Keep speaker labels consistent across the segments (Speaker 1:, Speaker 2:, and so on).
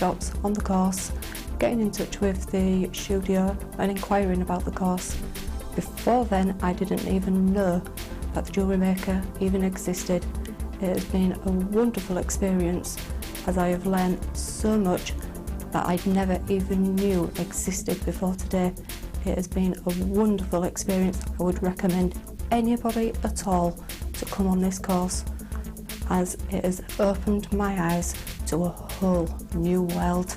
Speaker 1: workshops on the course, getting in touch with the studio and inquiring about the course. Before then, I didn't even know that the JewelleryMaker even existed. It has been a wonderful experience, as I have learned so much that I never even knew existed before today. It has been a wonderful experience. I would recommend anybody at all to come on this course, as it has opened my eyes to a whole new world.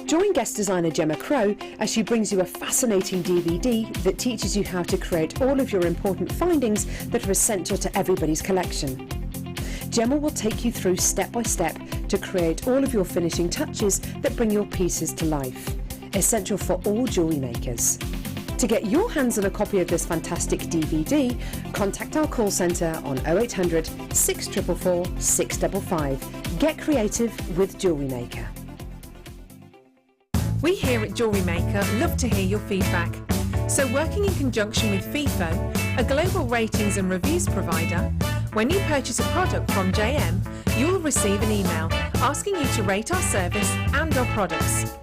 Speaker 2: Join guest designer Gemma Crow as she brings you a fascinating DVD that teaches you how to create all of your important findings that are essential to everybody's collection. Gemma will take you through step by step to create all of your finishing touches that bring your pieces to life, essential for all jewellery makers. To get your hands on a copy of this fantastic DVD, contact our call centre on 0800 644 655. Get creative with JewelleryMaker.
Speaker 3: We here at JewelleryMaker love to hear your feedback. So working in conjunction with FIFO, a global ratings and reviews provider, when you purchase a product from JM, you'll receive an email asking you to rate our service and our products.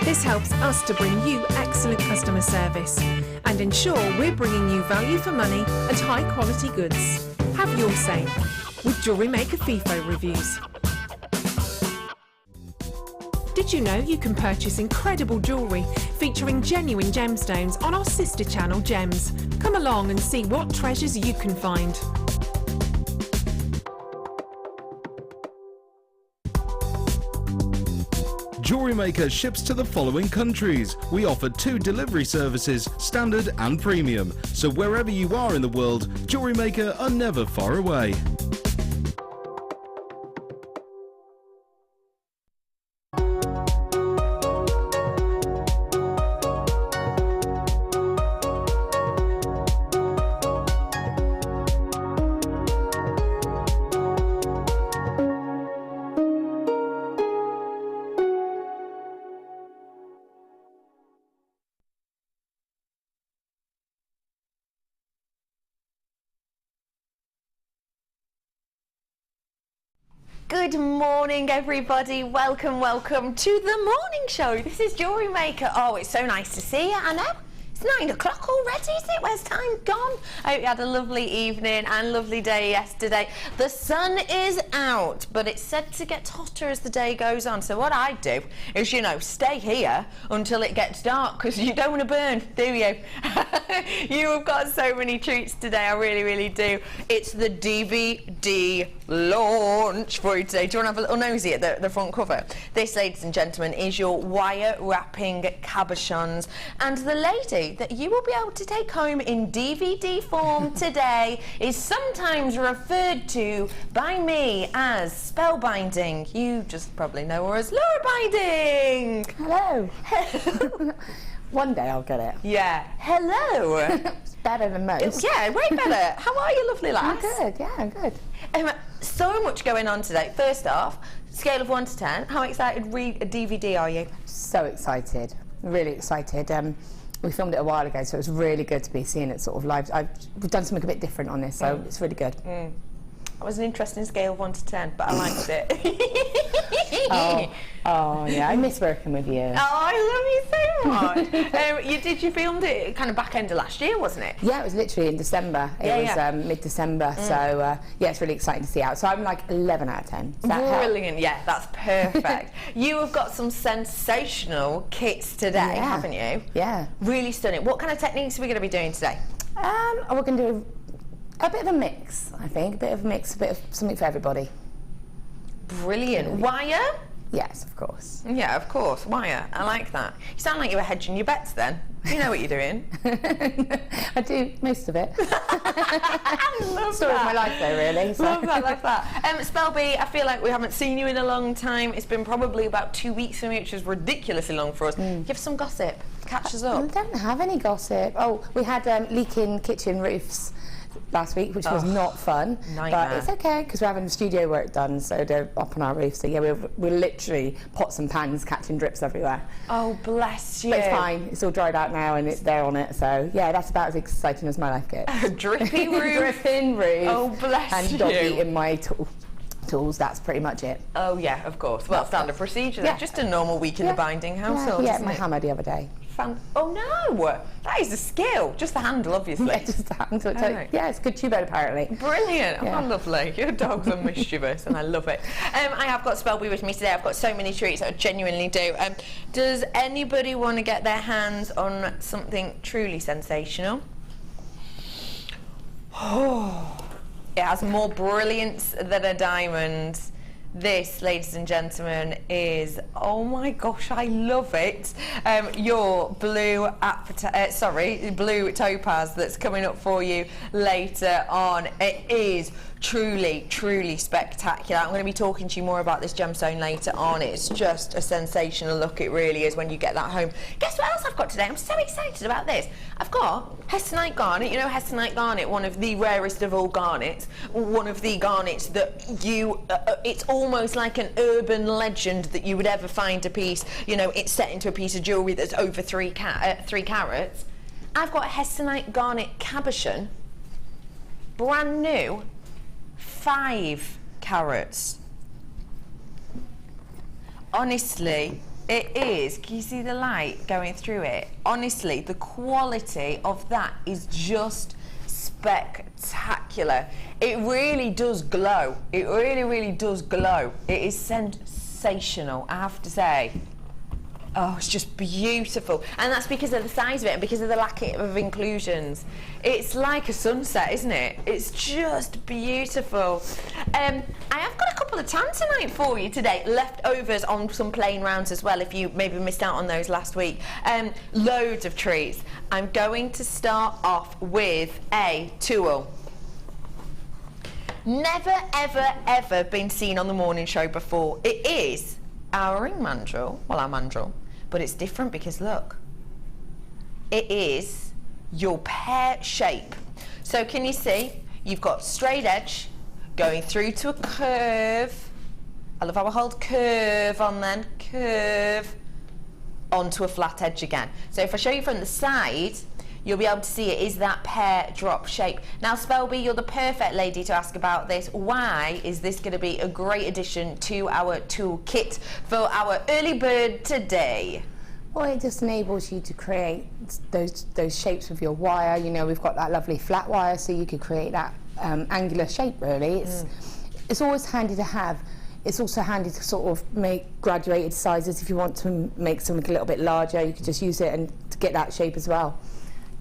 Speaker 3: This helps us to bring you excellent customer service and ensure we're bringing you value for money and high quality goods. Have your say with JewelleryMaker FIFO reviews. Did you know you can purchase incredible jewellery featuring genuine gemstones on our sister channel Gems? Come along and see what treasures you can find.
Speaker 4: JewelleryMaker ships to the following countries. We offer 2 delivery services, standard and premium. So wherever you are in the world, JewelleryMaker are never far away.
Speaker 5: Good morning everybody, welcome to the morning show. This is JewelleryMaker. Oh, it's so nice to see you, I know. It's 9 o'clock already, is it? Where's time gone? I hope you had a lovely evening and lovely day yesterday. The sun is out, but it's said to get hotter as the day goes on. So what I do is, you know, stay here until it gets dark, because you don't want to burn, do you? You have got so many treats today, I really, really do. It's the DVD launch for you today. Do you want to have a little nosy at the front cover? This, ladies and gentlemen, is your wire wrapping cabochons, and the lady that you will be able to take home in DVD form today is sometimes referred to by me as spellbinding. You just probably know her as Laura Binding.
Speaker 6: Hello. One day I'll get it.
Speaker 5: Yeah. Hello.
Speaker 6: It's better than most.
Speaker 5: Yeah, way better. How are you, lovely lass?
Speaker 6: I'm good, yeah, I'm good.
Speaker 5: So much going on today. First off, scale of 1 to 10, how excited DVD are you?
Speaker 6: So excited, really excited. We filmed it a while ago, so it was really good to be seeing it sort of live. We've done something a bit different on this, so it's really good.
Speaker 5: It was an interesting scale of 1 to 10, but I liked it.
Speaker 6: Oh yeah, I miss working with you.
Speaker 5: Oh, I love you so much. You filmed it kind of back end of last year, wasn't it?
Speaker 6: Yeah, it was literally in December. It was mid-December, so yeah, it's really exciting to see out. So I'm like 11 out of 10.
Speaker 5: Brilliant, yeah, that's perfect. You have got some sensational kits today, haven't you? Yeah. Really stunning. What kind of techniques are we going to be doing today?
Speaker 6: We're going to do a bit of a mix, I think. A bit of a mix, a bit of something for everybody.
Speaker 5: Brilliant. Wire?
Speaker 6: Yes, of course.
Speaker 5: Yeah, of course. Wire. I like that. You sound like you were hedging your bets then. You know what you're doing.
Speaker 6: I do most of it.
Speaker 5: I love
Speaker 6: Story
Speaker 5: that.
Speaker 6: of my life though, really. So.
Speaker 5: Love that. Spell B, I feel like we haven't seen you in a long time. It's been probably about 2 weeks for me, which is ridiculously long for us. Give some gossip. Catch us up.
Speaker 6: I don't have any gossip. Oh, we had leaking kitchen roofs last week, which was not fun.
Speaker 5: Nightmare.
Speaker 6: But it's okay because we're having the studio work done, so they're up on our roof. So yeah, we're literally pots and pans catching drips everywhere.
Speaker 5: Oh, bless you.
Speaker 6: But it's fine. It's all dried out now, and they're on it. So yeah, that's about as exciting as my life gets.
Speaker 5: Drippy roof.
Speaker 6: Dripping roof.
Speaker 5: Oh, bless
Speaker 6: and
Speaker 5: you.
Speaker 6: dog eating my tools. That's pretty much it.
Speaker 5: Oh yeah, of course. Well, standard procedure.
Speaker 6: Yeah.
Speaker 5: Just a normal week in the binding household.
Speaker 6: Yeah,
Speaker 5: isn't
Speaker 6: my
Speaker 5: it?
Speaker 6: hammer the other day.
Speaker 5: Oh no, that is a skill. Just the handle, obviously.
Speaker 6: Yeah, just the handle.
Speaker 5: Right.
Speaker 6: Yeah, it's good tube bed apparently.
Speaker 5: Brilliant.
Speaker 6: Yeah.
Speaker 5: Oh, lovely. Your dogs are mischievous and I love it. I have got Spelby with me today. I've got so many treats, I genuinely do. Does anybody want to get their hands on something truly sensational? Oh, it has more brilliance than a diamond. This, ladies and gentlemen, is, oh my gosh, I love it. Your blue blue topaz that's coming up for you later on. It is truly spectacular. I'm going to be talking to you more about this gemstone later on. It's just a sensational look, it really is, when you get that home. Guess what else I've got today? I'm so excited about this. I've got hestonite garnet. You know hestonite garnet, one of the rarest of all garnets, one of the garnets that it's almost like an urban legend that you would ever find a piece, you know, it's set into a piece of jewellery that's over 3 carats. I've got hestonite garnet cabochon, brand new, 5 carats. Honestly, it is. Can you see the light going through it? Honestly, the quality of that is just spectacular. It really does glow. It really does glow. It is sensational, I have to say. Oh, it's just beautiful. And that's because of the size of it and because of the lack of inclusions. It's like a sunset, isn't it? It's just beautiful. I have got a couple of tanzanite for you today. Leftovers on some plain rounds as well, if you maybe missed out on those last week. Loads of treats. I'm going to start off with a tool. Never, ever been seen on the morning show before. It is our ring mandrel, well, our mandrel, but it's different because look, it is your pear shape. So can you see, you've got straight edge going through to a curve. I love how I hold curve on then, curve onto a flat edge again. So if I show you from the side, you'll be able to see it is that pear drop shape. Now, Spelby, you're the perfect lady to ask about this. Why is this going to be a great addition to our toolkit for our early bird today?
Speaker 6: Well, it just enables you to create those shapes with your wire. You know, we've got that lovely flat wire, so you could create that angular shape, really. It's always handy to have. It's also handy to sort of make graduated sizes. If you want to make something a little bit larger, you could just use it and to get that shape as well.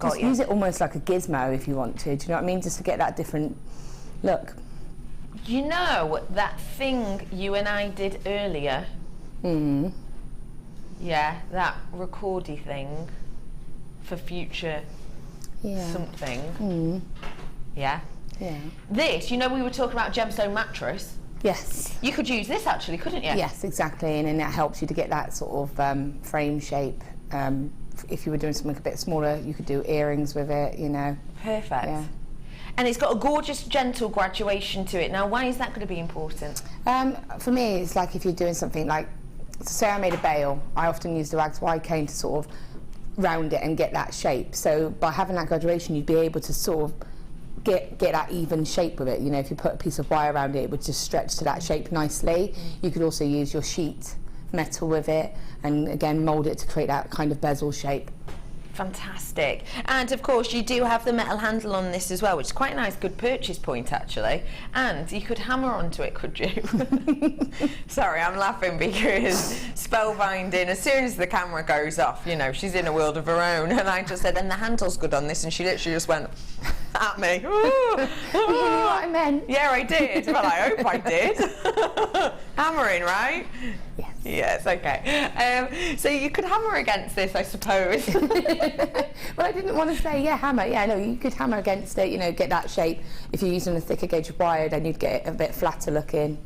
Speaker 6: Just use it almost like a gizmo if you want to. Do you know what I mean? Just to get that different look.
Speaker 5: You know that thing you and I did earlier? Yeah, that recordy thing for future something. Yeah? Yeah. This, you know, we were talking about gemstone mattress.
Speaker 6: Yes.
Speaker 5: You could use this actually, couldn't you?
Speaker 6: Yes, exactly. And then that helps you to get that sort of frame shape. If you were doing something a bit smaller, you could do earrings with it, you know.
Speaker 5: Perfect.
Speaker 6: Yeah.
Speaker 5: And it's got a gorgeous, gentle graduation to it. Now, why is that going to be important?
Speaker 6: For me, it's like if you're doing something like, say I made a bail, I often use the rags wide cane to sort of round it and get that shape. So by having that graduation, you'd be able to sort of get that even shape with it. You know, if you put a piece of wire around it, it would just stretch to that shape nicely. You could also use your sheet metal with it and again mould it to create that kind of bezel shape.
Speaker 5: Fantastic. And of course you do have the metal handle on this as well, which is quite a nice, good purchase point actually. And you could hammer onto it, could you? Sorry, I'm laughing because spellbinding, as soon as the camera goes off, you know, she's in a world of her own. And I just said, and the handle's good on this, and she literally just went at me.
Speaker 6: You knew what I meant.
Speaker 5: Yeah, I did. Well, I hope I did. Hammering, right?
Speaker 6: Yes.
Speaker 5: Yes, okay. So you could hammer against this, I suppose.
Speaker 6: Well, I didn't want to say, yeah, hammer. Yeah, no, you could hammer against it, you know, get that shape. If you're using a thicker gauge of wire, then you'd get it a bit flatter looking.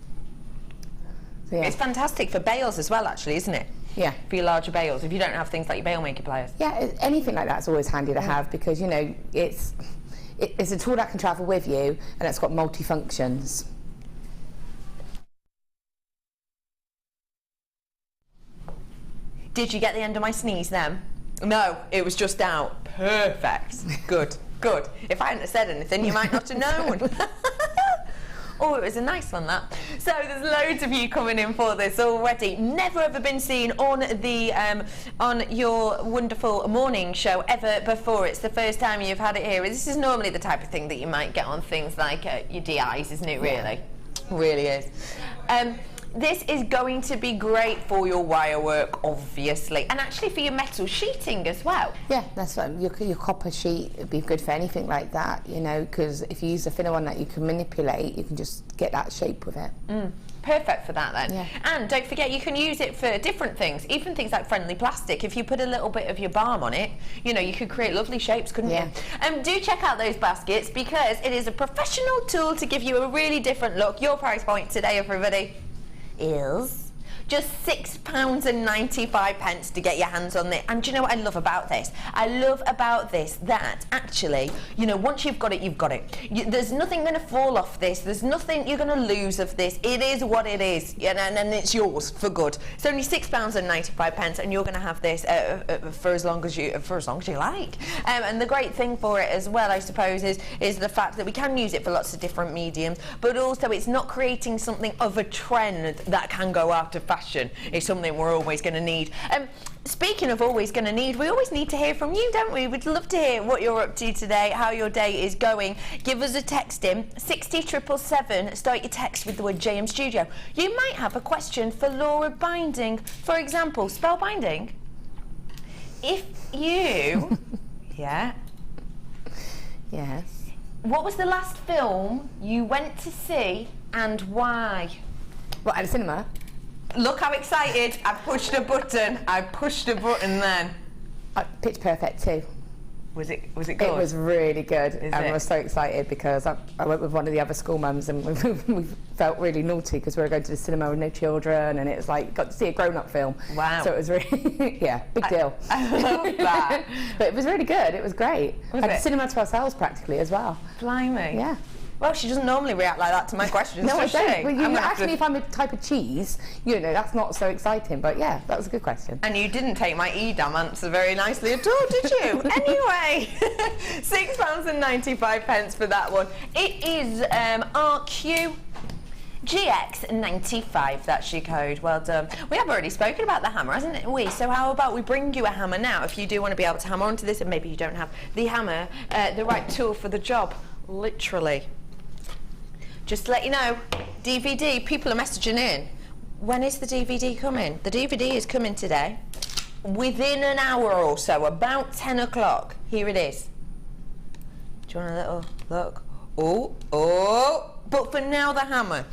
Speaker 6: So, yeah.
Speaker 5: It's fantastic for bales as well, actually, isn't it?
Speaker 6: Yeah.
Speaker 5: For your larger bales, if you don't have things like your bale maker pliers.
Speaker 6: Yeah, anything like that's always handy to have because, you know, it's it's a tool that can travel with you, and it's got multi-functions.
Speaker 5: Did you get the end of my sneeze then? No, it was just out. Perfect. Good, good. If I hadn't have said anything, you might not have known. Oh, it was a nice one, that. So there's loads of you coming in for this already. Never ever been seen on the on your wonderful morning show ever before. It's the first time you've had it here. This is normally the type of thing that you might get on things like your DIs, isn't it, really? Yeah. Really is. This is going to be great for your wire work, obviously, and actually for your metal sheeting as well.
Speaker 6: Yeah, that's what your copper sheet would be good for anything like that, you know, because if you use a thinner one that you can manipulate, you can just get that shape with it.
Speaker 5: Perfect for that then.
Speaker 6: Yeah.
Speaker 5: And don't forget, you can use it for different things, even things like friendly plastic. If you put a little bit of your balm on it, you know, you could create lovely shapes, couldn't you? Do check out those baskets, because it is a professional tool to give you a really different look. Your price point today, everybody, is just £6.95 to get your hands on it. And do you know what I love about this? I love about this that actually, you know, once you've got it, you've got it. There's nothing going to fall off this. There's nothing you're going to lose of this. It is what it is, you know, and it's yours for good. It's only £6.95, and you're going to have this for as long as you like. And the great thing for it as well, I suppose, is the fact that we can use it for lots of different mediums, but also it's not creating something of a trend that can go out of fashion. Is something we're always going to need. Speaking of always going to need, we always need to hear from you, don't we? We'd love to hear what you're up to today, how your day is going. Give us a text in 60777. Start your text with the word JM Studio. You might have a question for Laura Binding, for example, spell binding. If you, yeah,
Speaker 6: Yes.
Speaker 5: what was the last film you went to see and why?
Speaker 6: What, at the cinema?
Speaker 5: Look how excited. I pushed a button. Then.
Speaker 6: Pitch Perfect 2.
Speaker 5: Was it good?
Speaker 6: It was really good,
Speaker 5: Is
Speaker 6: and
Speaker 5: it?
Speaker 6: I was so excited because I went with one of the other school mums, and we felt really naughty because we were going to the cinema with no children, and it was like got to see a grown-up film.
Speaker 5: Wow.
Speaker 6: So it was really, yeah, big deal.
Speaker 5: I love that.
Speaker 6: But it was really good. It was great.
Speaker 5: Was
Speaker 6: Had
Speaker 5: it?
Speaker 6: the cinema to ourselves practically as well.
Speaker 5: Blimey.
Speaker 6: Yeah.
Speaker 5: Well, she doesn't normally react like that to my questions,
Speaker 6: No, I
Speaker 5: does she?
Speaker 6: don't. Well, you
Speaker 5: I'm gonna
Speaker 6: asked
Speaker 5: have
Speaker 6: me
Speaker 5: to-
Speaker 6: if I'm a type of cheese. You know, that's not so exciting. But yeah, that was a good question.
Speaker 5: And you didn't take my Edam answer very nicely at all, did you? Anyway, £6.95 for that one. It is RQ GX95, that's your code. Well done. We have already spoken about the hammer, hasn't we? So how about we bring you a hammer now, if you do want to be able to hammer onto this, and maybe you don't have the hammer, the right tool for the job, literally. Just to let you know, DVD, people are messaging in. When is the DVD coming? The DVD is coming today. Within an hour or so, about 10 o'clock. Here it is. Do you want a little look? Oh. But for now, the hammer.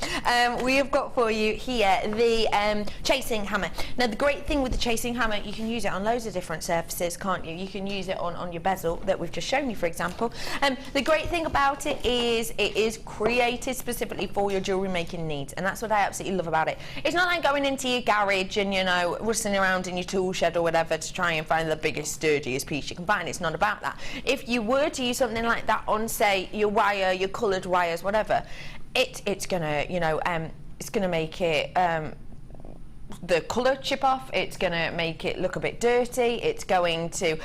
Speaker 5: We have got for you here the chasing hammer. Now, the great thing with the chasing hammer, you can use it on loads of different surfaces, can't you? You can use it on your bezel that we've just shown you, for example. The great thing about it is created specifically for your jewellery making needs, and that's what I absolutely love about it. It's not like going into your garage and, you know, rustling around in your tool shed or whatever to try and find the biggest, sturdiest piece you can find. It's not about that. If you were to use something like that on, say, your wire, your coloured wires, whatever, it's gonna, you know, it's gonna make it the colour chip off, it's going to make it look a bit dirty, it's going to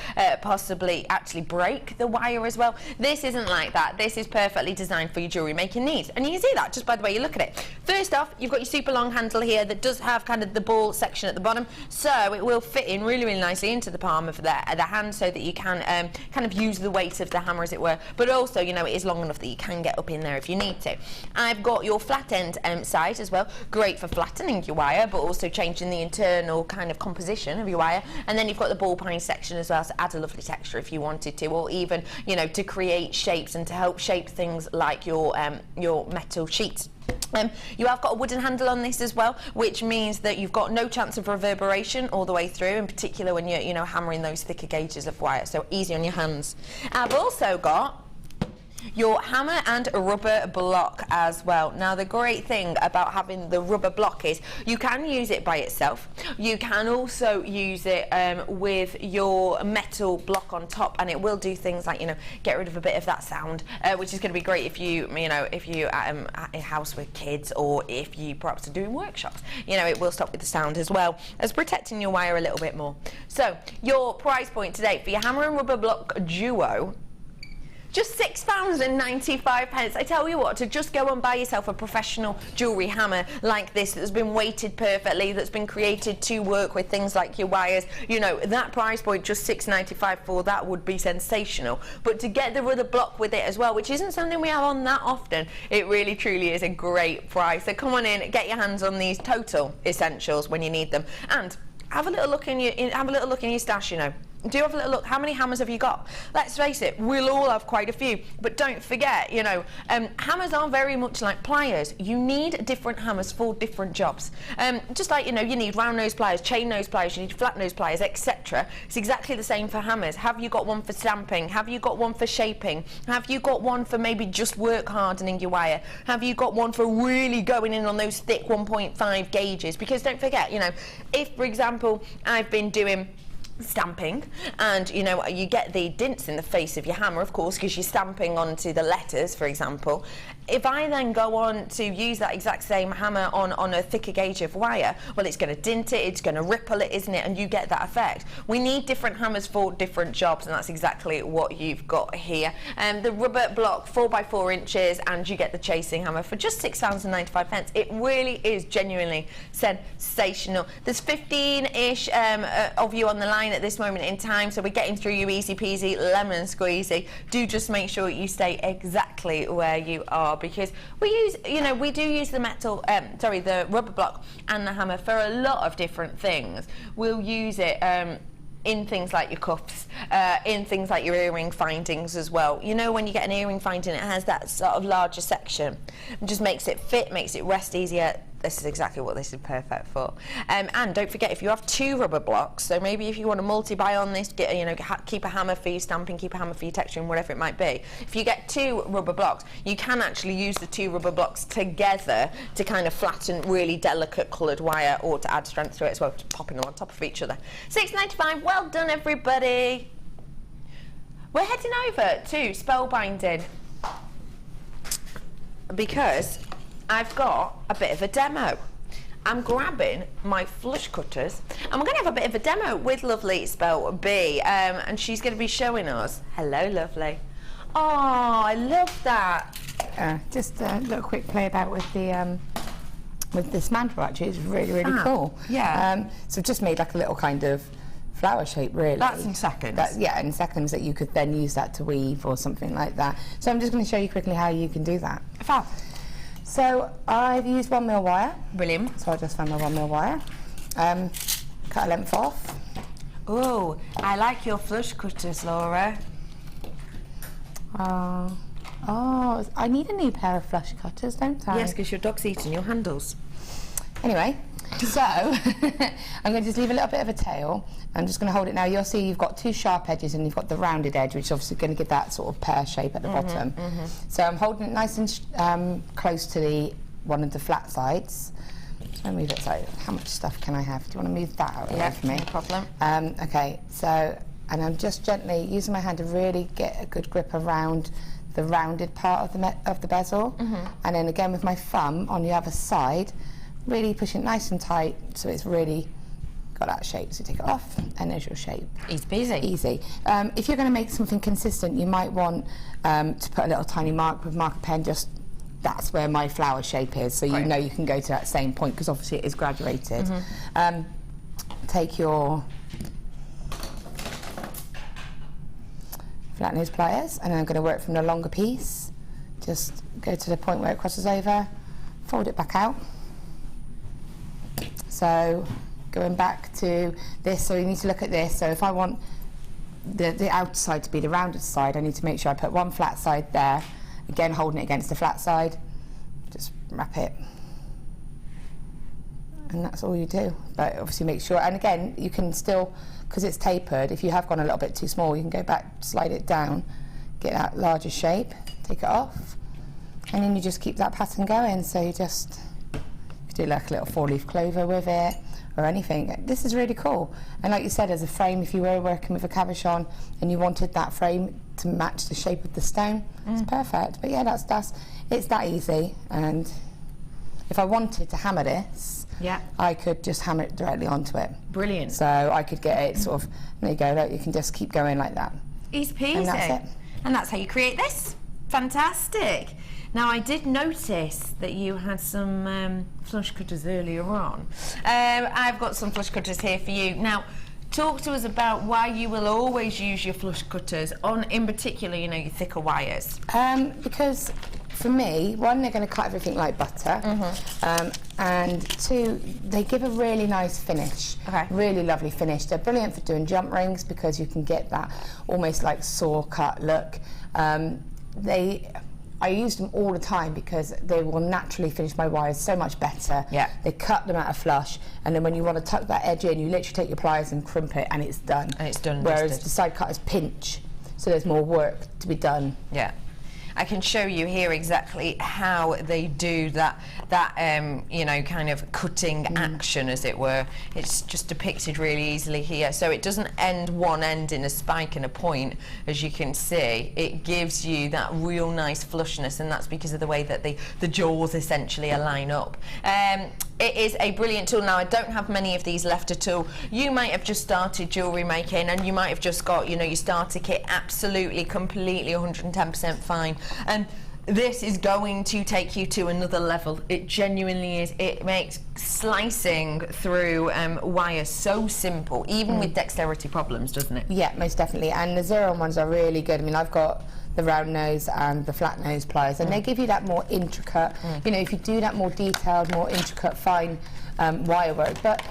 Speaker 5: possibly actually break the wire as well. This isn't like that. This is perfectly designed for your jewellery making needs, and you can see that just by the way you look at it. First off, you've got your super long handle here that does have kind of the ball section at the bottom, so it will fit in really, really nicely into the palm of the hand, so that you can kind of use the weight of the hammer, as it were, but also, you know, it is long enough that you can get up in there if you need to. I've got your flat end side as well, great for flattening your wire, but also changing the internal kind of composition of your wire. And then you've got the ball pine section as well, to add a lovely texture if you wanted to, or even, you know, to create shapes and to help shape things like your metal sheets. You have got a wooden handle on this as well, which means that you've got no chance of reverberation all the way through, in particular when you're, you know, hammering those thicker gauges of wire, so easy on your hands. I've also got your hammer and rubber block as well. Now the great thing about having the rubber block is you can use it by itself. You can also use it with your metal block on top, and it will do things like, you know, get rid of a bit of that sound, which is going to be great if you at a house with kids, or if you perhaps are doing workshops. You know, it will stop with the sound as well as protecting your wire a little bit more. So your price point today for your hammer and rubber block duo, just £6.95. I tell you what, to just go and buy yourself a professional jewellery hammer like this that's been weighted perfectly, that's been created to work with things like your wires, you know, that price point, just £6.95 for that, would be sensational. But to get the rubber block with it as well, which isn't something we have on that often, it really truly is a great price. So come on in, get your hands on these total essentials when you need them, and have a little look in your stash, you know. Do have a little look. How many hammers have you got? Let's face it, we'll all have quite a few. But don't forget, you know, hammers are very much like pliers. You need different hammers for different jobs. Just like, you know, you need round nose pliers, chain nose pliers, you need flat nose pliers, etc. It's exactly the same for hammers. Have you got one for stamping? Have you got one for shaping? Have you got one for maybe just work hardening your wire? Have you got one for really going in on those thick 1.5 gauges? Because don't forget, you know, if, for example, I've been doing stamping, and you know, you get the dints in the face of your hammer, of course, because you're stamping onto the letters, for example. If I then go on to use that exact same hammer on a thicker gauge of wire, well, it's going to dint it, it's going to ripple it, isn't it? And you get that effect. We need different hammers for different jobs, and that's exactly what you've got here. The rubber block, 4x4 inches, and you get the chasing hammer for just £6.95. It really is genuinely sensational. There's 15-ish of you on the line at this moment in time, so we're getting through you easy peasy, lemon squeezy. Do just make sure you stay exactly where you are, because we use, you know, we do use the the rubber block and the hammer for a lot of different things. We'll use it in things like your cuffs, in things like your earring findings as well. You know, when you get an earring finding, it has that sort of larger section. It just makes it fit, makes it rest easier. This is exactly what this is perfect for. And don't forget, if you have two rubber blocks, so maybe if you want to multi-buy on this, get, you know, keep a hammer for your stamping, keep a hammer for your texturing, whatever it might be. If you get two rubber blocks, you can actually use the two rubber blocks together to kind of flatten really delicate coloured wire, or to add strength to it as well, just popping them on top of each other. £6.95, well done everybody. We're heading over to spellbinding, because I've got a bit of a demo. I'm grabbing my flush cutters, and we're going to have a bit of a demo with lovely Spell B, and she's going to be showing us. Hello, lovely. Oh, I love that.
Speaker 6: Just a little quick play about with this mantle. Actually, it's really cool.
Speaker 5: Yeah.
Speaker 6: So I've just made like a little kind of flower shape, really.
Speaker 5: That's in seconds.
Speaker 6: Yeah, in seconds, that you could then use that to weave or something like that. So I'm just going to show you quickly how you can do that.
Speaker 5: Fab.
Speaker 6: So I've used 1mm wire.
Speaker 5: Brilliant.
Speaker 6: So I just found my 1mm wire. Cut a length off.
Speaker 5: Oh, I like your flush cutters, Laura.
Speaker 6: Oh, I need a new pair of flush cutters, don't I?
Speaker 5: Yes, because your dog's eating your handles.
Speaker 6: Anyway, so I'm going to just leave a little bit of a tail. I'm just going to hold it now. You'll see you've got two sharp edges, and you've got the rounded edge, which is obviously going to give that sort of pear shape at the bottom. So I'm holding it nice and close to one of the flat sides. So I move it. So how much stuff can I have? Do you want to move that out away from me?
Speaker 5: No problem.
Speaker 6: Okay, so, and I'm just gently using my hand to really get a good grip around the rounded part of the bezel, and then again with my thumb on the other side, really pushing it nice and tight so it's really got that shape. So take it off, and there's your shape.
Speaker 5: Easy peasy.
Speaker 6: Easy. If you're going to make something consistent, you might want to put a little tiny mark with marker pen. Just that's where my flower shape is, so you know you can go to that same point, because obviously it is graduated. Take your flat nose pliers, and then I'm going to work from the longer piece. Just go to the point where it crosses over, fold it back out. So going back to this, so you need to look at this. So if I want the outside to be the rounded side, I need to make sure I put one flat side there, again holding it against the flat side, just wrap it, and that's all you do. But obviously make sure, and again you can still, because it's tapered, if you have gone a little bit too small, you can go back, slide it down, get that larger shape. take it off, and then you just keep that pattern going. So you just do like a little 4-leaf clover with it or anything. This is really cool. And like you said, as a frame, if you were working with a cabochon and you wanted that frame to match the shape of the stone, it's perfect. But yeah, it's that easy. And if I wanted to hammer this, I could just hammer it directly onto it.
Speaker 5: Brilliant.
Speaker 6: So I could get it sort of, there you go, look, you can just keep going like that.
Speaker 5: Easy peasy.
Speaker 6: And that's it.
Speaker 5: And that's how you create this. Fantastic. Now, I did notice that you had some flush cutters earlier on. I've got some flush cutters here for you. Now, talk to us about why you will always use your flush cutters on, in particular, you know, your thicker wires.
Speaker 6: Because for me, one, they're going to cut everything like butter, and two, they give a really nice finish, really lovely finish. They're brilliant for doing jump rings because you can get that almost like saw cut look. I use them all the time because they will naturally finish my wires so much better. They cut them out of flush, and then when you want to tuck that edge in, you literally take your pliers and crimp it, and it's done. And it's done. Whereas the side cutters pinch, so there's more work to be done.
Speaker 5: I can show you here exactly how they do that you know, kind of cutting action, as it were. It's just depicted really easily here. So it doesn't end one end in a spike and a point, as you can see. It gives you that real nice flushness, and that's because of the way that the jaws essentially align up. It is a brilliant tool. Now, I don't have many of these left at all. You might have just started jewellery making, and you might have just got, you know, your starter kit absolutely, completely 110% fine. And this is going to take you to another level. It genuinely is. It makes slicing through wires so simple, even with dexterity problems, doesn't it?
Speaker 6: Yeah, most definitely. And the Xeron ones are really good. I mean, I've got the round nose and the flat nose pliers, and they give you that more intricate, you know, if you do that more detailed, more intricate, fine wire work. But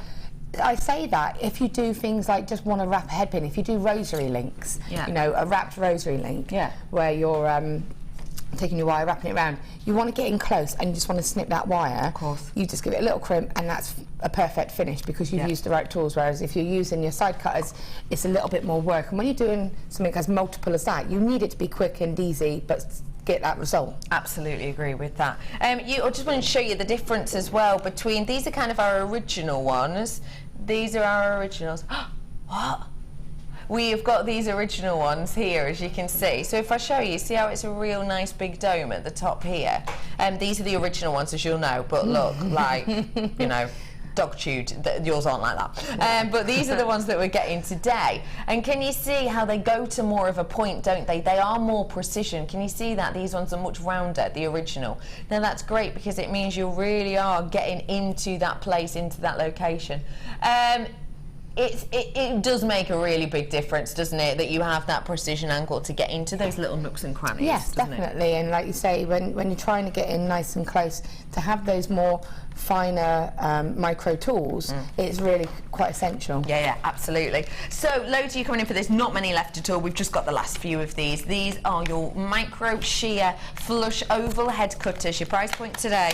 Speaker 6: I say that if you do things like just want to wrap a head pin, if you do rosary links, you know, a wrapped rosary link, where you're taking your wire, wrapping it around, you want to get in close and you just want to snip that wire. Of course. You just give it a little crimp, and that's a perfect finish because you've used the right tools. Whereas if you're using your side cutters, it's a little bit more work. And when you're doing something as multiple as that, you need it to be quick and easy, but get that result.
Speaker 5: Absolutely agree with that. I just want to show you the difference as well between, these are kind of our original ones. These are our originals. What? We have got these original ones here, as you can see. So if I show you, see how it's a real nice big dome at the top here? These are the original ones, as you'll know, but look, like, you know, dog chewed. Yours aren't like that. But these are the ones that we're getting today. And can you see how they go to more of a point, don't they? They are more precision. Can you see that? These ones are much rounder, the original. Now that's great because it means you really are getting into that place, into that location. It does make a really big difference, doesn't it, that you have that precision angle to get into those little nooks and crannies.
Speaker 6: Yes, definitely. And like you say, when you're trying to get in nice and close, to have those more finer micro tools, it's really quite essential.
Speaker 5: Yeah, absolutely. So loads of you coming in for this, not many left at all. We've just got the last few of these. These are your micro shear flush oval head cutters. Your price point today,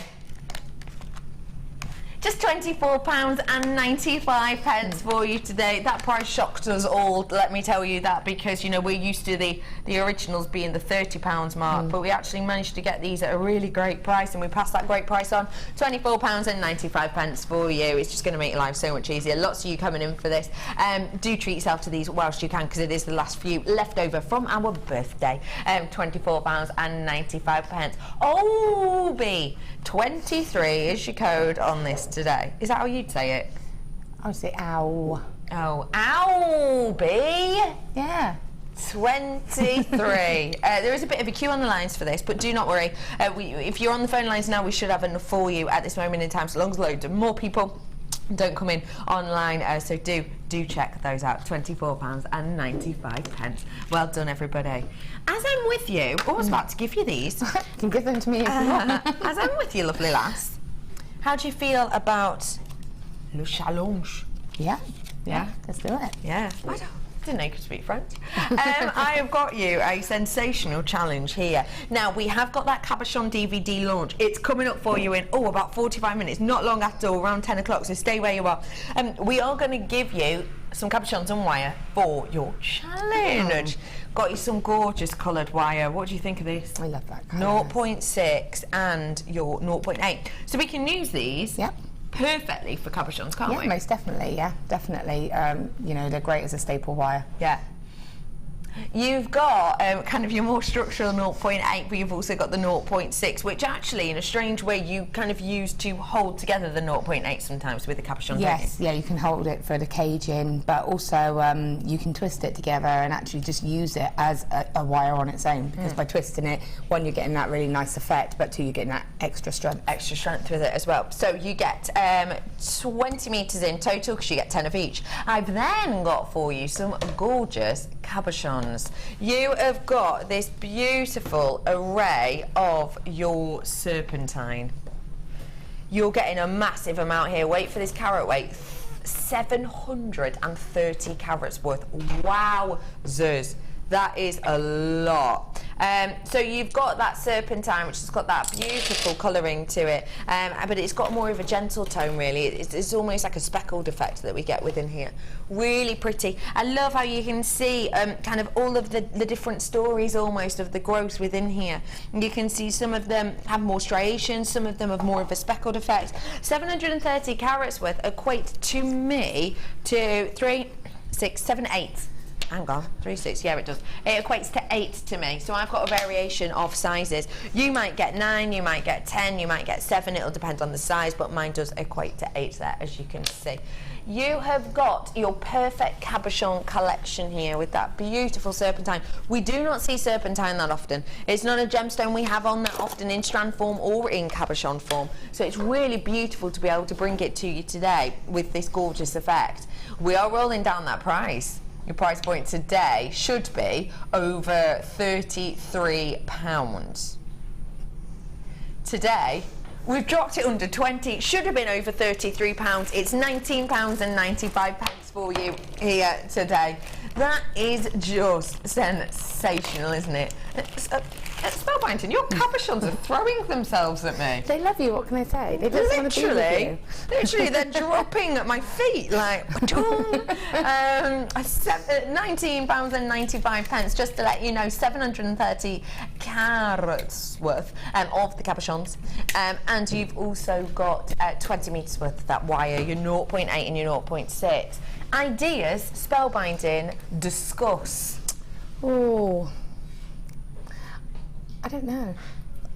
Speaker 5: just £24.95 for you today. That price shocked us all, let me tell you that, because, you know, we're used to the originals being the £30 mark, but we actually managed to get these at a really great price, and we passed that great price on. £24.95 for you. It's just going to make your life so much easier. Lots of you coming in for this. Do treat yourself to these whilst you can, because it is the last few left over from our birthday. £24.95. OB23 is your code on this today. Is that how you'd say it?
Speaker 6: I would say ow.
Speaker 5: Oh, ow, B.
Speaker 6: Yeah.
Speaker 5: 23. There is a bit of a queue on the lines for this, but do not worry. If you're on the phone lines now, we should have enough for you at this moment in time, so long as loads of more people don't come in online. So do check those out. £24.95. Well done, everybody. As I'm with you, I was about to give you these.
Speaker 6: You can give them to me if you want.
Speaker 5: As I'm with you, lovely lass, how do you feel about le challenge?
Speaker 6: Yeah, let's do it.
Speaker 5: Yeah. I didn't know you could speak French. I have got you a sensational challenge here. Now, we have got that cabochon DVD launch. It's coming up for you in, about 45 minutes, not long after all, around 10 o'clock, so stay where you are. We are going to give you some cabochons on wire for your challenge. got you some gorgeous coloured wire. What do you think of this?
Speaker 6: I love that colour.
Speaker 5: 0.6 and your 0.8. So we can use these perfectly for cabochons, can't we?
Speaker 6: Yeah, most definitely, yeah, definitely. You know, they're great as a staple wire.
Speaker 5: Yeah. You've got kind of your more structural 0.8, but you've also got the 0.6, which actually, in a strange way, you kind of use to hold together the 0.8 sometimes with the cabochon.
Speaker 6: Yes, yeah, you can hold it for the caging, but also you can twist it together and actually just use it as a wire on its own, because by twisting it, one, you're getting that really nice effect, but two, you're getting that extra strength.
Speaker 5: Extra strength with it as well. So you get 20 metres in total, because you get 10 of each. I've then got for you some gorgeous cabochons. You have got this beautiful array of your serpentine. You're getting a massive amount here. Wait for this carat weight. 730 carats worth. Wowzers. That is a lot. So you've got that serpentine, which has got that beautiful colouring to it, but it's got more of a gentle tone, really. It's almost like a speckled effect that we get within here. Really pretty. I love how you can see kind of all of the different stories almost of the growth within here. You can see some of them have more striations, some of them have more of a speckled effect. 730 carats worth equate to me to 3, 6, 7, 8. Hang on, 3, 6, yeah it does. It equates to 8 to me, so I've got a variation of sizes. You might get 9, you might get 10, you might get 7, it'll depend on the size, but mine does equate to 8 there, as you can see. You have got your perfect cabochon collection here with that beautiful serpentine. We do not see serpentine that often. It's not a gemstone we have on that often in strand form or in cabochon form, so it's really beautiful to be able to bring it to you today with this gorgeous effect. We are rolling down that price. Your price point today should be over £33. Today, we've dropped it under 20, should have been over £33. It's £19.95 for you here today. That is just sensational, isn't it? Spellbinding, your cabochons are throwing themselves at me.
Speaker 6: They love you, what can I say? They just want to be with you.
Speaker 5: Literally, they're dropping at my feet, like, £19.95, just to let you know, 730 carats worth of the cabochons. And you've also got 20 metres worth of that wire, your 0.8 and your 0.6. Ideas, spellbinding, discuss.
Speaker 6: Oh, I don't know.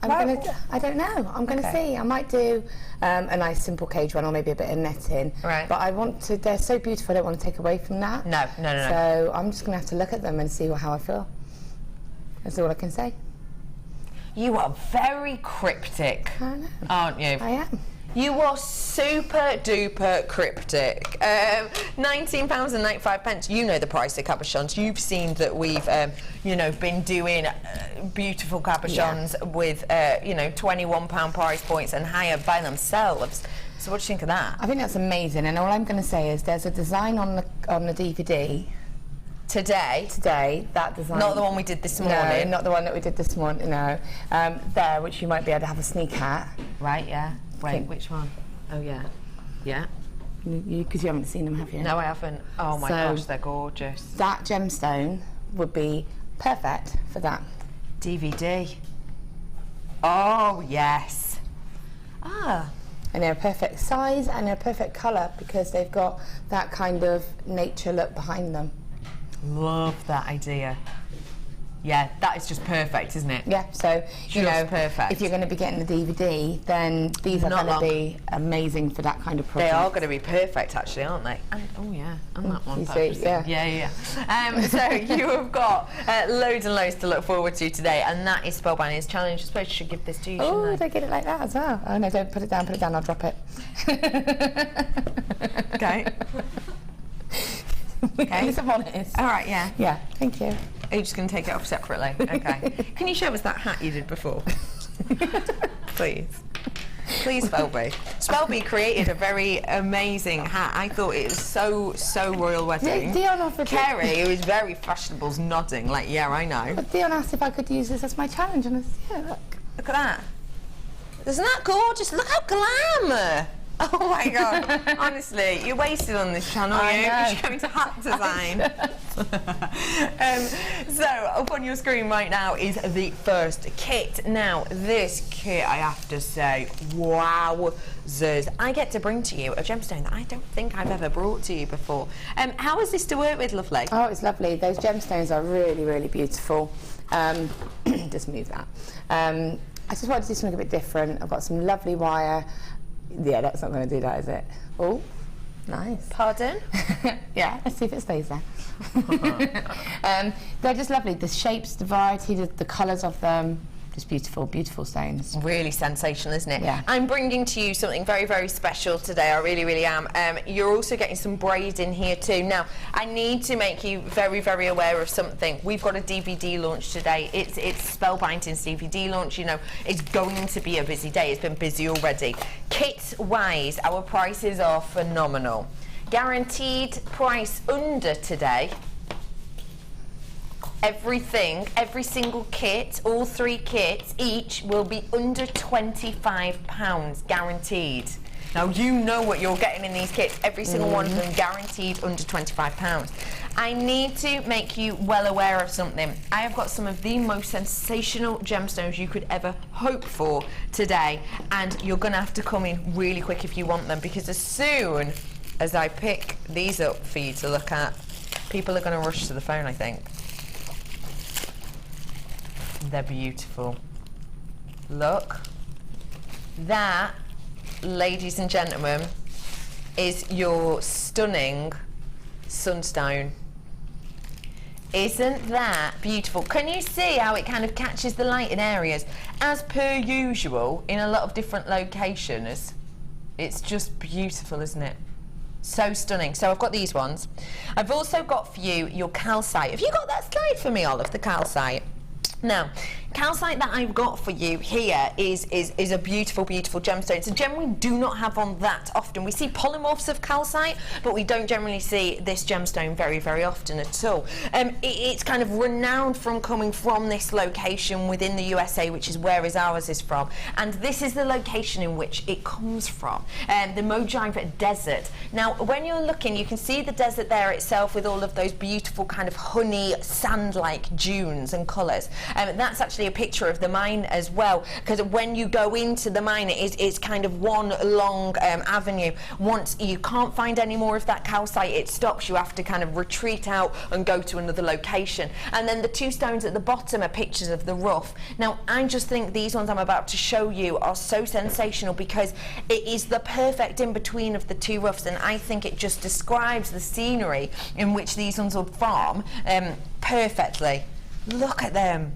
Speaker 6: I don't know. I'm going to see. I might do a nice simple cage one, or maybe a bit of netting.
Speaker 5: Right.
Speaker 6: But I want to. They're so beautiful. I don't want to take away from that.
Speaker 5: No.
Speaker 6: So I'm just going to have to look at them and see how I feel. That's all I can say.
Speaker 5: You are very cryptic,
Speaker 6: I know.
Speaker 5: aren't you?
Speaker 6: I am.
Speaker 5: You are super duper cryptic. £19.95. You know the price of cabochons. You've seen that we've, you know, been doing beautiful cabochons with, you know, £21 price points and higher by themselves. So what do you think of that?
Speaker 6: I think that's amazing. And all I'm going to say is there's a design on the DVD. Today, that design.
Speaker 5: Not the one we did this morning.
Speaker 6: No, not the one that we did this morning, no. There, which you might be able to have a sneak at.
Speaker 5: Right, yeah. Wait, which one? Oh, yeah. Yeah.
Speaker 6: Because you haven't seen them, have you?
Speaker 5: No, I haven't. Oh, my gosh, they're gorgeous.
Speaker 6: That gemstone would be perfect for that.
Speaker 5: DVD. Oh, yes. Ah.
Speaker 6: And they're a perfect size and they're a perfect colour because they've got that kind of nature look behind them.
Speaker 5: Love that idea. Yeah, that is just perfect, isn't it?
Speaker 6: Yeah, so, you know,
Speaker 5: perfect.
Speaker 6: if you're going to be getting the DVD, then these are going to be amazing for that kind of project.
Speaker 5: They are going to be perfect, actually, aren't they? And, oh, yeah, and that one.
Speaker 6: You see,
Speaker 5: Yeah. So you have got loads and loads to look forward to today, and that is Spellbinding's Challenge. I suppose you should give this to you, shouldn't
Speaker 6: Oh, they get it like that as well. Oh, no, don't put it down, I'll drop it.
Speaker 5: Okay.
Speaker 6: Okay. It's honest.
Speaker 5: All right, yeah.
Speaker 6: Yeah, thank you.
Speaker 5: Are you just going to take it off separately? Okay. Can you show us that hat you did before? Please. Please, Spelby. Spelby created a very amazing hat. I thought it was so royal wedding.
Speaker 6: Dion offered
Speaker 5: Kerry, who is very fashionable, is nodding like, yeah, I know.
Speaker 6: But Dion asked if I could use this as my challenge, and I said, yeah, look.
Speaker 5: Look at that. Isn't that gorgeous? Look how glam. Oh my God, honestly, you're wasted on this channel,
Speaker 6: I
Speaker 5: you're going to hat design. So, up on your screen right now is the first kit. Now, this kit, I have to say, wowzers. I get to bring to you a gemstone that I don't think I've ever brought to you before. How is this to work with, lovely?
Speaker 6: Oh, it's lovely. Those gemstones are really, really beautiful. Just move that. I just wanted to do something a bit different. I've got some lovely wire. Yeah, that's not going to do that, is it? Oh, nice.
Speaker 5: Pardon?
Speaker 6: Yeah, let's see if it stays there. They're just lovely. The shapes, the variety, the colours of them, just beautiful, beautiful stones.
Speaker 5: Really sensational, isn't it?
Speaker 6: Yeah.
Speaker 5: I'm bringing to you something very, very special today. I really, really am. You're also getting some braids in here too. Now, I need to make you very, very aware of something. We've got a DVD launch today. It's Spellbinding's DVD launch. You know, it's going to be a busy day. It's been busy already. Kit-wise, our prices are phenomenal. Guaranteed price under today. Everything, every single kit, all 3 kits each will be under £25 guaranteed. Now you know what you're getting in these kits, every single one of them guaranteed under £25. I need to make you well aware of something. I have got some of the most sensational gemstones you could ever hope for today, and you're going to have to come in really quick if you want them, because as soon as I pick these up for you to look at, people are going to rush to the phone, I think. They're beautiful. Look. That, ladies and gentlemen, is your stunning sunstone. Isn't that beautiful? Can you see how it kind of catches the light in areas? As per usual, in a lot of different locations, it's just beautiful, isn't it? So stunning. So I've got these ones. I've also got for you your calcite. Have you got that slide for me, Olive, the calcite? Now, calcite that I've got for you here is a beautiful, beautiful gemstone. It's a gem we do not have on that often. We see polymorphs of calcite, but we don't generally see this gemstone very, very often at all. It's kind of renowned from coming from this location within the USA, which is where ours is from. And this is the location in which it comes from, the Mojave Desert. Now, when you're looking, you can see the desert there itself with all of those beautiful kind of honey, sand-like dunes and colours. That's actually a picture of the mine as well, because when you go into the mine, it's kind of one long avenue. Once you can't find any more of that calcite, it stops. You have to kind of retreat out and go to another location. And then the 2 stones at the bottom are pictures of the rough. Now, I just think these ones I'm about to show you are so sensational because it is the perfect in-between of the 2 roughs, and I think it just describes the scenery in which these ones will farm perfectly. Look at them.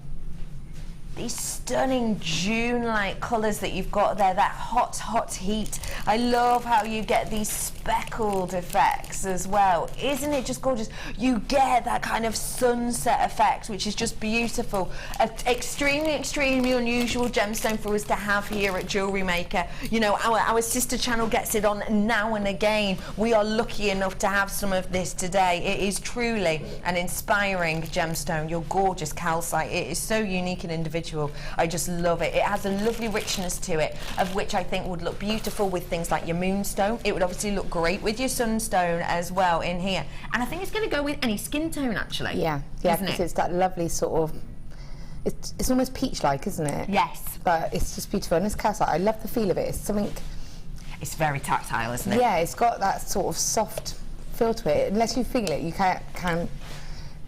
Speaker 5: These stunning June-like colours that you've got there, that hot, hot heat. I love how you get these speckled effects as well. Isn't it just gorgeous? You get that kind of sunset effect, which is just beautiful. An extremely, extremely unusual gemstone for us to have here at Jewellery Maker. You know, our sister channel gets it on now and again. We are lucky enough to have some of this today. It is truly an inspiring gemstone. Your gorgeous calcite. It is so unique and individual. I just love it. It has a lovely richness to it, of which I think would look beautiful with things like your moonstone. It would obviously look great with your sunstone as well in here. And I think it's going to go with any skin tone, actually.
Speaker 6: Yeah, because it's that lovely sort of, it's almost peach-like, isn't it?
Speaker 5: Yes.
Speaker 6: But it's just beautiful. And this calcite, I love the feel of it. It's something...
Speaker 5: It's very tactile, isn't it?
Speaker 6: Yeah, it's got that sort of soft feel to it. Unless you feel it, you can't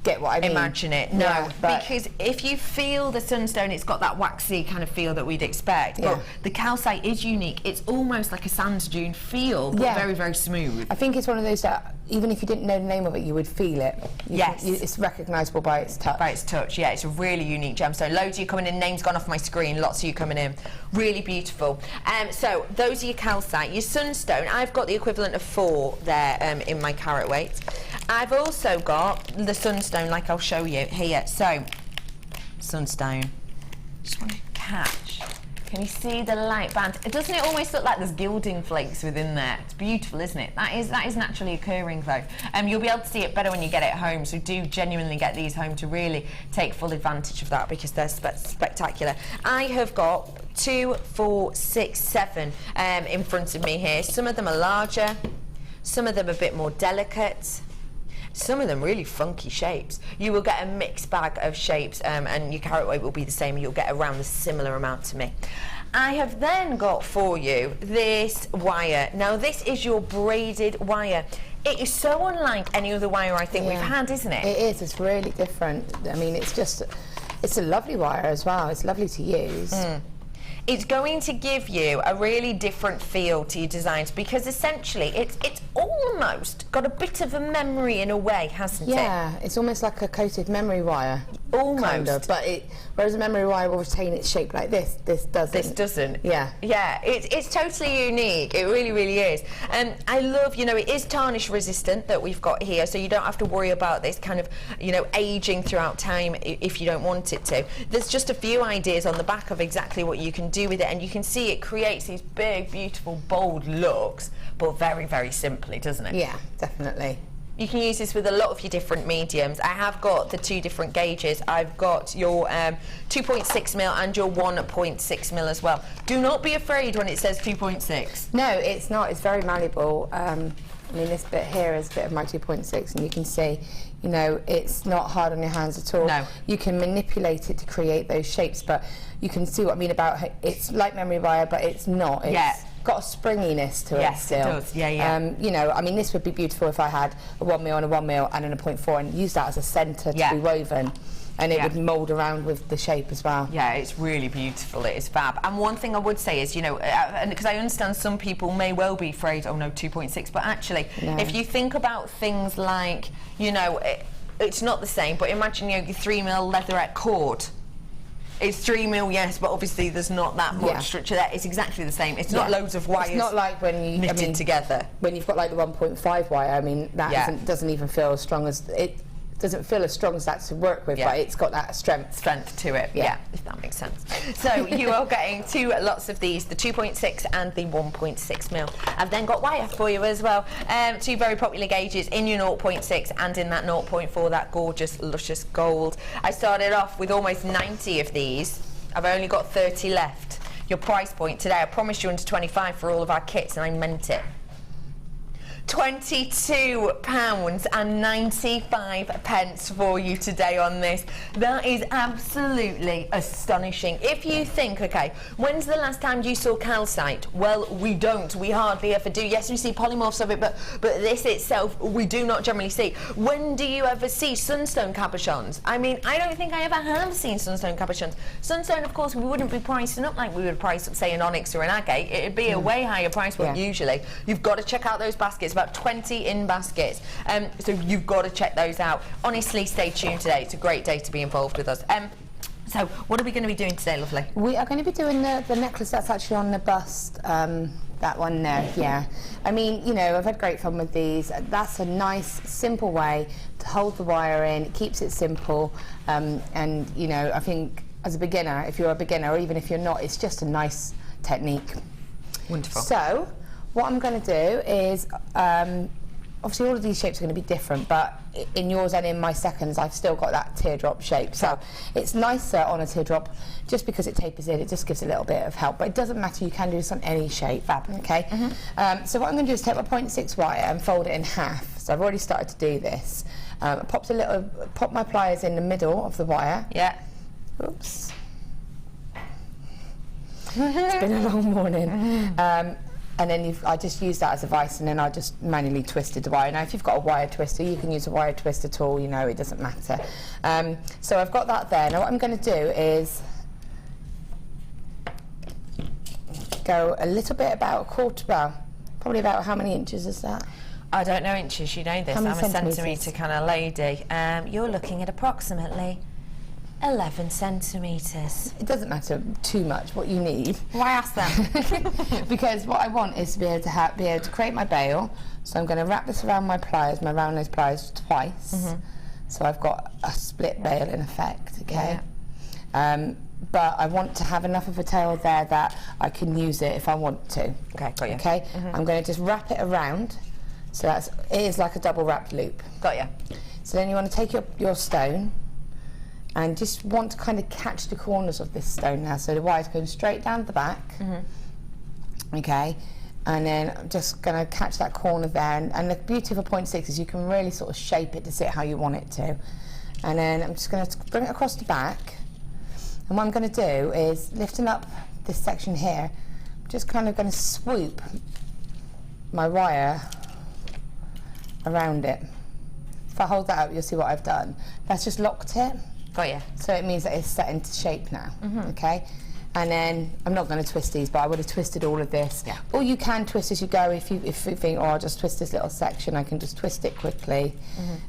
Speaker 6: get what I mean.
Speaker 5: Imagine it. No,
Speaker 6: yeah,
Speaker 5: because if you feel the sunstone, it's got that waxy kind of feel that we'd expect.
Speaker 6: Yeah.
Speaker 5: But the calcite is unique. It's almost like a sand dune feel, but very, very smooth.
Speaker 6: I think it's one of those that even if you didn't know the name of it, you would feel it. It's recognisable by its touch.
Speaker 5: By its touch, yeah. It's a really unique gemstone. Loads of you coming in. Names gone off my screen. Lots of you coming in. Really beautiful. So those are your calcite. Your sunstone, I've got the equivalent of 4 there in my carat weight. I've also got the sunstone, like I'll show you here. So, sunstone. Just want to catch. Can you see the light band? Doesn't it almost look like there's gilding flakes within there? It's beautiful, isn't it? That is naturally occurring, though. You'll be able to see it better when you get it home, so do genuinely get these home to really take full advantage of that, because they're spectacular. I have got 2, 4, 6, 7 in front of me here. Some of them are larger, some of them a bit more delicate, some of them really funky shapes. You will get a mixed bag of shapes, and your carat weight will be the same. You'll get around the similar amount to me. I have then got for you this wire. Now this is your braided wire. It is so unlike any other wire I think we've had, isn't it?
Speaker 6: It is, it's really different. I mean, it's a lovely wire as well. It's lovely to use.
Speaker 5: It's going to give you a really different feel to your designs, because essentially it's almost got a bit of a memory in a way, hasn't it?
Speaker 6: Yeah, it's almost like a coated memory wire.
Speaker 5: Almost.
Speaker 6: Kind of, but whereas a memory wire will retain its shape like this doesn't.
Speaker 5: This doesn't.
Speaker 6: Yeah.
Speaker 5: Yeah, it's totally unique. It really, really is. And I love, you know, it is tarnish resistant that we've got here, so you don't have to worry about this kind of, you know, aging throughout time if you don't want it to. There's just a few ideas on the back of exactly what you can do with it, and you can see it creates these big, beautiful, bold looks, but very, very simply, doesn't it?
Speaker 6: Yeah, definitely.
Speaker 5: You can use this with a lot of your different mediums. I have got the 2 different gauges. I've got your 2.6mm and your 1.6mm as well. Do not be afraid when it says 2.6.
Speaker 6: No, it's not. It's very malleable. I mean, this bit here is a bit of my 2.6, and you can see, you know, it's not hard on your hands at all.
Speaker 5: No.
Speaker 6: You can manipulate it to create those shapes, but you can see what I mean about it. It's like memory wire, but it's not. It's got a springiness to it still.
Speaker 5: Yes, it does. Yeah, yeah.
Speaker 6: You know, I mean, this would be beautiful if I had a 1mm and a 1mm and then a 0.4 and use that as a centre to be woven. And it would mould around with the shape as well.
Speaker 5: Yeah, it's really beautiful. It is fab. And one thing I would say is, you know, because I understand some people may well be afraid, oh no, 2.6, but actually, if you think about things like, you know, it's not the same, but imagine, you know, your 3mm leatherette cord. It's 3mm, yes, but obviously there's not that much structure there. It's exactly the same. It's not loads of wires.
Speaker 6: It's not like when you
Speaker 5: knitted together.
Speaker 6: When you've got like the 1.5 wire. I mean, that doesn't even feel as strong as it. Doesn't feel as strong as that to work with, but it's got that strength
Speaker 5: to it. Yeah, if that makes sense. So you are getting 2 lots of these, the 2.6 and the 1.6mm. I've then got wire for you as well. 2 very popular gauges in your 0.6 and in that 0.4, that gorgeous, luscious gold. I started off with almost 90 of these. I've only got 30 left. Your price point today, I promised you under 25 for all of our kits, and I meant it. £22.95 for you today on this. That is absolutely astonishing. If you think, okay, when's the last time you saw calcite? Well, we don't. We hardly ever do. Yes, we see polymorphs of it, but this itself, we do not generally see. When do you ever see sunstone cabochons? I mean, I don't think I ever have seen sunstone cabochons. Sunstone, of course, we wouldn't be pricing up like we would price up, say, an onyx or an agate. It'd be a way higher price point usually. You've got to check out those baskets. About 20 in baskets, so you've got to check those out. Honestly, stay tuned today. It's a great day to be involved with us. So what are we going to be doing today, lovely?
Speaker 6: We are going to be doing the necklace that's actually on the bust, that one there, yeah. I mean, you know, I've had great fun with these. That's a nice, simple way to hold the wire in. It keeps it simple, and, you know, I think as a beginner, if you're a beginner, or even if you're not, it's just a nice technique.
Speaker 5: Wonderful.
Speaker 6: So, what I'm going to do is, obviously all of these shapes are going to be different, but in yours and in my seconds I've still got that teardrop shape. So it's nicer on a teardrop just because it tapers in, it just gives a little bit of help. But it doesn't matter, you can do this on any shape, okay? So what I'm going to do is take my 0.6 wire and fold it in half. So I've already started to do this. I pop my pliers in the middle of the wire.
Speaker 5: Yeah.
Speaker 6: Oops. It's been a long morning. And then I just use that as a vice, and then I just manually twisted the wire. Now, if you've got a wire twister, you can use a wire twister tool, you know, it doesn't matter. So I've got that there. Now, what I'm going to do is go a little bit about a quarter, well, probably about how many inches is that?
Speaker 5: I don't know inches, you know this. I'm a centimetre kind of lady. You're looking at approximately 11 centimetres.
Speaker 6: It doesn't matter too much what you need.
Speaker 5: Why ask them?
Speaker 6: Because what I want is to be able to create my bail. So I'm going to wrap this around my pliers, around those pliers twice. So I've got a split bail in effect, okay? But I want to have enough of a tail there that I can use it if I want to.
Speaker 5: Okay, got you.
Speaker 6: Okay, I'm going to just wrap it around. So it is like a double wrapped loop.
Speaker 5: Got you.
Speaker 6: So then you want to take your stone, and just want to kind of catch the corners of this stone now. So the wire's going straight down the back, okay, and then I'm just going to catch that corner there. And the beauty of a 0.6 is you can really sort of shape it to sit how you want it to. And then I'm just going to bring it across the back. And what I'm going to do is, lifting up this section here, I'm just kind of going to swoop my wire around it. If I hold that up, you'll see what I've done. That's just locked it.
Speaker 5: Got you.
Speaker 6: So it means that it's set into shape now, okay? And then, I'm not going to twist these, but I would have twisted all of this.
Speaker 5: Yeah.
Speaker 6: Or you can twist as you go. If you think, oh, I'll just twist this little section, I can just twist it quickly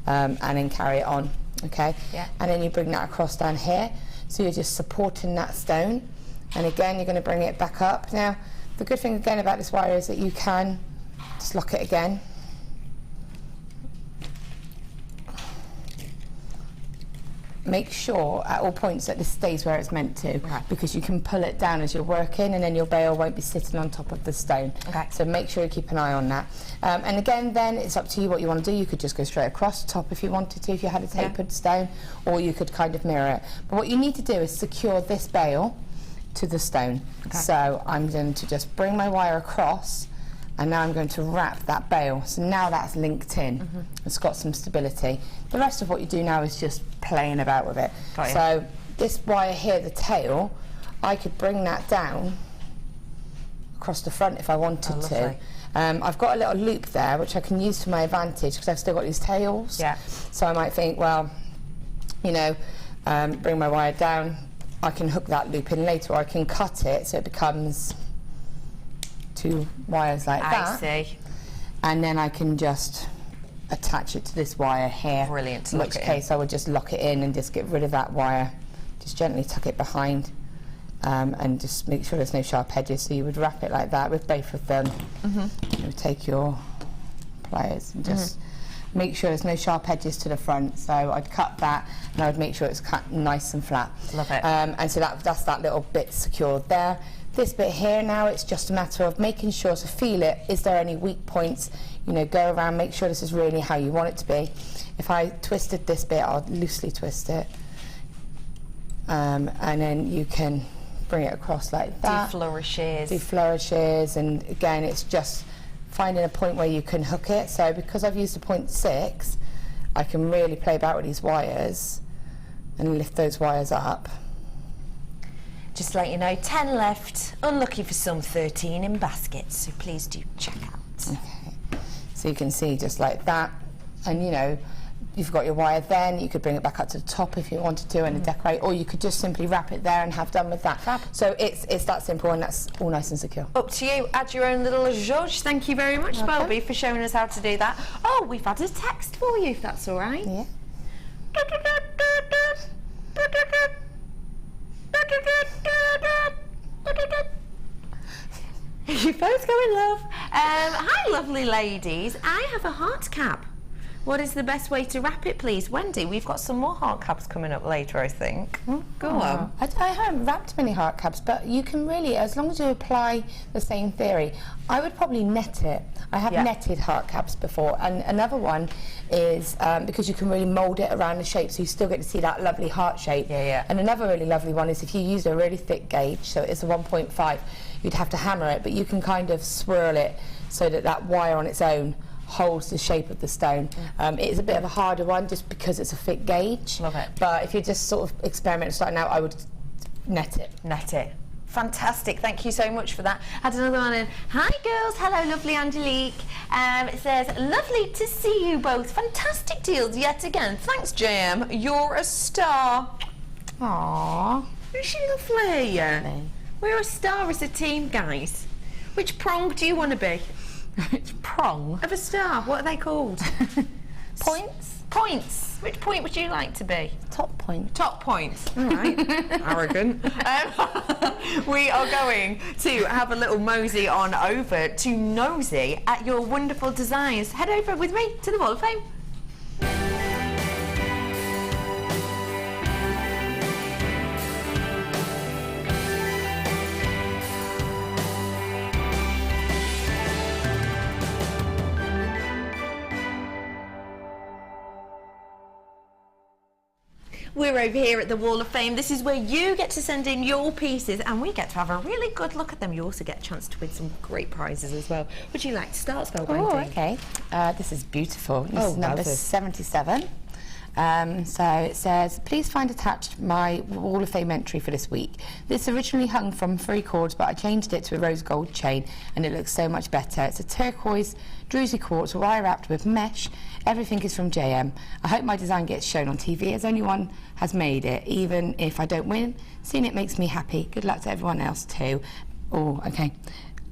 Speaker 6: and then carry it on, okay?
Speaker 5: Yeah.
Speaker 6: And then you bring that across down here. So you're just supporting that stone. And again, you're going to bring it back up. Now, the good thing again about this wire is that you can just lock it again. Make sure at all points that this stays where it's meant to, because you can pull it down as you're working and then your bail won't be sitting on top of the stone.
Speaker 5: Okay.
Speaker 6: So make sure you keep an eye on that. And again, then it's up to you what you want to do. You could just go straight across the top if you wanted to, if you had a tapered stone, or you could kind of mirror it. But what you need to do is secure this bail to the stone. Okay. So I'm going to just bring my wire across, and now I'm going to wrap that bail. So now that's linked in. It's got some stability. The rest of what you do now is just playing about with it. So this wire here, the tail, I could bring that down across the front if I wanted to. I've got a little loop there which I can use to my advantage because I've still got these tails. Yeah. So I might think, well, you know, bring my wire down, I can hook that loop in later, or I can cut it so it becomes 2 wires like that.
Speaker 5: I see.
Speaker 6: And then I can just attach it to this wire here.
Speaker 5: Brilliant.
Speaker 6: In which case I would just lock it in and just get rid of that wire. Just gently tuck it behind and just make sure there's no sharp edges. So you would wrap it like that with both of them. You would take your pliers and just make sure there's no sharp edges to the front. So I'd cut that and I would make sure it's cut nice and flat.
Speaker 5: Love it.
Speaker 6: And so that's that little bit secured there. This bit here now, it's just a matter of making sure to feel it. Is there any weak points? You know, go around, make sure this is really how you want it to be. If I twisted this bit, I'll loosely twist it. And then you can bring it across like that.
Speaker 5: Do flourishes.
Speaker 6: Do flourishes, and again, it's just finding a point where you can hook it. So because I've used a 0.6, I can really play about with these wires and lift those wires up.
Speaker 5: Just to let you know, 10 left, unlucky for some, 13 in baskets, so please do check out.
Speaker 6: Okay. So you can see just like that, and you know, you've got your wire then, you could bring it back up to the top if you wanted to and decorate, or you could just simply wrap it there and have done with that. Fab. So it's that simple, and that's all nice and secure.
Speaker 5: Up to you, add your own little zhuzh. Thank you very much, Bobby, for showing us how to do that. Oh, we've had a text for you, if that's all right.
Speaker 6: Yeah.
Speaker 5: You both go in love. Hi, lovely ladies. I have a heart cap. What is the best way to wrap it, please? Wendy, we've got some more heart caps coming up later, I think. Go on.
Speaker 6: I haven't wrapped many heart caps, but you can really, as long as you apply the same theory, I would probably net it. I have netted heart caps before, and another one is because you can really mould it around the shape, so you still get to see that lovely heart shape. And another really lovely one is if you use a really thick gauge, so it's a 1.5, you'd have to hammer it, but you can kind of swirl it so that that wire on its own holds the shape of the stone. It's a bit of a harder one just because it's a thick gauge.
Speaker 5: Love it.
Speaker 6: But if you're just sort of experimenting starting out, I would net it.
Speaker 5: Net it. Fantastic, thank you so much for that. Had another one in. Hi girls, hello lovely Angelique. It says, lovely to see you both. Fantastic deals yet again. Thanks JM, you're a star.
Speaker 6: Aww.
Speaker 5: Isn't she lovely? We're a star as a team, guys. Which prong do you want to be?
Speaker 6: Which prong?
Speaker 5: Of a star, what are they called?
Speaker 6: Points?
Speaker 5: Points. Which point would you like to be?
Speaker 6: Top point.
Speaker 5: Top points. All right. Arrogant. We are going to have a little mosey on over to nosy at your wonderful designs. Head over with me to the Wall of Fame. We're over here at the Wall of Fame. This is where you get to send in your pieces and we get to have a really good look at them. You also get a chance to win some great prizes as well. Would you like to start spellbinding?
Speaker 6: Oh, okay. This is beautiful. This is number
Speaker 5: wowzers.
Speaker 6: 77. So it says, please find attached my Wall of Fame entry for this week. This originally hung from 3 cords, but I changed it to a rose gold chain and it looks so much better. It's a turquoise druzy quartz wire wrapped with mesh. Everything is from JM. I hope my design gets shown on TV as only one has made it. Even if I don't win, seeing it makes me happy. Good luck to everyone else too. Oh, okay.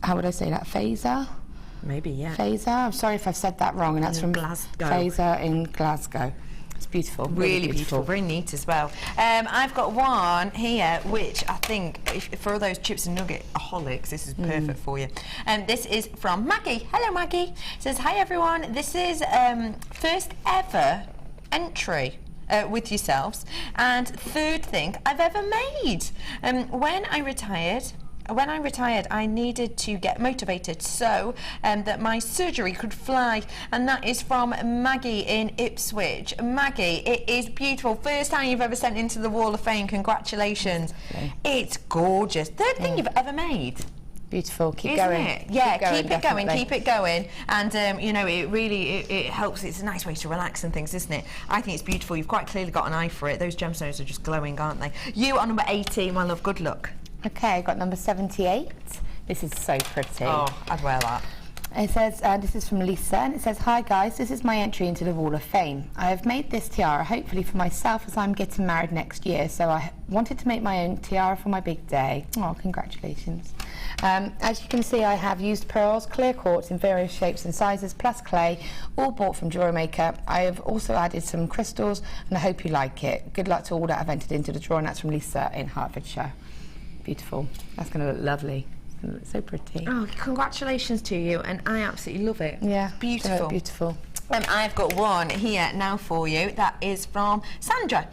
Speaker 6: How would I say that? Phaser?
Speaker 5: Maybe, yeah.
Speaker 6: Phaser? I'm sorry if I've said that wrong, and that's from
Speaker 5: Glasgow.
Speaker 6: Phaser in Glasgow. It's beautiful.
Speaker 5: Really beautiful, very neat as well. I've got one here, which I think, for all those chips and nugget aholics, this is perfect for you. This is from Maggie. Hello, Maggie. It says, hi, everyone. This is first ever entry with yourselves and third thing I've ever made. When I retired, I needed to get motivated so that my surgery could fly, and that is from Maggie in Ipswich. Maggie, it is beautiful. First time you've ever sent into the Wall of Fame. Congratulations. Okay. It's gorgeous. Third thing you've ever made.
Speaker 6: Beautiful. Keep
Speaker 5: Isn't
Speaker 6: going.
Speaker 5: it? Yeah, keep it going,
Speaker 6: definitely.
Speaker 5: keep it going. And you know, it really it helps. It's a nice way to relax and things, isn't it? I think it's beautiful. You've quite clearly got an eye for it. Those gemstones are just glowing, aren't they? You are number 18, my love. Good luck.
Speaker 6: Okay, I got number 78. This is so pretty.
Speaker 5: Oh, I'd wear that.
Speaker 6: It says, this is from Lisa, and it says, hi guys, this is my entry into the Wall of Fame. I have made this tiara hopefully for myself as I'm getting married next year, so I wanted to make my own tiara for my big day. Oh, congratulations. As you can see, I have used pearls, clear quartz in various shapes and sizes, plus clay, all bought from JewelleryMaker. I have also added some crystals, and I hope you like it. Good luck to all that have entered into the draw, and that's from Lisa in Hertfordshire. Beautiful. That's going to look lovely. It's going to look so pretty.
Speaker 5: Oh, congratulations to you, and I absolutely love it.
Speaker 6: Yeah,
Speaker 5: beautiful.
Speaker 6: Beautiful.
Speaker 5: I've got one here now for you. That is from Sandra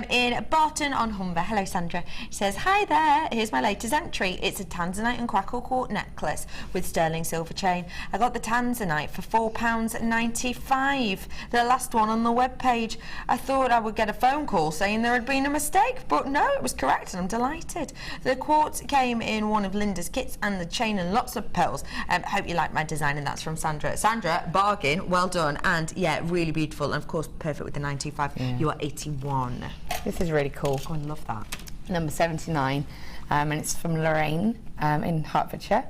Speaker 5: in Barton on Humber. Hello, Sandra. She says, hi there. Here's my latest entry. It's a tanzanite and crackle quartz necklace with sterling silver chain. I got the tanzanite for £4.95. The last one on the webpage. I thought I would get a phone call saying there had been a mistake, but no, it was correct, and I'm delighted. The quartz came in one of Linda's kits and the chain and lots of pearls. Hope you like my design, and that's from Sandra. Sandra, bargain. Well done. And yeah, really beautiful, and of course perfect with the 925. Yeah. You are 81.
Speaker 6: This is really cool.
Speaker 5: Oh, I love that.
Speaker 6: Number 79, and it's from Lorraine in Hertfordshire.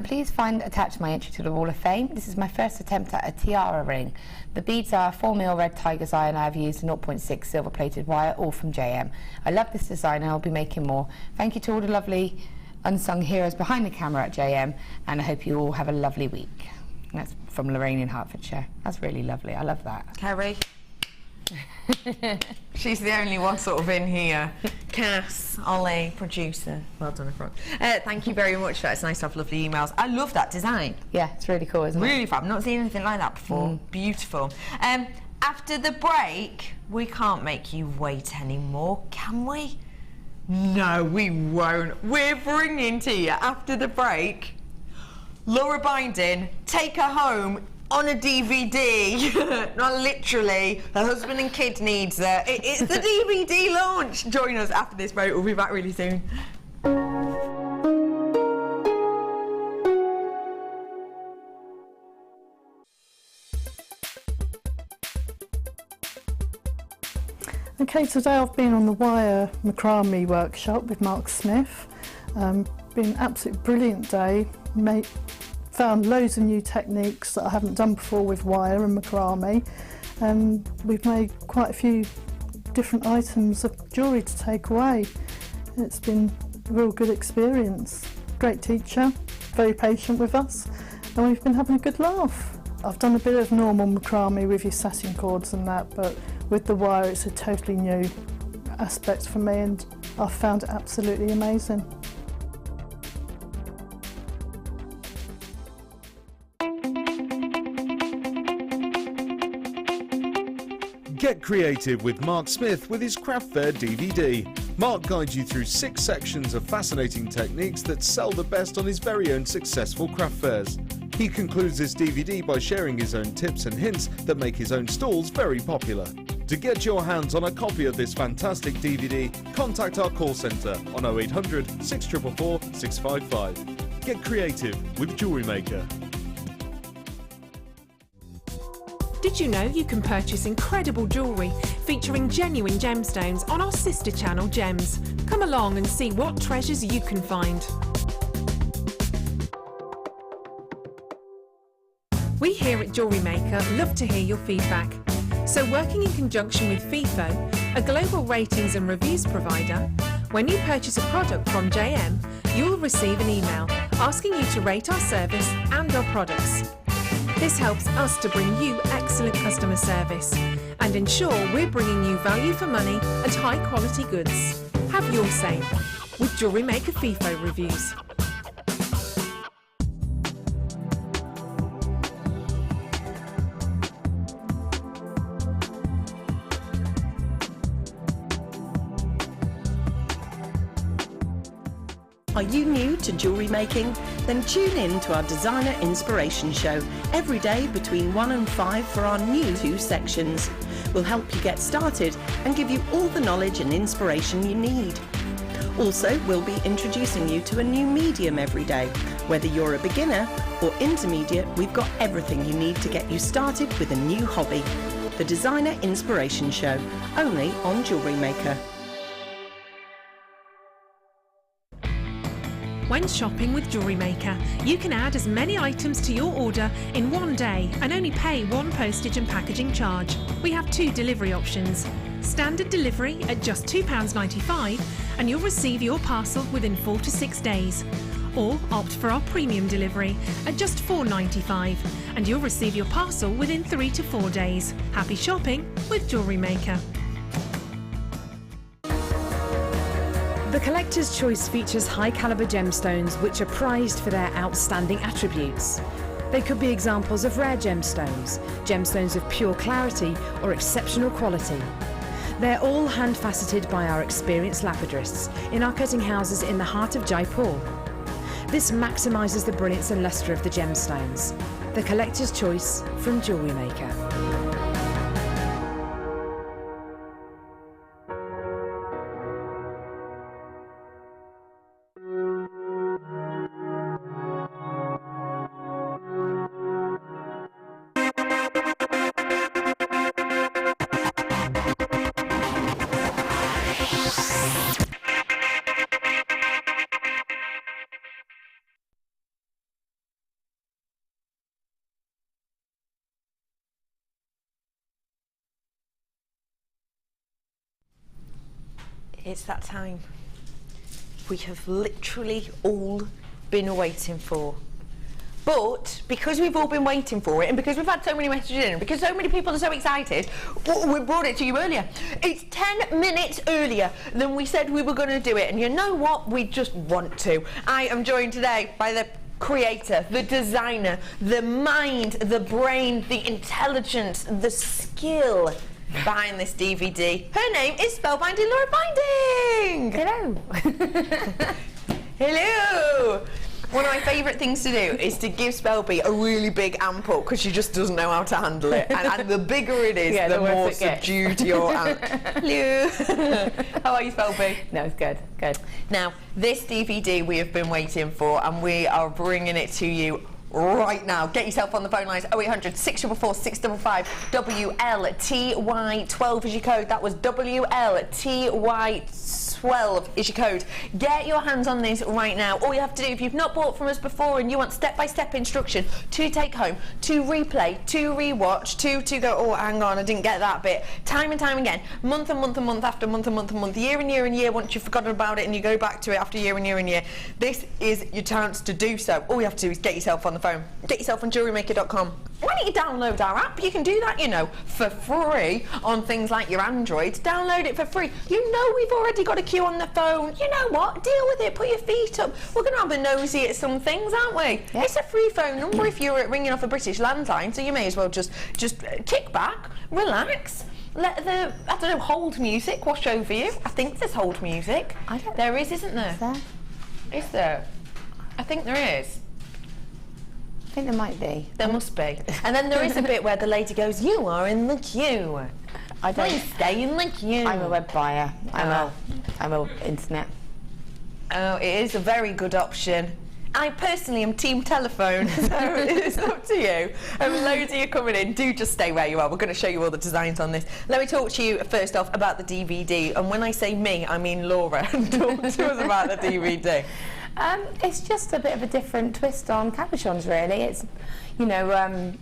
Speaker 6: Please find attached my entry to the Wall of Fame. This is my first attempt at a tiara ring. The beads are 4mm red tiger's eye, and I've used a 0.6 silver plated wire, all from JM. I love this design, and I'll be making more. Thank you to all the lovely unsung heroes behind the camera at JM, and I hope you all have a lovely week. That's from Lorraine in Hertfordshire. That's really lovely. I love that.
Speaker 5: Kerry. She's the only one sort of in here. Cass, Ollie, producer. Well done, everyone. Thank you very much for that. It's nice to have lovely emails. I love that design.
Speaker 6: Yeah, it's really cool, isn't it?
Speaker 5: Really fab. I've not seen anything like that before. Beautiful. After the break, we can't make you wait anymore, can we? No, we won't. We're bringing to you, after the break, Laura Binding, Take Her Home on a DVD. Not literally. Her husband and kid needs her. It's the DVD launch. Join us after this break. We'll be back really soon.
Speaker 7: Okay, today I've been on the wire macrame workshop with Mark Smith. Been an absolutely brilliant day. Found loads of new techniques that I haven't done before with wire and macrame, and we've made quite a few different items of jewellery to take away. It's been a real good experience. Great teacher, very patient with us, and we've been having a good laugh. I've done a bit of normal macrame with your satin cords and that, but with the wire it's a totally new aspect for me, and I've found it absolutely amazing.
Speaker 4: Get creative with Mark Smith with his Craft Fair DVD. Mark guides you through 6 sections of fascinating techniques that sell the best on his very own successful craft fairs. He concludes this DVD by sharing his own tips and hints that make his own stalls very popular. To get your hands on a copy of this fantastic DVD, contact our call centre on 0800 644 655. Get creative with JewelleryMaker.
Speaker 3: Did you know you can purchase incredible jewellery featuring genuine gemstones on our sister channel Gems? Come along and see what treasures you can find. We here at JewelleryMaker love to hear your feedback. So working in conjunction with FIFO, a global ratings and reviews provider, when you purchase a product from JM, you'll receive an email asking you to rate our service and our products. This helps us to bring you excellent customer service and ensure we're bringing you value for money and high quality goods. Have your say with JewelleryMaker FIFO reviews.
Speaker 8: Are you new to jewellery making? Then tune in to our Designer Inspiration Show every day between 1 and 5 for our new 2 sections. We'll help you get started and give you all the knowledge and inspiration you need. Also, we'll be introducing you to a new medium every day. Whether you're a beginner or intermediate, we've got everything you need to get you started with a new hobby. The Designer Inspiration Show, only on JewelleryMaker.
Speaker 3: When shopping with JewelleryMaker, you can add as many items to your order in one day and only pay one postage and packaging charge. We have 2 delivery options. Standard delivery at just £2.95 and you'll receive your parcel within 4 to 6 days. Or opt for our premium delivery at just £4.95 and you'll receive your parcel within 3 to 4 days. Happy shopping with JewelleryMaker.
Speaker 2: The Collector's Choice features high-caliber gemstones which are prized for their outstanding attributes. They could be examples of rare gemstones, gemstones of pure clarity or exceptional quality. They're all hand-faceted by our experienced lapidarists in our cutting houses in the heart of Jaipur. This maximises the brilliance and lustre of the gemstones. The Collector's Choice from JewelleryMaker.
Speaker 5: It's that time we have literally all been waiting for. But because we've all been waiting for it and because we've had so many messages in and because so many people are so excited, we brought it to you earlier. It's 10 minutes earlier than we said we were going to do it, and you know what? We just want to. I am joined today by the creator, the designer, the mind, the brain, the intelligence, the skill behind this DVD. Her name is Spellbinding Laura Binding.
Speaker 6: Hello.
Speaker 5: Hello. One of my favourite things to do is to give Spellby a really big ample because she just doesn't know how to handle it. And the bigger it is, the more subdued your Hello. How are you, Spellby?
Speaker 6: No, it's good, good.
Speaker 5: Now, this DVD we have been waiting for and we are bringing it to you right now. Get yourself on the phone lines. 0800 644 655 WLTY12 is your code. That was WLTY12 is your code. Get your hands on this right now. All you have to do, if you've not bought from us before and you want step-by-step instruction to take home, to replay, to rewatch, to go, oh, hang on, I didn't get that bit, time and time again, month and month and month after month and month and month, year and year and year, once you've forgotten about it and you go back to it after year and year and year, this is your chance to do so. All you have to do is get yourself on the phone. Get yourself on JewelleryMaker.com. Why don't you download our app? You can do that, you know, for free on things like your Android. Download it for free. You know we've already got a queue on the phone. You know what? Deal with it. Put your feet up. We're going to have a nosy at some things, aren't we? Yeah. It's a free phone number if you're ringing off a British landline, so you may as well just kick back, relax. Let the, I don't know, hold music wash over you. I think there's hold music. There is, isn't there?
Speaker 6: Is there?
Speaker 5: Is there? I think there is.
Speaker 6: I think there might be.
Speaker 5: There must be. And then there is a bit where the lady goes, you are in the queue.
Speaker 6: I don't.
Speaker 5: Please stay in the queue.
Speaker 6: I'm a web buyer. I'm a internet.
Speaker 5: Oh, it is a very good option. I personally am team telephone, so it's up to you. Loads of you coming in. Do just stay where you are. We're going to show you all the designs on this. Let me talk to you first off about the DVD. And when I say me, I mean Laura. Talk to us about the DVD.
Speaker 6: It's just a bit of a different twist on cabochons, really. It's, you know,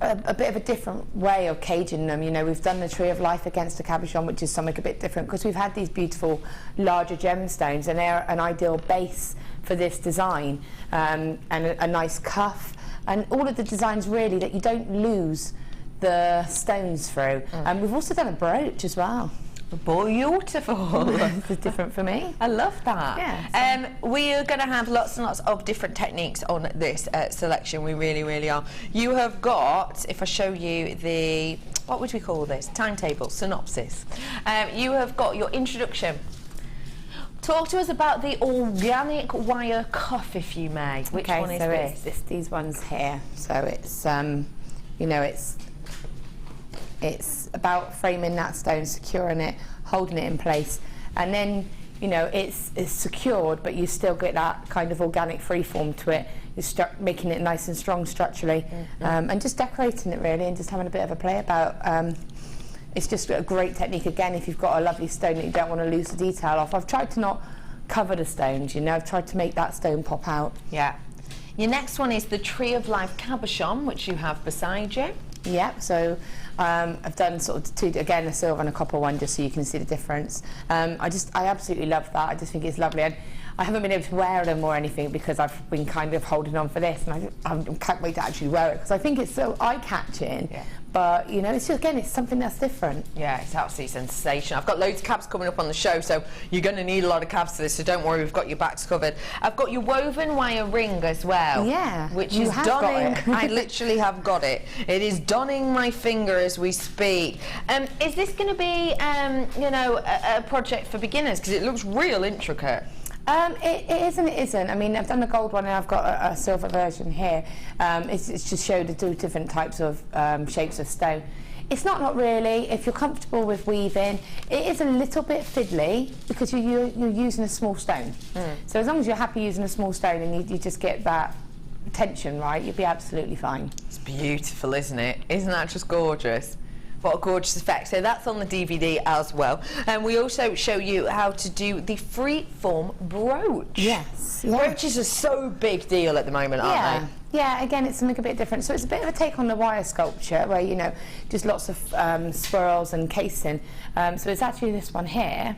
Speaker 6: a bit of a different way of caging them. You know, we've done the Tree of Life against a cabochon, which is something a bit different because we've had these beautiful larger gemstones and they're an ideal base for this design, and a nice cuff and all of the designs really that you don't lose the stones through. And we've also done a brooch as well.
Speaker 5: Beautiful.
Speaker 6: It's different for me.
Speaker 5: I love that.
Speaker 6: Yeah,
Speaker 5: we are going to have lots and lots of different techniques on this selection. We really, really are. You have got, if I show you the, what would we call this? Timetable, synopsis. You have got your introduction. Talk to us about the organic wire cuff, if you may. Which one is this?
Speaker 6: It's these ones here. So it's, you know, it's about framing that stone, securing it, holding it in place, and then, you know, it's secured, but you still get that kind of organic freeform to it. You're making it nice and strong structurally, and just decorating it really, and just having a bit of a play about. It's just a great technique, again, if you've got a lovely stone that you don't want to lose the detail off. I've tried to not cover the stones, you know, I've tried to make that stone pop out.
Speaker 5: Yeah. Your next one is the Tree of Life cabochon, which you have beside you.
Speaker 6: Yeah, so I've done sort of two, again, a silver and a copper one, just so you can see the difference. I absolutely love that. I just think it's lovely. And I haven't been able to wear them or anything because I've been kind of holding on for this, and I can't wait to actually wear it because I think it's so eye-catching. Yeah. But, you know, it's just, again, it's something that's different.
Speaker 5: Yeah, it's absolutely sensational. I've got loads of cabs coming up on the show, so you're going to need a lot of cabs for this, so don't worry, we've got your backs covered. I've got your woven wire ring as well.
Speaker 6: Yeah,
Speaker 5: which is donning. I literally have got it. It is donning my finger as we speak. Is this going to be, you know, a project for beginners? Because it looks real intricate.
Speaker 6: It is and it isn't. I mean, I've done the gold one and I've got a silver version here. It's just showed the two different types of shapes of stone. It's not really. If you're comfortable with weaving, it is a little bit fiddly because you're using a small stone. So as long as you're happy using a small stone and you just get that tension right, you'll be absolutely fine.
Speaker 5: It's beautiful, isn't it? Isn't that just gorgeous? What a gorgeous effect. So that's on the DVD as well. And we also show you how to do the freeform brooch.
Speaker 6: Yes.
Speaker 5: Brooches are so big deal at the moment, aren't they?
Speaker 6: Yeah, again, it's something a bit different. So it's a bit of a take on the wire sculpture where, you know, just lots of swirls and casing. So it's actually this one here.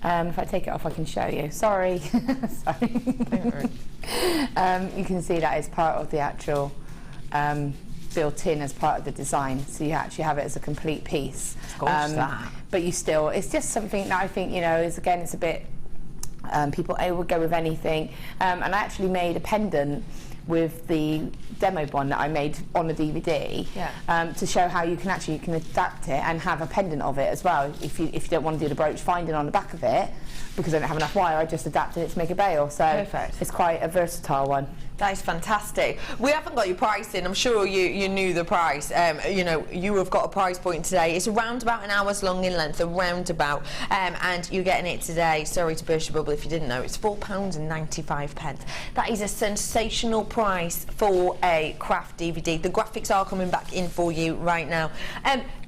Speaker 6: If I take it off, I can show you. Sorry. Sorry. You can see that is part of the actual built in as part of the design, so you actually have it as a complete piece. But you still, it's just something that I think, you know, is, again, it's a bit, people would go with anything. And I actually made a pendant with the demo one that I made on the DVD, to show how you can adapt it and have a pendant of it as well. If you don't want to do the brooch finding on the back of it, because I don't have enough wire, I just adapted it to make a bail. So
Speaker 5: perfect.
Speaker 6: It's quite a versatile one.
Speaker 5: That is fantastic. We haven't got your pricing. I'm sure you knew the price. You know, you have got a price point today. It's around about an hour's long in length, around about, and you're getting it today. Sorry to burst your bubble if you didn't know. It's £4.95. That is a sensational price for a craft DVD. The graphics are coming back in for you right now.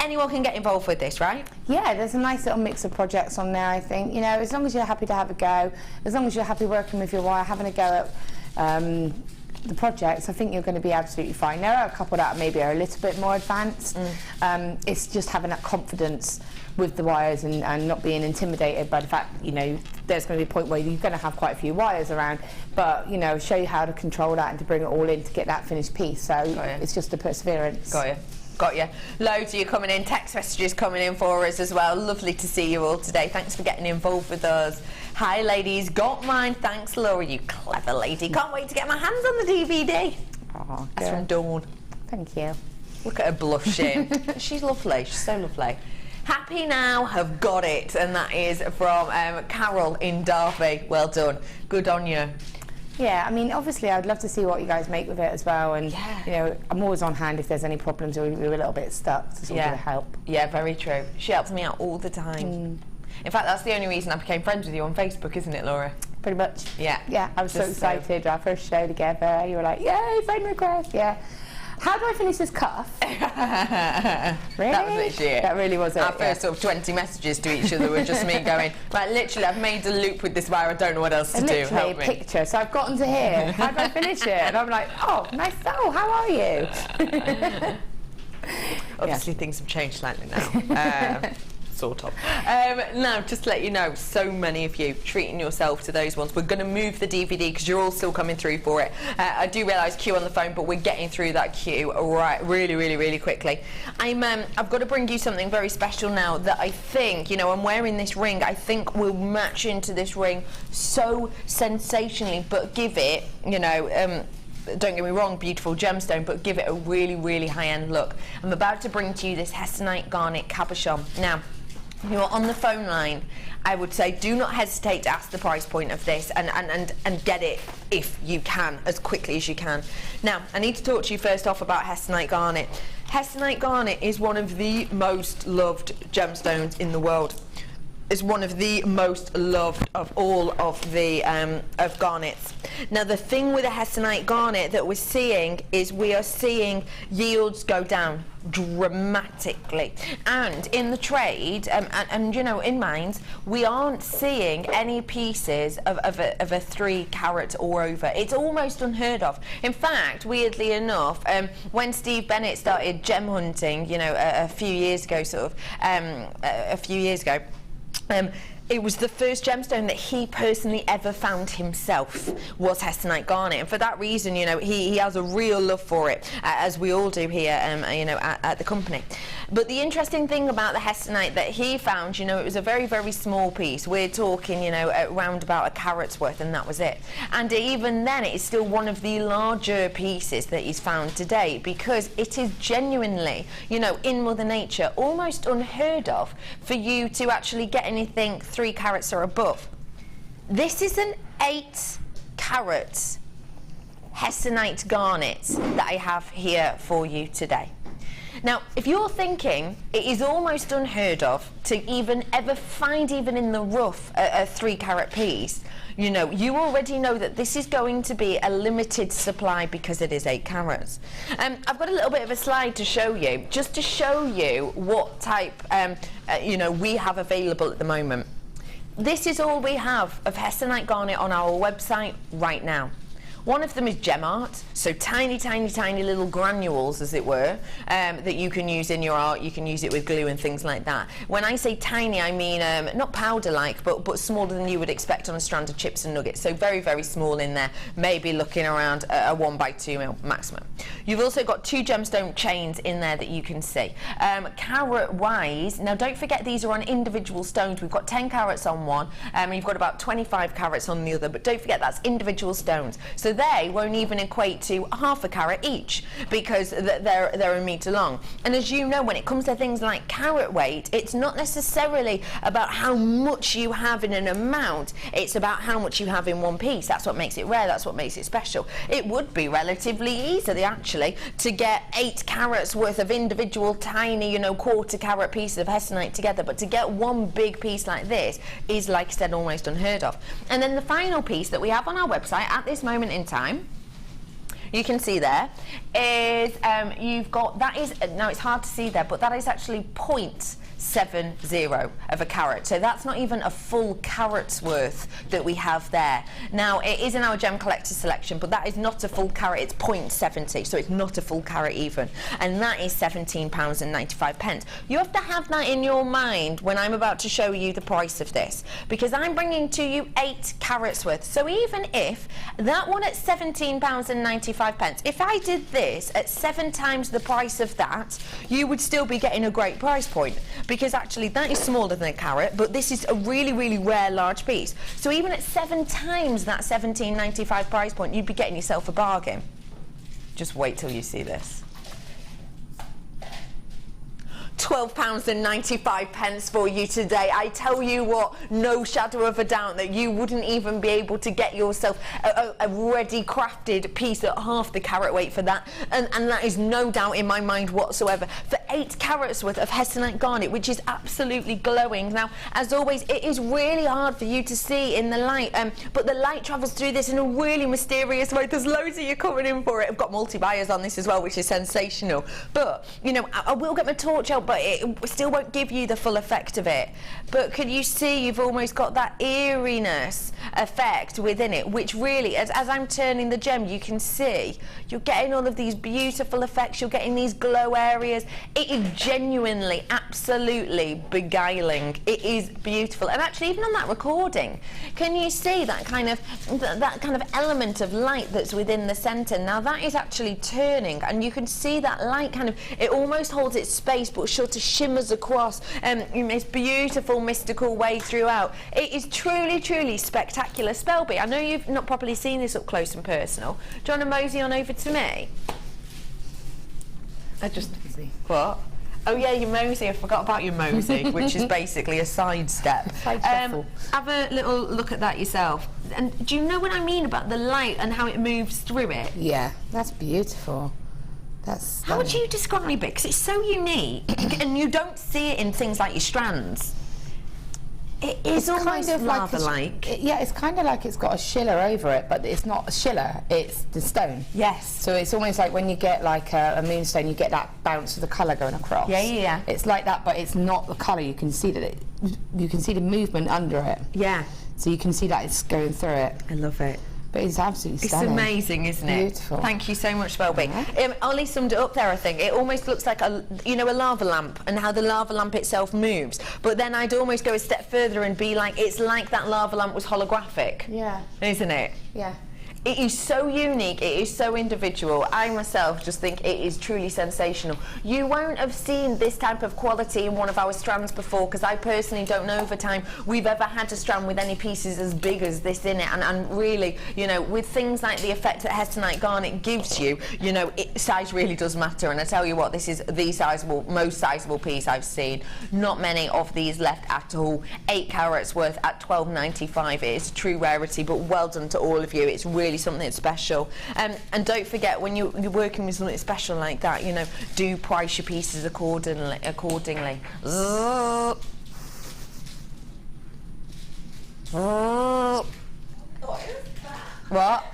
Speaker 5: Anyone can get involved with this, right?
Speaker 6: Yeah, there's a nice little mix of projects on there, I think. You know, as long as you're happy to have a go, as long as you're happy working with your wire, having a go at the projects, I think you're going to be absolutely fine. There are a couple that maybe are a little bit more advanced. It's just having that confidence with the wires and not being intimidated by the fact, you know, there's going to be a point where you're going to have quite a few wires around, but, you know, show you how to control that and to bring it all in to get that finished piece. So it's just a perseverance.
Speaker 5: Got you. Got you. Loads of you coming in, text messages coming in for us as well. Lovely to see you all today. Thanks for getting involved with us. Hi ladies, got mine. Thanks Laura, you clever lady. Can't wait to get my hands on the DVD.
Speaker 6: Oh,
Speaker 5: that's from Dawn.
Speaker 6: Thank you.
Speaker 5: Look at her blushing. She's lovely, she's so lovely. Happy now, have got it. And that is from Carol in Derby. Well done. Good on you.
Speaker 6: Yeah, I mean, obviously I'd love to see what you guys make with it as well, and you know, I'm always on hand if there's any problems or we're a little bit stuck to sort of help.
Speaker 5: Yeah, very true. She helps me out all the time. In fact, that's the only reason I became friends with you on Facebook, isn't it, Laura?
Speaker 6: Pretty much.
Speaker 5: Yeah.
Speaker 6: Yeah, I was so excited. Our first show together, you were like, yay, friend request, yeah. How do I finish this cuff? Really?
Speaker 5: That was literally it.
Speaker 6: That really was it.
Speaker 5: Our first sort of 20 messages to each other were just me going, like, literally, I've made a loop with this wire, I don't know what else to do.
Speaker 6: Literally
Speaker 5: Help me.
Speaker 6: a picture. So I've gotten to here. How do I finish it? And I'm like, oh, nice. Oh, how are you?
Speaker 5: Obviously, things have changed slightly now. Sort of. Now, just to let you know, so many of you treating yourself to those ones. We're going to move the DVD because you're all still coming through for it. I do realise queue on the phone, but we're getting through that queue really quickly. I've got to bring you something very special now that I think, you know, I'm wearing this ring. I think will match into this ring so sensationally, but give it, you know, don't get me wrong, beautiful gemstone, but give it a really high-end look. I'm about to bring to you this Hessonite Garnet Cabochon. Now, if you're on the phone line, I would say do not hesitate to ask the price point of this and get it if you can, as quickly as you can. Now, I need to talk to you first off about Hessonite Garnet. Hessonite Garnet is one of the most loved gemstones in the world. Is one of the most loved of all of the of garnets. Now, the thing with a Hessonite garnet that we're seeing is we are seeing yields go down dramatically, and in the trade and you know, in mines, we aren't seeing any pieces of a 3 carat or over. It's almost unheard of. In fact, weirdly enough, when Steve Bennett started gem hunting, you know, a few years ago, it was the first gemstone that he personally ever found himself was Hessonite Garnet, and for that reason, you know, he has a real love for it, as we all do here, you know, at the company. But the interesting thing about the Hessonite that he found, you know, it was a very small piece. We're talking, you know, around about a carat's worth, and that was it. And even then, it is still one of the larger pieces that he's found today, because it is genuinely, you know, in Mother Nature, almost unheard of for you to actually get anything 3 carats or above. This is an 8 carat Hessonite garnet that I have here for you today. Now, if you're thinking it is almost unheard of to even ever find, even in the rough, a 3 carat piece, you know, you already know that this is going to be a limited supply because it is 8 carats. I've got a little bit of a slide to show you, just to show you what type, you know, we have available at the moment. This is all we have of Hessonite Garnet on our website right now. One of them is gem art, so tiny little granules, as it were, that you can use in your art. You can use it with glue and things like that. When I say tiny, I mean not powder-like, but smaller than you would expect on a strand of chips and nuggets. So very small in there, maybe looking around a 1x2 mil maximum. You've also got 2 gemstone chains in there that you can see. Carat-wise, now don't forget these are on individual stones. We've got 10 carats on one, and you've got about 25 carats on the other, but don't forget that's individual stones. So they won't even equate to half a carat each, because they're a metre long. And as you know, when it comes to things like carat weight, it's not necessarily about how much you have in an amount, it's about how much you have in one piece. That's what makes it rare, that's what makes it special. It would be relatively easy, actually, to get 8 carats worth of individual tiny, you know, quarter carat pieces of Hessonite together, but to get one big piece like this is, like I said, almost unheard of. And then the final piece that we have on our website at this moment in time, you can see there, is you've got, that is, now it's hard to see there, but that is actually 0.70 of a carat. So that's not even a full carat's worth that we have there. Now, it is in our gem collector selection, but that is not a full carat, it's 0.70, so it's not a full carat even. And that is £17.95. You have to have that in your mind when I'm about to show you the price of this, because I'm bringing to you 8 carats worth. So even if that one at £17.95, if I did this at 7 times the price of that, you would still be getting a great price point, because actually that is smaller than a carat, but this is a really rare large piece. So even at 7 times that £17.95 price point, you'd be getting yourself a bargain. Just wait till you see this. £12.95 for you today. I tell you what, no shadow of a doubt that you wouldn't even be able to get yourself a ready crafted piece at half the carat weight for that, and that is no doubt in my mind whatsoever, for 8 carats worth of hessonite garnet, which is absolutely glowing. Now, as always, it is really hard for you to see in the light, but the light travels through this in a really mysterious way. There's loads of you coming in for it. I've got multi-buyers on this as well, which is sensational. But, you know, I will get my torch out, but it still won't give you the full effect of it. But can you see you've almost got that eeriness effect within it, which really, as I'm turning the gem, you can see you're getting all of these beautiful effects, you're getting these glow areas. It is genuinely, absolutely beguiling. It is beautiful. And actually, even on that recording, can you see that kind of element of light that's within the centre? Now that is actually turning, and you can see that light kind of, it almost holds its space but sort of shimmers across in this beautiful mystical way throughout. It is truly, truly spectacular. Spelby, I know you've not properly seen this up close and personal. Do you want to mosey on over to me? What? Oh yeah, your mosey. I forgot about your mosey, which is basically a sidestep. Have a little look at that yourself. And do you know what I mean about the light and how it moves through it?
Speaker 6: Yeah, that's beautiful. That's
Speaker 5: how would you describe it? Because it's so unique, and you don't see it in things like your strands. It is almost kind of lava-like.
Speaker 6: Yeah, it's kind of like it's got a schiller over it, but it's not a schiller, it's the stone.
Speaker 5: Yes.
Speaker 6: So it's almost like when you get like a moonstone, you get that bounce of the colour going across.
Speaker 5: Yeah, yeah, yeah.
Speaker 6: It's like that, but it's not the colour. You can see that you can see the movement under it.
Speaker 5: Yeah.
Speaker 6: So you can see that it's going through it.
Speaker 5: I love it.
Speaker 6: But it's absolutely stunning.
Speaker 5: It's amazing, isn't it?
Speaker 6: Beautiful.
Speaker 5: Thank you so much, Spelby. Ollie summed it up there, I think. It almost looks like a lava lamp, and how the lava lamp itself moves. But then I'd almost go a step further and be like, it's like that lava lamp was holographic.
Speaker 6: Yeah.
Speaker 5: Isn't it?
Speaker 6: Yeah.
Speaker 5: It is so unique, it is so individual. I myself just think it is truly sensational. You won't have seen this type of quality in one of our strands before, because I personally don't know over time we've ever had a strand with any pieces as big as this in it. And really, you know, with things like the effect that hessonite garnet gives you, you know, size really does matter. And I tell you what, this is the most sizable piece I've seen. Not many of these left at all. 8 carats worth at £12.95. It is a true rarity, but well done to all of you. It's really something special, and don't forget, when you're working with something special like that, you know, do price your pieces accordingly. What? Well,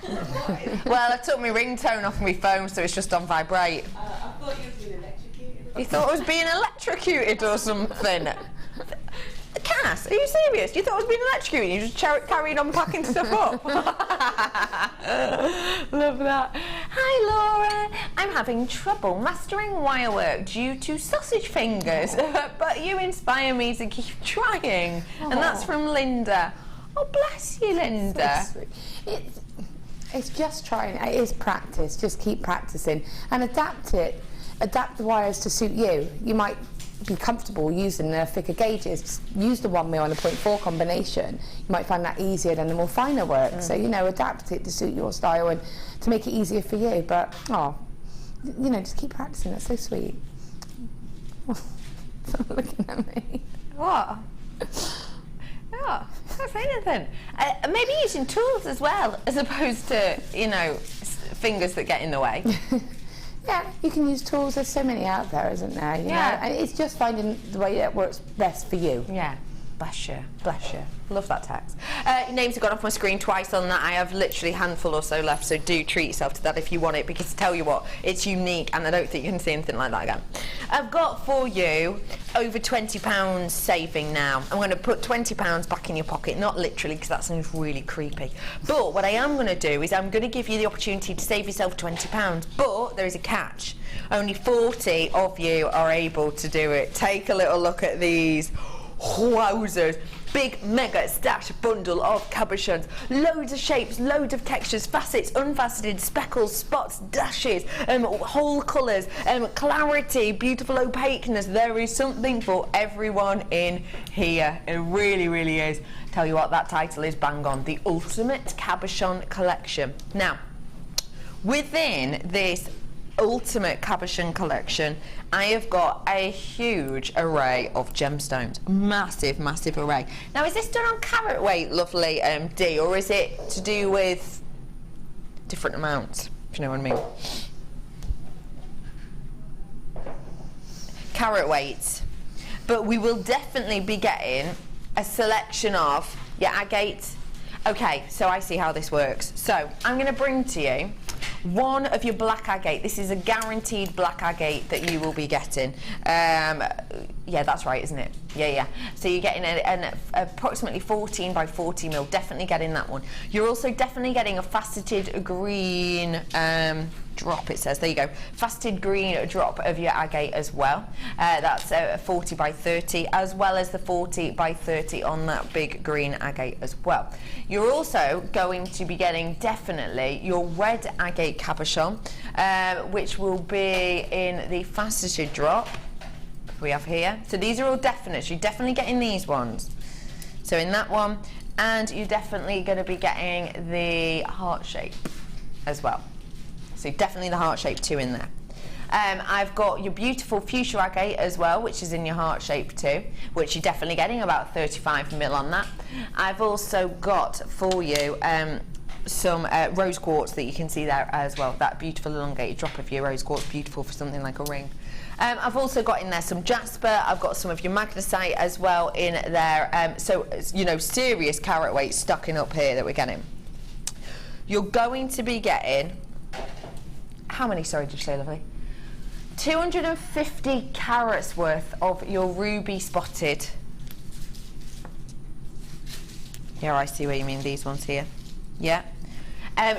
Speaker 5: I took my ringtone off my phone, so it's just on vibrate.
Speaker 6: I thought you were being electrocuted.
Speaker 5: You thought I was being electrocuted or something? Cass, are you serious? You thought I was being electrocuted? You just carried on packing stuff up? Love that. Hi, Laura. I'm having trouble mastering wire work due to sausage fingers, but you inspire me to keep trying. And that's from Linda. Oh, bless you, Linda.
Speaker 6: So sweet. It's just trying. It is practice. Just keep practicing and adapt it. Adapt the wires to suit you. You might be comfortable using the thicker gauges. Just use the 1mm and the 0.4 combination. You might find that easier than the more finer work. So, you know, adapt it to suit your style and to make it easier for you. But, you know, just keep practicing. That's so sweet. Stop looking at me.
Speaker 5: What? Oh, can't say anything. Maybe using tools as well, as opposed to, you know, fingers that get in the way.
Speaker 6: Yeah, you can use tools. There's so many out there, isn't there? You know? And it's just finding the way that works best for you.
Speaker 5: Yeah. Bless you, bless you. Love that text. Names have gone off my screen twice on that. I have literally a handful or so left, so do treat yourself to that if you want it, because tell you what, it's unique and I don't think you can see anything like that again. I've got for you over £20 saving now. I'm going to put £20 back in your pocket, not literally, because that sounds really creepy. But what I am going to do is I'm going to give you the opportunity to save yourself £20, but there is a catch. Only 40 of you are able to do it. Take a little look at these. Wowzers. Big mega stash bundle of cabochons, loads of shapes, loads of textures, facets, unfaceted, speckles, spots, dashes, whole colours, clarity, beautiful opaqueness. There is something for everyone in here. It really, really is. Tell you what, that title is bang on. The Ultimate Cabochon Collection. Now, within this ultimate cabochon collection, I have got a huge array of gemstones. Massive, massive array. Now, is this done on carat weight, lovely Dee, or is it to do with different amounts, if you know what I mean? Carat weight. But we will definitely be getting a selection of your agate. Okay, so I see how this works. So I'm going to bring to you one of your black agate. This is a guaranteed black agate that you will be getting. Yeah, that's right, isn't it? Yeah. So you're getting an approximately 14 by 40 mil. Definitely getting that one. You're also definitely getting a faceted green drop, it says. There you go. Faceted green drop of your agate as well. That's a 40 by 30, as well as the 40 by 30 on that big green agate as well. You're also going to be getting definitely your red agate cabochon, which will be in the faceted drop we have here. So these are all definites. You're definitely getting these ones. So in that one, and you're definitely going to be getting the heart shape as well. So definitely the heart shape too in there. I've got your beautiful fuchsia agate as well, which is in your heart shape too, which you're definitely getting about 35 mil on that. I've also got for you some rose quartz that you can see there as well. That beautiful elongated drop of your rose quartz, beautiful for something like a ring. I've also got in there some jasper. I've got some of your magnesite as well in there. So, you know, serious carat weight stocking up here that we're getting. You're going to be getting, how many, sorry, did you say, lovely? 250 carats worth of your ruby spotted. Yeah, I see what you mean, these ones here. Yeah.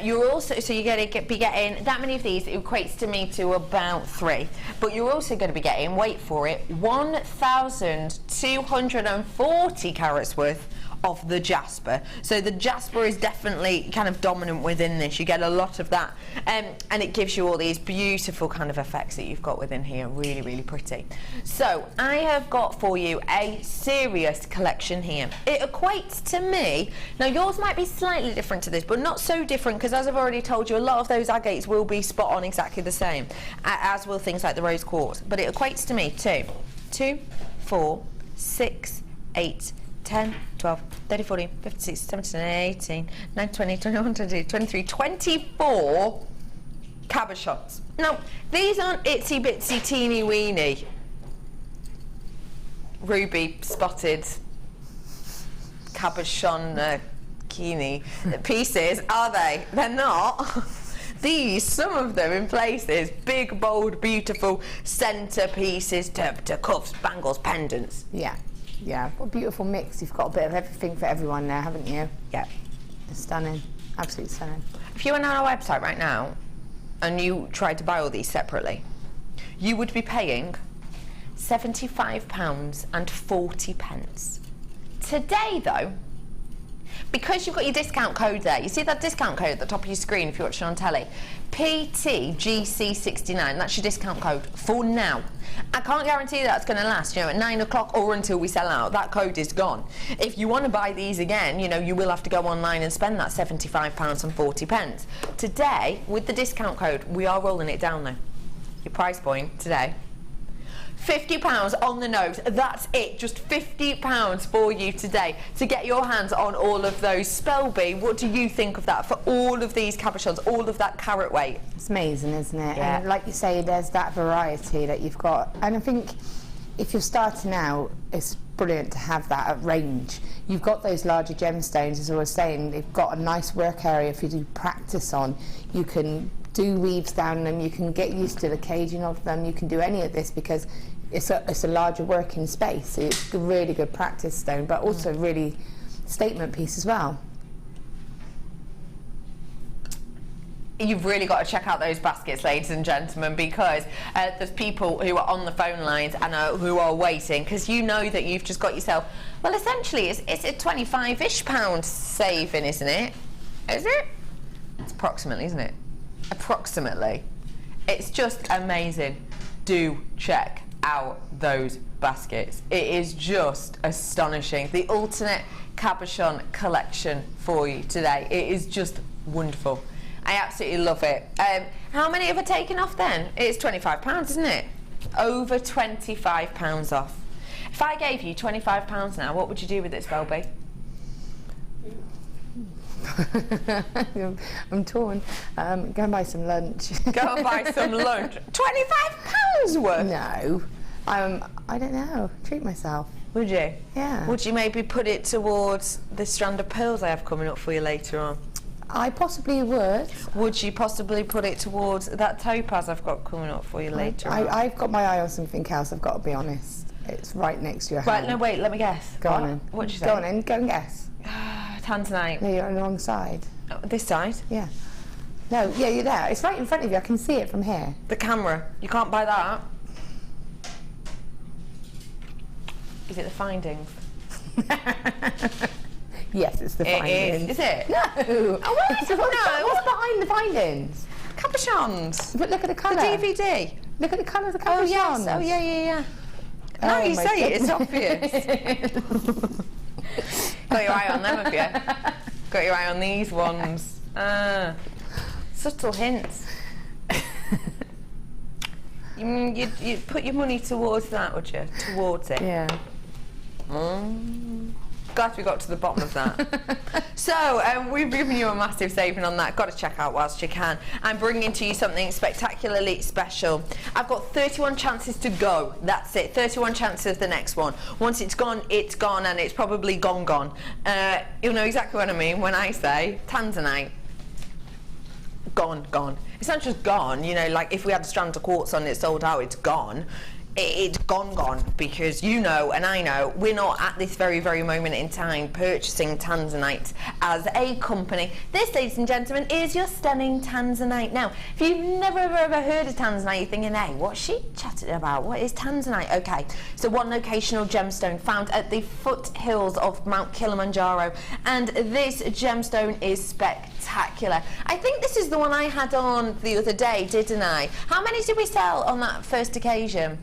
Speaker 5: You're also, so you're going to be getting that many of these. It equates to me to about 3, but you're also going to be getting, wait for it, 1,240 carats worth of the jasper. So the jasper is definitely kind of dominant within this. You get a lot of that, and it gives you all these beautiful kind of effects that you've got within here. Really, really pretty. So I have got for you a serious collection here. It equates to me, now yours might be slightly different to this, but not so different, because as I've already told you, a lot of those agates will be spot on exactly the same, as will things like the rose quartz. But it equates to me to 2, 4, 6, 8, 10, 12, 13, 14, 15, 16, 17, 18, 19, 20, 21, 22, 23, 24 cabochons. Now, these aren't itsy bitsy teeny weeny ruby spotted cabochon kini pieces, are they? They're not. These, some of them in places, big, bold, beautiful centre pieces to cuffs, bangles, pendants.
Speaker 6: Yeah, what a beautiful mix. You've got a bit of everything for everyone there, haven't you?
Speaker 5: Yeah.
Speaker 6: It's stunning, absolutely stunning.
Speaker 5: If you went on our website right now and you tried to buy all these separately, you would be paying £75.40. Today though, because you've got your discount code there, you see that discount code at the top of your screen if you're watching on telly, PTGC69, that's your discount code for now. I can't guarantee that's going to last, you know, at 9 o'clock or until we sell out. That code is gone. If you want to buy these again, you know, you will have to go online and spend that £75.40. Today, with the discount code, we are rolling it down though. Your price point today, £50 on the nose. That's it, just £50 for you today to get your hands on all of those. Spelby, what do you think of that for all of these cabochons, all of that carat weight?
Speaker 6: It's amazing, isn't it?
Speaker 5: Yeah.
Speaker 6: And like you say, there's that variety that you've got, and I think if you're starting out, it's brilliant to have that at range. You've got those larger gemstones, as I was saying, they've got a nice work area for you to practice on. You can do weaves down them, you can get used to the caging of them, you can do any of this because it's a larger working space. It's a really good practice stone, but also really statement piece as well.
Speaker 5: You've really got to check out those baskets, ladies and gentlemen, because there's people who are on the phone lines and who are waiting, because you know that you've just got yourself, well, essentially it's a 25-ish pound saving, isn't it? Is it? It's approximately, isn't it? Approximately. It's just amazing. Do check out those baskets. It is just astonishing. The ultimate cabochon collection for you today. It is just wonderful. I absolutely love it. How many have I taken off then? It's £25, isn't it? Over £25 off. If I gave you £25 now, what would you do with it, Spelby?
Speaker 6: I'm torn. Go and buy some lunch.
Speaker 5: Go and buy some lunch. £25 worth?
Speaker 6: No. I don't know. Treat myself.
Speaker 5: Would you?
Speaker 6: Yeah.
Speaker 5: Would you maybe put it towards the strand of pearls I have coming up for you later on?
Speaker 6: I possibly would.
Speaker 5: Would you possibly put it towards that topaz I've got coming up for you later on?
Speaker 6: I've got my eye on something else, I've got to be honest. It's right next to your hand.
Speaker 5: Right, no, wait, let me guess.
Speaker 6: Go on then.
Speaker 5: What'd you say?
Speaker 6: Go on then, go and guess.
Speaker 5: Tanzanite.
Speaker 6: No, you're on the wrong side.
Speaker 5: Oh, this side?
Speaker 6: Yeah. No, yeah, you're there. It's right in front of you. I can see it from here.
Speaker 5: The camera. You can't buy that. Is it the findings?
Speaker 6: Yes, it's the
Speaker 5: It
Speaker 6: findings.
Speaker 5: is it?
Speaker 6: No.
Speaker 5: Oh, wait,
Speaker 6: It's what's behind the findings?
Speaker 5: Capuchons.
Speaker 6: But look at the
Speaker 5: The
Speaker 6: colour.
Speaker 5: DVD.
Speaker 6: Look at the colour of the
Speaker 5: Oh,
Speaker 6: capuchons.
Speaker 5: yes. Oh, yeah. Now you
Speaker 6: my
Speaker 5: say it, it's
Speaker 6: goodness.
Speaker 5: obvious. Got your eye on them, have you? Got your eye on these ones. Subtle hints. You'd put your money towards that, would you? Towards it.
Speaker 6: Yeah.
Speaker 5: Glad we got to the bottom of that. So, we've given you a massive saving on that. Got to check out whilst you can. I'm bringing to you something spectacularly special. I've got 31 chances to go. That's it. 31 chances of the next one. Once it's gone, and it's probably gone. You'll know exactly what I mean when I say Tanzanite. Gone. It's not just gone, you know, like if we had a strand of quartz on it sold out, it's gone. It's gone, because you know and I know we're not at this very moment in time purchasing Tanzanite as a company. This, ladies and gentlemen, is your stunning Tanzanite. Now, if you've never ever heard of Tanzanite, you're thinking, hey, what's she chatting about? What is Tanzanite? Okay, so one locational gemstone found at the foothills of Mount Kilimanjaro, and this gemstone is spectacular. I think this is the one I had on the other day, didn't I? How many did we sell on that first occasion?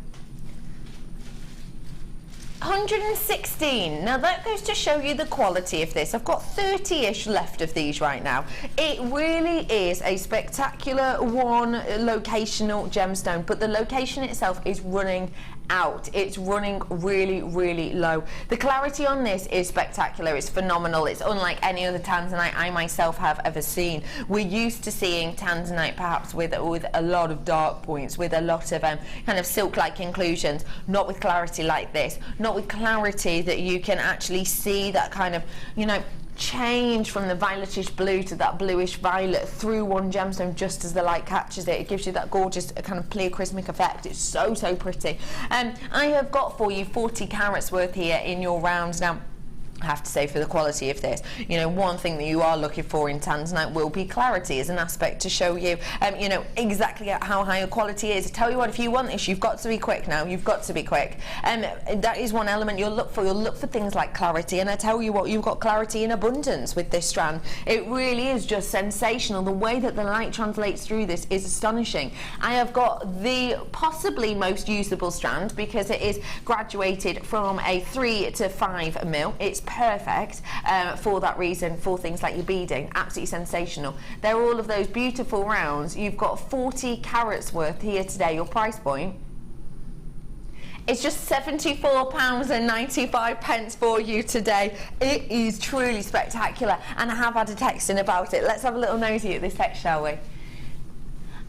Speaker 5: 116. Now that goes to show you the quality of this. I've got 30-ish left of these right now. It really is a spectacular one locational gemstone, but the location itself is running out. It's running really low. The clarity on this is spectacular. It's phenomenal. It's unlike any other Tanzanite I myself have ever seen. We're used to seeing Tanzanite perhaps with a lot of dark points, with a lot of kind of silk-like inclusions, not with clarity like this, not with clarity that you can actually see that kind of, you know, change from the violetish blue to that bluish violet through one gemstone just as the light catches it. It gives you that gorgeous kind of pleochrysmic effect. It's so pretty. I have got for you 40 carats worth here in your rounds. Now, I have to say, for the quality of this, you know, one thing that you are looking for in Tanzanite will be clarity as an aspect to show you, you know, exactly how high a quality is. I tell you what, if you want this, you've got to be quick now. You've got to be quick. That is one element you'll look for. You'll look for things like clarity, and I tell you what, you've got clarity in abundance with this strand. It really is just sensational. The way that the light translates through this is astonishing. I have got the possibly most usable strand because it is graduated from a 3 to 5 mil. It's perfect for that reason, for things like your beading. Absolutely sensational. They're all of those beautiful rounds. You've got 40 carats worth here today. Your price point, it's just £74.95 for you today. It is truly spectacular, and I have had a text in about it. Let's have a little nosy at this text, shall we?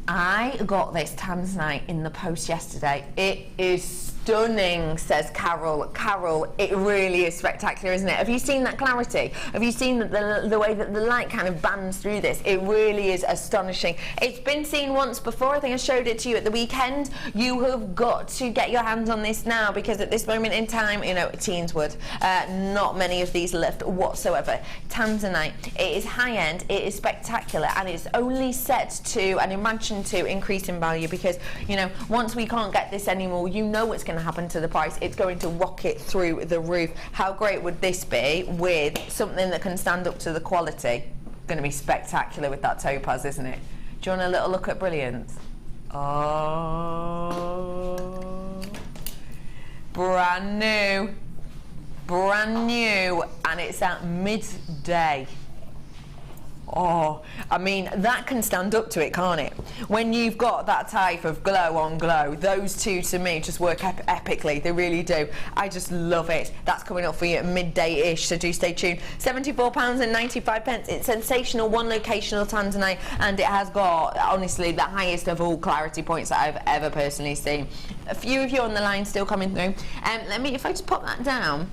Speaker 5: I got this Tanzanite in the post yesterday. It is stunning, says Carol. Carol, it really is spectacular, isn't it? Have you seen that clarity? Have you seen the way that the light kind of bands through this? It really is astonishing. It's been seen once before. I think I showed it to you at the weekend. You have got to get your hands on this now, because at this moment in time, you know, teens would. Not many of these left whatsoever. Tanzanite, it is high-end, it is spectacular, and it's only set to and imagined to increase in value, because, you know, once we can't get this anymore, you know what's going to happen to the price. It's going to rocket through the roof. How great would this be with something that can stand up to the quality? Going to be spectacular with that topaz, isn't it? Do you want a little look at brilliance? Oh, brand new, and it's at midday. Oh, I mean, that can stand up to it, can't it? When you've got that type of glow on glow, those two to me just work epically. They really do. I just love it. That's coming up for you at midday-ish, so do stay tuned. £74.95. It's sensational, one locational tanzanite, and it has got, honestly, the highest of all clarity points that I've ever personally seen. A few of you on the line still coming through. Let me, if I just pop that down,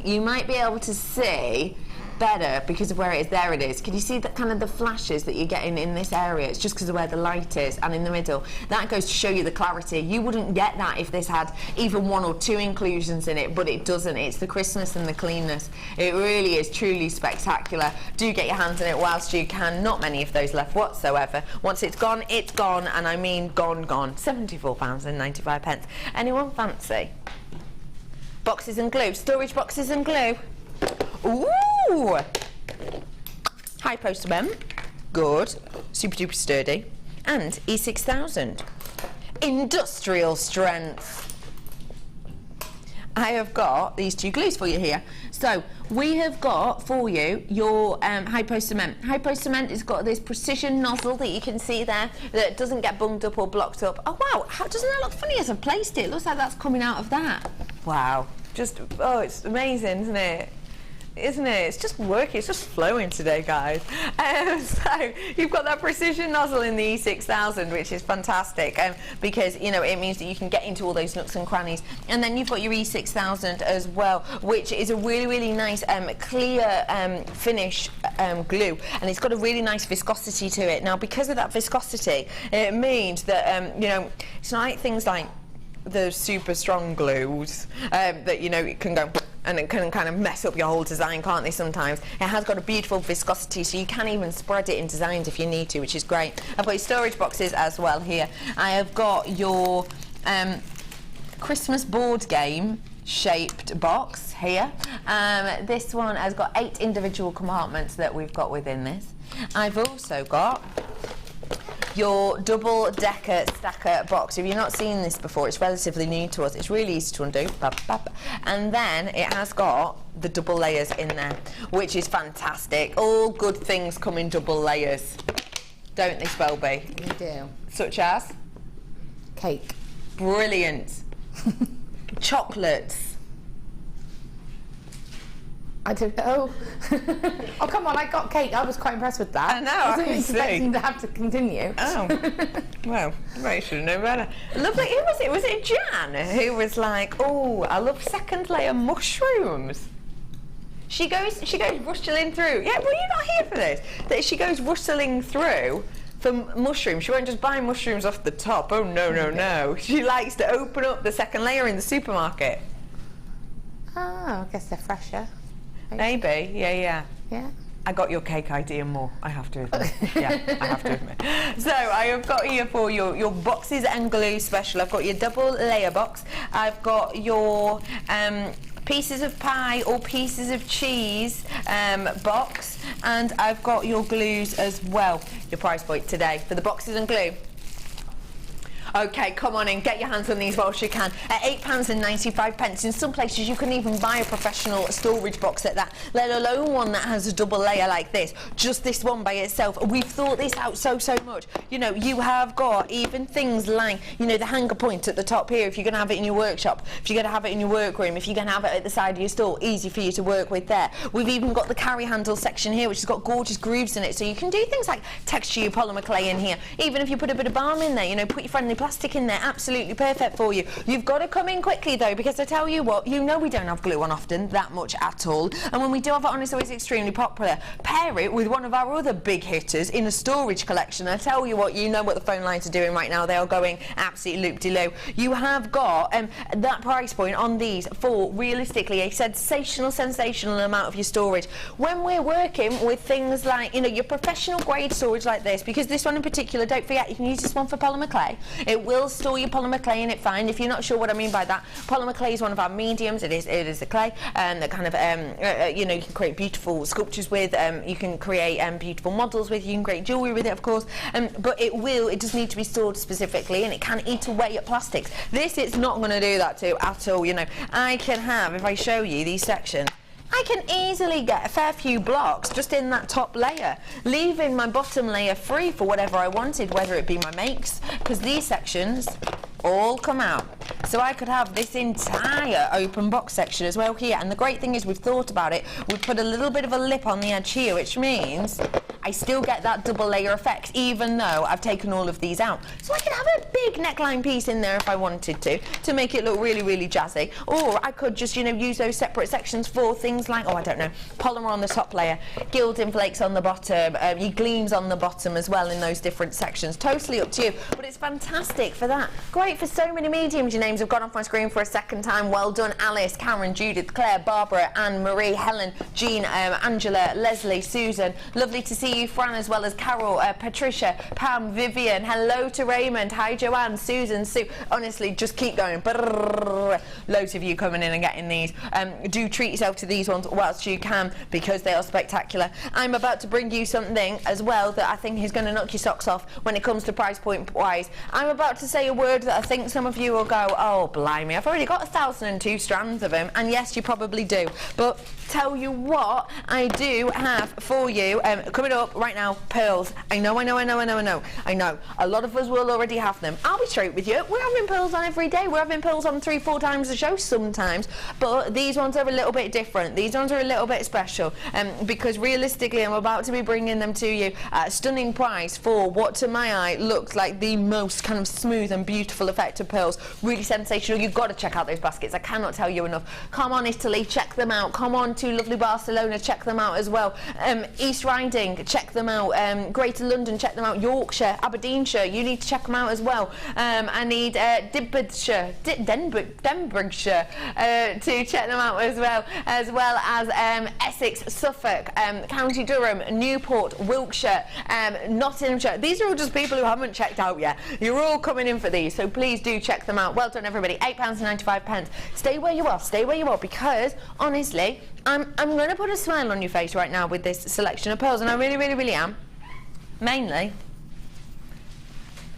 Speaker 5: you might be able to see better because of where it is. There it is. Can you see that kind of the flashes that you're getting in this area? It's just because of where the light is, and in the middle. That goes to show you the clarity. You wouldn't get that if this had even 1 or 2 inclusions in it, but it doesn't. It's the crispness and the cleanness. It really is truly spectacular. Do get your hands on it whilst you can. Not many of those left whatsoever. Once it's gone, and I mean gone. £74.95. Anyone fancy? Boxes and glue. Storage boxes and glue. Ooh! High post mem. Good. Super duper sturdy. And E6000. Industrial strength. I have got these 2 glues for you here. So we have got for you your high post cement. High post cement has got this precision nozzle that you can see there that doesn't get bunged up or blocked up. Oh wow, doesn't that look funny as I've placed it? It looks like that's coming out of that. Wow. Just, oh, it's amazing, isn't it? Isn't it? It's just working, it's just flowing today, guys. So you've got that precision nozzle in the E6000, which is fantastic because, you know, it means that you can get into all those nooks and crannies. And then you've got your E6000 as well, which is a really, really nice clear finish glue, and it's got a really nice viscosity to it. Now, because of that viscosity, it means that, you know, it's not like things like the super strong glues that, you know, it can go and it can kind of mess up your whole design, can't they, sometimes? It has got a beautiful viscosity, so you can even spread it in designs if you need to, which is great. I've got your storage boxes as well here. I have got your Christmas board game shaped box here. This one has got 8 individual compartments that we've got within this. I've also got your double-decker stacker box. If you've not seen this before, it's relatively new to us. It's really easy to undo. And then it has got the double layers in there, which is fantastic. All good things come in double layers, don't they, Spelby?
Speaker 6: They do.
Speaker 5: Such as?
Speaker 6: Cake.
Speaker 5: Brilliant. Chocolates.
Speaker 6: I don't know. Oh, come on, I got cake. I was quite impressed with that.
Speaker 5: I know, I
Speaker 6: wasn't
Speaker 5: can
Speaker 6: expecting
Speaker 5: see.
Speaker 6: to have to continue.
Speaker 5: Oh, well, I should know better. Lovely. Who was it? Was it Jan who was like, oh, I love second layer mushrooms? She goes rustling through. Yeah, well, you're not here for this. That she goes rustling through for mushrooms. She won't just buy mushrooms off the top. Oh, no, no, no. She likes to open up the second layer in the supermarket.
Speaker 6: Oh, I guess they're fresher.
Speaker 5: Maybe, yeah.
Speaker 6: Yeah.
Speaker 5: I got your cake idea more, I have to admit. Yeah, I have to admit. So I have got here for your boxes and glue special. I've got your double layer box. I've got your pieces of pie or pieces of cheese box, and I've got your glues as well. Your price point today for the boxes and glue. Okay, come on in, get your hands on these whilst you can. At £8.95. In some places you can even buy a professional storage box at that, let alone one that has a double layer like this. Just this one by itself. We've thought this out so much. You know, you have got even things like, you know, the hanger point at the top here, if you're going to have it in your workshop, if you're going to have it in your workroom, if you're going to have it at the side of your store, easy for you to work with there. We've even got the carry handle section here, which has got gorgeous grooves in it, so you can do things like texture your polymer clay in here. Even if you put a bit of balm in there, you know, put your friendly plastic in there, absolutely perfect for you. You've got to come in quickly though, because I tell you what, you know we don't have glue on often, that much at all, and when we do have it on, it's always extremely popular. Pair it with one of our other big hitters in a storage collection. I tell you what, you know what the phone lines are doing right now, they are going absolutely loop-de-loo. You have got that price point on these for realistically a sensational amount of your storage. When we're working with things like, you know, your professional grade storage like this, because this one in particular, don't forget, you can use this one for polymer clay. It will store your polymer clay in it fine. If you're not sure what I mean by that, polymer clay is one of our mediums. It is a clay that kind of you know, you can create beautiful sculptures with, you can create beautiful models with, you can create jewellery with it, of course, but it does need to be stored specifically, and it can eat away at plastics. This is not going to do that to at all. You know, I can have, if I show you these sections, I can easily get a fair few blocks just in that top layer, leaving my bottom layer free for whatever I wanted, whether it be my makes, because these sections all come out. So I could have this entire open box section as well here. And the great thing is we've thought about it. We've put a little bit of a lip on the edge here, which means I still get that double layer effect, even though I've taken all of these out. So I can have a big neckline piece in there if I wanted to make it look really, really jazzy. Or I could just, you know, use those separate sections for things like, oh, I don't know, polymer on the top layer, gilding flakes on the bottom, your gleams on the bottom as well in those different sections. Totally up to you, but it's fantastic for that. Great for so many mediums. Your names have gone off my screen for a second time. Well done, Alice, Karen, Judith, Claire, Barbara, Anne, Marie, Helen, Jean, Angela, Leslie, Susan. Lovely to see you, Fran, as well as Carol, Patricia, Pam, Vivian. Hello to Raymond. Hi, Joanne, Susan, Sue. Honestly, just keep going. Brrr. Loads of you coming in and getting these. Do treat yourself to these ones whilst you can, because they are spectacular. I'm about to bring you something as well that I think is going to knock your socks off when it comes to price point wise. I'm about to say a word that I think some of you will go, oh blimey, I've already got 1,002 strands of them, and yes, you probably do, but tell you what, I do have for you coming up right now, pearls. I know a lot of us will already have them. I'll be straight with you, we're having pearls on every day. We're having pearls on 3-4 times a show sometimes, but these ones are a little bit different. These ones are a little bit special, because realistically I'm about to be bringing them to you at a stunning price for what to my eye looks like the most kind of smooth and beautiful effect of pearls. Really sensational. You've got to check out those baskets. I cannot tell you enough. Come on, Italy, check them out. Come on to lovely Barcelona, check them out as well. East Riding, check them out. Greater London, check them out. Yorkshire, Aberdeenshire, you need to check them out as well. I need Denbighshire to check them out as well as Essex, Suffolk, County Durham, Newport, Wiltshire, Nottinghamshire. These are all just people who haven't checked out yet. You're all coming in for these, so please do check them out. Well done, everybody. £8.95. Stay where you are, because honestly, I'm going to put a smile on your face right now with this selection of pearls, and I really, really, really am. Mainly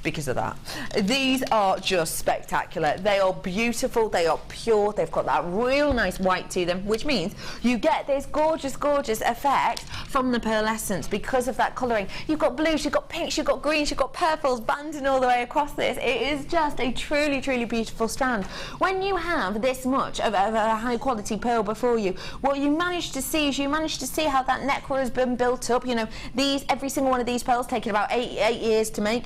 Speaker 5: because of that. These are just spectacular. They are beautiful, they are pure, they've got that real nice white to them, which means you get this gorgeous, gorgeous effect from the pearlescence because of that colouring. You've got blues, you've got pinks, you've got greens, you've got purples banding all the way across this. It is just a truly, truly beautiful strand. When you have this much of a high quality pearl before you, what you manage to see is you manage to see how that necklace has been built up. You know, every single one of these pearls taking about eight years to make.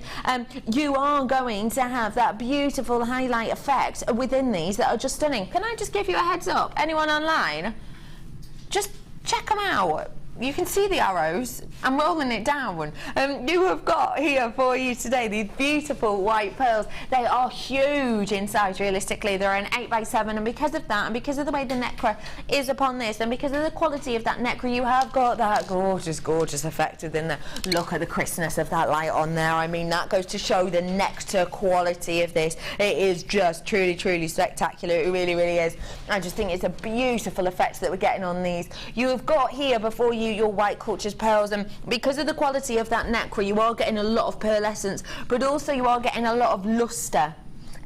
Speaker 5: You are going to have that beautiful highlight effect within these that are just stunning. Can I just give you a heads up? Anyone online? Just check them out. You can see the arrows. I'm rolling it down. You have got here for you today these beautiful white pearls. They are huge in size, realistically. They're an 8x7, and because of that, and because of the way the neckwear is upon this, and because of the quality of that neckwear, you have got that gorgeous, gorgeous effect within there. Look at the crispness of that light on there. I mean, that goes to show the nectar quality of this. It is just truly, truly spectacular. It really, really is. I just think it's a beautiful effect that we're getting on these. You have got here before you your white cultured pearls, and because of the quality of that neckwear, you are getting a lot of pearlescence, but also you are getting a lot of luster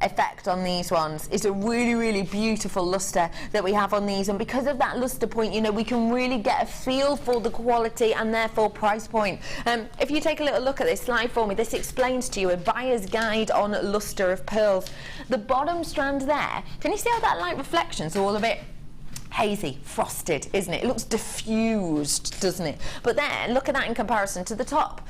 Speaker 5: effect on these ones. It's a really, really beautiful luster that we have on these, and because of that luster point, you know, we can really get a feel for the quality and therefore price point. If you take a little look at this slide for me, this explains to you a buyer's guide on luster of pearls. The bottom strand there, can you see how that light reflection's all of it hazy, frosted, isn't it? It looks diffused, doesn't it? But then look at that in comparison to the top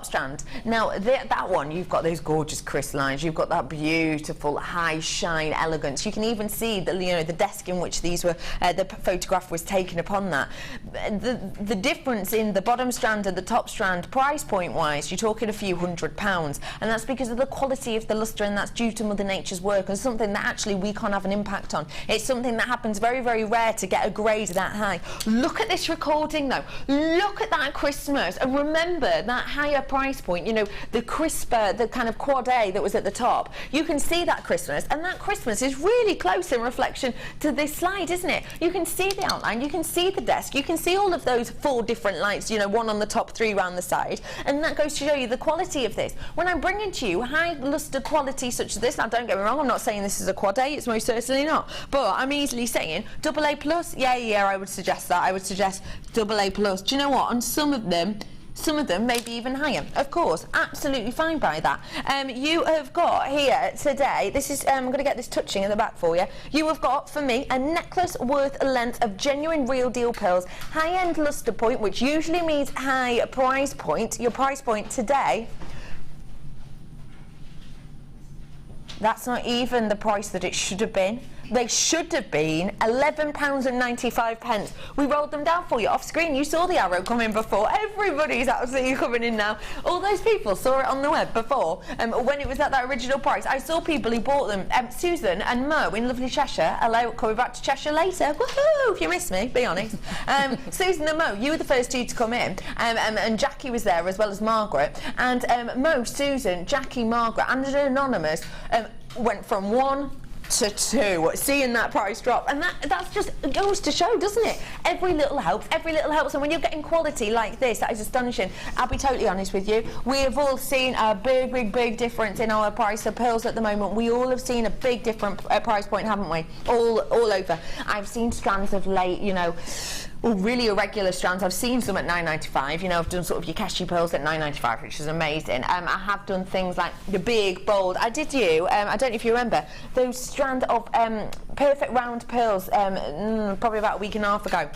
Speaker 5: strand. Now that one, you've got those gorgeous crisp lines, you've got that beautiful high shine elegance. You can even see the, you know, the desk in which these were, the photograph was taken upon that. The difference in the bottom strand and the top strand, price point wise, you're talking a few £100s, and that's because of the quality of the luster, and that's due to Mother Nature's work, and something that actually we can't have an impact on. It's something that happens very, very rare to get a grade that high. Look at this recording though. Look at that crispness, and remember that higher price point, you know, the crisper, the kind of quad A that was at the top. You can see that crispness, and that crispness is really close in reflection to this slide, isn't it? You can see the outline, you can see the desk, you can see all of those 4 different lights, you know, 1 on the top, 3 around the side, and that goes to show you the quality of this. When I'm bringing to you high luster quality such as this, now don't get me wrong, I'm not saying this is a quad A, it's most certainly not, but I'm easily saying double A A plus? Yeah, I would suggest that. I would suggest double A plus. Do you know what? On some of them, maybe even higher. Of course, absolutely fine by that. You have got here today, this is, I'm going to get this touching in the back for you. You have got, for me, a necklace worth a length of genuine real deal pearls, high-end luster point, which usually means high price point. Your price point today, that's not even the price that it should have been. They should have been £11.95. We rolled them down for you off screen. You saw the arrow coming before. Everybody's absolutely coming in now. All those people saw it on the web before when it was at that original price. I saw people who bought them. Susan and Mo in lovely Cheshire. Hello, coming back to Cheshire later. Woohoo! If you missed me, be honest. Susan and Mo, you were the first two to come in. And Jackie was there as well as Margaret. And Mo, Susan, Jackie, Margaret and an anonymous went from 1 to 2, seeing that price drop, and that's just goes to show, doesn't it? Every little helps, and when you're getting quality like this, that is astonishing. I'll be totally honest with you, we have all seen a big difference in our price of pearls at the moment. We all have seen a big different price point, haven't we? All over. I've seen strands of late, you know, really irregular strands. I've seen some at £9.95. You know, I've done sort of your cashew pearls at £9.95, which is amazing. I have done things like the big, bold. I did you, I don't know if you remember, those strand of perfect round pearls probably about a week and a half ago.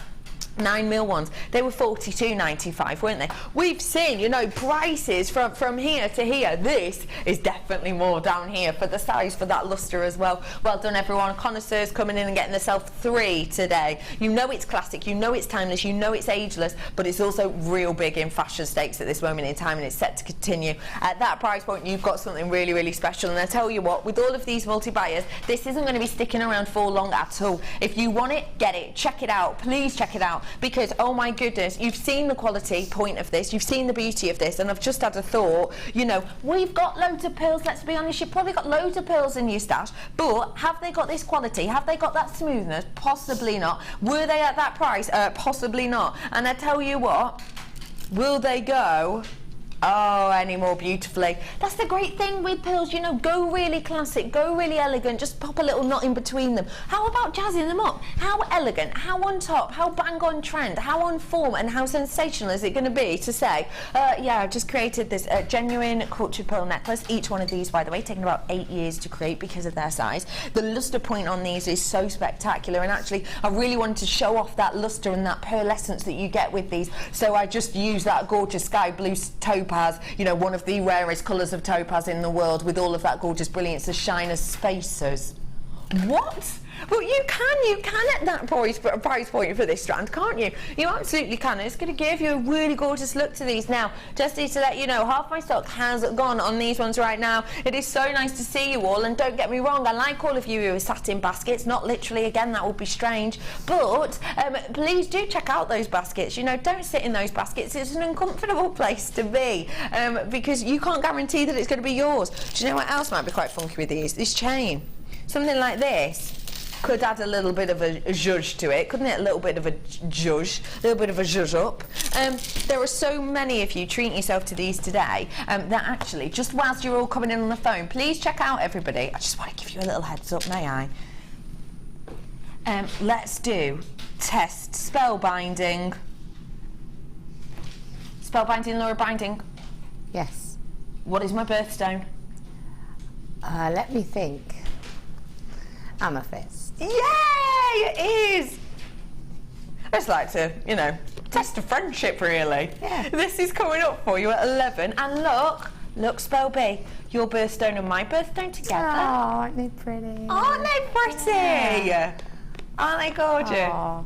Speaker 5: 9mm ones, they were £42.95, weren't they? We've seen, you know, prices from here to here. This is definitely more down here for the size, for that lustre as well. Well done everyone. Connoisseurs coming in and getting themselves 3 today. You know it's classic, you know it's timeless, you know it's ageless, but it's also real big in fashion stakes at this moment in time, and it's set to continue. At that price point, you've got something really special, and I tell you what, with all of these multi-buyers, this isn't going to be sticking around for long at all. If you want it, get it, check it out, please check it out. Because, oh my goodness, you've seen the quality point of this, you've seen the beauty of this, and I've just had a thought, you know, we've got loads of pearls, let's be honest, you've probably got loads of pearls in your stash, but have they got this quality? Have they got that smoothness? Possibly not. Were they at that price? Possibly not. And I tell you what, will they go any more beautifully? That's the great thing with pearls, you know, go really classic, go really elegant, just pop a little knot in between them. How about jazzing them up? How elegant, how on top, how bang on trend, how on form, and how sensational is it going to be to say, yeah, I've just created this genuine cultured pearl necklace. Each one of these, by the way, taking about 8 years to create because of their size. The lustre point on these is so spectacular, and actually I really wanted to show off that lustre and that pearlescence that you get with these, so I just used that gorgeous sky blue topaz, you know, one of the rarest colours of topaz in the world, with all of that gorgeous brilliance, the shine as spacers. What? Well, you can at that price point for this strand, can't you? You absolutely can. It's going to give you a really gorgeous look to these. Now, just need to let you know, half my stock has gone on these ones right now. It is so nice to see you all, and don't get me wrong, I like all of you who are sat in baskets, not literally, again, that would be strange, but please do check out those baskets. You know, don't sit in those baskets. It's an uncomfortable place to be, because you can't guarantee that it's going to be yours. Do you know what else might be quite funky with these? This chain. Something like this could add a little bit of a zhuzh to it, couldn't it? A little bit of a zhuzh, up. There are so many of you treating yourself to these today that actually, just whilst you're all coming in on the phone, please check out everybody. I just want to give you a little heads up, may I? Let's do test spellbinding. Spellbinding, Laura Binding.
Speaker 6: Yes.
Speaker 5: What is my birthstone?
Speaker 6: Let me think. Amethyst.
Speaker 5: Yay! It is! I just like to, you know, test a friendship, really.
Speaker 6: Yeah.
Speaker 5: This is coming up for you at 11, and look, spell B, your birthstone and my birthstone together.
Speaker 6: Oh, aren't they pretty?
Speaker 5: Aren't they pretty? Yeah. Aren't they gorgeous?
Speaker 6: Oh,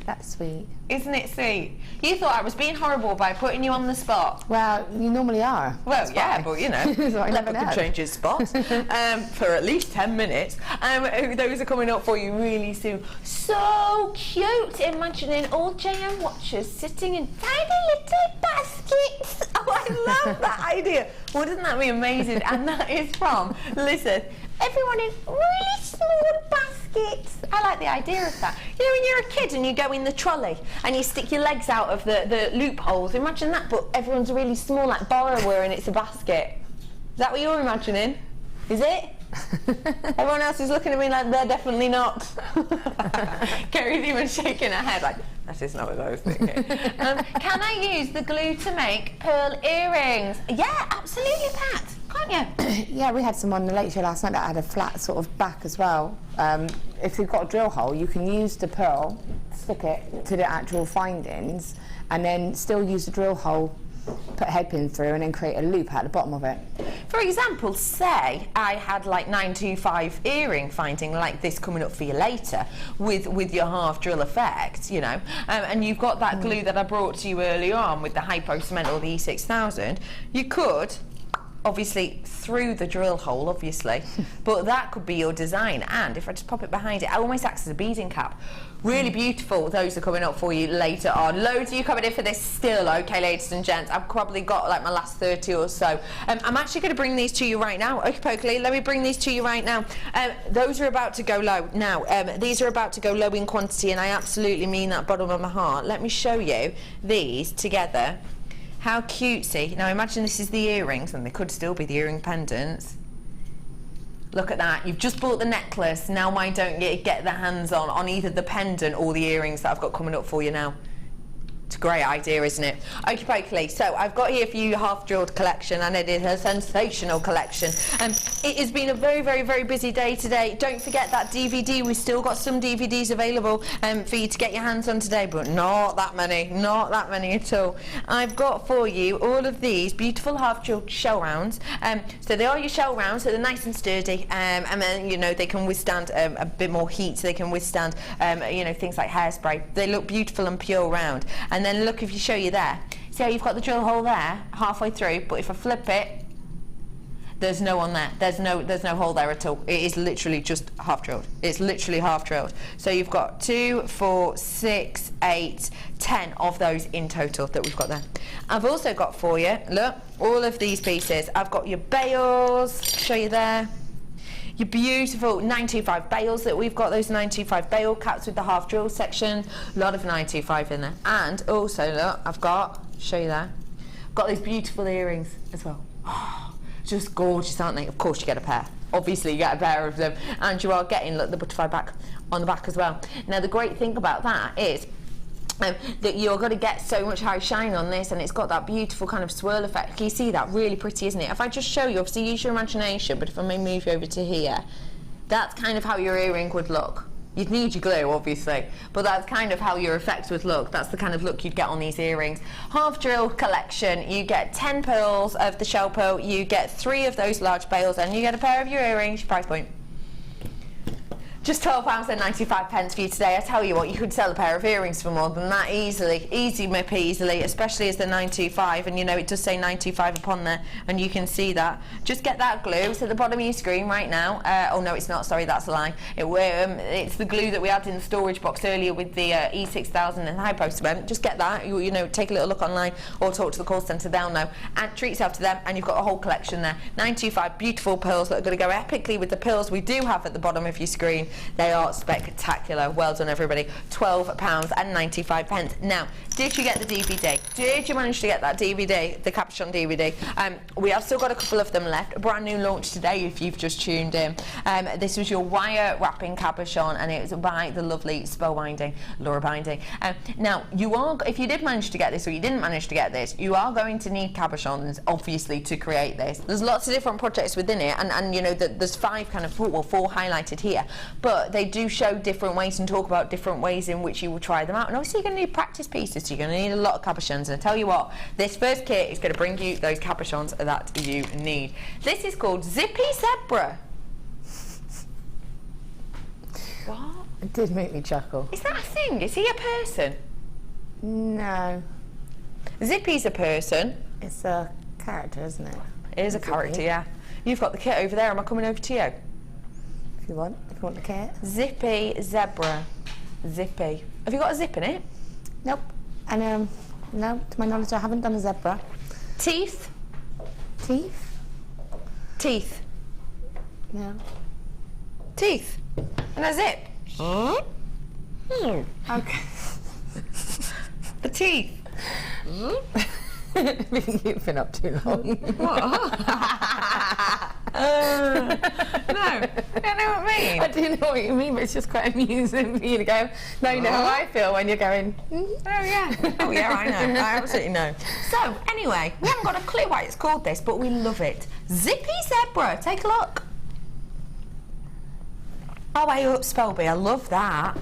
Speaker 6: that's sweet.
Speaker 5: Isn't it sweet? You thought I was being horrible by putting you on the spot.
Speaker 6: Well, you normally are.
Speaker 5: Well, yeah, but you know,
Speaker 6: So I never
Speaker 5: Leopard can
Speaker 6: know.
Speaker 5: change his spot for at least 10 minutes. Those are coming up for you really soon. So cute, imagining all JM watchers sitting in tiny little baskets. Oh, I love that idea. Wouldn't that be amazing? And that is from, listen, everyone in really small baskets. I like the idea of that. You know, when you're a kid and you go in the trolley and you stick your legs out of the loopholes, imagine that, but everyone's really small, like borrower, and it's a basket. Is that what you're imagining? Is it? Everyone else is looking at me like they're definitely not. Kerry's even shaking her head like, that is not what I was thinking. Can I use the glue to make pearl earrings? Yeah, absolutely, Pat. Can't you?
Speaker 6: Yeah, we had some on the late show last night that had a flat sort of back as well. If you've got a drill hole, you can use the pearl, stick it to the actual findings, and then still use the drill hole, put a head pin through, and then create a loop at the bottom of it.
Speaker 5: For example, say I had like 925 earring finding like this coming up for you later with your half drill effect, you know, and you've got that glue that I brought to you earlier on with the hypo cement or the E6000, you could obviously through the drill hole, obviously, but that could be your design. And if I just pop it behind it, it almost acts as a beading cap. Really beautiful. Those are coming up for you later on. Loads of you coming in for this still, okay, ladies and gents. I've probably got like my last 30 or so. I'm actually going to bring these to you right now. Okay, pokely, let me bring these to you right now. Those are about to go low. Now, these are about to go low in quantity, and I absolutely mean that bottom of my heart. Let me show you these together. How cutesy. Now imagine this is the earrings, and they could still be the earring pendants. Look at that. You've just bought the necklace. Now why don't you get the hands on either the pendant or the earrings that I've got coming up for you now? It's a great idea, isn't it? Okie dokie. So I've got here for you half drilled collection, and it is a sensational collection. It has been a very, very, very busy day today. Don't forget that DVD. We've still got some DVDs available for you to get your hands on today, but not that many at all. I've got for you all of these beautiful half drilled shell rounds. So they are your shell rounds, so they're nice and sturdy, and then, you know, they can withstand a bit more heat, so they can withstand you know, things like hairspray. They look beautiful and pure round. And then look, if you show you there, see how you've got the drill hole there halfway through, but if I flip it, there's no one there. There's no hole there at all. It is literally just half drilled. It's literally half drilled. So you've got 2, 4, 6, 8, 10 of those in total that we've got there. I've also got for you, look, all of these pieces. I've got your bales, show you there. Your beautiful 925 bales that we've got, those 925 bale caps with the half drill section. A lot of 925 in there. And also, look, I've got, show you there, got these beautiful earrings as well. Oh, just gorgeous, aren't they? Of course you get a pair. Obviously you get a pair of them. And you are getting, look, the butterfly back on the back as well. Now the great thing about that is that you're going to get so much high shine on this, and it's got that beautiful kind of swirl effect. Can you see that? Really pretty, isn't it? If I just show you, obviously use your imagination, but if I may move you over to here, that's kind of how your earring would look. You'd need your glue, obviously, but that's kind of how your effect would look. That's the kind of look you'd get on these earrings. Half drill collection, you get 10 pearls of the shell pearl, you get 3 of those large bales, and you get a pair of your earrings. Price point. Just £12.95 for you today. I tell you what, you could sell a pair of earrings for more than that easily. Easy, Mippy, easily, especially as the 925, and you know it does say 925 upon there, and you can see that. Just get that glue. It's at the bottom of your screen right now. Oh no, it's not. Sorry, that's a lie. It's the glue that we had in the storage box earlier with the E6000 and hypo cement. Just get that. You know, take a little look online or talk to the call centre. They'll know. And treat yourself to them, and you've got a whole collection there. 925 beautiful pearls that are going to go epically with the pearls we do have at the bottom of your screen. They are spectacular. Well done, everybody. £12.95. Now, did you get the DVD? Did you manage to get that DVD, the Capuchon DVD? We have still got a couple of them left. A brand new launch today if you've just tuned in. This was your wire wrapping capuchon, and it was by the lovely Spell Binding, Laura Binding. Now, you are, if you did manage to get this or you didn't manage to get this, you are going to need capuchons, obviously, to create this. There's lots of different projects within it, and you know, there's 5 kind of, well, 4 highlighted here, but they do show different ways and talk about different ways in which you will try them out. And obviously you're going to need practice pieces, so you're going to need a lot of capuchons. And I tell you what, this first kit is going to bring you those capuchons that you need. This is called Zippy Zebra. What?
Speaker 6: It did make me chuckle.
Speaker 5: Is that a thing? Is he a person?
Speaker 6: No.
Speaker 5: Zippy's a person.
Speaker 6: It's a character, isn't it?
Speaker 5: It is a character, yeah. You've got the kit over there. Am I coming over to you?
Speaker 6: If you want the kit.
Speaker 5: Zippy Zebra. Zippy. Have you got a zip in it?
Speaker 6: Nope. And no, to my knowledge, I haven't done a zebra.
Speaker 5: Teeth?
Speaker 6: Teeth?
Speaker 5: Teeth.
Speaker 6: No.
Speaker 5: Teeth. And a zip.
Speaker 6: Okay.
Speaker 5: The teeth.
Speaker 6: I think you've been up too long.
Speaker 5: No, you know what I mean?
Speaker 6: I do know what you mean, but it's just quite amusing for you to go, no, you know how I feel when you're going,
Speaker 5: Oh yeah, I know, I absolutely know. So anyway, we haven't got a clue why it's called this, but we love it. Zippy Zebra, take a look. Oh, way up, Spelby, I love that.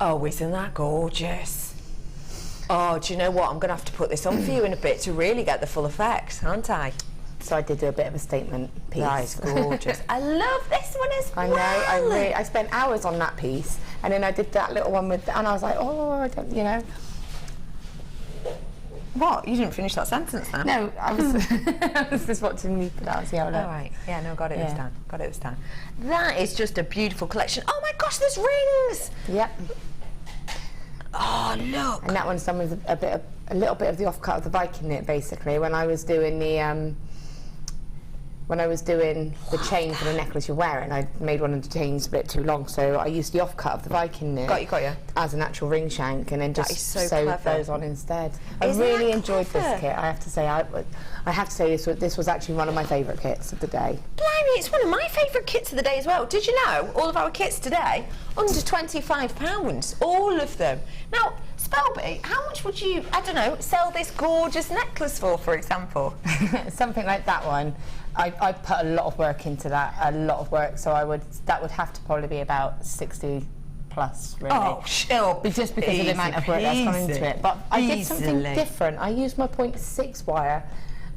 Speaker 5: Oh, isn't that gorgeous? Oh, do you know what? I'm going to have to put this on for you in a bit to really get the full effect, aren't I?
Speaker 6: So I did do a bit of a statement piece.
Speaker 5: That is gorgeous. I love this one as
Speaker 6: I
Speaker 5: well.
Speaker 6: know, I spent hours on that piece, and then I did that little one with, and I was like, oh, I don't, you know.
Speaker 5: What? You didn't finish that sentence then?
Speaker 6: No, I was just watching you put out, see how it looked.
Speaker 5: All right. Yeah, no, got it this time. Got it this time. That is just a beautiful collection. Oh my gosh, there's rings!
Speaker 6: Yep.
Speaker 5: Oh, look.
Speaker 6: And that one's done with a little bit of the offcut of the Viking knit, basically. When I was doing the chain for the necklace you're wearing, I made one of the chains a bit too long, so I used the offcut of the Viking knit.
Speaker 5: Got you.
Speaker 6: As an actual ring shank, and then
Speaker 5: That
Speaker 6: just
Speaker 5: is so
Speaker 6: sewed
Speaker 5: clever.
Speaker 6: those on instead. I
Speaker 5: Isn't
Speaker 6: really
Speaker 5: that
Speaker 6: enjoyed
Speaker 5: clever?
Speaker 6: this kit. I have to say, this was actually one of my favourite kits of the day.
Speaker 5: Blimey, it's one of my favourite kits of the day as well. Did you know all of our kits today under £25, all of them? Now, Spelby, how much would you, I don't know, sell this gorgeous necklace for example?
Speaker 6: Something like that one. I put a lot of work into that, so that would have to probably be about 60 plus, really.
Speaker 5: Oh, sure.
Speaker 6: Just because of the amount of work that's gone into it. But I did something
Speaker 5: Easily.
Speaker 6: different. I used my 0.6 wire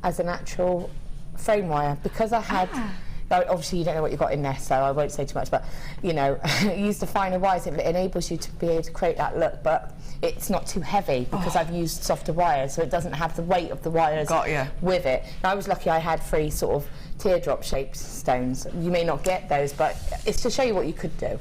Speaker 6: as an actual frame wire because I had. Obviously, you don't know what you got in there, so I won't say too much. But you know, use the finer wires. It enables you to be able to create that look, but it's not too heavy because I've used softer wires, so it doesn't have the weight of the wires with it. Now, I was lucky; I had 3 sort of teardrop-shaped stones. You may not get those, but it's to show you what you could do.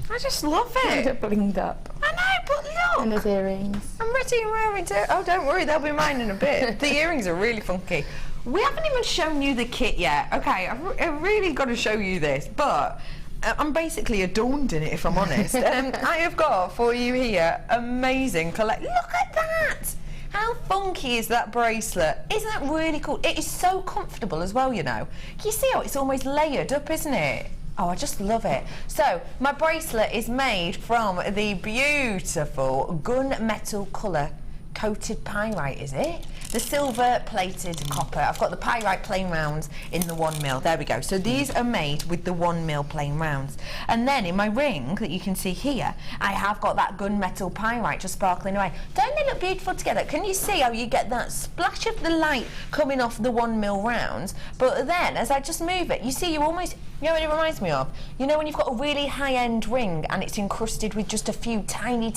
Speaker 5: I just love it.
Speaker 6: It blinged up.
Speaker 5: I know, but look.
Speaker 6: And there's earrings.
Speaker 5: I'm ready and raring to... Oh, don't worry, they'll be mine in a bit. The earrings are really funky. We haven't even shown you the kit yet. Okay, I've really got to show you this, but I'm basically adorned in it, if I'm honest. I have got for you here amazing collect. Look at that! How funky is that bracelet? Isn't that really cool? It is so comfortable as well, you know. Can you see how it's almost layered up, isn't it? Oh, I just love it. So, my bracelet is made from the beautiful gunmetal colour coated pyrite, is it? The silver plated copper. I've got the pyrite plain rounds in the 1mm. There we go. So these are made with the 1mm plain rounds. And then in my ring that you can see here, I have got that gunmetal pyrite just sparkling away. Don't they look beautiful together? Can you see how you get that splash of the light coming off the 1mm rounds? But then as I just move it, you see you almost, you know what it reminds me of? You know when you've got a really high-end ring and it's encrusted with just a few tiny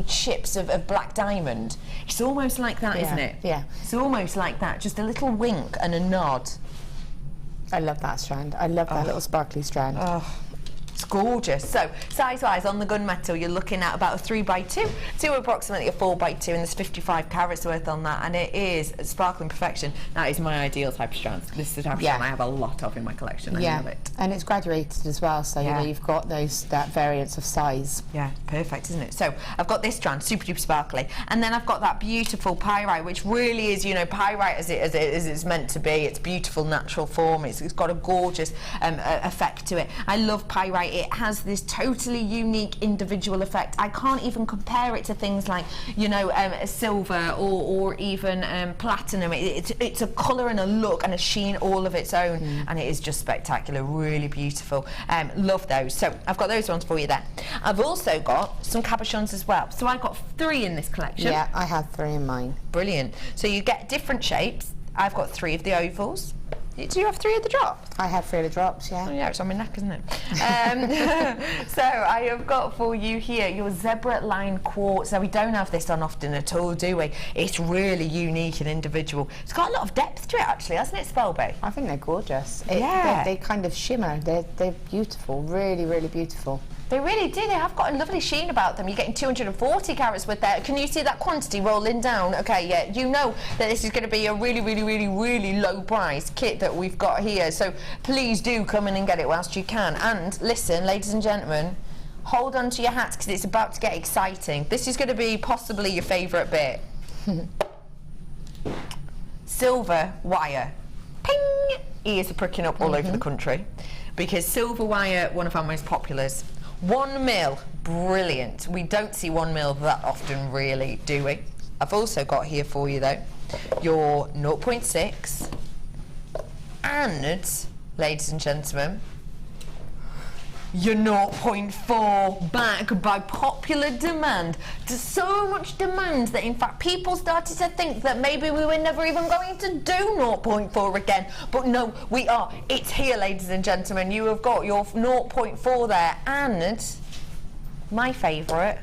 Speaker 5: chips of black diamond? It's almost like that, isn't it?
Speaker 6: Yeah.
Speaker 5: It's almost like that, just a little wink and a nod.
Speaker 6: I love that strand. I love that little sparkly strand.
Speaker 5: Oh, it's gorgeous. So, size-wise, on the gunmetal, you're looking at about a 3x2 to approximately a 4x2, and there's 55 carats worth on that, and it is sparkling perfection. That is my ideal type of strand. This is the type of strand I have a lot of in my collection. I love it.
Speaker 6: And it's graduated as well, so you know you've got that variance of size.
Speaker 5: Yeah, perfect, isn't it? So I've got this strand, super duper sparkly, and then I've got that beautiful pyrite, which really is, you know, pyrite as it's meant to be. It's beautiful, natural form. It's got a gorgeous effect to it. I love pyrite. It has this totally unique individual effect. I can't even compare it to things like, you know, silver or even platinum. It's a colour and a look and a sheen all of its own, and it is just spectacular, really beautiful. Love those. So I've got those ones for you there. I've also got some cabochons as well. So I've got 3 in this collection.
Speaker 6: Yeah, I have 3 in mine.
Speaker 5: Brilliant. So you get different shapes. I've got 3 of the ovals. Do you have 3 of the drops?
Speaker 6: I have 3 of the drops, yeah.
Speaker 5: Oh yeah, it's on my neck, isn't it? So I have got for you here your zebra line quartz. Now we don't have this on often at all, do we? It's really unique and individual. It's got a lot of depth to it actually, hasn't it, Spelby?
Speaker 6: I think they're gorgeous.
Speaker 5: Yeah.
Speaker 6: They kind of shimmer. They're beautiful, really, really beautiful.
Speaker 5: They really do. They have got a lovely sheen about them. You're getting 240 carats worth there. Can you see that quantity rolling down? Okay, yeah. You know that this is going to be a really, really, really, really low price kit that we've got here. So please do come in and get it whilst you can. And listen, ladies and gentlemen, hold on to your hats because it's about to get exciting. This is going to be possibly your favourite bit. Silver wire. ping, ears are pricking up all over the country, because silver wire, one of our most populars. 1 mil, brilliant. We don't see 1 mil that often, really, do we? I've also got here for you, though, your 0.6 and, ladies and gentlemen, your 0.4, back by popular demand. There's so much demand that in fact people started to think that maybe we were never even going to do 0.4 again, but no, we are. It's here, ladies and gentlemen. You have got your 0.4 there, and my favourite,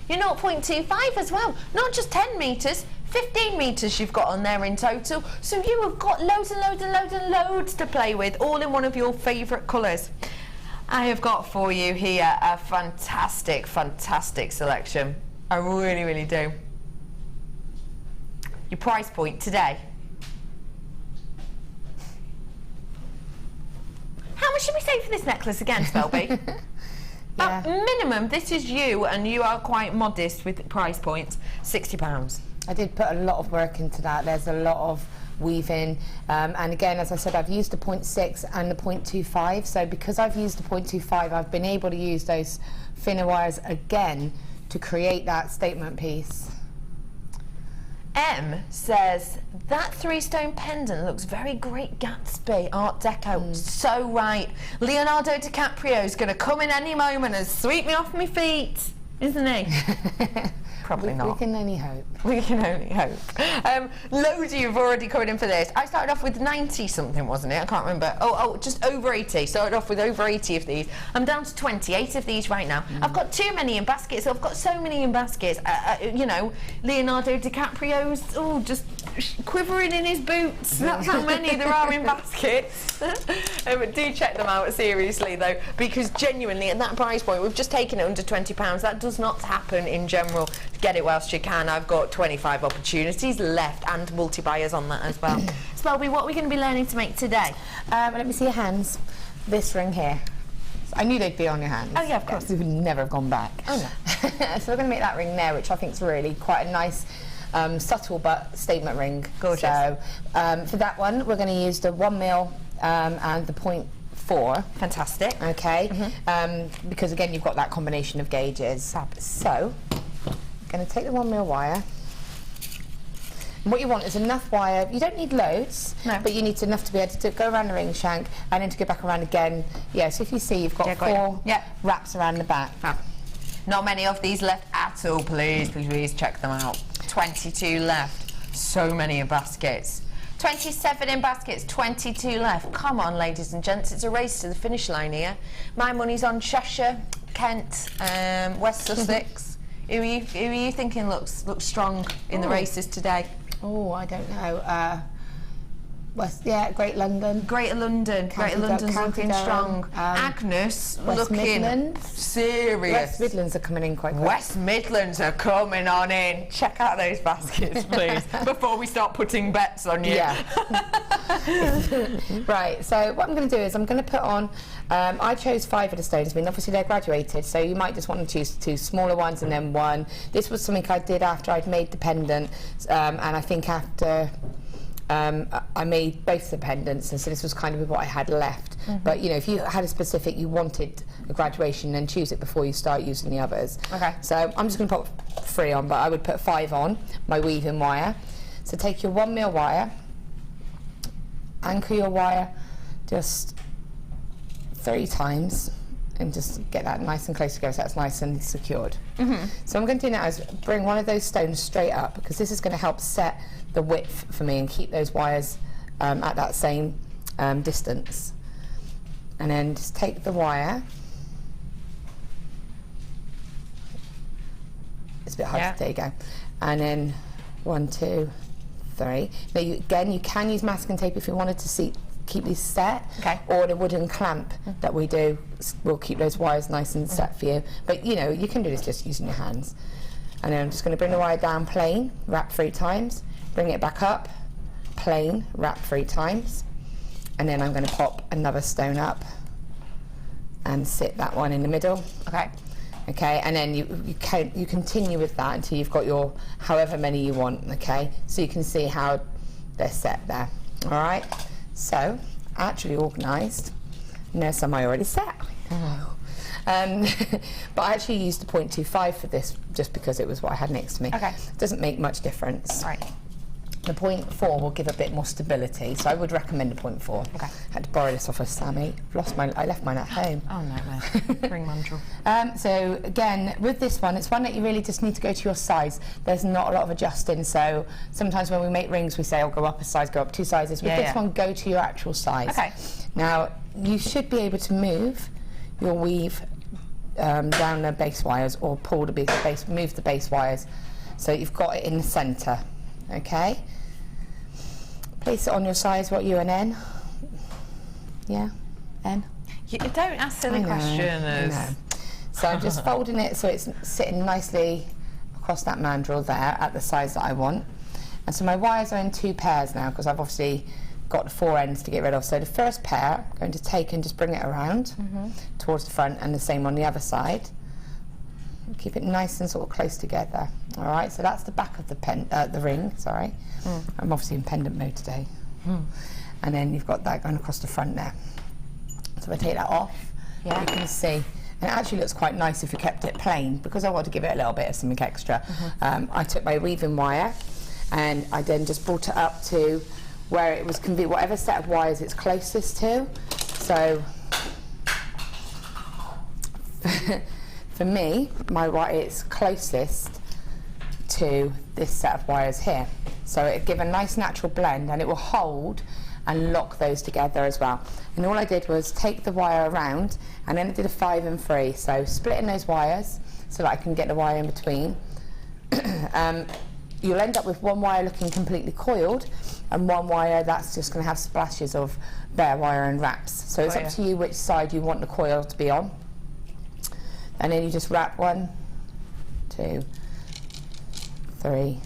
Speaker 5: your 0.25 as well. Not just 10 metres, 15 metres you've got on there in total, so you have got loads and loads and loads and loads to play with, all in one of your favourite colours. I have got for you here a fantastic, fantastic selection. I really, really do. Your price point today. How much should we say for this necklace again, Spelby?
Speaker 6: Yeah.
Speaker 5: Minimum, this is you, and you are quite modest with price points, £60.
Speaker 6: I did put a lot of work into that. There's a lot of weaving, and again, as I said, I've used the 0.6 and the 0.25, so because I've used the 0.25, I've been able to use those thinner wires again to create that statement piece.
Speaker 5: M says, that 3-stone pendant looks very Great Gatsby, Art Deco. So right. Leonardo DiCaprio's going to come in any moment and sweep me off my feet, isn't he? Probably not.
Speaker 6: We can only hope.
Speaker 5: We can only hope. Loads of you have already come in for this. I started off with 90 something, wasn't it? I can't remember. Oh, just over 80. Started off with over 80 of these. I'm down to 28 of these right now. I've got too many in baskets. I've got so many in baskets. You know, Leonardo DiCaprio's just quivering in his boots. That's how many there are in baskets. Do check them out seriously though, because genuinely at that price point, we've just taken it under £20. That does not happen in general. Get it whilst you can. I've got 25 opportunities left and multi-buyers on that as well. Spelby, what are we going to be learning to make today?
Speaker 6: Let me see your hands. This ring here. I knew they'd be on your hands.
Speaker 5: Oh yeah, of course.
Speaker 6: We would never have gone back.
Speaker 5: Oh no.
Speaker 6: So we're going to make that ring there, which I think is really quite a nice, subtle but statement ring.
Speaker 5: Gorgeous.
Speaker 6: So for that one, we're going to use the 1 mil and the 0.4.
Speaker 5: Fantastic.
Speaker 6: Okay. Because again, you've got that combination of gauges. So going to take the 1 mil wire, and what you want is enough wire. You don't need loads, but you need enough to be able to go around the ring shank and then to go back around again. Yeah, so if you see, you've got 4 wraps around the back.
Speaker 5: Not many of these left at all. Please check them out. 22 left. So many in baskets. 27 in baskets, 22 left. Come on, ladies and gents, it's a race to the finish line here. My money's on Cheshire, Kent, West Sussex. Who are you thinking looks strong in the races today?
Speaker 6: Oh, I don't know. Great London.
Speaker 5: Greater London's looking strong. Agnes
Speaker 6: West
Speaker 5: looking
Speaker 6: Midlands.
Speaker 5: serious.
Speaker 6: West Midlands are coming in quite quick.
Speaker 5: West Midlands are coming on in. Check out those baskets, please, before we start putting bets on you.
Speaker 6: Yeah. Right, so what I'm going to do is I'm going to put on, I chose 5 of the stones. I mean, obviously they're graduated, so you might just want to choose 2 smaller ones and then 1. This was something I did after I'd made the pendant, and I think after I made both the pendants, and so this was kind of what I had left. But you know, if you had a specific, you wanted a graduation, then choose it before you start using the others. Okay. So I'm just going to put 3 on, but I would put 5 on my weaving wire. So take your 1 mil wire, anchor your wire just 3 times, and just get that nice and close together so that's nice and secured. So I'm going to do now is bring one of those stones straight up, because this is going to help set the width for me and keep those wires at that same distance. And then just take the wire. It's a bit hard. There you go. And then 1, 2, 3. Now again, you can use masking tape if you wanted to keep these set, or the wooden clamp that we do will keep those wires nice and set for you. But you know, you can do this just using your hands. And then I'm just going to bring the wire down plain, wrap 3 times, bring it back up, plain, wrap 3 times, and then I'm going to pop another stone up and sit that one in the middle. Okay, and then you continue with that until you've got your however many you want. Okay, so you can see how they're set there. All right, so actually organised. There's some I already set. But I actually used the 0.25 for this just because it was what I had next to me.
Speaker 5: Okay.
Speaker 6: It doesn't make much difference.
Speaker 5: Right.
Speaker 6: The 0.4 will give a bit more stability, so I would recommend a 0.4.
Speaker 5: Okay.
Speaker 6: I had to borrow this off of Sammy. I left mine at home.
Speaker 5: Oh no, ring mandrel.
Speaker 6: So again, with this one, it's one that you really just need to go to your size. There's not a lot of adjusting, so sometimes when we make rings we say, oh, go up a size, go up 2 sizes. With this one, go to your actual size.
Speaker 5: Okay.
Speaker 6: Now, you should be able to move your weave down the base wires or pull the base, move the base wires so you've got it in the centre, okay? Place it on your size, what, U and N? Yeah? N?
Speaker 5: You don't ask silly questions.
Speaker 6: I know. So I'm just folding it so it's sitting nicely across that mandrel there at the size that I want. And so my wires are in 2 pairs now because I've obviously got the 4 ends to get rid of. So the first pair, I'm going to take and just bring it around towards the front, and the same on the other side. Keep it nice and sort of close together. All right, so that's the back of the ring, sorry. I'm obviously in pendant mode today. And then you've got that going across the front there. So if I take that off, you can see, and it actually looks quite nice if you kept it plain, because I want to give it a little bit of something extra. I took my weaving wire and I then just brought it up to where it was convenient, whatever set of wires it's closest to. So for me, my wire is closest to this set of wires here. So it'll give a nice natural blend, and it will hold and lock those together as well. And all I did was take the wire around, and then I did a 5 and 3. So splitting those wires so that I can get the wire in between. You'll end up with one wire looking completely coiled, and one wire that's just going to have splashes of bare wire and wraps. So it's up to you which side you want the coil to be on. And then you just wrap 1, 2, 3,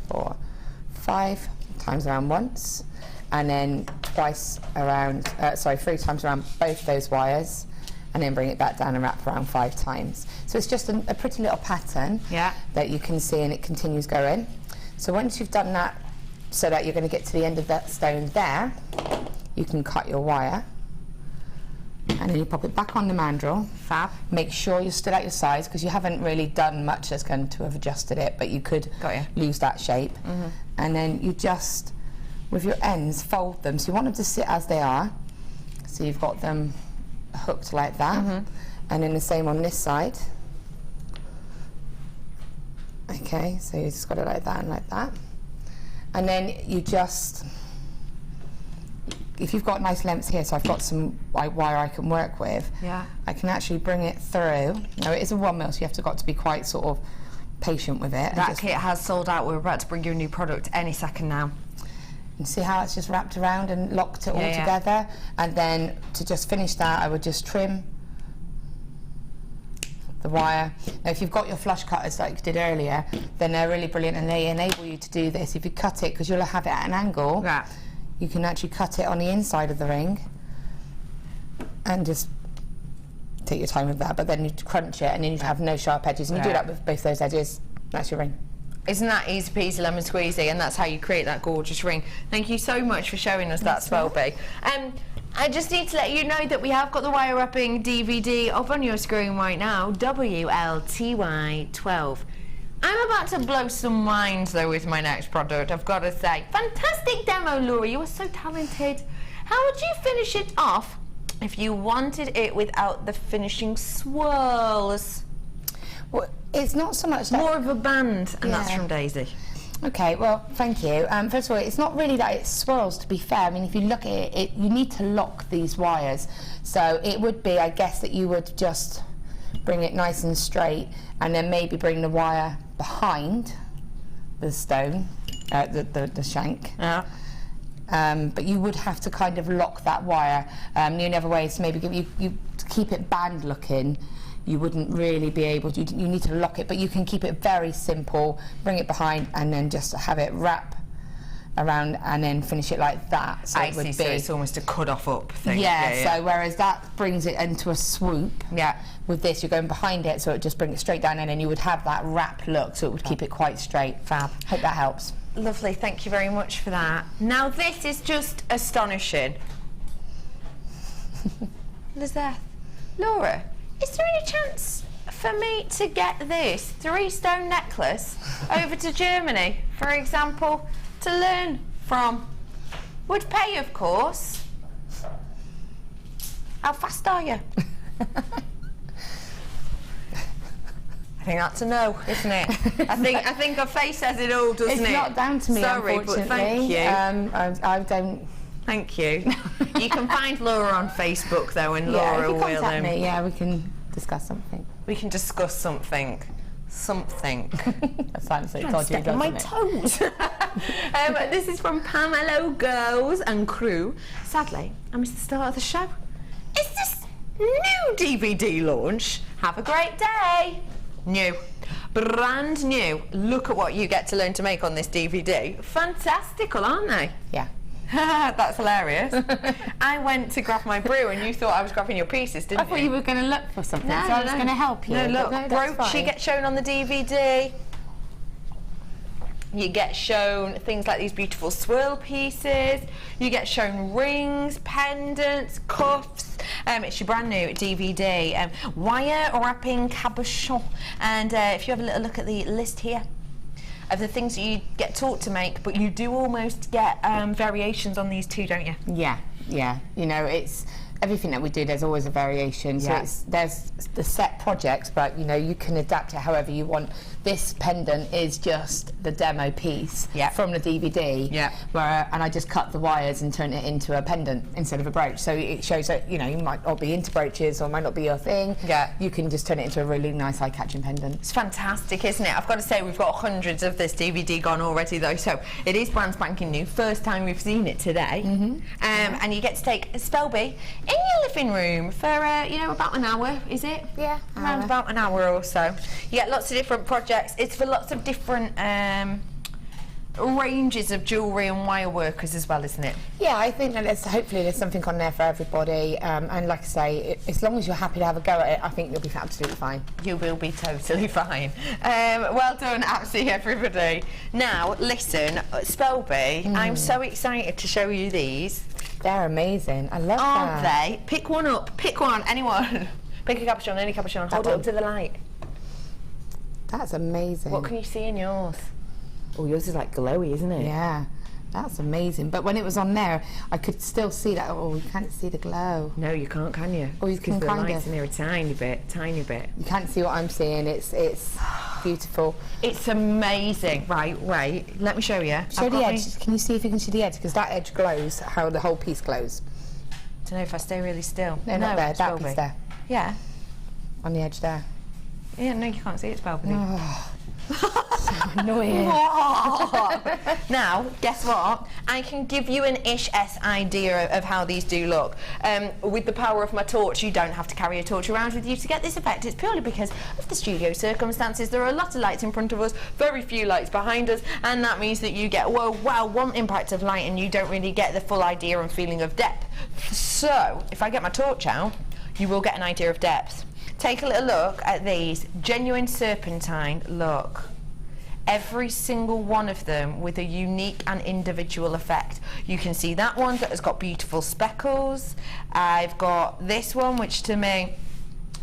Speaker 6: 4, 5 times around once, and then 3 times around both those wires, and then bring it back down and wrap around 5 times. So it's just a pretty little pattern that you can see, and it continues going. So once you've done that, so that you're going to get to the end of that stone there, you can cut your wire, and then you pop it back on the mandrel.
Speaker 5: Fab.
Speaker 6: Make sure you're still at your size, because you haven't really done much that's going to have adjusted it, but you could lose that shape. And then you just, with your ends, fold them. So you want them to sit as they are. So you've got them hooked like that. And then the same on this side. Okay, so you just got it like that and like that. And then you just, if you've got nice lengths here, so I've got some wire I can work with, I can actually bring it through. Now it is a 1 mil, so you have got to be quite sort of patient with it.
Speaker 5: That kit has sold out. We're about to bring you a new product any second now.
Speaker 6: And see how it's just wrapped around and locked it all together? And then to just finish that, I would just trim the wire. Now if you've got your flush cutters like you did earlier, then they're really brilliant, and they enable you to do this. If you cut it, because you'll have it at an angle, you can actually cut it on the inside of the ring and just take your time with that, but then you crunch it and then you have no sharp edges, and you do that with both those edges. That's your ring.
Speaker 5: Isn't that easy peasy lemon squeezy? And that's how you create that gorgeous ring. Thank you so much for showing us that, Spelby. I just need to let you know that we have got the wire wrapping DVD up on your screen right now, WLTY 12. I'm about to blow some minds though with my next product, I've got to say. Fantastic demo, Laura, you are so talented. How would you finish it off if you wanted it without the finishing swirls?
Speaker 6: Well, it's not so much that...
Speaker 5: More of a band, and that's from Daisy.
Speaker 6: Okay, well, thank you. First of all, it's not really that it swirls, to be fair. I mean, if you look at it, you need to lock these wires. So it would be, I guess, that you would just bring it nice and straight, and then maybe bring the wire behind the stone, the shank. But you would have to kind of lock that wire. The only other way is to maybe you to keep it band looking. You wouldn't really be able to, you need to lock it, but you can keep it very simple, bring it behind, and then just have it wrap around and then finish it like that. So
Speaker 5: I see, so it's almost a cut-off up thing.
Speaker 6: So whereas that brings it into a swoop, with this you're going behind it, so it just brings it straight down, and then you would have that wrap look, so it would keep it quite straight.
Speaker 5: Fab.
Speaker 6: Hope that helps.
Speaker 5: Lovely, thank you very much for that. Now this is just astonishing. Lizeth, Laura, is there any chance for me to get this 3-stone necklace over to Germany, for example, to learn from? Would pay, of course. How fast are you? I think that's a no, isn't it? I think her face says it all, doesn't it?
Speaker 6: It's not down to me,
Speaker 5: Sorry,
Speaker 6: unfortunately.
Speaker 5: but thank you.
Speaker 6: I don't.
Speaker 5: Thank you. You can find Laura on Facebook though, and
Speaker 6: Yeah,
Speaker 5: Laura
Speaker 6: if you
Speaker 5: will.
Speaker 6: contact me, yeah, we can discuss something.
Speaker 5: We can discuss something. Something.
Speaker 6: That sounds so dodgy,
Speaker 5: Step on my
Speaker 6: doesn't it?
Speaker 5: toes. This is from Pamela Girls and Crew. Sadly, I missed the start of the show. Is this new DVD launch? Have a great day. New. Brand new. Look at what you get to learn to make on this DVD. Fantastical, aren't they?
Speaker 6: Yeah.
Speaker 5: That's hilarious. I went to grab my brew and you thought I was grabbing your pieces, didn't
Speaker 6: I thought you were going to look for something, so I was going to help you.
Speaker 5: No, look,
Speaker 6: but no, that's
Speaker 5: brooch, she
Speaker 6: fine.
Speaker 5: gets shown on the DVD. You get shown things like these beautiful swirl pieces. You get shown rings, pendants, cuffs. It's your brand new DVD. Wire wrapping cabochon. And if you have a little look at the list here of the things that you get taught to make, but you do almost get variations on these too, don't you?
Speaker 6: Yeah, yeah. You know, it's everything that we do, there's always a variation. So
Speaker 5: Yeah.
Speaker 6: there's the set projects, but you know, you can adapt it however you want. This pendant is just the demo piece from the DVD.
Speaker 5: Yeah.
Speaker 6: And I just cut the wires and turn it into a pendant instead of a brooch. So it shows that, you know, you might not be into brooches or might not be your thing.
Speaker 5: Yeah.
Speaker 6: You can just turn it into a really nice eye-catching pendant.
Speaker 5: It's fantastic, isn't it? I've got to say, we've got hundreds of this DVD gone already, though, so it is brand spanking new. First time we've seen it today. And you get to take a Spelby in your living room for, you know, about an hour, is it?
Speaker 6: Yeah.
Speaker 5: Around about an hour or so. You get lots of different projects. It's for lots of different ranges of jewellery and wire workers as well, isn't it?
Speaker 6: Yeah, I think that hopefully there's something on there for everybody. And like I say, as long as you're happy to have a go at it, I think you'll be absolutely fine.
Speaker 5: You will be totally fine. Well done, absolutely everybody. Now, listen, Spelby, I'm so excited to show you these.
Speaker 6: They're amazing. I love
Speaker 5: Aren't
Speaker 6: that.
Speaker 5: they? Pick one up. Pick one. Anyone. Pick a capuchon, any capuchon. Hold it up to the light.
Speaker 6: That's amazing.
Speaker 5: What can you see in yours?
Speaker 8: Oh, yours is like glowy, isn't it?
Speaker 6: Yeah, that's amazing. But when it was on there, I could still see that. Oh, you can't see the glow.
Speaker 8: No, you can't, can you?
Speaker 6: Oh, you can
Speaker 8: the
Speaker 6: kind
Speaker 8: light's
Speaker 6: of.
Speaker 8: in there a tiny bit, tiny bit.
Speaker 6: You can't see what I'm seeing. It's beautiful.
Speaker 5: It's amazing. Right, wait. Let me show you.
Speaker 6: Show the edge. Can you see if you can see the edge? Because that edge glows. How the whole piece glows.
Speaker 5: I don't know if I stay really still.
Speaker 6: No, not there. That
Speaker 5: Spelby.
Speaker 6: piece there.
Speaker 5: Yeah.
Speaker 6: On the edge there.
Speaker 5: Yeah, no, you can't see it, Spelby.
Speaker 6: Annoying.
Speaker 5: Now, guess what? I can give you an ish-s idea of how these do look. With the power of my torch, you don't have to carry a torch around with you to get this effect. It's purely because of the studio circumstances. There are a lot of lights in front of us, very few lights behind us, and that means that you get, one impact of light and you don't really get the full idea and feeling of depth. So, if I get my torch out, you will get an idea of depth. Take a little look at these. Genuine serpentine, look. Every single one of them with a unique and individual effect. You can see that one that has got beautiful speckles. I've got this one, which to me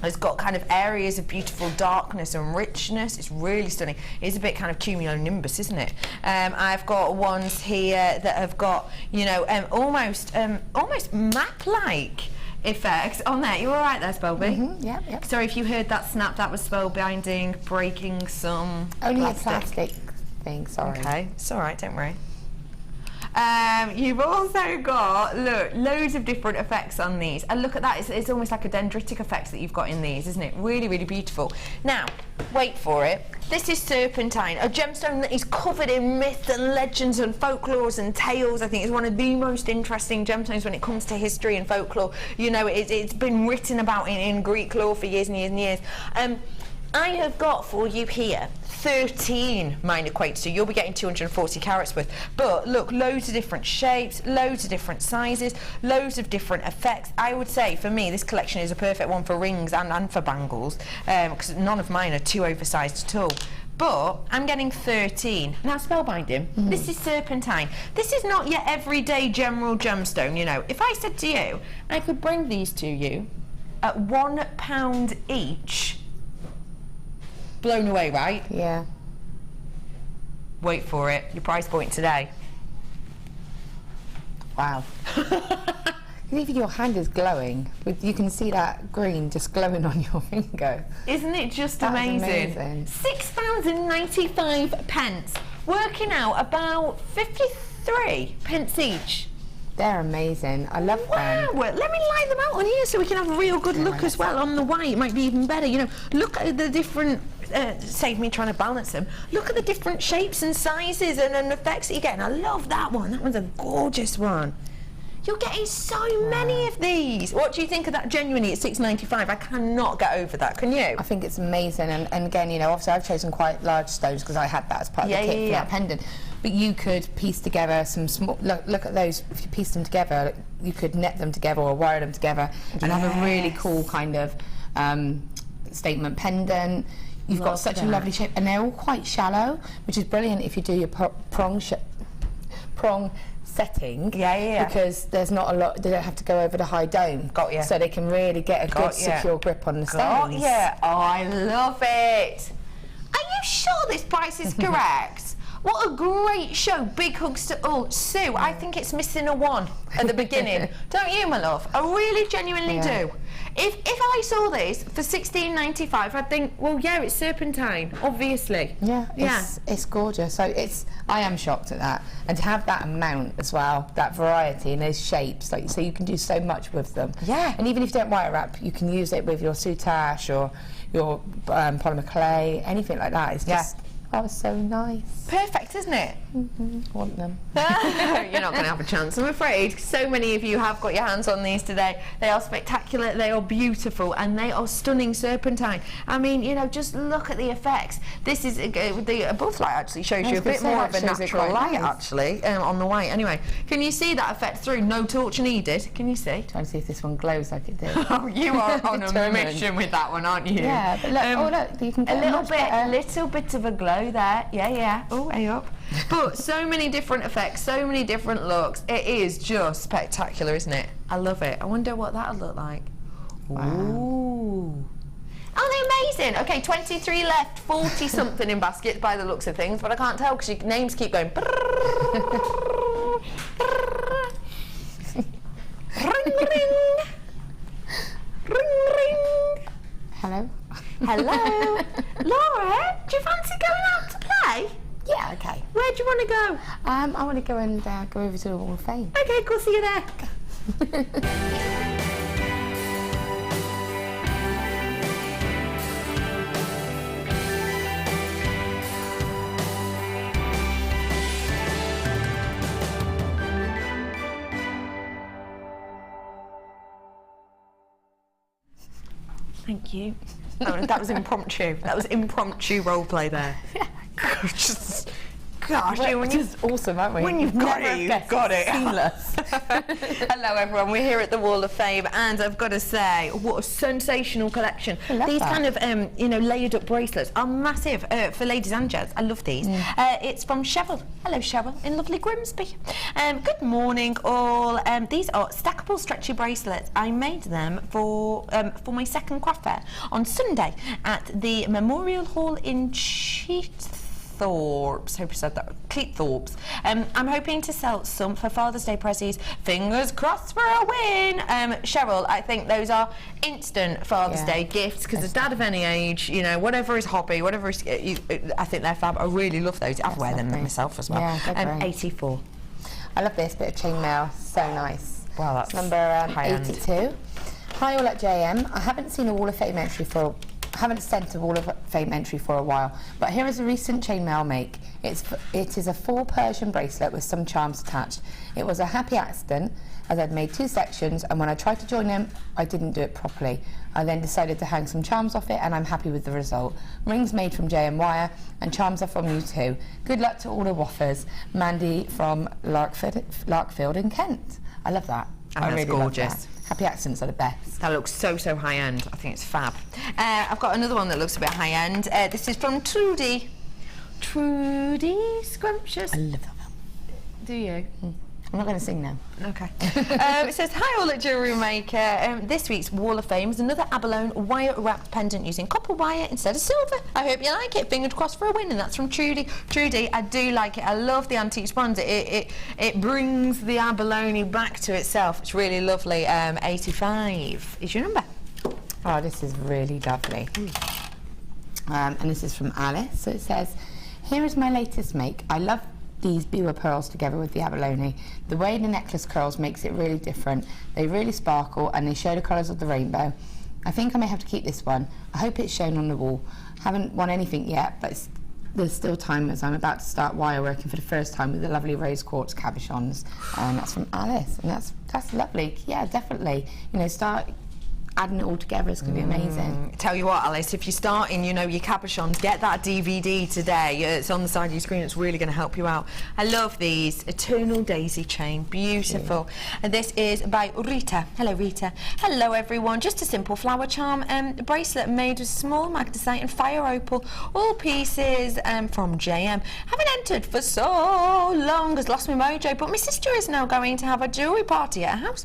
Speaker 5: has got kind of areas of beautiful darkness and richness. It's really stunning. It's a bit kind of cumulonimbus, isn't it? I've got ones here that have got, you know, almost map-like effects on there. You all right there, Spelby?
Speaker 6: Yeah.
Speaker 5: Sorry if you heard that snap, that was spell binding, breaking some
Speaker 6: Only
Speaker 5: plastic.
Speaker 6: a plastic thing, sorry.
Speaker 5: Okay, it's all right, don't worry. You've also got, look, loads of different effects on these. And look at that, it's almost like a dendritic effect that you've got in these, isn't it? Really, really beautiful. Now, wait for it. This is serpentine, a gemstone that is covered in myths and legends and folklores and tales. I think it's one of the most interesting gemstones when it comes to history and folklore. You know, it's been written about in Greek lore for years and years and years. I have got for you here 13 mine equates to. You'll be getting 240 carats worth. But look, loads of different shapes, loads of different sizes, loads of different effects. I would say for me this collection is a perfect one for rings and for bangles, because none of mine are too oversized at all. but I'm getting 13. Now spellbinding, this is serpentine. This is not your everyday general gemstone, you know. If I said to you, I could bring these to you at £1 each, blown away, right?
Speaker 6: Yeah.
Speaker 5: Wait for it, your price point today.
Speaker 6: Wow. Even your hand is glowing. You can see that green just glowing on your finger.
Speaker 5: Isn't it just
Speaker 6: That's
Speaker 5: amazing? £6.95, working out about 53p each.
Speaker 6: They're amazing. I love
Speaker 5: Wow,
Speaker 6: them.
Speaker 5: let me line them out on here so we can have a real good look as well. On the white, it might be even better. You know, look at the different, save me trying to balance them, look at the different shapes and sizes and effects that you're getting. I love that one. That one's a gorgeous one. You're getting so many of these. What do you think of that genuinely at £6.95? I cannot get over that, can you?
Speaker 6: I think it's amazing, and again, you know, obviously I've chosen quite large stones because I had that as part of the kit for that pendant. But you could piece together some small. Look at those. If you piece them together, you could net them together or wire them together and have a really cool kind of statement pendant. You've got such a lovely shape, and they're all quite shallow, which is brilliant if you do your prong setting, because there's not a lot, they don't have to go over the high dome.
Speaker 5: Got you.
Speaker 6: So they can really get a good secure grip on the
Speaker 5: Got
Speaker 6: stones.
Speaker 5: you. Oh, I love it. Are you sure this price is correct? What a great show. Big hugs to all. Sue, I think it's missing a one at the beginning. Don't you, my love? I really genuinely do. If I saw this for £16.95, I'd think, well, yeah, it's serpentine, obviously.
Speaker 6: It's gorgeous. So I am shocked at that, and to have that amount as well, that variety and those shapes, like, so you can do so much with them. And even if you don't wire wrap, you can use it with your soutache or your polymer clay, anything like that. It's just so nice.
Speaker 5: Perfect, isn't it?
Speaker 6: Want them.
Speaker 5: You're not going to have a chance, I'm afraid. So many of you have got your hands on these today. They are spectacular, they are beautiful, and they are stunning serpentine. I mean, you know, just look at the effects. This is the above light actually shows you a bit more of a natural light actually on the white. Anyway, can you see that effect through? No torch needed. Can you see?
Speaker 6: Trying to see if this one glows like it did.
Speaker 5: Oh, you are on a mission with that one, aren't you?
Speaker 6: Yeah, but look, look, you can get
Speaker 5: a little bit of a glow there. Yeah. Oh, hey up. But so many different effects, so many different looks. It is just spectacular, isn't it? I love it. I wonder what that'll look like.
Speaker 6: Wow.
Speaker 5: Ooh. Aren't they amazing? Okay, 23 left, 40 something in baskets by the looks of things, but I can't tell because your names keep going. Ring, ring. Ring, ring.
Speaker 6: Hello.
Speaker 5: Hello. Laura, do you fancy going out to play?
Speaker 6: Yeah, okay.
Speaker 5: Where do you want to go?
Speaker 6: I want to go and go over to the Wall of Fame.
Speaker 5: Okay, cool, see you there. Thank you. That was impromptu. That was impromptu role play there. Gosh,
Speaker 6: which is awesome, aren't we?
Speaker 5: When you've got it, you've got it.
Speaker 6: Seamless.
Speaker 5: Hello everyone, we're here at the Wall of Fame, and I've got to say, what a sensational collection. These kind of, you know, layered up bracelets are massive for ladies and gents. I love these. It's from Cheryl. Hello Cheryl, in lovely Grimsby. Good morning all. These are stackable stretchy bracelets. I made them for my second craft fair on Sunday at the Memorial Hall in Cleethorpes. Hope I said that. Cleethorpes. I'm hoping to sell some for Father's Day prezzies. Fingers crossed for a win. Cheryl, I think those are instant Father's Day gifts because a dad of any age, you know, whatever his hobby, whatever his, I think they're fab. I really love those. I'd wear them myself as well.
Speaker 6: Yeah,
Speaker 5: 84.
Speaker 6: I love this bit of chainmail. So nice.
Speaker 5: Wow, that's
Speaker 6: number 82.
Speaker 5: end.
Speaker 6: Hi all at JM. I haven't seen a Wall of Fame entry for. I haven't sent a Wall of Fame entry for a while, but here is a recent chainmail make. It is a full Persian bracelet with some charms attached. It was a happy accident as I'd made 2 sections, and when I tried to join them, I didn't do it properly. I then decided to hang some charms off it, and I'm happy with the result. Rings made from JM wire, and charms are from you too. Good luck to all the waffers. Mandy from Larkfield in Kent. I love that.
Speaker 5: I really gorgeous.
Speaker 6: Love that. Happy accidents are the best.
Speaker 5: That looks so high end. I think it's fab. I've got another one that looks a bit high end. This is from Trudy. Trudy Scrumptious.
Speaker 6: I love that film.
Speaker 5: Do you?
Speaker 6: I'm not going to sing now.
Speaker 5: Okay. It says, hi all at JewelleryMaker. This week's Wall of Fame is another abalone wire-wrapped pendant using copper wire instead of silver. I hope you like it. Fingers crossed for a win. And that's from Trudy. Trudy, I do like it. I love the antique bronze. It brings the abalone back to itself. It's really lovely. 85 is your number.
Speaker 6: Oh, this is really lovely. And this is from Alice. So it says, here is my latest make. I love these Biwa pearls together with the abalone. The way the necklace curls makes it really different. They really sparkle and they show the colours of the rainbow. I think I may have to keep this one. I hope it's shown on the wall. Haven't won anything yet, but there's still time as I'm about to start wire working for the first time with the lovely rose quartz cabochons. And that's from Alice, and that's lovely. Yeah, definitely. You know, start adding it all together. It's going to be amazing.
Speaker 5: Tell you what, Alice, if you're starting, you know, your cabochons, get that DVD today. It's on the side of your screen. It's really going to help you out. I love these. Eternal Daisy Chain. Beautiful. And this is by Rita. Hello, Rita. Hello, everyone. Just a simple flower charm bracelet made with small magnesite and fire opal. All pieces from JM. Haven't entered for so long. Has lost my mojo, but my sister is now going to have a jewellery party at her house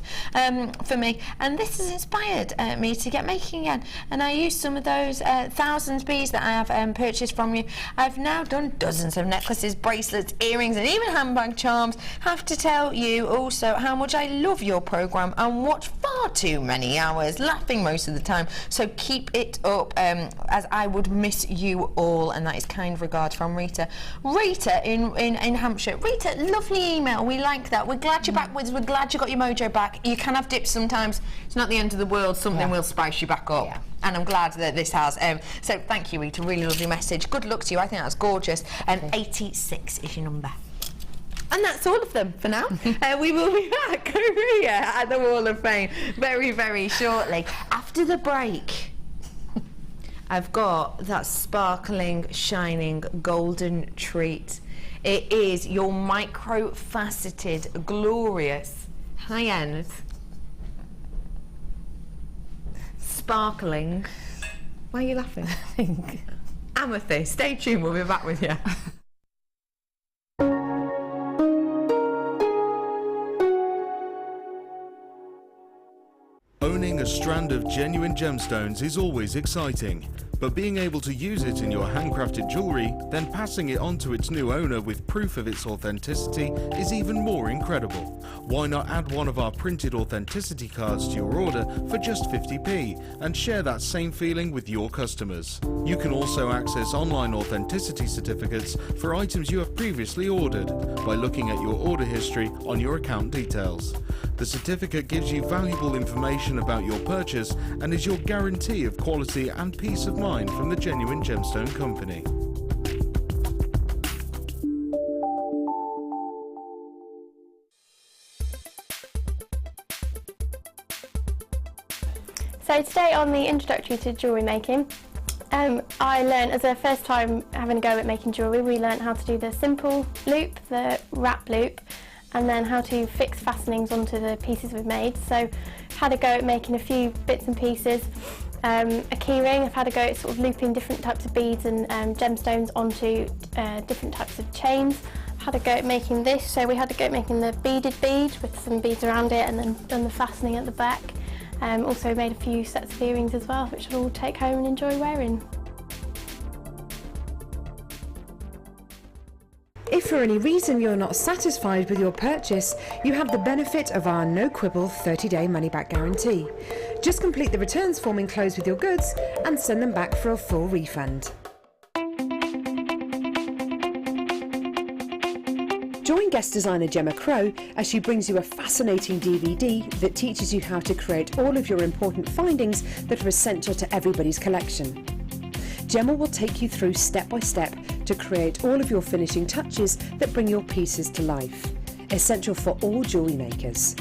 Speaker 5: for me. And this has inspired me to get making again, and I used some of those 1000 beads that I have purchased from you. I've now done dozens of necklaces, bracelets, earrings and even handbag charms. Have to tell you also how much I love your programme and watch far too many hours, laughing most of the time, so keep it up, as I would miss you all. And that is kind regards from Rita. Rita in Hampshire. Rita, lovely email, we like that. We're glad you're back with us, we're glad you got your mojo back. You can have dips sometimes, it's not the end of the world. Something will spice you back up, and I'm glad that this has. So thank you, Rita. Really lovely message. Good luck to you. I think that's gorgeous. 86 is your number. And that's all of them for now. We will be back here at the Wall of Fame very, very shortly. After the break, I've got that sparkling, shining, golden treat. It is your micro-faceted, glorious, high-end, sparkling. Why are you laughing? Amethyst. Stay tuned, we'll be back with you.
Speaker 4: Owning a strand of genuine gemstones is always exciting, but being able to use it in your handcrafted jewellery, then passing it on to its new owner with proof of its authenticity is even more incredible. Why not add one of our printed authenticity cards to your order for just 50p and share that same feeling with your customers? You can also access online authenticity certificates for items you have previously ordered by looking at your order history on your account details. The certificate gives you valuable information about your purchase and is your guarantee of quality and peace of mind from the Genuine Gemstone Company.
Speaker 9: So today on the introductory to jewellery making, I learned, as a first time having a go at making jewellery, we learned how to do the simple loop, the wrap loop, and then how to fix fastenings onto the pieces we've made. So I've had a go at making a few bits and pieces. A keyring, I've had a go at sort of looping different types of beads and gemstones onto different types of chains. I've had a go at making this, so we had a go at making the beaded bead with some beads around it and then done the fastening at the back. Also made a few sets of earrings as well, which I'll all take home and enjoy wearing.
Speaker 2: If for any reason you're not satisfied with your purchase, you have the benefit of our no quibble 30-day money-back guarantee. Just complete the returns form enclosed with your goods and send them back for a full refund. Join guest designer Gemma Crow as she brings you a fascinating DVD that teaches you how to create all of your important findings that are essential to everybody's collection. Gemma will take you through step by step to create all of your finishing touches that bring your pieces to life, essential for all jewellery makers.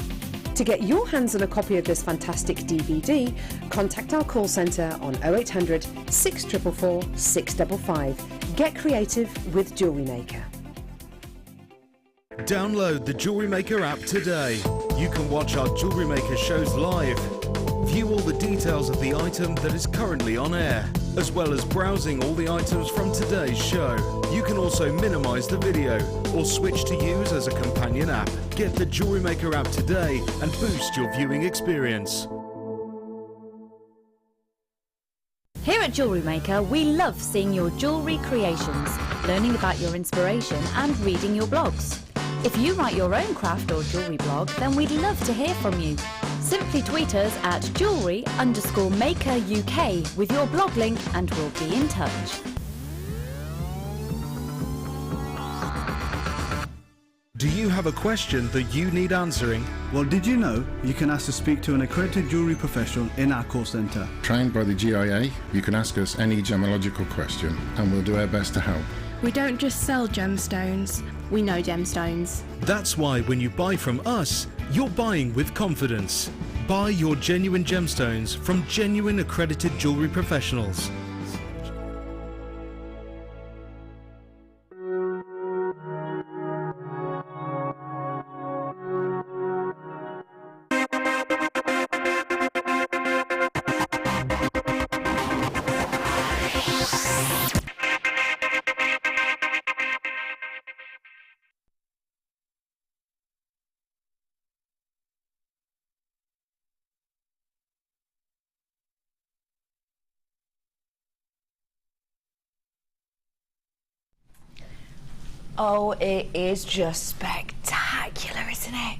Speaker 2: To get your hands on a copy of this fantastic DVD, contact our call centre on 0800 644 655. Get creative with JewelleryMaker.
Speaker 4: Download the JewelleryMaker app today. You can watch our JewelleryMaker shows live, view all the details of the item that is currently on air, as well as browsing all the items from today's show. You can also minimize the video or switch to use as a companion app. Get the JewelleryMaker app today and boost your viewing experience.
Speaker 10: Here at JewelleryMaker, we love seeing your jewellery creations, learning about your inspiration and reading your blogs. If you write your own craft or jewellery blog, then we'd love to hear from you. Simply tweet us at jewellery_maker UK with your blog link and we'll be in touch.
Speaker 4: Do you have a question that you need answering?
Speaker 11: Well, did you know you can ask to speak to an accredited jewellery professional in our call centre?
Speaker 12: Trained by the GIA, you can ask us any gemological question and we'll do our best to help.
Speaker 13: We don't just sell gemstones, we know gemstones.
Speaker 4: That's why when you buy from us, you're buying with confidence. Buy your genuine gemstones from genuine accredited jewellery professionals.
Speaker 5: Oh, it is just spectacular, isn't it?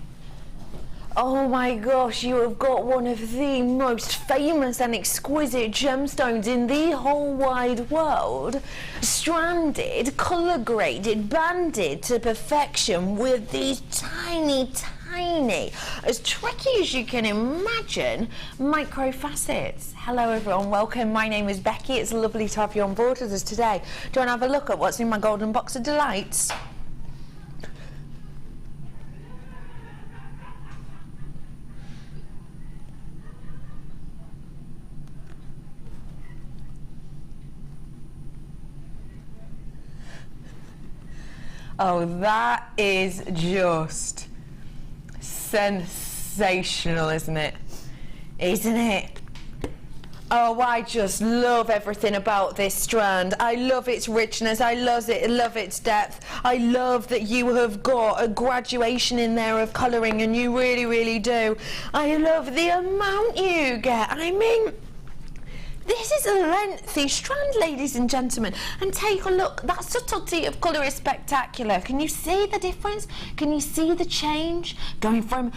Speaker 5: Oh my gosh, you have got one of the most famous and exquisite gemstones in the whole wide world, stranded, colour graded, banded to perfection with these tiny, as tricky as you can imagine, micro facets. Hello everyone, welcome. My name is Becky. It's lovely to have you on board with us today. Do you want to have a look at what's in my golden box of delights? Oh, that is just sensational, isn't it? Isn't it? Oh, I just love everything about this strand. I love its richness. I love its depth. I love that you have got a graduation in there of colouring, and you really, really do. I love the amount you get. I mean, this is a lengthy strand, ladies and gentlemen, and take a look. That subtlety of colour is spectacular. Can you see the difference? Can you see the change? Going from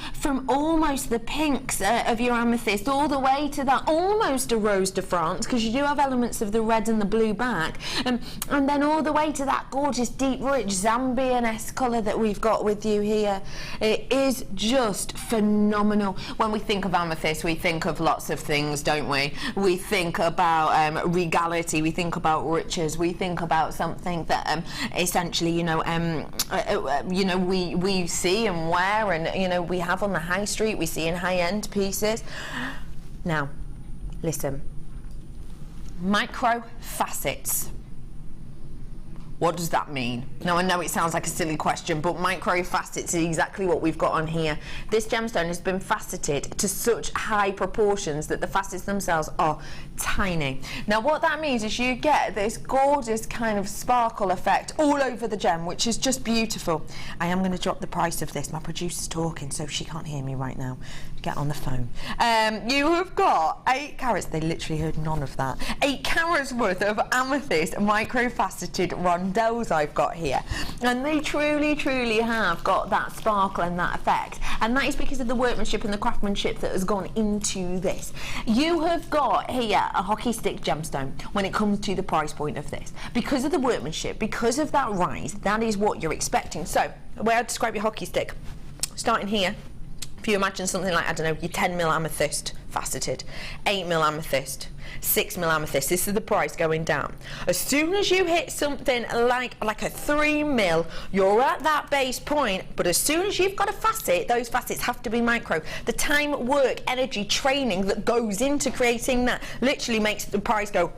Speaker 5: almost the pinks of your amethyst all the way to that almost a rose de France, because you do have elements of the red and the blue back, and then all the way to that gorgeous deep rich Zambian-esque colour that we've got with you here. It is just phenomenal. When we think of amethyst, we think of lots of things, don't we? We think about regality, we think about riches, we think about something that essentially, we see and wear, and we have on the high street, we see in high-end pieces. Now, listen, micro facets. What does that mean? Now, I know it sounds like a silly question, but micro facets is exactly what we've got on here. This gemstone has been faceted to such high proportions that the facets themselves are tiny. Now, what that means is you get this gorgeous kind of sparkle effect all over the gem, which is just beautiful. I am going to drop the price of this. My producer's talking, so she can't hear me right now. Get on the phone. You have got 8 carats. They literally heard none of that. 8 carats worth of amethyst micro-faceted rondelles I've got here, and they truly have got that sparkle and that effect, and that is because of the workmanship and the craftsmanship that has gone into this. You have got here a hockey stick gemstone when it comes to the price point of this, because of the workmanship, because of that rise. That is what you're expecting. So the way I describe your hockey stick, starting here, if you imagine something like, I don't know, your 10mm amethyst faceted, 8mm amethyst, 6mm amethyst, this is the price going down. As soon as you hit something like a 3mm, you're at that base point, but as soon as you've got a facet, those facets have to be micro. The time, work, energy, training that goes into creating that literally makes the price go,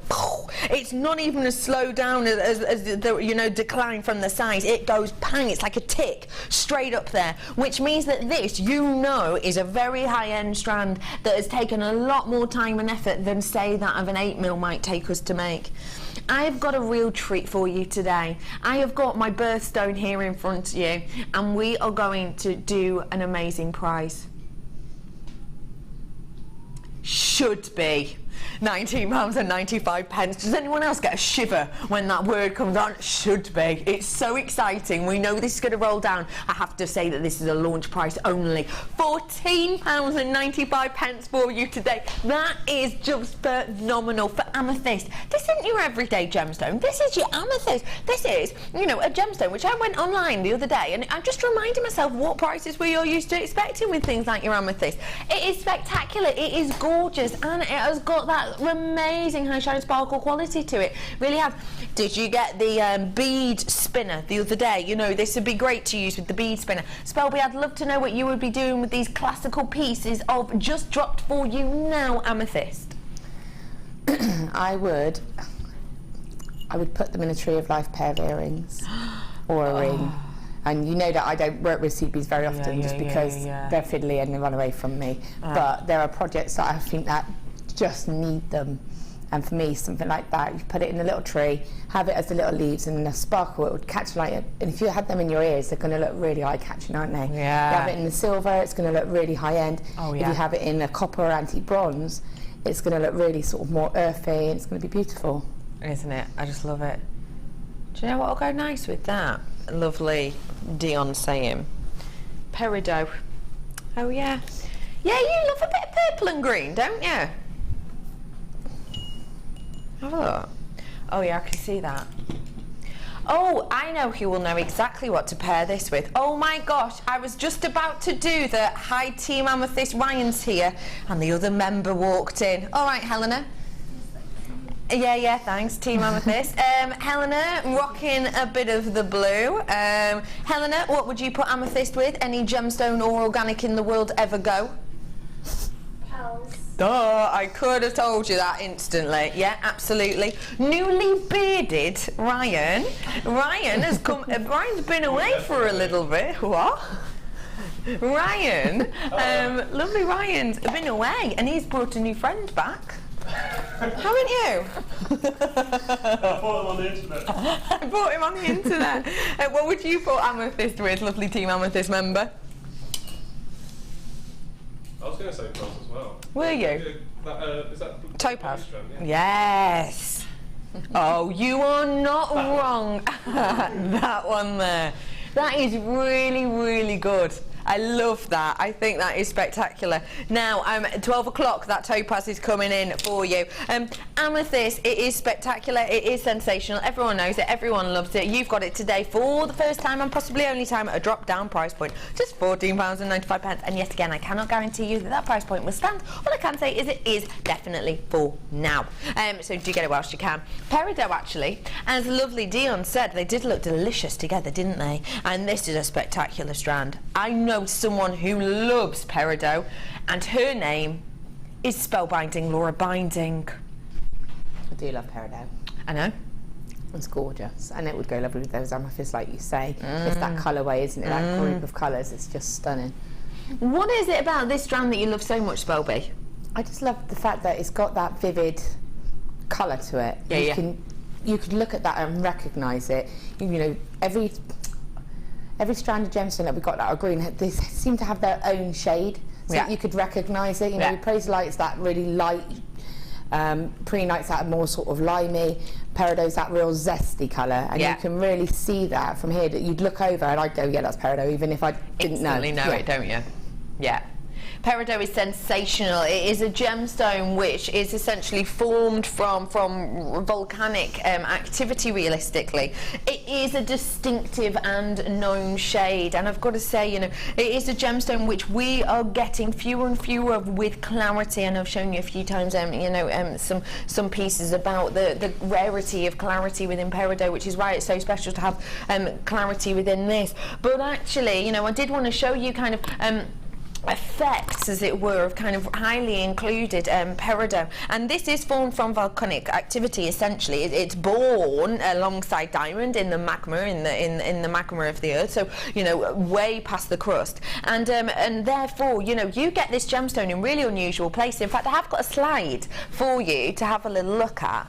Speaker 5: it's not even as slow down as the decline from the size. It goes pang, it's like a tick straight up there, which means that this, is a very high-end strand that has taken a lot more time and effort than, say, that that of an 8mm might take us to make. I've got a real treat for you today. I have got my birthstone here in front of you, and we are going to do an amazing prize. Should be £19.95. Does anyone else get a shiver when that word comes on? Should be. It's so exciting. We know this is going to roll down. I have to say that this is a launch price only. £14.95 for you today. That is just phenomenal for Amethyst. This isn't your everyday gemstone. This is your Amethyst. This is, you know, a gemstone which I went online the other day and I just reminded myself what prices we are used to expecting with things like your Amethyst. It is spectacular. It is gorgeous, and it has got that amazing high shine sparkle quality to it. Really have. Did you get the bead spinner the other day? You know, this would be great to use with the bead spinner. Spelby, I'd love to know what you would be doing with these classical pieces of just dropped for you now Amethyst.
Speaker 6: I would put them in a Tree of Life pair of earrings or a ring. And you know that I don't work with CBs very often just because they're fiddly and they run away from me. But there are projects that I think that just need them. And for me, something like that, you put it in a little tree, have it as the little leaves and a sparkle, it would catch light. And if you had them in your ears, they're going to look really eye-catching, aren't they?
Speaker 5: Yeah.
Speaker 6: You have it in the silver, it's going to look really high-end.
Speaker 5: Oh,
Speaker 6: If
Speaker 5: yeah.
Speaker 6: you have it in a copper or antique bronze, it's going to look really sort of more earthy and it's going to be beautiful.
Speaker 5: Isn't it? I just love it. Do you know what will go nice with that? Lovely Dion saying. Peridot. Oh, yeah. Yeah, you love a bit of purple and green, don't you? Have a look. Oh yeah, I can see that. Oh, I know who will know exactly what to pair this with. Oh my gosh, I was just about to do the hi Team Amethyst. Ryan's here, and the other member walked in. All right, Helena. Yeah, thanks, Team Amethyst. Helena, rocking a bit of the blue. Helena, what would you put Amethyst with? Any gemstone or organic in the world ever go?
Speaker 9: Pearls.
Speaker 5: Duh, I could have told you that instantly. Yeah, absolutely. Newly bearded Ryan. Ryan has come. Ryan's been away for a little bit. What? Ryan, lovely Ryan's been away, and he's brought a new friend back. Haven't you?
Speaker 14: I bought him on the internet.
Speaker 5: I bought him on the internet. What would you put Amethyst with, lovely Team Amethyst member?
Speaker 14: I was going to say pearls as well.
Speaker 5: Were you?
Speaker 14: Is that
Speaker 5: Topaz?
Speaker 14: Strand, yeah.
Speaker 5: Yes. Oh, you are not wrong. That one there. That is really, really good. I love that. I think that is spectacular. Now, 12 o'clock, that Topaz is coming in for you. Amethyst, it is spectacular. It is sensational. Everyone knows it. Everyone loves it. You've got it today for the first time and possibly only time at a drop-down price point. Just £14.95. And yet again, I cannot guarantee you that that price point will stand. All I can say is it is definitely for now. So do get it whilst you can. Peridot, actually, as lovely Dion said, they did look delicious together, didn't they? And this is a spectacular strand. I know someone who loves peridot, and her name is Spellbinding Laura Binding.
Speaker 6: I do love peridot.
Speaker 5: I know.
Speaker 6: It's gorgeous, and it would go lovely with those amethysts, like you say. It's that colourway, isn't it? That group of colours. It's just stunning.
Speaker 5: What is it about this strand that you love so much, Spelby?
Speaker 6: I just love the fact that it's got that vivid colour to it. You could look at that and recognise it. You know, every strand of gemstone that we got that are green, they seem to have their own shade, so that you could recognise it. You know, Praise-Light's that really light, Pre-Night's that more sort of limey, Peridot's that real zesty colour, and you can really see that from here. That you'd look over and I'd go, yeah, that's peridot, even if I didn't
Speaker 5: Instantly know it, don't you? Yeah. Peridot is sensational. It is a gemstone which is essentially formed from volcanic activity, realistically. It is a distinctive and known shade, and I've got to say, you know, it is a gemstone which we are getting fewer and fewer of with clarity, and I've shown you a few times, you know, some pieces about the rarity of clarity within peridot, which is why it's so special to have clarity within this. But actually, you know, I did want to show you kind of effects, as it were, of kind of highly included peridot. And this is formed from volcanic activity. Essentially, it's born alongside diamond in the magma, in the magma of the earth. So you know, way past the crust, and therefore, you know, you get this gemstone in really unusual places. In fact, I have got a slide for you to have a little look at,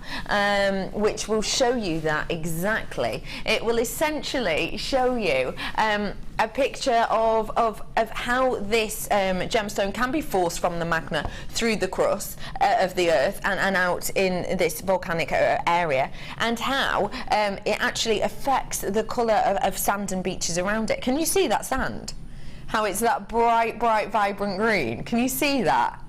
Speaker 5: which will show you that exactly. It will essentially show you a picture of how this gemstone can be forced from the magma through the crust of the earth and out in this volcanic area, and how it actually affects the colour of sand and beaches around it. Can you see that sand? How it's that bright, vibrant green? Can you see that?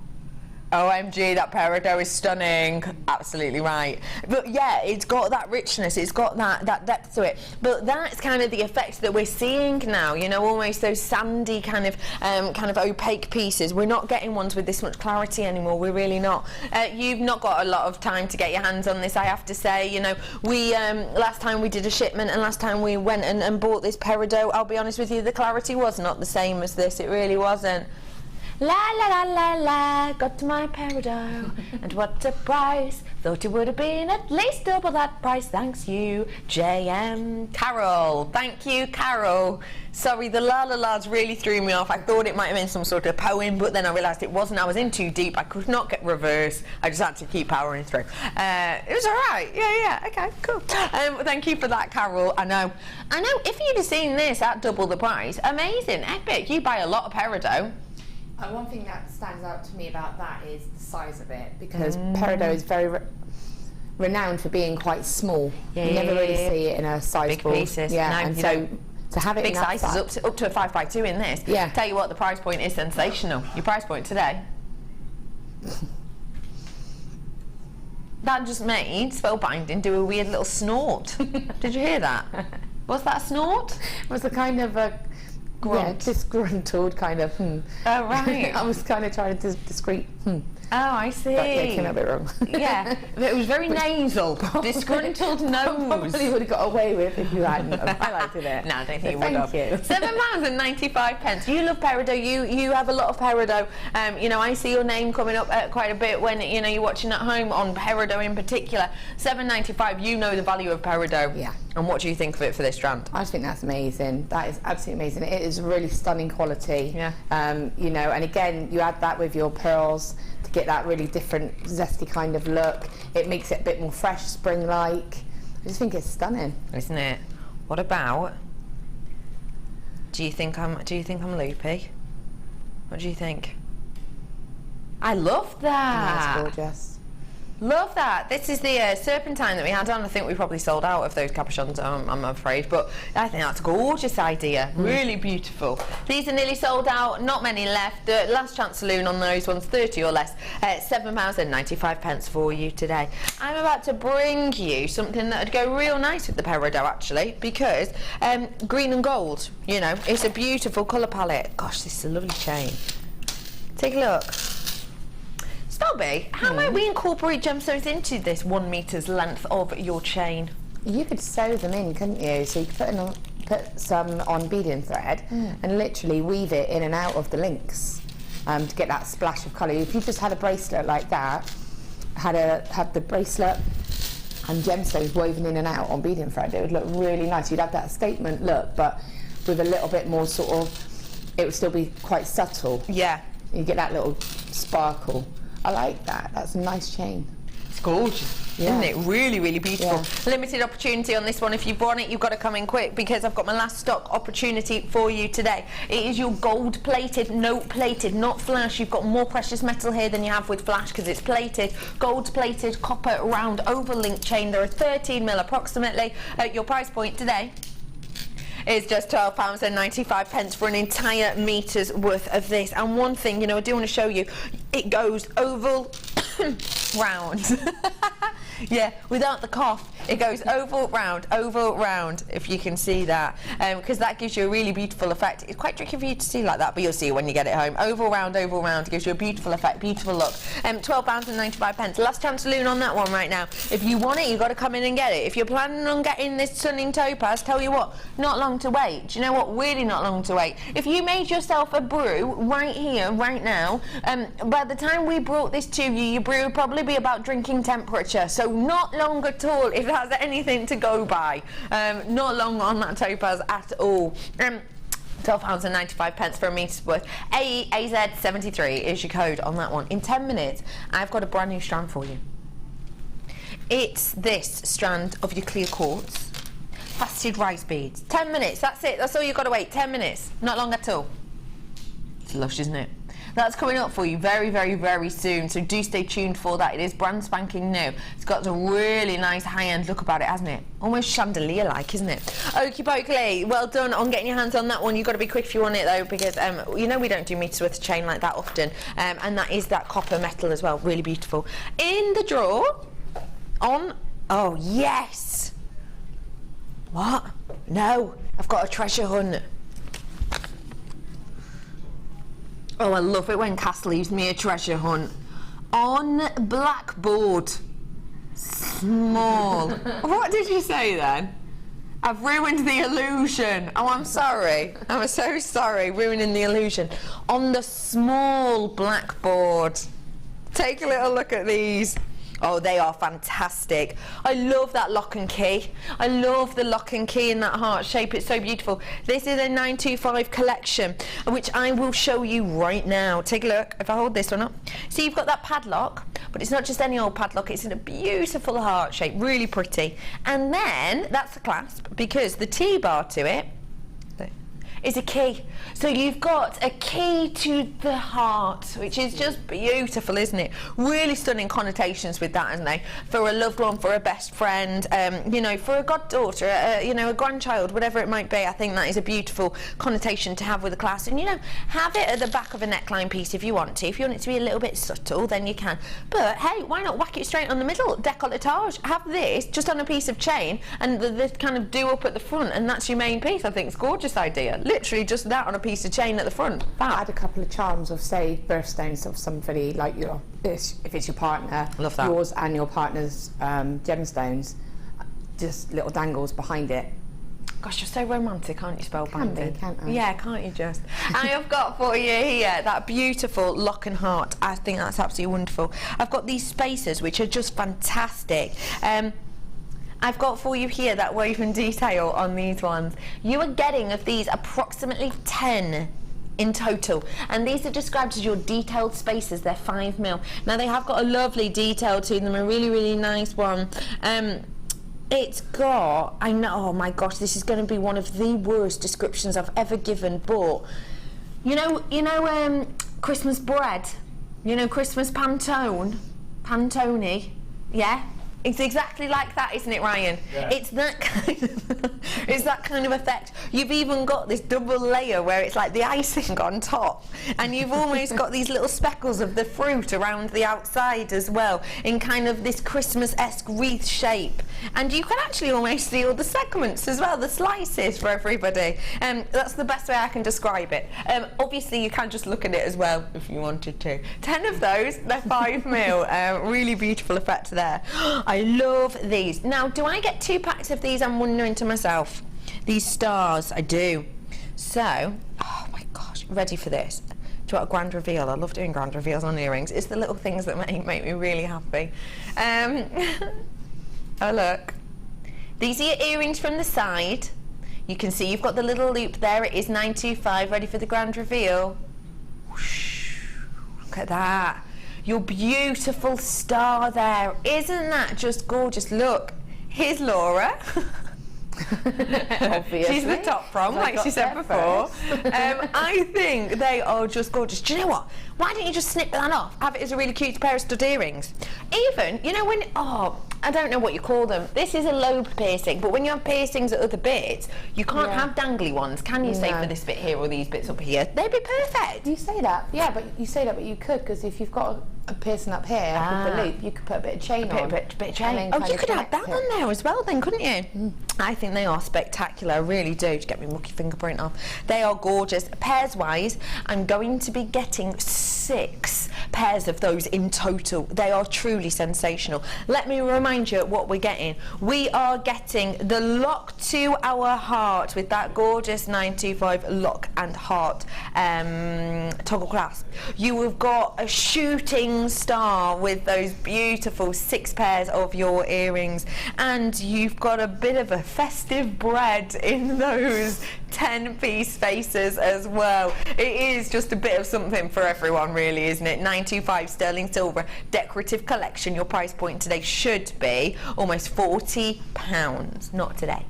Speaker 5: OMG, that peridot is stunning. Absolutely right. But yeah, it's got that richness, it's got that depth to it. But that's kind of the effect that we're seeing now, you know, almost those sandy kind of opaque pieces. We're not getting ones with this much clarity anymore, we're really not. You've not got a lot of time to get your hands on this, I have to say. You know, we last time we did a shipment, and last time we went and bought this peridot, I'll be honest with you, the clarity was not the same as this, it really wasn't. La la la la la, got my peridot, and what a price, thought it would have been at least double that price, thanks you, JM. Carol, thank you, Carol. Sorry, the la la la's really threw me off. I thought it might have been some sort of poem, but then I realised it wasn't. I was in too deep, I could not get reverse, I just had to keep powering through. It was alright, yeah, okay, cool. Thank you for that, Carol. I know, if you'd have seen this at double the price, amazing, epic, you buy a lot of peridot.
Speaker 6: One thing that stands out to me about that is the size of it, because peridot is very renowned for being quite small. You never really see it in a sizable.
Speaker 5: Big pieces.
Speaker 6: Yeah,
Speaker 5: no,
Speaker 6: and so to have it
Speaker 5: big
Speaker 6: in that
Speaker 5: sizes, up to a 5x2 in this.
Speaker 6: Yeah.
Speaker 5: Tell you what, the price point is sensational. Your price point today. That just made spellbinding do a weird little snort. Did you hear that? Was that a snort?
Speaker 6: It was a kind of a grunt. Yeah, disgruntled kind of.
Speaker 5: Oh right.
Speaker 6: I was kind of trying to discreet.
Speaker 5: Oh, I see.
Speaker 6: But yeah, it came out a bit wrong.
Speaker 5: Yeah, it was very nasal. Disgruntled nose.
Speaker 6: Probably would have got away with if you hadn't highlighted it.
Speaker 5: No, I don't think you would have.
Speaker 6: Thank you.
Speaker 5: £7.95. You love peridot. You have a lot of peridot. You know, I see your name coming up quite a bit when you know you're watching at home on peridot in particular. £7.95. You know the value of peridot.
Speaker 6: Yeah.
Speaker 5: And what do you think of it for this strand?
Speaker 6: I think that's amazing. That is absolutely amazing. It is really stunning quality.
Speaker 5: Yeah.
Speaker 6: You know, and again, you add that with your pearls to get that really different, zesty kind of look. It makes it a bit more fresh, spring-like. I just think it's stunning,
Speaker 5: isn't it? What about? Do you think I'm loopy? What do you think? I love that.
Speaker 6: That's gorgeous.
Speaker 5: Love that. This is the serpentine that we had on. I think we probably sold out of those capuchons, I'm afraid, but I think that's a gorgeous idea. Really beautiful. These are nearly sold out, not many left. The last chance saloon on those ones, 30 or less. £7.95 for you today. I'm about to bring you something that would go real nice with the peridot, actually, because green and gold, you know, it's a beautiful colour palette. Gosh, this is a lovely chain. Take a look. Stobby, how might we incorporate gemstones into this 1 meter's length of your chain?
Speaker 6: You could sew them in, couldn't you? So you could put some on beading thread and literally weave it in and out of the links to get that splash of colour. If you just had a bracelet like that, had the bracelet and gemstones woven in and out on beading thread, it would look really nice. You'd have that statement look, but with a little bit more sort of, it would still be quite subtle.
Speaker 5: Yeah.
Speaker 6: You get that little sparkle. I like that. That's a nice chain.
Speaker 5: It's gorgeous, isn't it? Really, really beautiful. Yeah. Limited opportunity on this one. If you've won it, you've got to come in quick because I've got my last stock opportunity for you today. It is your gold-plated, note-plated, not flash. You've got more precious metal here than you have with flash because it's plated. Gold-plated, copper, round, over-link chain. There are 13 mil approximately. Your price point today is just £12.95 for an entire meter's worth of this. And one thing, you know, I do want to show you, it goes oval, round. Yeah, without the cough. It goes oval, round, if you can see that, because that gives you a really beautiful effect. It's quite tricky for you to see like that, but you'll see it when you get it home. Oval, round, it gives you a beautiful effect, beautiful look. £12.95. Last chance saloon on that one right now. If you want it, you've got to come in and get it. If you're planning on getting this stunning topaz, tell you what, not long to wait. Do you know what? Really not long to wait. If you made yourself a brew right here, right now, by the time we brought this to you, your brew would probably be about drinking temperature. So not long at all, if it has anything to go by. Not long on that topaz at all. £12.95 for a metre's worth. AZ73 is your code on that one. In 10 minutes, I've got a brand new strand for you. It's this strand of your clear quartz, faceted rice beads. 10 minutes, that's it. That's all you've got to wait. 10 minutes. Not long at all. It's lush, isn't it? That's coming up for you very, very, very soon, so do stay tuned for that. It is brand spanking new. It's got a really nice high-end look about it, hasn't it? Almost chandelier-like, isn't it? Okie dokie, well done on getting your hands on that one. You've got to be quick if you want it, though, because, you know, we don't do meters worth of chain like that often, and that is that copper metal as well, really beautiful. In the drawer, oh, yes! What? No, I've got a treasure hunt. Oh, I love it when Cass leaves me a treasure hunt. On blackboard. Small. What did you say then? I've ruined the illusion. Oh, I'm sorry. I'm so sorry, ruining the illusion. On the small blackboard. Take a little look at these. Oh, they are fantastic. I love that lock and key. I love the lock and key in that heart shape. It's so beautiful. This is a 925 collection, which I will show you right now. Take a look. If I hold this one up. See, you've got that padlock, but it's not just any old padlock. It's in a beautiful heart shape. Really pretty. And then, that's the clasp, because the T-bar to it is a key. So you've got a key to the heart, which is just beautiful, isn't it? Really stunning connotations with that, isn't they? For a loved one, for a best friend, you know, for a goddaughter, you know, a grandchild, whatever it might be. I think that is a beautiful connotation to have with a clasp. And, you know, have it at the back of a neckline piece if you want to. If you want it to be a little bit subtle, then you can. But, hey, why not whack it straight on the middle? Décolletage. Have this just on a piece of chain and the kind of do up at the front, and that's your main piece. I think it's a gorgeous idea. Literally just that on a piece of chain at the front.
Speaker 6: Add a couple of charms of, say, birthstones of somebody, like your, if it's your partner,
Speaker 5: love that. Yours and
Speaker 6: your partner's gemstones, just little dangles behind it.
Speaker 5: Gosh, you're so romantic, aren't you, Spellbinding?
Speaker 6: Can't I?
Speaker 5: Yeah, can't you just? I have got for you here that beautiful lock and heart. I think that's absolutely wonderful. I've got these spacers, which are just fantastic. I've got for you here that woven detail on these ones. You are getting of these approximately 10 in total, and these are described as your detailed spacers. They're 5mm. Now they have got a lovely detail to them, a really, really nice one. It's got, I know, oh my gosh, this is going to be one of the worst descriptions I've ever given, but you know Christmas bread, you know, Christmas pantone, yeah? It's exactly like that, isn't it, Ryan? Yeah. It's that kind of effect. You've even got this double layer where it's like the icing on top, and you've almost got these little speckles of the fruit around the outside as well, in kind of this Christmas-esque wreath shape. And you can actually almost see all the segments as well, the slices for everybody. That's the best way I can describe it. Obviously, you can just look at it as well if you wanted to. 10 of those, they're 5mm. Really beautiful effect there. I love these. Now, do I get 2 packs of these? I'm wondering to myself. These stars, I do. So, oh my gosh, ready for this? Do you want a grand reveal? I love doing grand reveals on earrings. It's the little things that make me really happy. Oh, look. These are your earrings from the side. You can see you've got the little loop there. It is 925. Ready for the grand reveal? Whoosh, look at that. Your beautiful star there. Isn't that just gorgeous? Look, here's Laura. She's the top prom, like she said before. I think they are just gorgeous. Do you know what? Why don't you just snip that off? Have it as a really cute pair of stud earrings. Even, you know, when, oh, I don't know what you call them. This is a lobe piercing, but when you have piercings at other bits, you can't have dangly ones, can you? Say for this bit here or these bits up here. They'd be perfect.
Speaker 6: You say that, yeah, but you say that, but you could, because if you've got a piercing up here with the loop, you could put a bit of chain on.
Speaker 5: Bit of chain. Oh, you could add that on there as well then, couldn't you? I think they are spectacular, I really do. To get my mucky fingerprint off. They are gorgeous. Pairs wise, I'm going to be getting 6 pairs of those in total. They are truly sensational. Let me remind you what we're getting. We are getting the lock to our heart with that gorgeous 925 lock and heart toggle clasp. You have got a shooting star with those beautiful 6 pairs of your earrings, and you've got a bit of a festive bread in those 10-piece faces as well. It is just a bit of something for everyone, really, isn't it? 925 sterling silver decorative collection. Your price point today should be almost £40. Not today.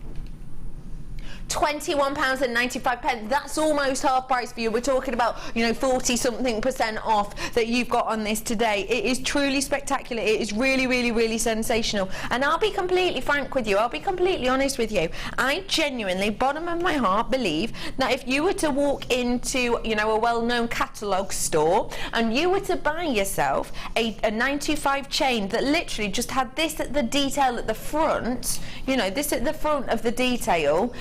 Speaker 5: £21.95. That's almost half price for you. We're talking about, you know, 40-something% off that you've got on this today. It is truly spectacular. It is really, really, really sensational. And I'll be completely frank with you. I'll be completely honest with you. I genuinely, bottom of my heart, believe that if you were to walk into, you know, a well-known catalogue store and you were to buy yourself a 925 chain that literally just had this at the detail at the front, you know, this at the front of the detail,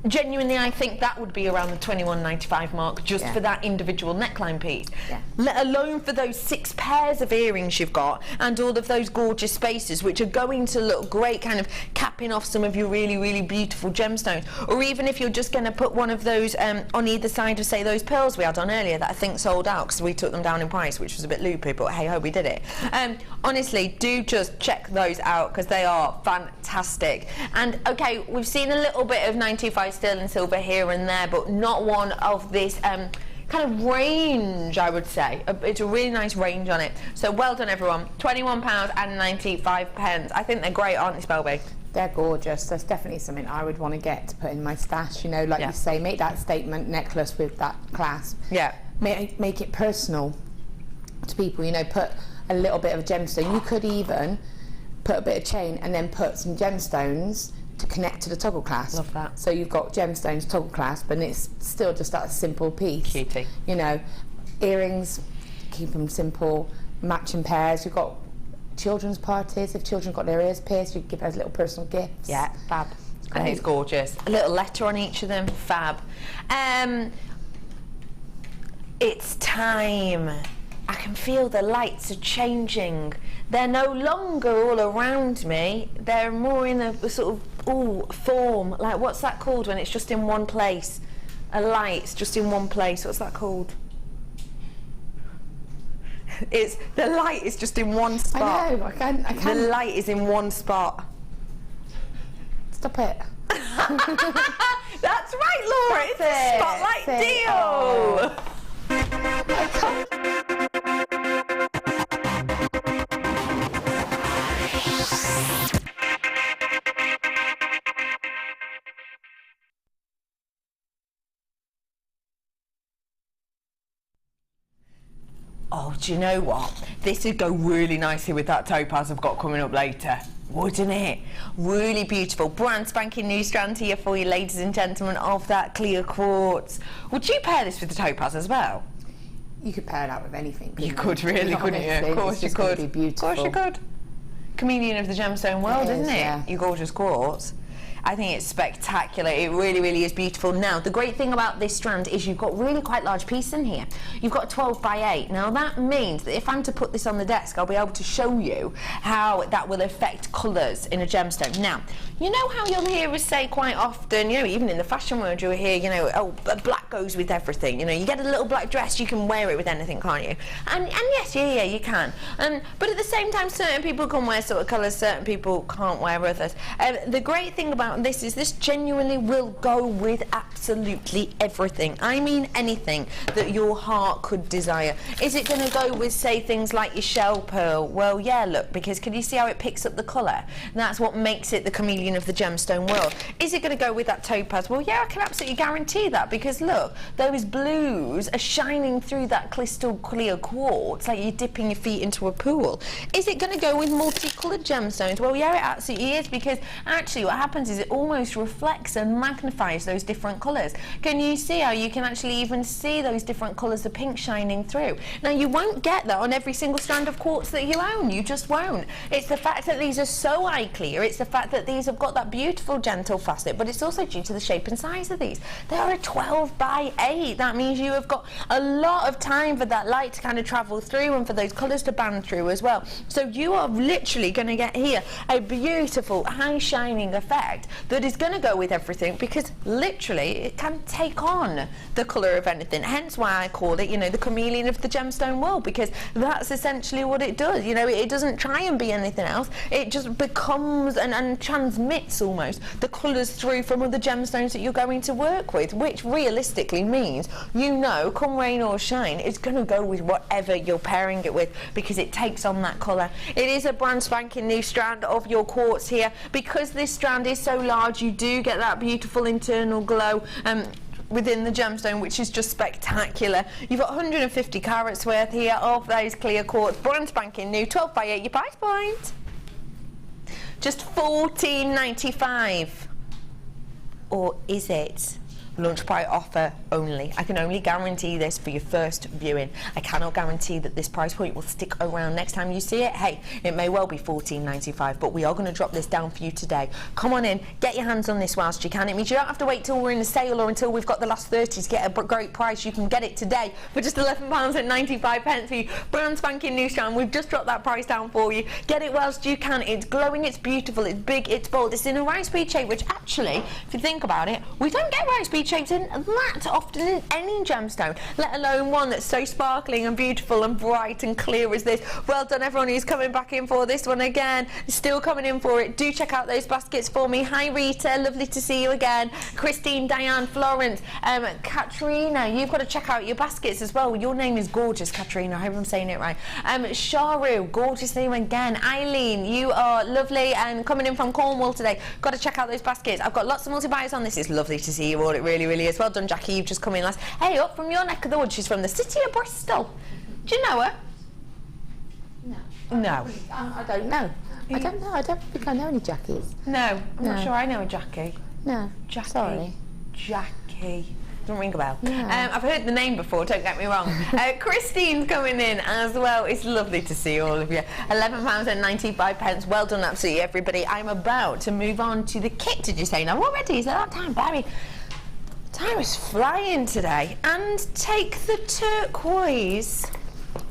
Speaker 5: genuinely, I think that would be around the £21.95 mark just for that individual neckline piece. Let alone for those 6 pairs of earrings you've got and all of those gorgeous spaces, which are going to look great, kind of capping off some of your really, really beautiful gemstones. Or even if you're just going to put one of those on either side of, say, those pearls we had on earlier that I think sold out because we took them down in price, which was a bit loopy, but hey ho, we did it. Honestly, do just check those out because they are fantastic. And okay, we've seen a little bit of 925 sterling silver here and there, but not one of this kind of range, I would say. It's a really nice range on it. So well done, everyone. £21.95. I think they're great, aren't they, Spelby?
Speaker 6: They're gorgeous. That's definitely something I would want to get to put in my stash, you know, like you say, make that statement necklace with that clasp.
Speaker 5: Yeah.
Speaker 6: Make it personal to people, you know, put a little bit of a gemstone. You could even put a bit of chain and then put some gemstones to connect to the toggle clasp.
Speaker 5: Love that.
Speaker 6: So you've got gemstones, toggle clasp, and it's still just that simple piece.
Speaker 5: Cutie.
Speaker 6: You know, earrings, keep them simple, matching pairs. You've got children's parties. If children got their ears pierced, you could give those little personal gifts.
Speaker 5: Yeah, fab. I think it's gorgeous. A little letter on each of them, fab. It's time. I can feel the lights are changing. They're no longer all around me. They're more in a sort of form. Like, what's that called when it's just in one place? A light's just in one place. What's that called? It's the light is just in one spot.
Speaker 6: I know. I can.
Speaker 5: The light is in one spot.
Speaker 6: Stop it.
Speaker 5: That's right, Laura. It's a spotlight deal.
Speaker 6: I can't.
Speaker 5: Oh, do you know what? This would go really nicely with that topaz I've got coming up later, wouldn't it? Really beautiful. Brand spanking new strand here for you, ladies and gentlemen, of that clear quartz. Would you pair this with the topaz as well?
Speaker 6: You could pair it out with anything.
Speaker 5: You could really, couldn't you? Of course you could.
Speaker 6: Be beautiful.
Speaker 5: Of course you could. Chameleon of the gemstone world, isn't it?
Speaker 6: Yeah.
Speaker 5: You gorgeous quartz. I think it's spectacular. It really, really is beautiful. Now, the great thing about this strand is you've got really quite large pieces in here. You've got 12 by 8. Now, that means that if I'm to put this on the desk, I'll be able to show you how that will affect colours in a gemstone. Now, you know how you'll hear us say quite often, you know, even in the fashion world, you'll hear, you know, oh, black goes with everything. You know, you get a little black dress, you can wear it with anything, can't you? And yes, yeah, you can. But at the same time, certain people can wear sort of colours, certain people can't wear others. The great thing about this is this genuinely will go with absolutely everything. I mean anything that your heart could desire. Is it going to go with, say, things like your shell pearl? Well, yeah, look, because can you see how it picks up the colour? And that's what makes it the chameleon of the gemstone world. Is it going to go with that topaz? Well, yeah, I can absolutely guarantee that, because look, those blues are shining through that crystal clear quartz like you're dipping your feet into a pool. Is it going to go with multicoloured gemstones? Well, yeah, it absolutely is, because actually what happens is it almost reflects and magnifies those different colours. Can you see how you can actually even see those different colours of pink shining through? Now, you won't get that on every single strand of quartz that you own. You just won't. It's the fact that these are so eye clear. It's the fact that these have got that beautiful gentle facet, but it's also due to the shape and size of these. They are a 12 by 8. That means you have got a lot of time for that light to kind of travel through and for those colours to band through as well. So you are literally going to get here a beautiful high shining effect that is going to go with everything, because literally it can take on the colour of anything. Hence why I call it, you know, the chameleon of the gemstone world, because that's essentially what it does. You know, it doesn't try and be anything else. It just becomes and transmits almost the colours through from other gemstones that you're going to work with, which realistically means, you know, come rain or shine, it's going to go with whatever you're pairing it with, because it takes on that colour. It is a brand spanking new strand of your quartz here. Because this strand is so large, you do get that beautiful internal glow within the gemstone, which is just spectacular. You've got 150 carats worth here of those clear quartz, brand spanking new, 12 by 8, your price point. Just $14.95. Or is it? Lunch price offer only. I can only guarantee this for your first viewing. I cannot guarantee that this price point will stick around next time you see it. Hey, it may well be $14.95, but we are going to drop this down for you today. Come on in, get your hands on this whilst you can. It means you don't have to wait till we're in a sale or until we've got the last 30 to get a great price. You can get it today for just £11.95 for you. Brand spanking new strand. We've just dropped that price down for you. Get it whilst you can. It's glowing, it's beautiful, it's big, it's bold. It's in a rice bead shape, which actually, if you think about it, we don't get rice bead shapes in that often in any gemstone, let alone one that's so sparkling and beautiful and bright and clear as this. Well done everyone who's coming back in for this one again, still coming in for it. Do check out those baskets for me. Hi Rita, lovely to see you again. Christine, Diane, Florence, Katrina, you've got to check out your baskets as well. Your name is gorgeous, Katrina, I hope I'm saying it right. Sharu, gorgeous name again. Eileen, you are lovely and coming in from Cornwall today. Got to check out those baskets. I've got lots of multi-buyers on this. It's lovely to see you all, it really is. Well done Jackie, you've just come in last. Hey, up from your neck of the woods. She's from the city of Bristol. Do you know her? No.
Speaker 6: I don't know. I don't know. I don't think I know any Jackies.
Speaker 5: No, I'm not sure I know a Jackie.
Speaker 6: No.
Speaker 5: Jackie.
Speaker 6: Sorry.
Speaker 5: Jackie. Doesn't ring a bell.
Speaker 6: Yeah.
Speaker 5: I've heard the name before, don't get me wrong. Christine's coming in as well. It's lovely to see all of you. £11.95. Well done, absolutely everybody. I'm about to move on to the kit, did you say? Now already, is it that time, Barry? Time is flying today. And take the turquoise.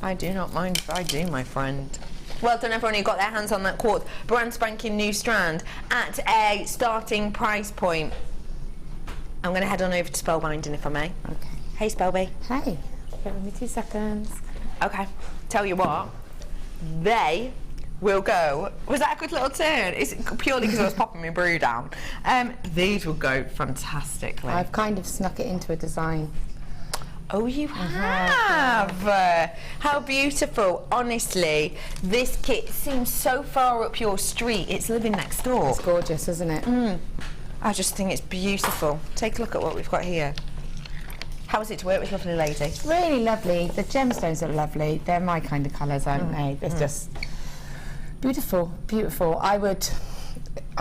Speaker 5: I do not mind if I do, my friend. Well done everyone who got their hands on that quartz. Brand spanking new strand at a starting price point. I'm going to head on over to Spellbinding if I may.
Speaker 6: Okay.
Speaker 5: Hey Spellby.
Speaker 6: Hey. Give me 2 seconds.
Speaker 5: Okay. Tell you what. They will go. Was that a good little turn? It's purely because I was popping my brew down. These will go fantastically.
Speaker 6: I've kind of snuck it into a design.
Speaker 5: Oh, you have? How beautiful. Honestly, this kit seems so far up your street. It's living next door.
Speaker 6: It's gorgeous, isn't it?
Speaker 5: I just think it's beautiful. Take a look at what we've got here. How is it to work with, lovely lady?
Speaker 6: Really lovely. The gemstones are lovely. They're my kind of colours, aren't they? It's just beautiful, beautiful. I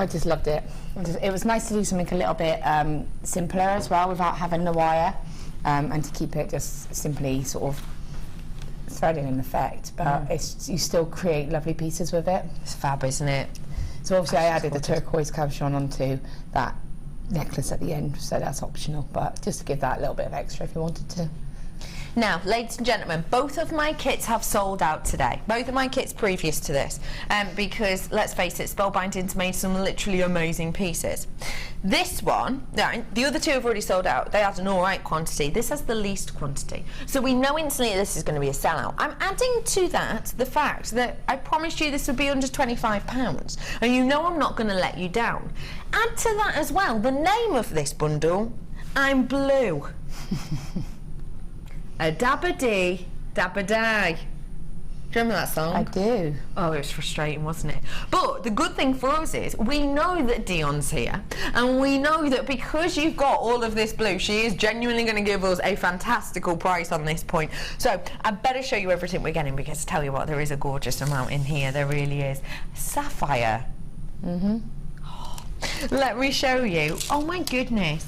Speaker 6: just loved it. It was nice to do something a little bit simpler as well, without having the wire, and to keep it just simply sort of threading in effect. But you still create lovely pieces with it.
Speaker 5: It's fab, isn't it?
Speaker 6: So obviously I added the turquoise cabochon onto that necklace at the end, so that's optional, but just to give that a little bit of extra if you wanted to.
Speaker 5: Now, ladies and gentlemen, both of my kits have sold out today. Both of my kits previous to this, because let's face it, Spellbinding's made some literally amazing pieces. This one, the other two have already sold out. They had an alright quantity. This has the least quantity. So we know instantly this is going to be a sellout. I'm adding to that the fact that I promised you this would be under £25, and you know I'm not going to let you down. Add to that as well the name of this bundle, I'm Blue. A dabba dee, dabba die. Do you remember that song?
Speaker 6: I do.
Speaker 5: Oh, it was frustrating, wasn't it? But the good thing for us is we know that Dion's here, and we know that because you've got all of this blue, she is genuinely going to give us a fantastical price on this point. So I better show you everything we're getting, because I tell you what, there is a gorgeous amount in here. There really is. Sapphire. Let me show you. Oh my goodness.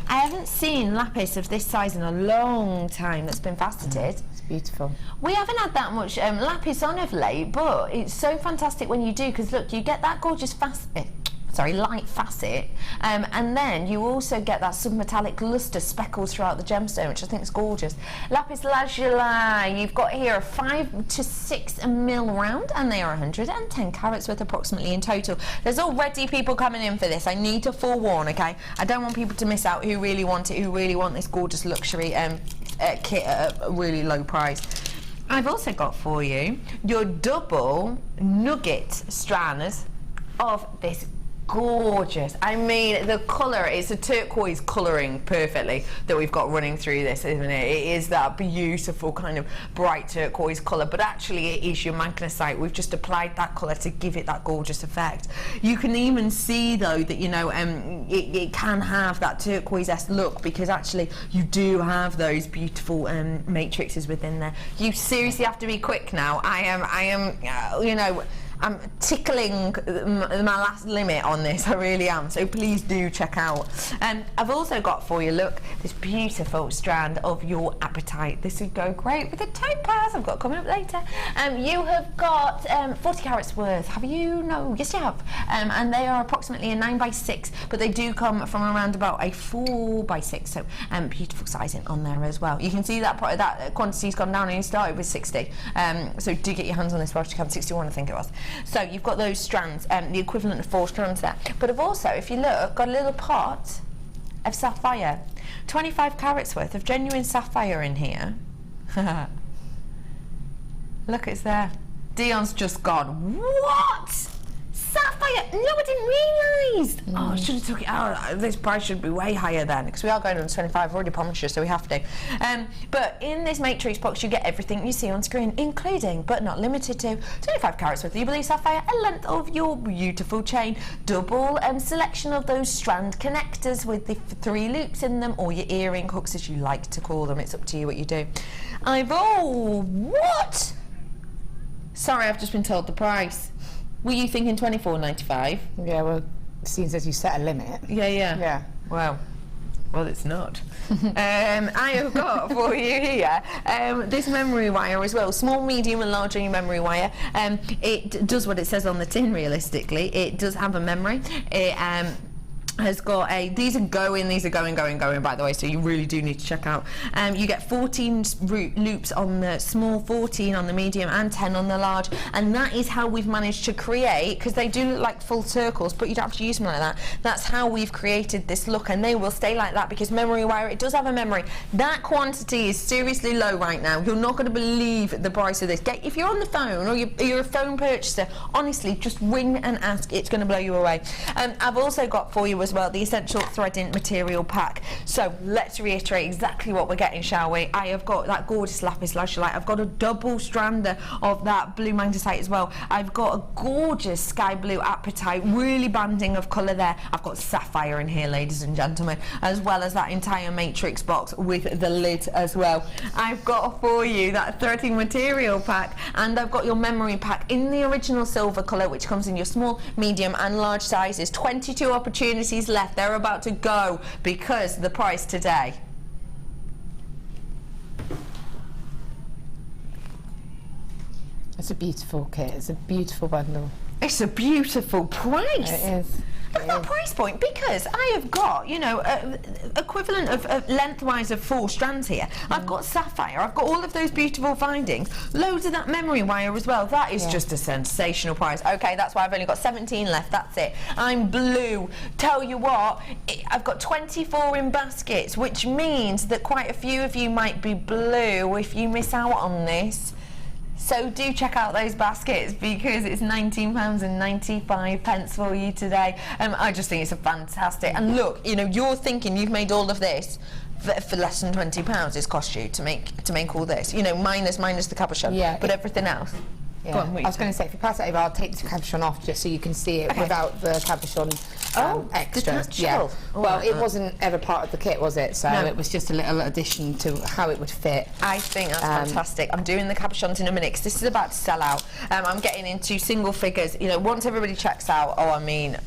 Speaker 5: I haven't seen lapis of this size in a long time that's been faceted.
Speaker 6: It's beautiful.
Speaker 5: We haven't had that much lapis on of late, but it's so fantastic when you do, because look, you get that gorgeous light facet, and then you also get that submetallic luster speckles throughout the gemstone, which I think is gorgeous. Lapis lazuli, you've got here a 5 to 6 mil round, and they are 110 carats worth approximately in total. There's already people coming in for this. I need to forewarn, okay? I don't want people to miss out who really want it, who really want this gorgeous luxury kit at a really low price. I've also got for you your double nugget strands of this gorgeous, I mean, the colour, it's a turquoise colouring perfectly that we've got running through this, isn't it? It is that beautiful kind of bright turquoise colour, but actually it is your magnesite. We've just applied that colour to give it that gorgeous effect. You can even see though that, you know, it can have that turquoise-esque look, because actually you do have those beautiful matrices within there. You seriously have to be quick now. I am, you know, I'm tickling my last limit on this, I really am, so please do check out. I've also got for you, look, this beautiful strand of your apatite. This would go great with the topaz I've got coming up later. You have got 40 carats worth, have you? No, yes you have. And they are approximately a 9x6, but they do come from around about a 4x6, so beautiful sizing on there as well. You can see that quantity's gone down, and you started with 60, so do get your hands on this whilst you can, 61 I think it was. So you've got those strands, the equivalent of 4 strands there. But I've also, if you look, got a little pot of sapphire. 25 carats worth of genuine sapphire in here. Look, it's there. Dion's just gone, what? Sapphire? No, I didn't realise. Oh, I should have took it out. This price should be way higher then, because we are going on 25. I've already promised you, so we have to. But in this matrix box, you get everything you see on screen, including, but not limited to, 25 carats worth of blue sapphire, a length of your beautiful chain, double selection of those strand connectors with the 3 loops in them, or your earring hooks, as you like to call them. It's up to you what you do. What? Sorry, I've just been told the price. Were you thinking £24.95?
Speaker 6: Yeah, well, it seems as you set a limit.
Speaker 5: Yeah. Well, it's not. I have got for you here this memory wire as well, small, medium and large on your memory wire. It does what it says on the tin, realistically. It does have a memory. It has got these are going, by the way, so you really do need to check out. You get 14 loops on the small, 14 on the medium and 10 on the large, and that is how we've managed to create, because they do look like full circles, but you don't have to use them like that. That's how we've created this look, and they will stay like that because memory wire, it does have a memory. That quantity is seriously low right now. You're not going to believe the price of this. If you're on the phone or you're a phone purchaser, honestly, just ring and ask. It's going to blow you away. I've also got for you as well the essential threading material pack. So let's reiterate exactly what we're getting, shall we? I have got that gorgeous lapis lazuli. I've got a double strander of that blue magnesite as well. I've got a gorgeous sky blue apatite, really banding of colour there. I've got sapphire in here, ladies and gentlemen, as well as that entire matrix box with the lid as well. I've got for you that threading material pack, and I've got your memory pack in the original silver colour, which comes in your small, medium and large sizes. 22 opportunities left. They're about to go because the price today.
Speaker 6: It's a beautiful kit. It's a beautiful bundle.
Speaker 5: It's a beautiful price.
Speaker 6: It is.
Speaker 5: Look at that price point, because I have got, you know, equivalent of lengthwise of 4 strands here. I've got sapphire, I've got all of those beautiful findings, loads of that memory wire as well. That is just a sensational price. Okay, that's why I've only got 17 left, that's it. I'm blue. Tell you what, I've got 24 in baskets, which means that quite a few of you might be blue if you miss out on this. So do check out those baskets, because it's £19.95 for you today. I just think it's a fantastic. And look, you know, you're thinking you've made all of this for less than £20 it's cost you to make all this. You know, minus the capuchon, but everything else.
Speaker 6: Yeah. I was going to say, if you pass it over, I'll take the capuchon off just so you can see it without the capuchon extra. Yeah. Well, it wasn't ever part of the kit, was it? So it was just a little addition to how it would fit.
Speaker 5: I think that's fantastic. I'm doing the capuchons in a minute, because this is about to sell out. I'm getting into single figures. You know, once everybody checks out, I mean,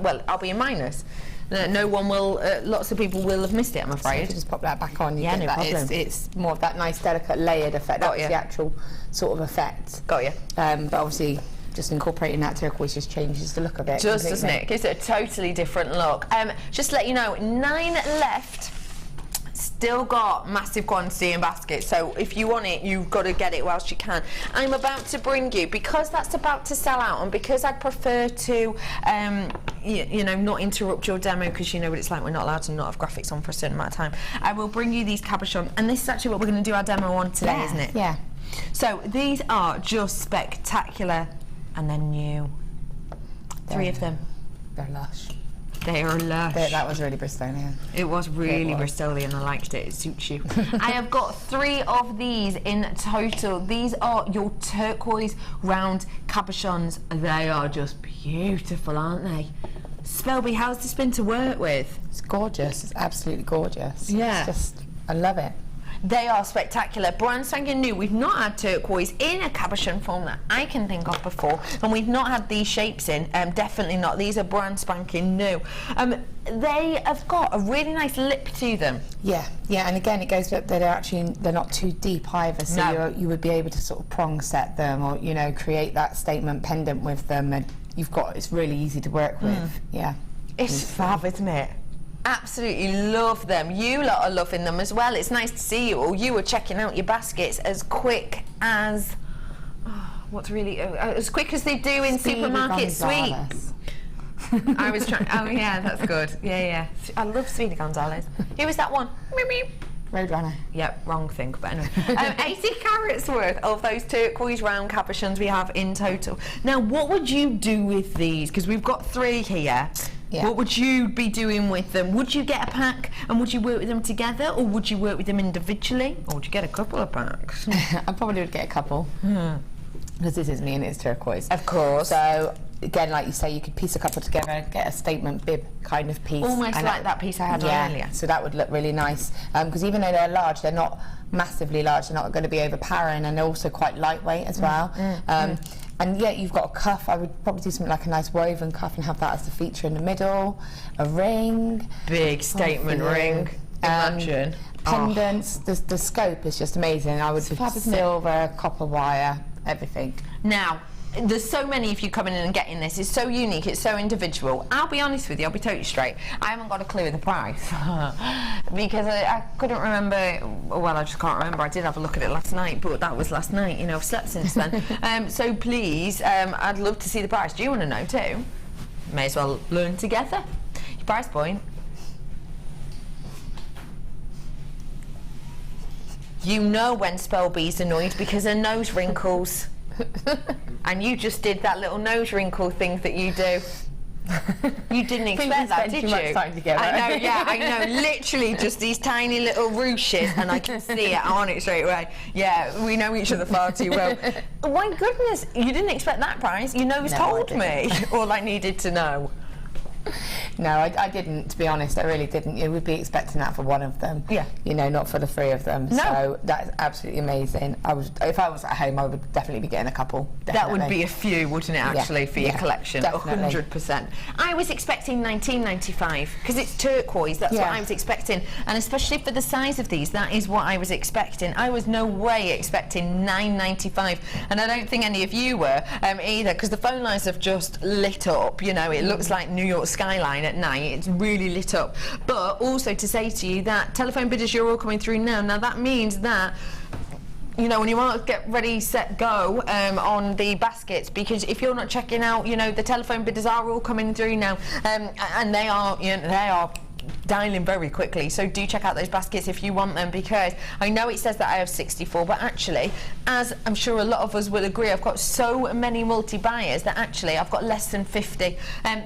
Speaker 5: well, I'll be in minus. No one will, lots of people will have missed it, I'm
Speaker 6: So
Speaker 5: afraid.
Speaker 6: if you just pop that back on, you
Speaker 5: Yeah,
Speaker 6: get
Speaker 5: no
Speaker 6: that.
Speaker 5: problem.
Speaker 6: It's more of that nice, delicate, layered effect.
Speaker 5: Got
Speaker 6: That's
Speaker 5: ya.
Speaker 6: the actual sort of effect.
Speaker 5: Got you.
Speaker 6: But obviously, just incorporating that turquoise just changes the look of it.
Speaker 5: Just,
Speaker 6: completely.
Speaker 5: doesn't it? Gives it a totally different look. Just to let you know, 9 left. Still got massive quantity in baskets, so if you want it, you've got to get it whilst you can. I'm about to bring you, because that's about to sell out, and because I prefer to, you know, not interrupt your demo, because you know what it's like, we're not allowed to not have graphics on for a certain amount of time. I will bring you these cabochons, and this is actually what we're going to do our demo on today,
Speaker 6: Yeah,
Speaker 5: isn't it?
Speaker 6: yeah.
Speaker 5: So these are just spectacular, and they're new. 3 of them.
Speaker 6: They're lush.
Speaker 5: They are lush.
Speaker 6: That was really Bristolian.
Speaker 5: It was really Bristolian. I liked it. It suits you. I have got 3 of these in total. These are your turquoise round cabochons. They are just beautiful, aren't they? Spelby, how's this been to work with?
Speaker 6: It's gorgeous. It's absolutely gorgeous.
Speaker 5: Yeah.
Speaker 6: It's just, I love it.
Speaker 5: They are spectacular, brand spanking new. We've not had turquoise in a cabochon form that I can think of before, and we've not had these shapes in, definitely not. These are brand spanking new. They have got a really nice lip to them.
Speaker 6: Yeah, yeah, and again, it goes that they're not too deep either, so
Speaker 5: No.
Speaker 6: you would be able to sort of prong set them, or you know, create that statement pendant with them, and it's really easy to work with. Yeah,
Speaker 5: It's fab, isn't it? Absolutely love them. You lot are loving them as well. It's nice to see you all. You were checking out your baskets as quick as as quick as they do in
Speaker 6: Speedy
Speaker 5: Supermarket
Speaker 6: Gonzales.
Speaker 5: Sweet. I was trying. Oh yeah, that's good. Yeah. I love Speedy Gonzales. Who was that one? Meep, meep.
Speaker 6: Roadrunner.
Speaker 5: Yep, wrong thing, but anyway. 80 carats worth of those turquoise round cabochons we have in total. Now, what would you do with these? Because we've got 3 here.
Speaker 6: Yeah.
Speaker 5: What would you be doing with them? Would you get a pack and would you work with them together, or would you work with them individually, or would you get a couple of packs?
Speaker 6: I probably would get a couple. Because this is me and it's turquoise.
Speaker 5: Of course.
Speaker 6: So again, like you say, you could piece a couple together, get a statement bib kind of piece.
Speaker 5: Almost
Speaker 6: and
Speaker 5: like that piece I had on earlier.
Speaker 6: So that would look really nice. Because even though they're large, they're not massively large. They're not going to be overpowering, and they're also quite lightweight as well. And yeah, you've got a cuff. I would probably do something like a nice woven cuff and have that as the feature in the middle. A ring.
Speaker 5: Big statement ring. Imagine.
Speaker 6: Pendants. The scope is just amazing. I would do silver, copper wire, everything.
Speaker 5: Now, there's so many of you coming in and getting this. It's so unique, it's so individual. I'll be honest with you, I'll be totally straight. I haven't got a clue of the price because I couldn't remember. Well, I just can't remember. I did have a look at it last night, but that was last night. You know, I've slept since then. So please, I'd love to see the price. Do you want to know too? May as well learn together. Your price point. You know when Spelby's annoyed because her nose wrinkles. And you just did that little nose wrinkle thing that you do. You didn't expect that, did you?
Speaker 6: Much time together.
Speaker 5: I know, yeah, I know. Literally just these tiny little ruches, and I can see it on it straight away. Yeah, we know each other far too well. My goodness, you didn't expect that price. Your nose told me all I needed to know.
Speaker 6: No, I didn't, to be honest. I really didn't. You would be expecting that for one of them.
Speaker 5: Yeah.
Speaker 6: You know, not for the 3 of them.
Speaker 5: No.
Speaker 6: So that's absolutely amazing. If I was at home, I would definitely be getting a couple. Definitely.
Speaker 5: That would be a few, wouldn't it, actually, for your collection?
Speaker 6: Definitely.
Speaker 5: 100%. I was expecting $19.95 because it's turquoise. That's what I was expecting, and especially for the size of these, that is what I was expecting. I was no way expecting $9.95, and I don't think any of you were either, because the phone lines have just lit up. You know, it looks like New York skyline at night. It's really lit up. But also to say to you that telephone bidders, you're all coming through now. Now that means that, you know, when you want to get ready, set, go on the baskets, because if you're not checking out, you know, the telephone bidders are all coming through now, and they are, you know, they are dialing very quickly. So do check out those baskets if you want them, because I know it says that I have 64, but actually, as I'm sure a lot of us will agree, I've got so many multi-buyers that actually I've got less than 50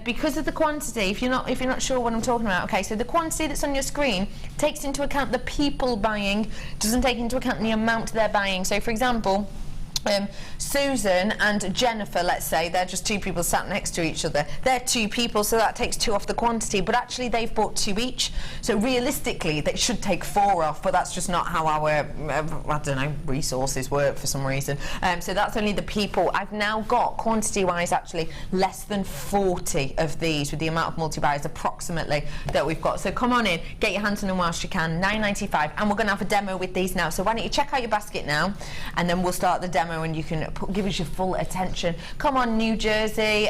Speaker 5: because of the quantity. If you're not sure what I'm talking about, okay, so the quantity that's on your screen takes into account the people buying, doesn't take into account the amount they're buying. So for example, Susan and Jennifer, let's say, they're just two people sat next to each other. They're two people, so that takes 2 off the quantity, but actually they've bought 2 each. So realistically, they should take 4 off, but that's just not how our, I don't know, resources work for some reason. So that's only the people. I've now got, quantity-wise, actually, less than 40 of these with the amount of multi-buyers approximately that we've got. So come on in, get your hands on them whilst you can, £9.95, and we're going to have a demo with these now. So why don't you check out your basket now, and then we'll start the demo and you can give us your full attention. Come on, New Jersey,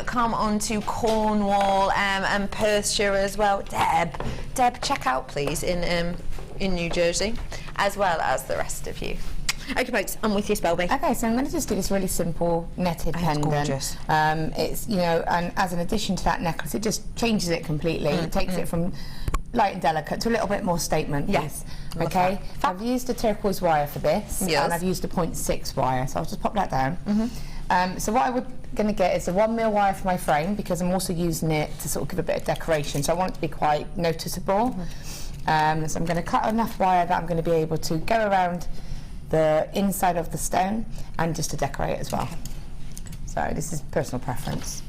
Speaker 5: come on to Cornwall, and Perthshire as well. Deb, check out please in New Jersey, as well as the rest of you. Okay, folks, I'm with you, Spelby.
Speaker 6: Okay, so I'm going to just do this really simple netted pendant.
Speaker 5: Gorgeous.
Speaker 6: It's, you know, and as an addition to that necklace, it just changes it completely. It takes it from light and delicate to a little bit more statement.
Speaker 5: Yes.
Speaker 6: Okay. I've used a turquoise wire for this, and I've used a 0.6 wire, so I'll just pop that down. So what I'm going to get is a 1mm wire for my frame, because I'm also using it to sort of give a bit of decoration, so I want it to be quite noticeable. So I'm going to cut enough wire that I'm going to be able to go around the inside of the stone and just to decorate as well. So this is personal preference.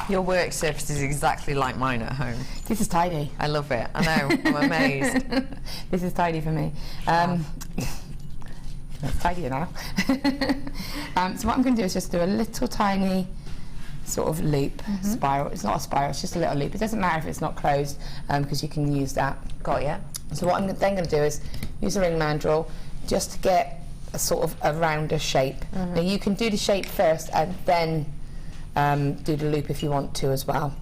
Speaker 5: Your work surface is exactly like mine at home.
Speaker 6: This is tidy.
Speaker 5: I love it. I know. I'm amazed.
Speaker 6: This is tidy for me. It's tidier now. So what I'm going to do is just do a little tiny sort of loop spiral. It's not a spiral, it's just a little loop. It doesn't matter if it's not closed, because you can use that.
Speaker 5: Got ya.
Speaker 6: So what I'm then going to do is use a ring mandrel just to get a sort of a rounder shape. Now you can do the shape first and then do the loop if you want to as well.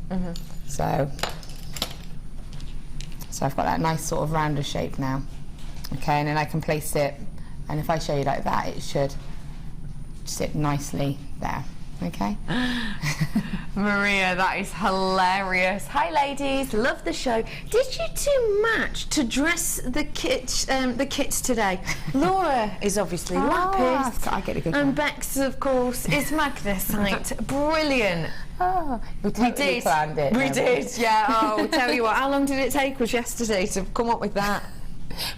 Speaker 6: So I've got that nice sort of rounder shape now. Okay, and then I can place it, and if I show you like that, it should sit nicely there. Okay.
Speaker 5: Maria, that is hilarious. Hi ladies, love the show. Did you two match to dress the kits today? Laura is obviously lapis,
Speaker 6: I get a good
Speaker 5: and
Speaker 6: one.
Speaker 5: Bex, of course, is magnesite. Brilliant.
Speaker 6: Oh, we totally planned it.
Speaker 5: We did, yeah. Oh, tell you what, how long did it take us yesterday to come up with that?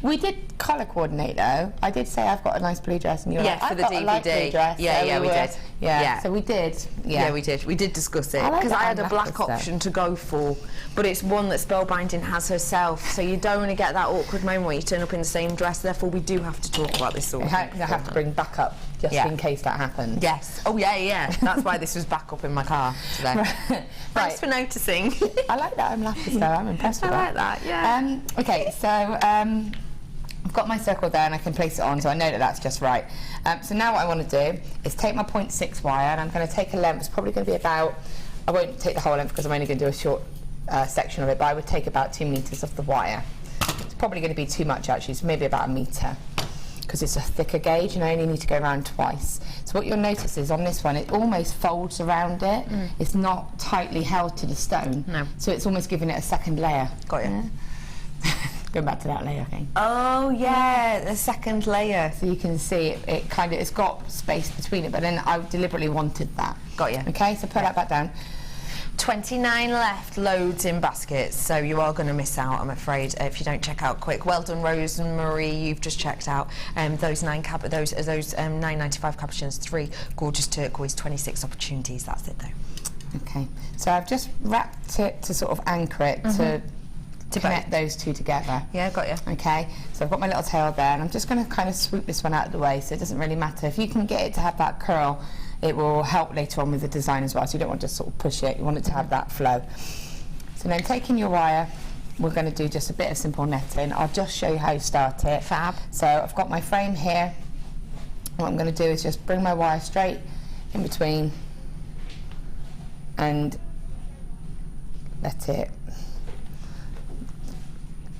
Speaker 6: We did colour coordinate though. I did say I've got a nice blue dress, and you were like,
Speaker 5: for
Speaker 6: I've
Speaker 5: the
Speaker 6: got
Speaker 5: DVD.
Speaker 6: a light blue dress.
Speaker 5: Yeah, we did.
Speaker 6: Yeah, so we did.
Speaker 5: Yeah, we did. We did discuss it, because I had a black option to go for, but it's one that Spellbinding has herself, so you don't want to get that awkward moment where you turn up in the same dress. Therefore, we do have to talk about this sort of thing.
Speaker 6: I have to bring backup just in case that happens.
Speaker 5: Yes. Oh yeah. That's why this was back up in my car today. Thanks for noticing.
Speaker 6: I like that. I'm lapis though. I'm impressed with that.
Speaker 5: I like that. Yeah.
Speaker 6: Okay, so. I've got my circle there and I can place it on, so I know that that's just right. So now what I want to do is take my 0.6 wire, and I'm going to take a length. It's probably going to be about, I won't take the whole length because I'm only going to do a short section of it, but I would take about 2 meters of the wire. It's probably going to be too much actually, so maybe about 1 meter, because it's a thicker gauge and I only need to go around twice. So what you'll notice is on this one, it almost folds around it. It's not tightly held to the stone.
Speaker 5: No.
Speaker 6: So it's almost giving it a second layer.
Speaker 5: Got you.
Speaker 6: Yeah? Going back to that layer thing.
Speaker 5: Oh yeah, the second layer.
Speaker 6: So you can see it's got space between it, but then I deliberately wanted that.
Speaker 5: Got you.
Speaker 6: Okay, so put that back down.
Speaker 5: 29 left, loads in baskets, so you are going to miss out, I'm afraid, if you don't check out quick. Well done, Rose and Marie, you've just checked out those 9.95 capuchins, 3 gorgeous turquoise, 26 opportunities. That's it though.
Speaker 6: Okay, so I've just wrapped it to sort of anchor it to connect those two together.
Speaker 5: Yeah, got you.
Speaker 6: Okay, so I've got my little tail there, and I'm just going to kind of swoop this one out of the way, so it doesn't really matter. If you can get it to have that curl, it will help later on with the design as well, so you don't want to just sort of push it, you want it to have that flow. So then taking your wire, we're going to do just a bit of simple netting. I'll just show you how you start it.
Speaker 5: Fab.
Speaker 6: So I've got my frame here. What I'm going to do is just bring my wire straight in between and let it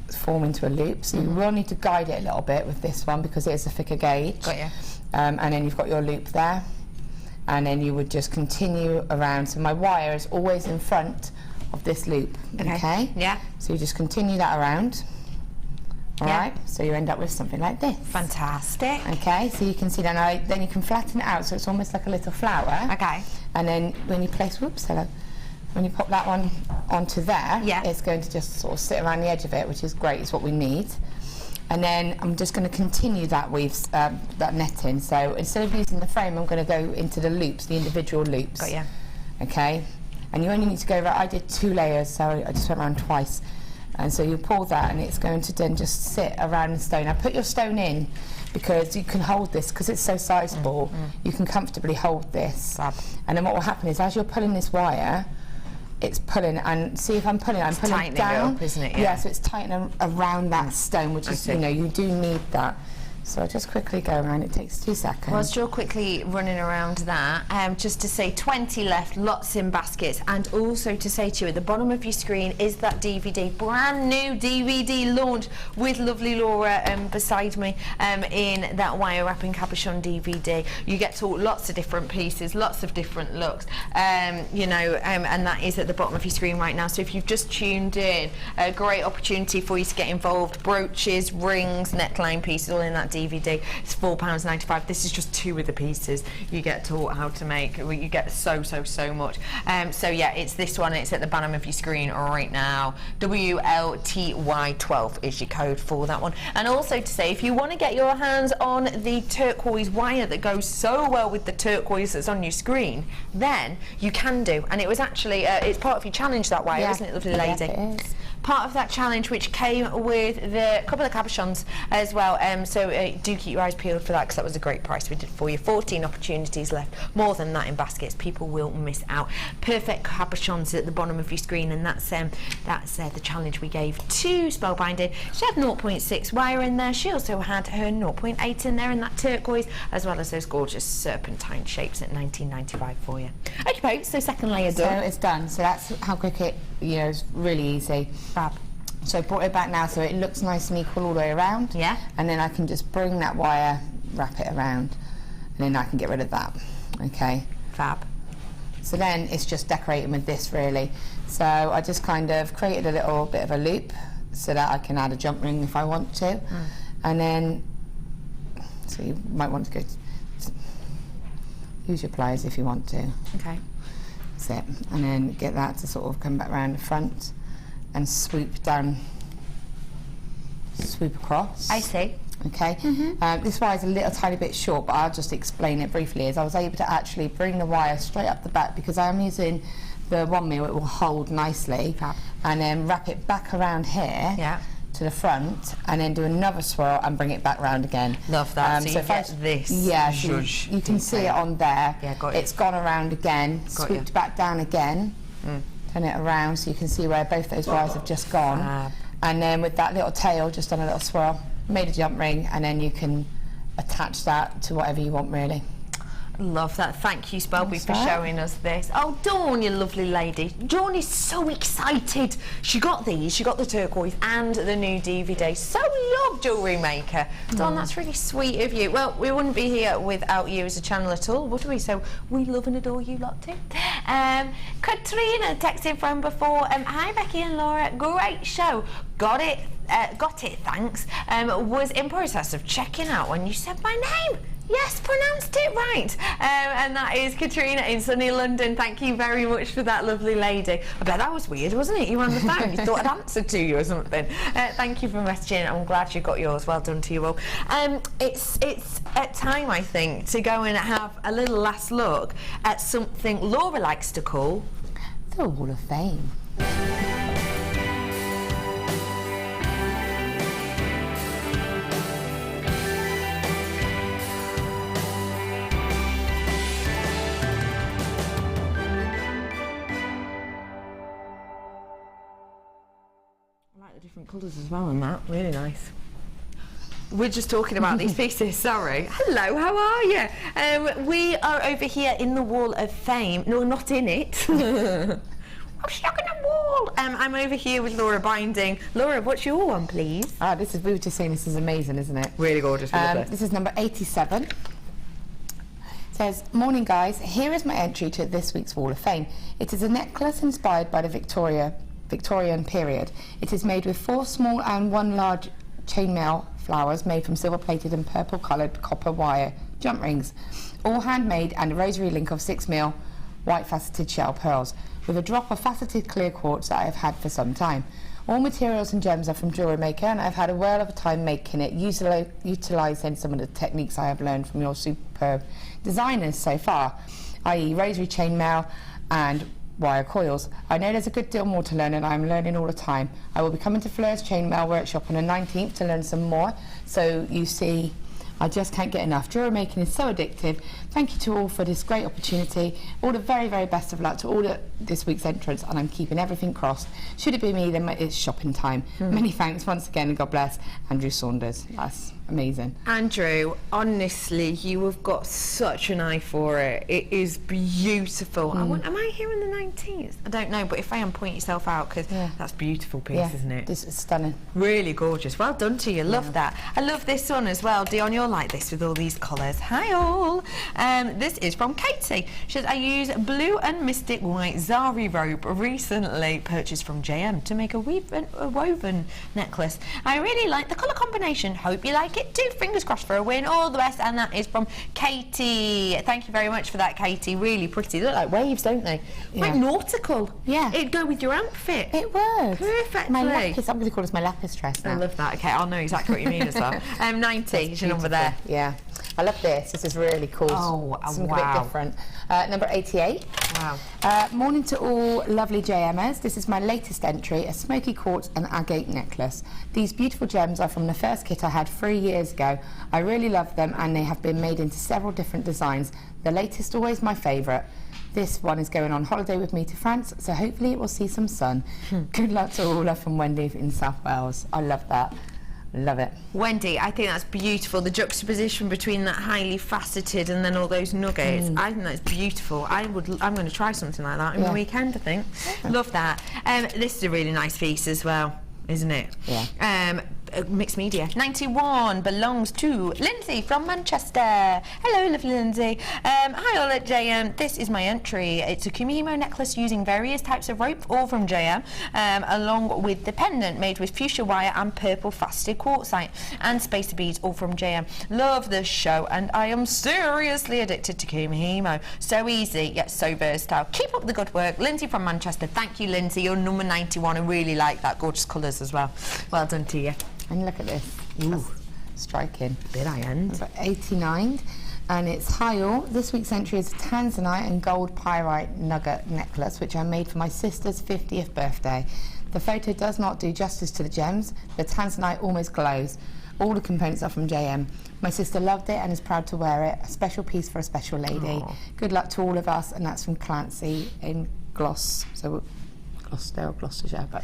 Speaker 6: form into a loop. So you will need to guide it a little bit with this one because it is a thicker gauge.
Speaker 5: Got you.
Speaker 6: And then you've got your loop there, and then you would just continue around. So my wire is always in front of this loop. Okay.
Speaker 5: Yeah.
Speaker 6: So you just continue that around. All right. So you end up with something like this.
Speaker 5: Fantastic.
Speaker 6: Okay. So you can see that. Then you can flatten it out so it's almost like a little flower.
Speaker 5: Okay.
Speaker 6: And then when you place, when you pop that one onto there, it's going to just sort of sit around the edge of it, which is great. It's what we need. And then I'm just going to continue that that netting. So instead of using the frame, I'm going to go into the loops, the individual loops.
Speaker 5: Got ya.
Speaker 6: Okay, and you only need to go around. I did 2 layers, so I just went around twice. And so you pull that, and it's going to then just sit around the stone. Now put your stone in, because you can hold this, because it's so sizable, you can comfortably hold this. And then what will happen is, as you're pulling this wire, it's pulling, and see if I'm pulling down.
Speaker 5: Tightening it up, isn't it?
Speaker 6: Yeah, so it's tightening around that stone, which is, you know, you do need that. So I just quickly go around, it takes 2 seconds.
Speaker 5: Whilst you're quickly running around that, just to say 20 left, lots in baskets, and also to say to you at the bottom of your screen is that DVD, brand new DVD launch with lovely Laura beside me in that wire wrapping cabochon DVD. You get to lots of different pieces, lots of different looks, you know, and that is at the bottom of your screen right now. So if you've just tuned in, a great opportunity for you to get involved. Brooches, rings, neckline pieces, all in that DVD. It's £4.95. This is just 2 of the pieces you get taught how to make. You get so much. So yeah, it's this one. It's at the bottom of your screen right now. WLTY12 is your code for that one. And also to say, if you want to get your hands on the turquoise wire that goes so well with the turquoise that's on your screen, then you can do. And it was actually it's part of your challenge, that wire, isn't it, lovely lady?
Speaker 6: Yes, it is.
Speaker 5: Part of that challenge, which came with the couple of cabochons as well, so do keep your eyes peeled for that, because that was a great price we did for you. 14 opportunities left, more than that in baskets. People will miss out. Perfect cabochons at the bottom of your screen, and that's the challenge we gave to Spellbinding. She had 0.6 wire in there. She also had her 0.8 in there in that turquoise, as well as those gorgeous serpentine shapes at £19.95 for you. Okay, so second layer done.
Speaker 6: So it's done. So that's how quick it, you know, it's really easy.
Speaker 5: Fab.
Speaker 6: So I brought it back now so it looks nice and equal all the way around.
Speaker 5: Yeah.
Speaker 6: And then I can just bring that wire, wrap it around, and then I can get rid of that. Okay.
Speaker 5: Fab.
Speaker 6: So then it's just decorating with this, really. So I just kind of created a little bit of a loop so that I can add a jump ring if I want to. And then, so you might want to go use your pliers if you want to.
Speaker 5: Okay.
Speaker 6: That's it. And then get that to sort of come back around the front and swoop down, swoop across.
Speaker 5: I see.
Speaker 6: Okay. This wire is a little tiny bit short, but I'll just explain it briefly. As I was able to actually bring the wire straight up the back, because I am using the 1 mil, it will hold nicely.
Speaker 5: Fab.
Speaker 6: And then wrap it back around here.
Speaker 5: Yeah.
Speaker 6: To the front, and then do another swirl and bring it back round again.
Speaker 5: Love that. So you
Speaker 6: if
Speaker 5: get this.
Speaker 6: Yeah, so you can see it on there.
Speaker 5: Yeah, got it.
Speaker 6: It's gone around again, swooped back down again, turn it around so you can see where both those wires have just gone. And then with that little tail, just done a little swirl, made a jump ring, and then you can attach that to whatever you want, really.
Speaker 5: Love that. Thank you, Spelby, for showing us this. Oh, Dawn, you lovely lady. Dawn is so excited. She got these. She got the turquoise and the new DVD. So love Jewellery Maker. Dawn, that's really sweet of you. Well, we wouldn't be here without you as a channel at all, would we? So we love and adore you lot too. Katrina texted from before. Hi, Becky and Laura. Great show. Got it, thanks. Was in process of checking out when you said my name. Yes, pronounced it right. And that is Katrina in sunny London. Thank you very much for that, lovely lady. I bet that was weird, wasn't it? You were on the phone. You thought I'd answered to you or something. Thank you for messaging. I'm glad you got yours. Well done to you all. It's at time, I think, to go and have a little last look at something Laura likes to call
Speaker 6: the Wall of Fame.
Speaker 5: Different colours as well, and that really nice. We're just talking about these pieces. Sorry. Hello, how are you? We are over here in the Wall of Fame. No, not in it. I'm stuck in a wall. I'm over here with Laura Binding. Laura, what's your one, please?
Speaker 6: This is, we were just saying, this is amazing, isn't it?
Speaker 5: Really gorgeous.
Speaker 6: This is number 87. It says, morning guys, here is my entry to this week's Wall of Fame. It is a necklace inspired by the Victorian period. It is made with 4 small and 1 large chainmail flowers made from silver-plated and purple-coloured copper wire jump rings, all handmade, and a rosary link of 6 mil white faceted shell pearls, with a drop of faceted clear quartz that I have had for some time. All materials and gems are from JewelleryMaker, and I've had a whirl of a time making it, utilising some of the techniques I have learned from your superb designers so far, i.e. rosary chainmail and wire coils. I know there's a good deal more to learn, and I'm learning all the time. I will be coming to Fleur's Chainmail Workshop on the 19th to learn some more. So you see, I just can't get enough. Jewellery making is so addictive. Thank you to all for this great opportunity. All the very, very best of luck to all this week's entrants, and I'm keeping everything crossed. Should it be me, then it's shopping time. Many thanks once again, and God bless. Andrew Saunders. That's amazing.
Speaker 5: Andrew, honestly, you have got such an eye for it. It is beautiful. Am I here on the 19th? I don't know, but if I am, point yourself out, because that's a beautiful piece, isn't it?
Speaker 6: This is stunning.
Speaker 5: Really gorgeous. Well done to you. Love that. I love this one as well. Dion, you're like this with all these colours. Hi all. This is from Katie. She says, I use blue and mystic white Zari rope recently purchased from JM to make a woven necklace. I really like the colour combination. Hope you like it too. Fingers crossed for a win. All the best. And that is from Katie. Thank you very much for that, Katie. Really pretty. They look like waves, don't they? Like nautical.
Speaker 6: Yeah.
Speaker 5: It'd go with your outfit.
Speaker 6: It would.
Speaker 5: Perfectly.
Speaker 6: My lapis, I'm going to call this my lapis dress now.
Speaker 5: I love that. Okay, I'll know exactly what you mean as well. 90 is your number there.
Speaker 6: Yeah. I love this. This is really cool.
Speaker 5: Oh,
Speaker 6: something a bit different. Number 88.
Speaker 5: Wow.
Speaker 6: Morning to all lovely JMers. This is my latest entry, a smoky quartz and agate necklace. These beautiful gems are from the first kit I had 3 years ago. I really love them, and they have been made into several different designs. The latest always my favourite. This one is going on holiday with me to France, so hopefully it will see some sun. Good luck to all. Love from Wendy in South Wales. I love that. Love it.
Speaker 5: Wendy, I think that's beautiful. The juxtaposition between that highly faceted and then all those nuggets. I think that's beautiful. I'm going to try something like that in the weekend, I think. Love that. This is a really nice piece as well, isn't it?
Speaker 6: Yeah.
Speaker 5: Mixed media. 91 belongs to Lindsay from Manchester. Hello, lovely Lindsay. Hi all at JM. This is my entry. It's a Kumihimo necklace using various types of rope, all from JM, along with the pendant made with fuchsia wire and purple faceted quartzite and spacer beads, all from JM. Love this show, and I am seriously addicted to Kumihimo. So easy yet so versatile. Keep up the good work. Lindsay from Manchester. Thank you, Lindsay. You're number 91. I really like that. Gorgeous colours as well. Well done to you.
Speaker 6: And look at this. Ooh, striking.
Speaker 5: Bit high end.
Speaker 6: Number 89, and it's Hyal. This week's entry is a tanzanite and gold pyrite nugget necklace, which I made for my sister's 50th birthday. The photo does not do justice to the gems. The tanzanite almost glows. All the components are from JM. My sister loved it and is proud to wear it. A special piece for a special lady. Aww. Good luck to all of us, and that's from Clancy in Gloucestershire, but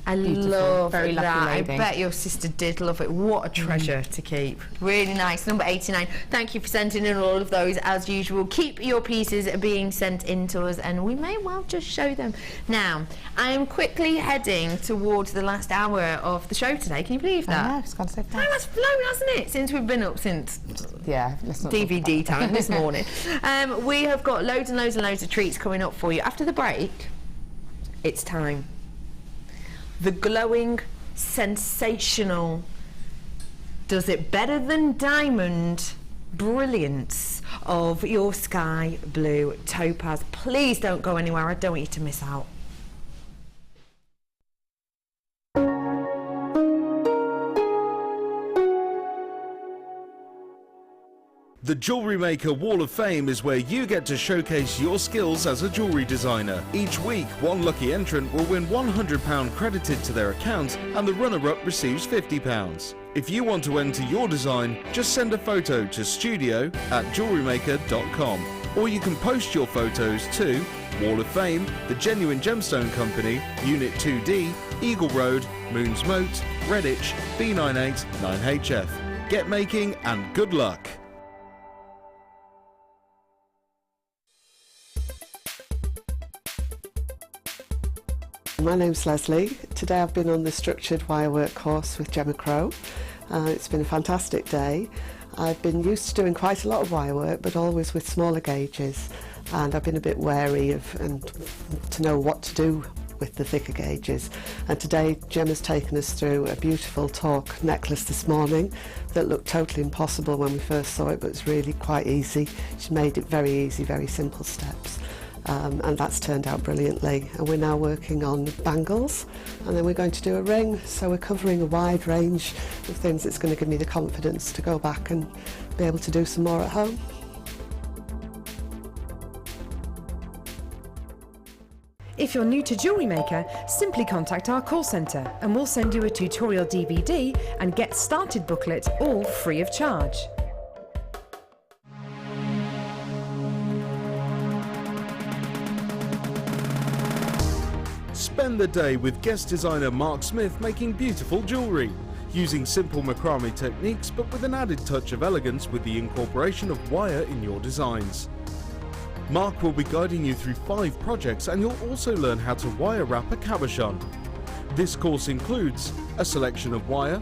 Speaker 5: I
Speaker 6: beautiful.
Speaker 5: love
Speaker 6: Very lucky
Speaker 5: that.
Speaker 6: lady.
Speaker 5: I bet your sister did love it. What a treasure to keep. Really nice. Number 89. Thank you for sending in all of those as usual. Keep your pieces being sent in to us, and we may well just show them. Now, I am quickly heading towards the last hour of the show today. Can you believe that?
Speaker 6: Yeah, it's gone so fast.
Speaker 5: Time has flown, hasn't it? Since we've been up since
Speaker 6: let's not
Speaker 5: DVD time this morning. We have got loads and loads and loads of treats coming up for you. After the break, it's time. The glowing, sensational, does it better than diamond brilliance of your sky blue topaz. Please don't go anywhere. I don't want you to miss out.
Speaker 4: The Jewellery Maker Wall of Fame is where you get to showcase your skills as a jewellery designer. Each week, one lucky entrant will win £100 credited to their account, and the runner-up receives £50. If you want to enter your design, just send a photo to studio@jewellerymaker.com, or you can post your photos to Wall of Fame, The Genuine Gemstone Company, Unit 2D, Eagle Road, Moons Moat, Redditch, B98 9HF. Get making and good luck!
Speaker 15: My name's Leslie. Today I've been on the structured wirework course with Gemma Crow. It's been a fantastic day. I've been used to doing quite a lot of wirework, but always with smaller gauges, and I've been a bit wary of to know what to do with the thicker gauges. And today Gemma's taken us through a beautiful torque necklace this morning that looked totally impossible when we first saw it, but it's really quite easy. She made it very easy, very simple steps. and that's turned out brilliantly. And we're now working on bangles, and then we're going to do a ring, so we're covering a wide range of things that's going to give me the confidence to go back and be able to do some more at home.
Speaker 2: If you're new to Jewellery Maker, simply contact our call centre and we'll send you a tutorial DVD and Get Started booklet, all free of charge.
Speaker 4: Spend the day with guest designer Mark Smith making beautiful jewellery, using simple macrame techniques but with an added touch of elegance with the incorporation of wire in your designs. Mark will be guiding you through 5 projects, and you'll also learn how to wire wrap a cabochon. This course includes a selection of wire,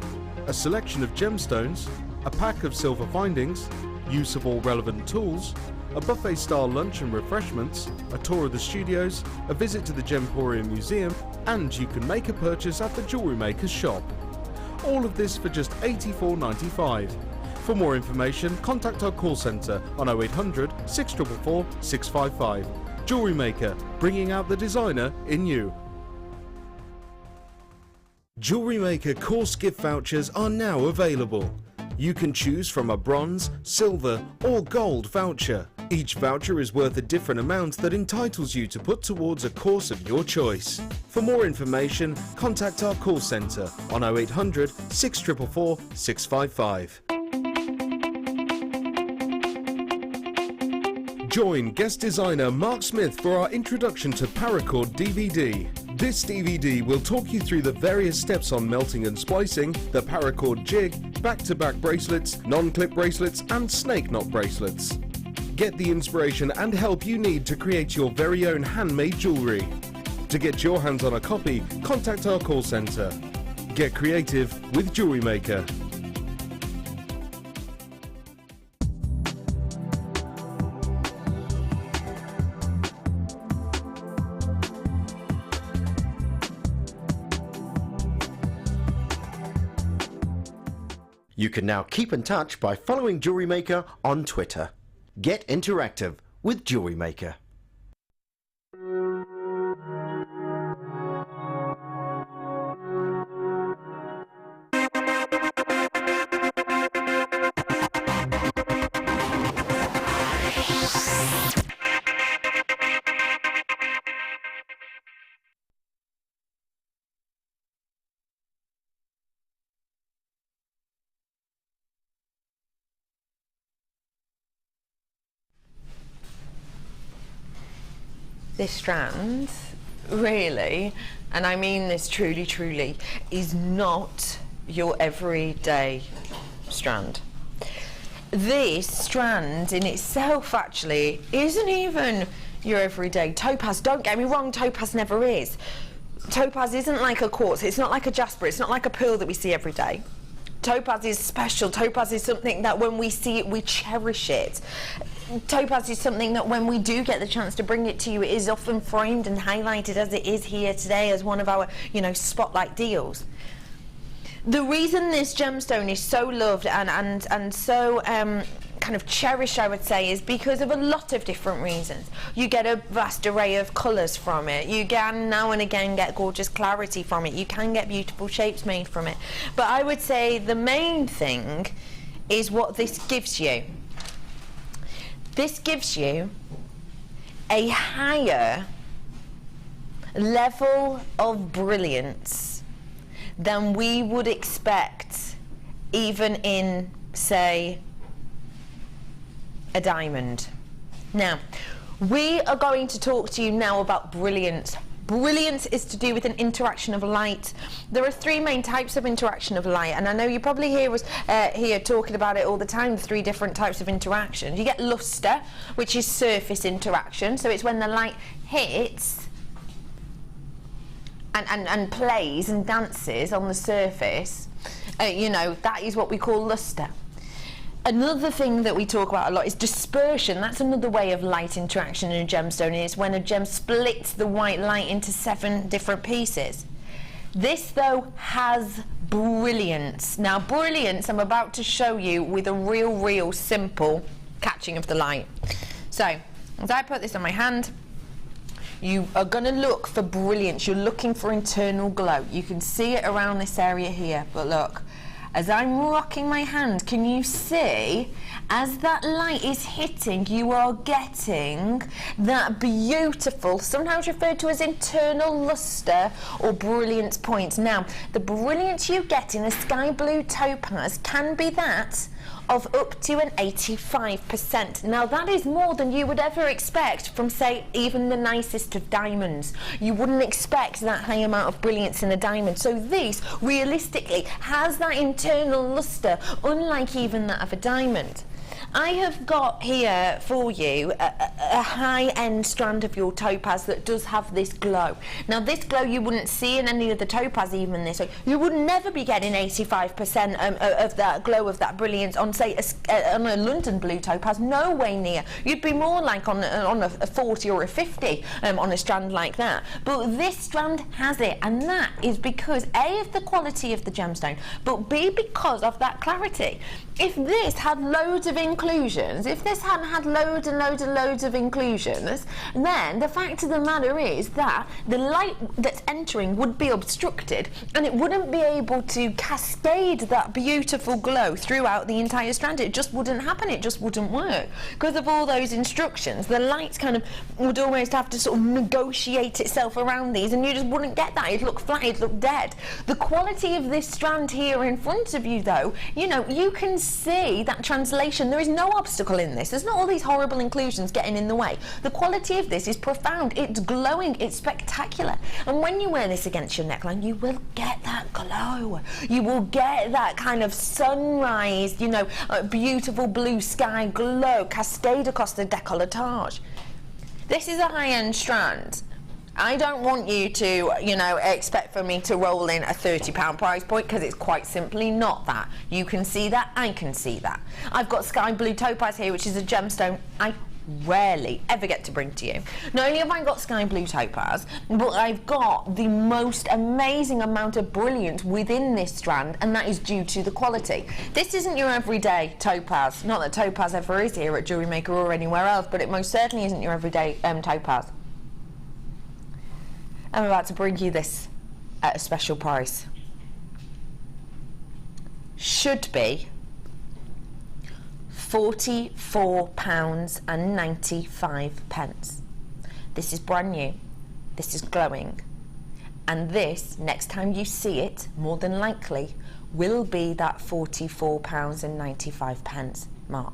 Speaker 4: a selection of gemstones, a pack of silver findings, use of all relevant tools, a buffet-style lunch and refreshments, a tour of the studios, a visit to the Gemporium Museum, and you can make a purchase at the Jewellery Maker's shop. All of this for just $84.95. For more information, contact our call centre on 0800 644 655. Jewellery Maker, bringing out the designer in you. Jewellery Maker course gift vouchers are now available. You can choose from a bronze, silver or gold voucher. Each voucher is worth a different amount that entitles you to put towards a course of your choice. For more information, contact our call centre on 0800 644 655. Join guest designer Mark Smith for our Introduction to Paracord DVD. This DVD will talk you through the various steps on melting and splicing, the paracord jig, back-to-back bracelets, non-clip bracelets and snake knot bracelets. Get the inspiration and help you need to create your very own handmade jewellery. To get your hands on a copy, contact our call centre. Get creative with Jewellery Maker.
Speaker 16: You can now keep in touch by following Jewellery Maker on Twitter. Get interactive with Jewellery Maker.
Speaker 5: This strand, really, and I mean this truly, truly, is not your everyday strand. This strand in itself actually isn't even your everyday topaz. Don't get me wrong, topaz never is. Topaz isn't like a quartz, it's not like a jasper, it's not like a pearl that we see every day. Topaz is special. Topaz is something that when we see it, we cherish it. Topaz is something that when we do get the chance to bring it to you, it is often framed and highlighted as it is here today as one of our, spotlight deals. The reason this gemstone is so loved and so kind of cherished, I would say, is because of a lot of different reasons. You get a vast array of colours from it. You can now and again get gorgeous clarity from it. You can get beautiful shapes made from it. But I would say the main thing is what this gives you. This gives you a higher level of brilliance than we would expect even in, say, a diamond. Now, we are going to talk to you now about brilliance. Brilliance is to do with an interaction of light. There are 3 main types of interaction of light, and I know you probably hear us here talking about it all the time, the 3 different types of interaction. You get luster, which is surface interaction, so it's when the light hits and plays and dances on the surface. That is what we call luster. Another thing that we talk about a lot is dispersion. That's another way of light interaction in a gemstone, is when a gem splits the white light into 7 different pieces. This, though, has brilliance. Now, brilliance I'm about to show you with a real simple catching of the light. So, as I put this on my hand, You are going to look for brilliance. You're looking for internal glow. You can see it around this area here, but look, as I'm rocking my hand, can you see, as that light is hitting, you are getting that beautiful, sometimes referred to as internal luster or brilliance points. Now, the brilliance you get in a sky blue topaz can be that of up to an 85%. Now that is more than you would ever expect from, say, even the nicest of diamonds. You wouldn't expect that high amount of brilliance in a diamond. So this realistically has that internal luster, unlike even that of a diamond. I have got here for you a high-end strand of your topaz that does have this glow. Now this glow you wouldn't see in any of the topaz even this way. You would never be getting 85% of that glow, of that brilliance on, say, on a London blue topaz. No way near. You'd be more like on a 40 or a 50 on a strand like that. But this strand has it, and that is because A, of the quality of the gemstone, but B, because of that clarity. If this had loads of inclusions, if this hadn't had loads and loads and loads of inclusions, then the fact of the matter is that the light that's entering would be obstructed and it wouldn't be able to cascade that beautiful glow throughout the entire strand. It just wouldn't happen, it just wouldn't work. Because of all those instructions, the light kind of would almost have to sort of negotiate itself around these, and you just wouldn't get that. It'd look flat, it'd look dead. The quality of this strand here in front of you though, you know, you can see that translation. There is no obstacle in this. There's not all these horrible inclusions getting in the way. The quality of this is profound. It's glowing. It's spectacular. And when you wear this against your neckline, you will get that glow. You will get that kind of sunrise, you know, beautiful blue sky glow cascade across the décolletage. This is a high-end strand. I don't want you to, you know, expect for me to roll in a £30 price point, because it's quite simply not that. You can see that, I can see that. I've got sky blue topaz here, which is a gemstone I rarely ever get to bring to you. Not only have I got sky blue topaz, but I've got the most amazing amount of brilliance within this strand, and that is due to the quality. This isn't your everyday topaz. Not that topaz ever is here at JewelleryMaker or anywhere else, but it most certainly isn't your everyday topaz. I'm about to bring you this at a special price. Should be £44.95. This is brand new, this is glowing, and this, next time you see it, more than likely, will be that £44.95 mark.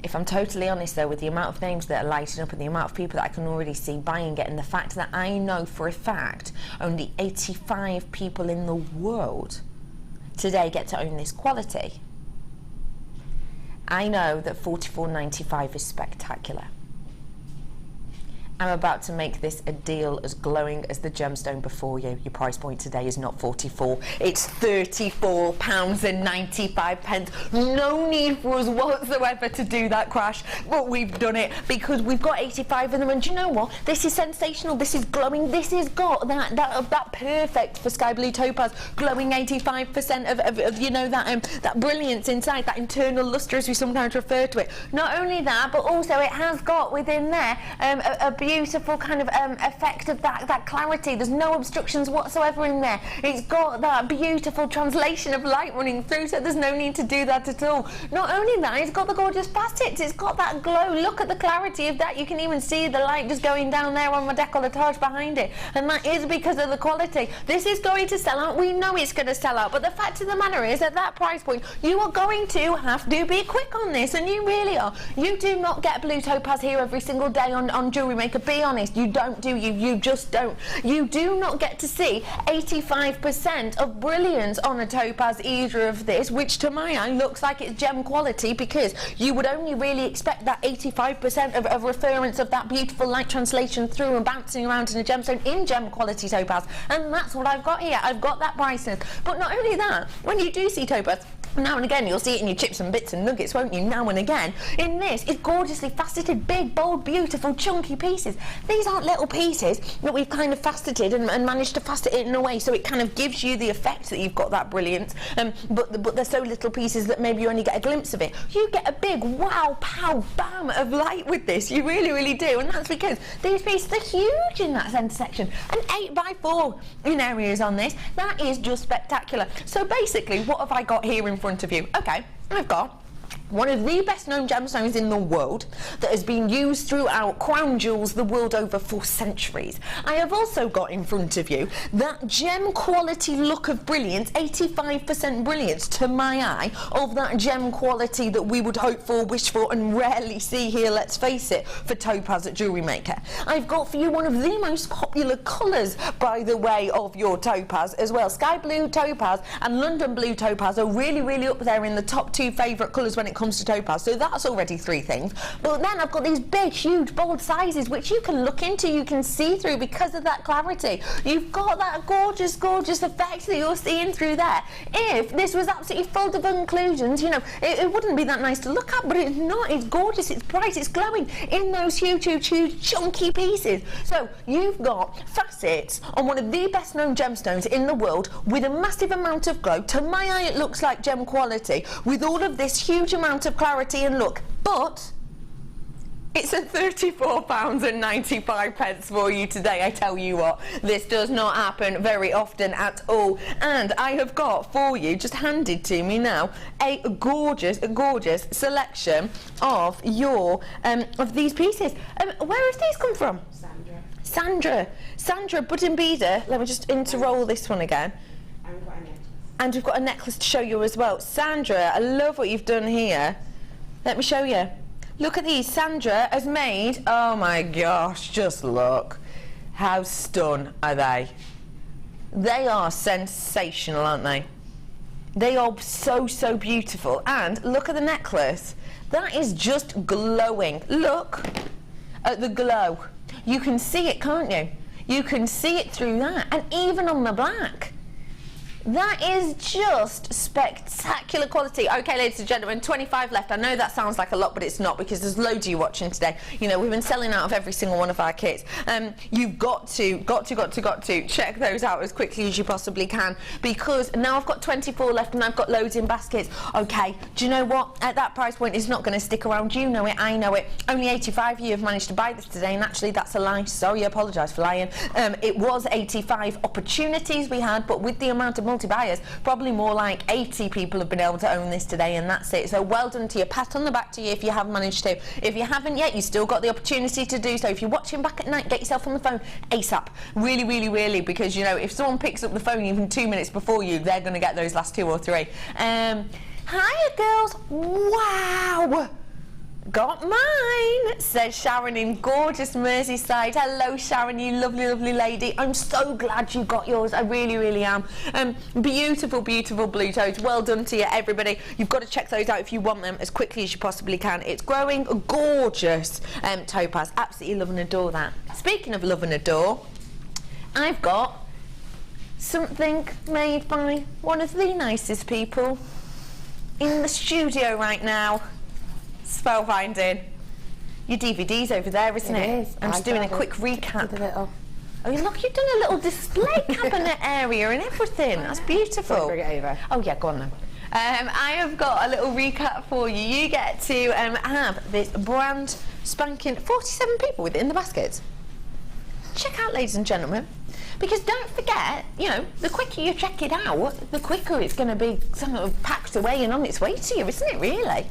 Speaker 5: If I'm totally honest though, with the amount of names that are lighting up and the amount of people that I can already see buying it, and the fact that I know for a fact only 85 people in the world today get to own this quality, I know that £44.95 is spectacular. I'm about to make this a deal as glowing as the gemstone before you. Your price point today is not 44, it's £34.95. No need for us whatsoever to do that crash, but we've done it because we've got 85 of them, and do you know what? This is sensational, this is glowing, this has got that perfect for sky blue topaz, glowing 85% of you know, that brilliance inside, that internal luster as we sometimes refer to it. Not only that, but also it has got within there a beautiful kind of effect of that clarity. There's no obstructions whatsoever in there. It's got that beautiful translation of light running through, so there's no need to do that at all. Not only that, it's got the gorgeous facets, it's got that glow. Look at the clarity of that. You can even see the light just going down there on my décolletage behind it, and that is because of the quality. This is going to sell out. We know it's going to sell out, but the fact of the matter is, at that price point, you are going to have to be quick on this, and you really are. You do not get blue topaz here every single day on JewelleryMaker. Be honest, you don't, do you? You just don't. You do not get to see 85% of brilliance on a topaz either of this, which to my eye looks like it's gem quality, because you would only really expect that 85% of reference of that beautiful light translation through and bouncing around in a gemstone in gem quality topaz, and that's what I've got here. I've got that brightness. But not only that, when you do see topaz, Now and again, you'll see it in your chips and bits and nuggets, won't you? Now and again. In this, it's gorgeously faceted, big, bold, beautiful, chunky pieces. These aren't little pieces that we've kind of faceted and managed to facet it in a way so it kind of gives you the effect that you've got that brilliance. But they're so little pieces that maybe you only get a glimpse of it. You get a big wow, pow, bam of light with this. You really, really do. And that's because these pieces are huge in that centre section. An 8x4 in areas on this. That is just spectacular. So basically, what have I got here in front of you? Okay, I've got one of the best known gemstones in the world that has been used throughout crown jewels the world over for centuries. I have also got in front of you that gem quality look of brilliance, 85% brilliance to my eye, of that gem quality that we would hope for, wish for and rarely see here, let's face it, for Topaz at JewelleryMaker. I've got for you one of the most popular colours, by the way, of your Topaz as well. Sky Blue Topaz and London Blue Topaz are really, really up there in the top 2 favourite colours when it comes to Topaz, so that's already 3 things. But then I've got these big, huge, bold sizes which you can look into, you can see through because of that clarity. You've got that gorgeous, gorgeous effect that you're seeing through there. If this was absolutely full of inclusions, you know, it wouldn't be that nice to look at, but it's not. It's gorgeous, it's bright, it's glowing in those huge, huge, huge, chunky pieces. So you've got facets on one of the best known gemstones in the world with a massive amount of glow. To my eye, it looks like gem quality with all of this huge amount of clarity and look, but it's at £34.95 for you today. I tell you what, this does not happen very often at all. And I have got for you, just handed to me now, a gorgeous, gorgeous selection of your of these pieces. Where have these come from? Sandra Budding Beader. Let me just interroll this one again. And we've got a necklace to show you as well. Sandra, I love what you've done here. Let me show you. Look at these. Sandra has made, oh my gosh, just look. How stun are they? They are sensational, aren't they? They are so, so beautiful. And look at the necklace. That is just glowing. Look at the glow. You can see it, can't you? You can see it through that. And even on the black. That is just spectacular quality. Okay, ladies and gentlemen, 25 left. I know that sounds like a lot, but it's not, because there's loads of you watching today. You know, we've been selling out of every single one of our kits. You've got to check those out as quickly as you possibly can, because now I've got 24 left and I've got loads in baskets. Okay, do you know what? At that price point, it's not going to stick around. You know it, I know it. Only 85 of you have managed to buy this today, and actually that's a lie. Sorry, I apologise for lying. It was 85 opportunities we had, but with the amount of multi-buyers, probably more like 80 people have been able to own this today, and that's it. So well done to you. Pat on the back to you if you have managed to. If you haven't yet, you still got the opportunity to do so. If you're watching back at night, get yourself on the phone ASAP. Really, really, really, because, you know, if someone picks up the phone even 2 minutes before you, they're going to get those last 2 or 3. Hiya, girls. Wow. Got mine, says Sharon in gorgeous Merseyside. Hello, Sharon, you lovely, lovely lady. I'm so glad you got yours. I really, really am. Beautiful, beautiful blue toads. Well done to you, everybody. You've got to check those out if you want them as quickly as you possibly can. It's growing gorgeous topaz. Absolutely love and adore that. Speaking of love and adore, I've got something made by one of the nicest people in the studio right now. Spellbinding. Your DVD's over there, isn't it?
Speaker 6: It is.
Speaker 5: I'm just doing a quick recap. Oh, look, you've done a little display cabinet area and everything. That's beautiful.
Speaker 6: Bring it over.
Speaker 5: Oh, yeah, go on then. I have got a little recap for you. You get to have this brand spanking 47 people within the basket. Check out, ladies and gentlemen. Because don't forget, you know, the quicker you check it out, the quicker it's going to be sort of packed away and on its way to you, isn't it, really?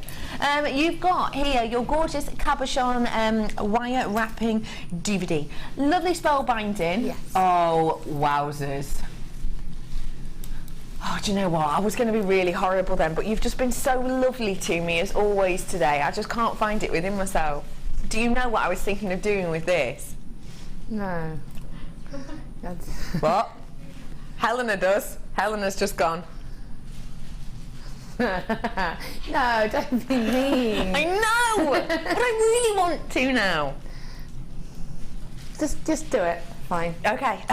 Speaker 5: You've got here your gorgeous cabochon wire wrapping DVD. Lovely spellbinding.
Speaker 6: Yes.
Speaker 5: Oh, wowzers. Oh, do you know what? I was going to be really horrible then, but you've just been so lovely to me as always today. I just can't find it within myself. Do you know what I was thinking of doing with this?
Speaker 6: No.
Speaker 5: What? Helena does. Helena's just gone.
Speaker 6: No, don't be mean.
Speaker 5: I know, but I really want to now.
Speaker 6: Just do it. Fine.
Speaker 5: Okay.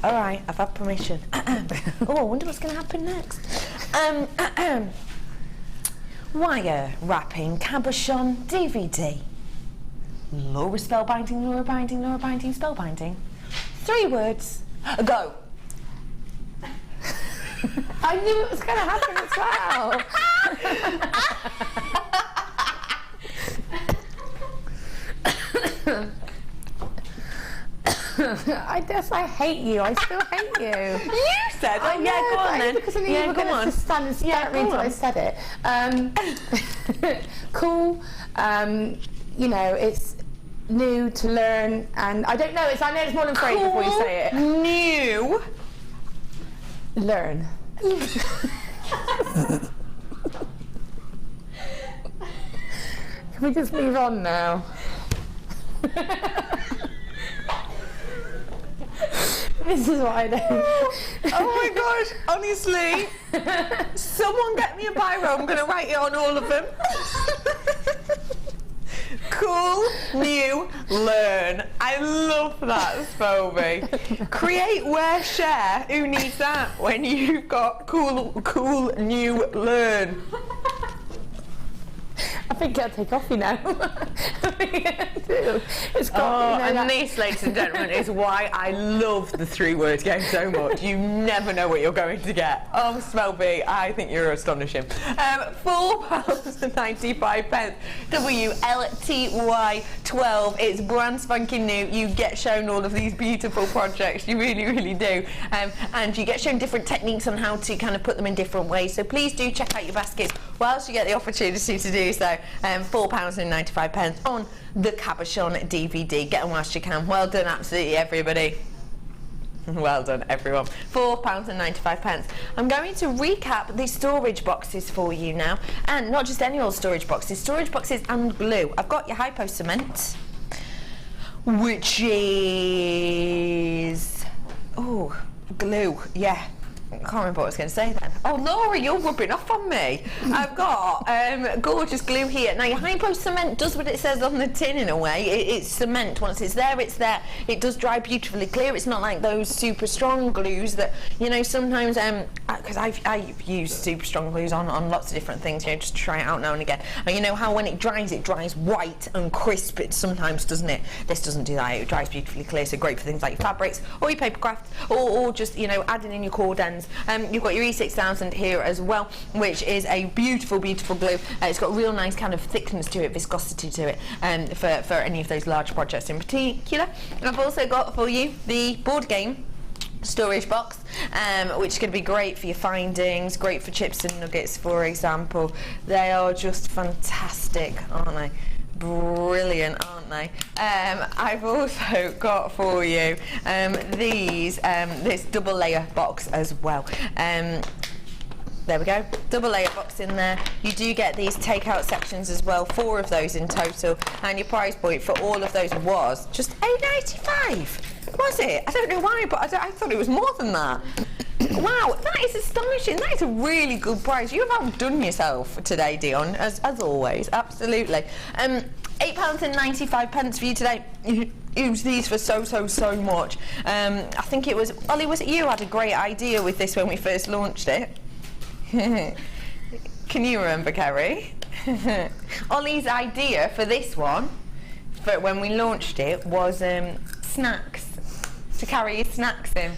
Speaker 5: All right. I've had permission. Oh, I wonder what's going to happen next. wire wrapping cabochon DVD. Laura spellbinding, Laura binding, Laura binding, spellbinding. 3 words. Go.
Speaker 6: I knew it was going to happen as well. I guess I hate you. I still hate you.
Speaker 5: You said it. Yeah, go on then.
Speaker 6: Because I knew you were going to stand and stare at me until I said it. Cool. You know, it's new to learn, and I don't know. I know it's more than 3 before you say it.
Speaker 5: New.
Speaker 6: Learn. Can we just move on now? This is what I do.
Speaker 5: Oh my gosh, honestly. Someone get me a biro, I'm going to write it on all of them. Cool, new, learn. I love that, Spoby. Create, wear, share. Who needs that when you've got cool, new, learn?
Speaker 6: I think I'll take off you now. I think I do. It's got,
Speaker 5: and this, ladies and gentlemen, is why I love the 3-word game so much. You never know what you're going to get. Oh, Smelby, I think you're astonishing. £4.95. WLTY 12. It's brand spanking new. You get shown all of these beautiful projects. You really, really do. And you get shown different techniques on how to kind of put them in different ways. So please do check out your baskets whilst you get the opportunity to do so. £4.95 on the cabochon DVD. Get them whilst you can. Well done, absolutely everybody. Well done, everyone. £4.95. I'm going to recap the storage boxes for you now, and not just any old storage boxes and glue. I've got your hypo cement, which is glue. Yeah. I can't remember what I was going to say then. Oh, Laura, you're rubbing off on me. I've got gorgeous glue here. Now, your hypo cement does what it says on the tin in a way. It's cement. Once it's there, it's there. It does dry beautifully clear. It's not like those super strong glues that, you know, sometimes, because I've used super strong glues on lots of different things, you know, just to try it out now and again. And you know how when it dries white and crisp, it sometimes, doesn't it? This doesn't do that. It dries beautifully clear, so great for things like your fabrics or your paper craft or just, you know, adding in your cord ends. You've got your E6000 here as well, which is a beautiful, beautiful glue. It's got real nice kind of thickness to it, viscosity to it, for any of those large projects in particular. I've also got for you the board game storage box, which is going to be great for your findings, great for chips and nuggets, for example. They are just fantastic, aren't they? Brilliant, aren't they? I've also got for you this double layer box as well. There we go, double layer box in there. You do get these takeout sections as well, 4 of those in total, and your price point for all of those was just £8.95. Was it? I don't know why, but I thought it was more than that. Wow, that is astonishing. That is a really good price. You have outdone yourself today, Dion, as always. Absolutely. £8.95 for you today. You use these for so much. I think it was Ollie. Was it you who had a great idea with this when we first launched it? Can you remember, Kerry? Ollie's idea for this one, for when we launched it, was snacks. To carry your snacks in.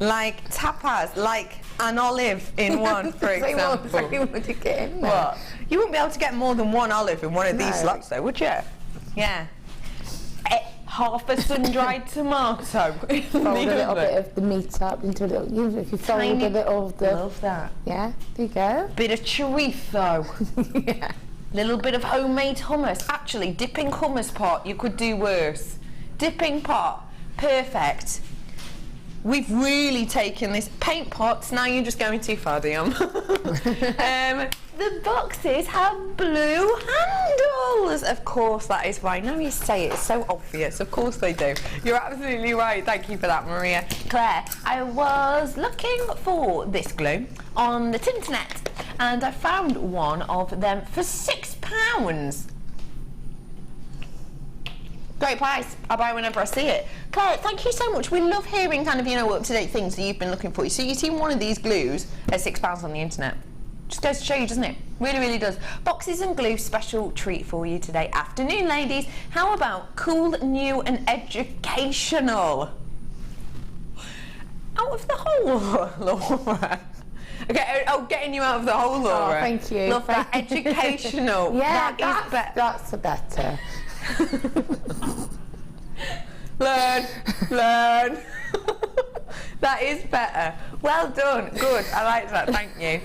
Speaker 5: Like Topaz, like an olive in one, for example.
Speaker 6: What would you get in there?
Speaker 5: What? You wouldn't be able to get more than 1 olive in one of these slots, though, would you? Yeah. Half a sun-dried tomato.
Speaker 6: Fold a little bit of the meat up into a little. If you fold a little of the.
Speaker 5: Love that.
Speaker 6: Yeah. There you go.
Speaker 5: Bit of chorizo.
Speaker 6: Yeah.
Speaker 5: Little bit of homemade hummus. Actually, dipping hummus pot. You could do worse. Dipping pot. Perfect. We've really taken this paint pots. Now you're just going too far, Dion. The boxes have blue handles. Of course, that is why. Now you say it, it's so obvious. Of course they do. You're absolutely right. Thank you for that, Maria. Claire, I was looking for this glue on the Tinternet, and I found one of them for £6. Great price. I'll buy whenever I see it. Claire, thank you so much. We love hearing kind of, you know, up-to-date things that you've been looking for. So you've seen one of these glues at £6 on the internet. Just goes to show you, doesn't it? Really, really does. Boxes and glue, special treat for you today. Afternoon, ladies. How about cool, new and educational? Out of the hole, Laura. Okay, oh, getting you out of the hole, Laura.
Speaker 6: Oh, thank you.
Speaker 5: Love that. Educational.
Speaker 6: Yeah,
Speaker 5: that's
Speaker 6: better.
Speaker 5: Learn. That is better. Well done. Good. I like that. Thank you.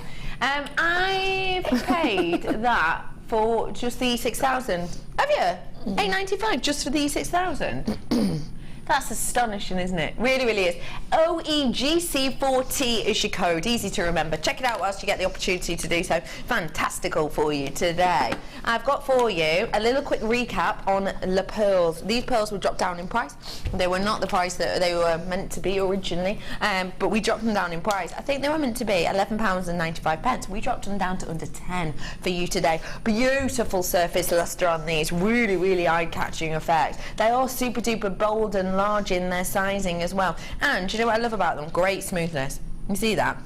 Speaker 5: I've paid that for just the 6,000. Have you? £8.95 just for the 6,000? That's astonishing, isn't it? Really, really is. OEGC4T is your code. Easy to remember. Check it out whilst you get the opportunity to do so. Fantastical for you today. I've got for you a little quick recap on the pearls. These pearls were dropped down in price. They were not the price that they were meant to be originally, but we dropped them down in price. I think they were meant to be £11.95. We dropped them down to under 10 for you today. Beautiful surface luster on these. Really, really eye-catching effect. They are super duper bold and large in their sizing as well, and you know what I love about them? Great smoothness. You see that?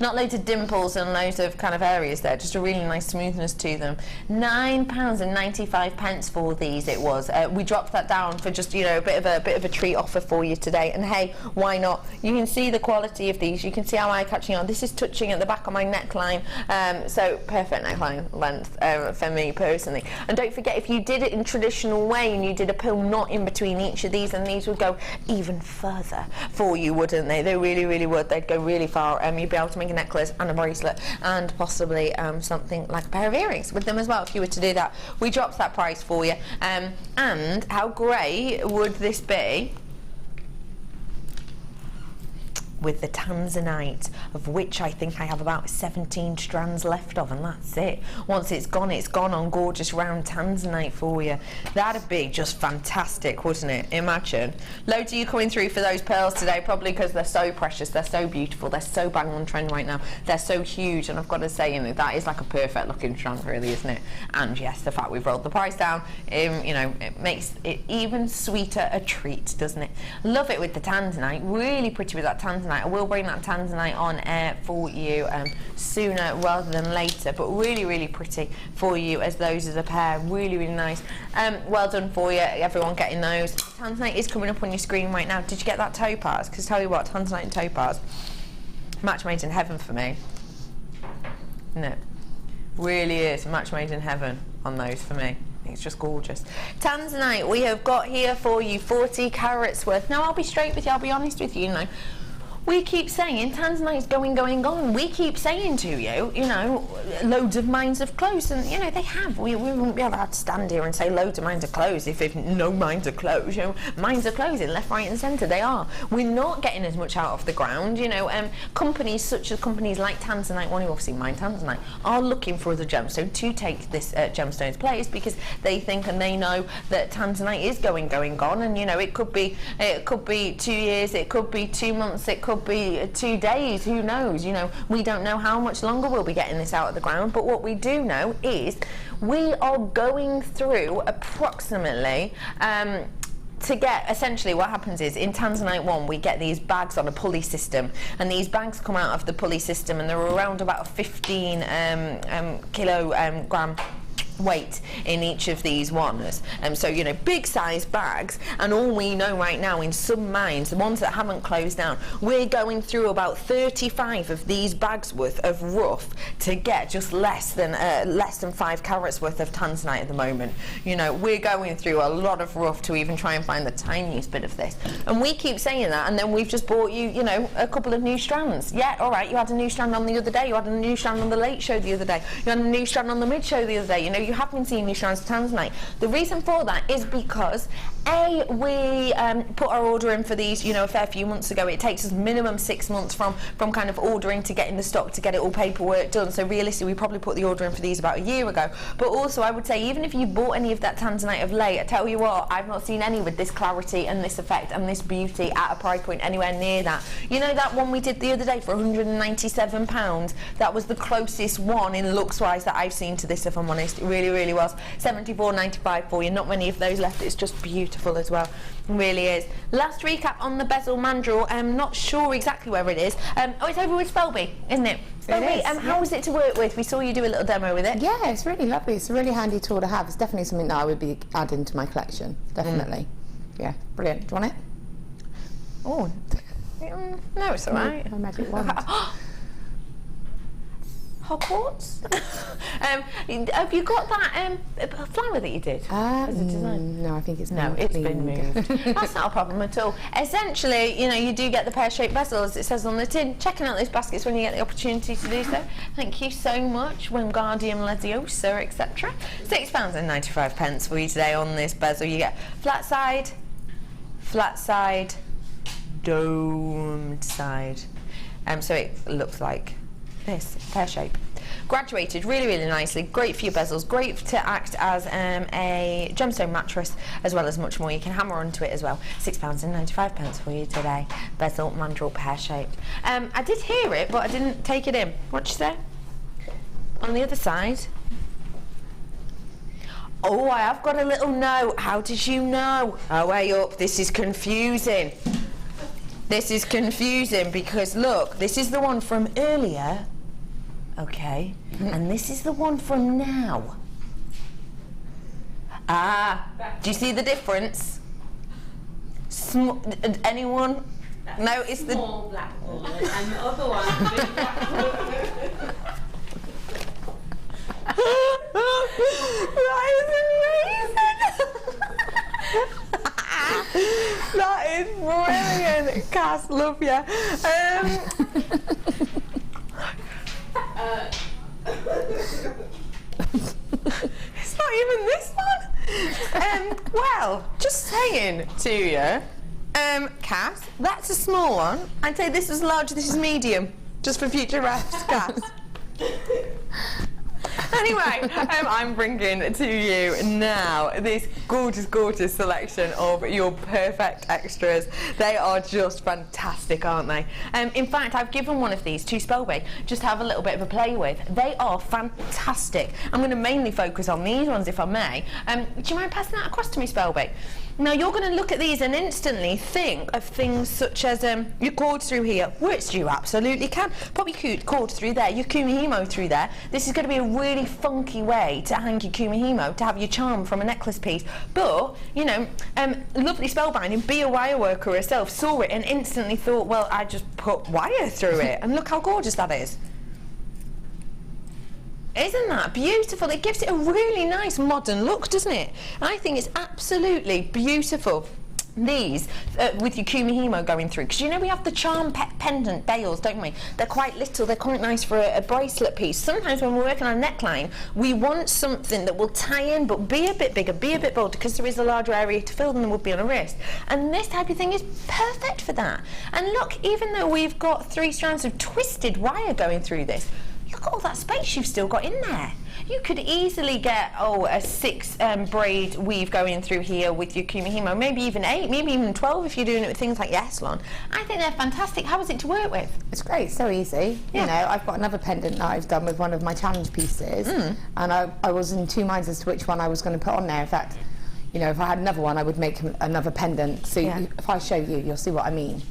Speaker 5: Not loads of dimples and loads of kind of areas there, just a really nice smoothness to them. £9.95 for these it was. We dropped that down for just, you know, a bit of a treat offer for you today, and hey, why not? You can see the quality of these, you can see how eye-catching on. This is touching at the back of my neckline, so perfect neckline length for me personally. And don't forget, if you did it in traditional way and you did a pearl knot in between each of these, and these would go even further for you, wouldn't they? They really, really would. They'd go really far. You'd be able to make a necklace and a bracelet and possibly something like a pair of earrings with them as well if you were to do that. We dropped that price for you, and how great would this be with the tanzanite, of which I think I have about 17 strands left of, and that's it. Once it's gone on gorgeous round tanzanite for you. That'd be just fantastic, wouldn't it? Imagine. Loads of you coming through for those pearls today, probably because they're so precious, they're so beautiful, they're so bang on trend right now, they're so huge, and I've got to say, you know, that is like a perfect looking strand really, isn't it? And yes, the fact we've rolled the price down, you know, it makes it even sweeter a treat, doesn't it? Love it with the tanzanite, really pretty with that tanzanite. I will bring that tanzanite on air for you sooner rather than later, but really, really pretty for you as those as a pair. Really, really nice. Well done for you, everyone getting those. Tanzanite is coming up on your screen right now. Did you get that topaz? Because tell you what, tanzanite and topaz, match made in heaven for me. No, really is a match made in heaven on those for me. It's just gorgeous. Tanzanite we have got here for you, 40 carats worth. Now I'll be straight with you, I'll be honest with you, you know. We keep saying tanzanite's going. We keep saying to you, you know, loads of mines have closed, and you know they have. We wouldn't be able to stand here and say loads of mines are closed if no mines are closed. You know, mines are closing left, right, and centre. They are. We're not getting as much out of the ground. You know, companies such as companies like Tanzanite, one who obviously mine tanzanite, are looking for other gemstones to take this gemstone's place because they think and they know that tanzanite is going, and you know it could be 2 years, it could be 2 months, it could be 2 days, who knows? You know, we don't know how much longer we'll be getting this out of the ground, but what we do know is we are going through approximately to get, essentially what happens is in Tanzanite 1 we get these bags on a pulley system, and these bags come out of the pulley system and they're around about a 15 kilogram weight in each of these ones, so you know, big size bags. And all we know right now in some mines, the ones that haven't closed down, we're going through about 35 of these bags worth of rough to get just less than 5 carats worth of tanzanite at the moment. You know, we're going through a lot of rough to even try and find the tiniest bit of this, and we keep saying that, and then we've just bought you, you know, a couple of new strands. Yeah, all right, you had a new strand on the other day, you had a new strand on the late show the other day, you had a new strand on the mid show the other day. You know, you have been seeing new strands of tanzanite. The reason for that is because we put our order in for these, you know, a fair few months ago. It takes us minimum 6 months from kind of ordering to getting the stock to get it all paperwork done. So realistically, we probably put the order in for these about a year ago. But also, I would say, even if you bought any of that tanzanite of late, I tell you what, I've not seen any with this clarity and this effect and this beauty at a price point anywhere near that. You know, that one we did the other day for £197, that was the closest one in looks wise that I've seen to this, if I'm honest. It really, really was. £74.95 for you. Not many of those left. It's just beautiful. beautiful as well. It really is. Last recap on the bezel mandrel. I'm not sure exactly where it is. Oh, it's over with Spelby, isn't it? Spelby, how was it to work with? We saw you do a little demo with it.
Speaker 6: Yeah, it's really lovely. It's a really handy tool to have. It's definitely something that I would be adding to my collection. Definitely. Yeah, brilliant. Do you want it?
Speaker 5: Oh, no, it's all right.
Speaker 6: My magic wand.
Speaker 5: Hogwarts? Have you got that flower that you did as a design?
Speaker 6: No, I think it's
Speaker 5: it's been moved. That's not a problem at all. Essentially, you know, you do get the pear-shaped bezel, as it says on the tin. Checking out those baskets when you get the opportunity to do so. Thank you so much, Wingardium Leviosa, etc. £6.95 for you today on this bezel. You get flat side, domed side. So it looks like this, pear shape. Graduated really, really nicely. Great for your bezels. Great to act as a gemstone mattress, as well as much more. You can hammer onto it as well. £6.95 for you today. Bezel mandrel pear shaped. I did hear it, but I didn't take it in. What'd you say? On the other side. Oh, I have got a little note. How did you know? Oh, way up. This is confusing. This is confusing because look, this is the one from earlier. Okay, and this is the one from now. Do you see the difference? Anyone?
Speaker 17: That's
Speaker 5: no, it's the
Speaker 17: small black one, and the other one is big black one.
Speaker 5: That is brilliant, Cass, love ya. It's not even this one. Well, just saying to you, Cass, that's a small one. I'd say this is large, this is medium, just for future refs, Cass. Anyway, I'm bringing to you now this gorgeous, gorgeous selection of your perfect extras. They are just fantastic, aren't they? In fact, I've given one of these to Spelby just to have a little bit of a play with. They are fantastic. I'm going to mainly focus on these ones, if I may. Do you mind passing that across to me, Spelby? Now, you're going to look at these and instantly think of things such as your cords through here, which you absolutely can. Pop your cords through there, your kumihimo through there. This is going to be a really funky way to hang your kumihimo, to have your charm from a necklace piece. But, you know, lovely spellbinding, be a wire worker herself, saw it and instantly thought, well, I just put wire through it. And look how gorgeous that is. Isn't that beautiful? It gives it a really nice modern look, doesn't it? I think it's absolutely beautiful. These with your kumihimo going through, because you know we have the charm pendant bales, don't we? They're quite little, they're quite nice for a bracelet piece. Sometimes when we're working on a neckline, we want something that will tie in but be a bit bigger, be a bit bolder, because there is a larger area to fill than there would be on a wrist. And this type of thing is perfect for that. And look, even though we've got 3 strands of twisted wire going through this, look at all that space you've still got in there. You could easily get, a 6 braid weave going through here with your kumihimo, maybe even 8, maybe even 12 if you're doing it with things like Yeslon. I think they're fantastic. How is it to work with?
Speaker 6: It's great, so easy. Yeah. You know, I've got another pendant that I've done with one of my challenge pieces, and I was in 2 minds as to which one I was going to put on there. In fact, you know, if I had another one, I would make another pendant. So if I show you, you'll see what I mean.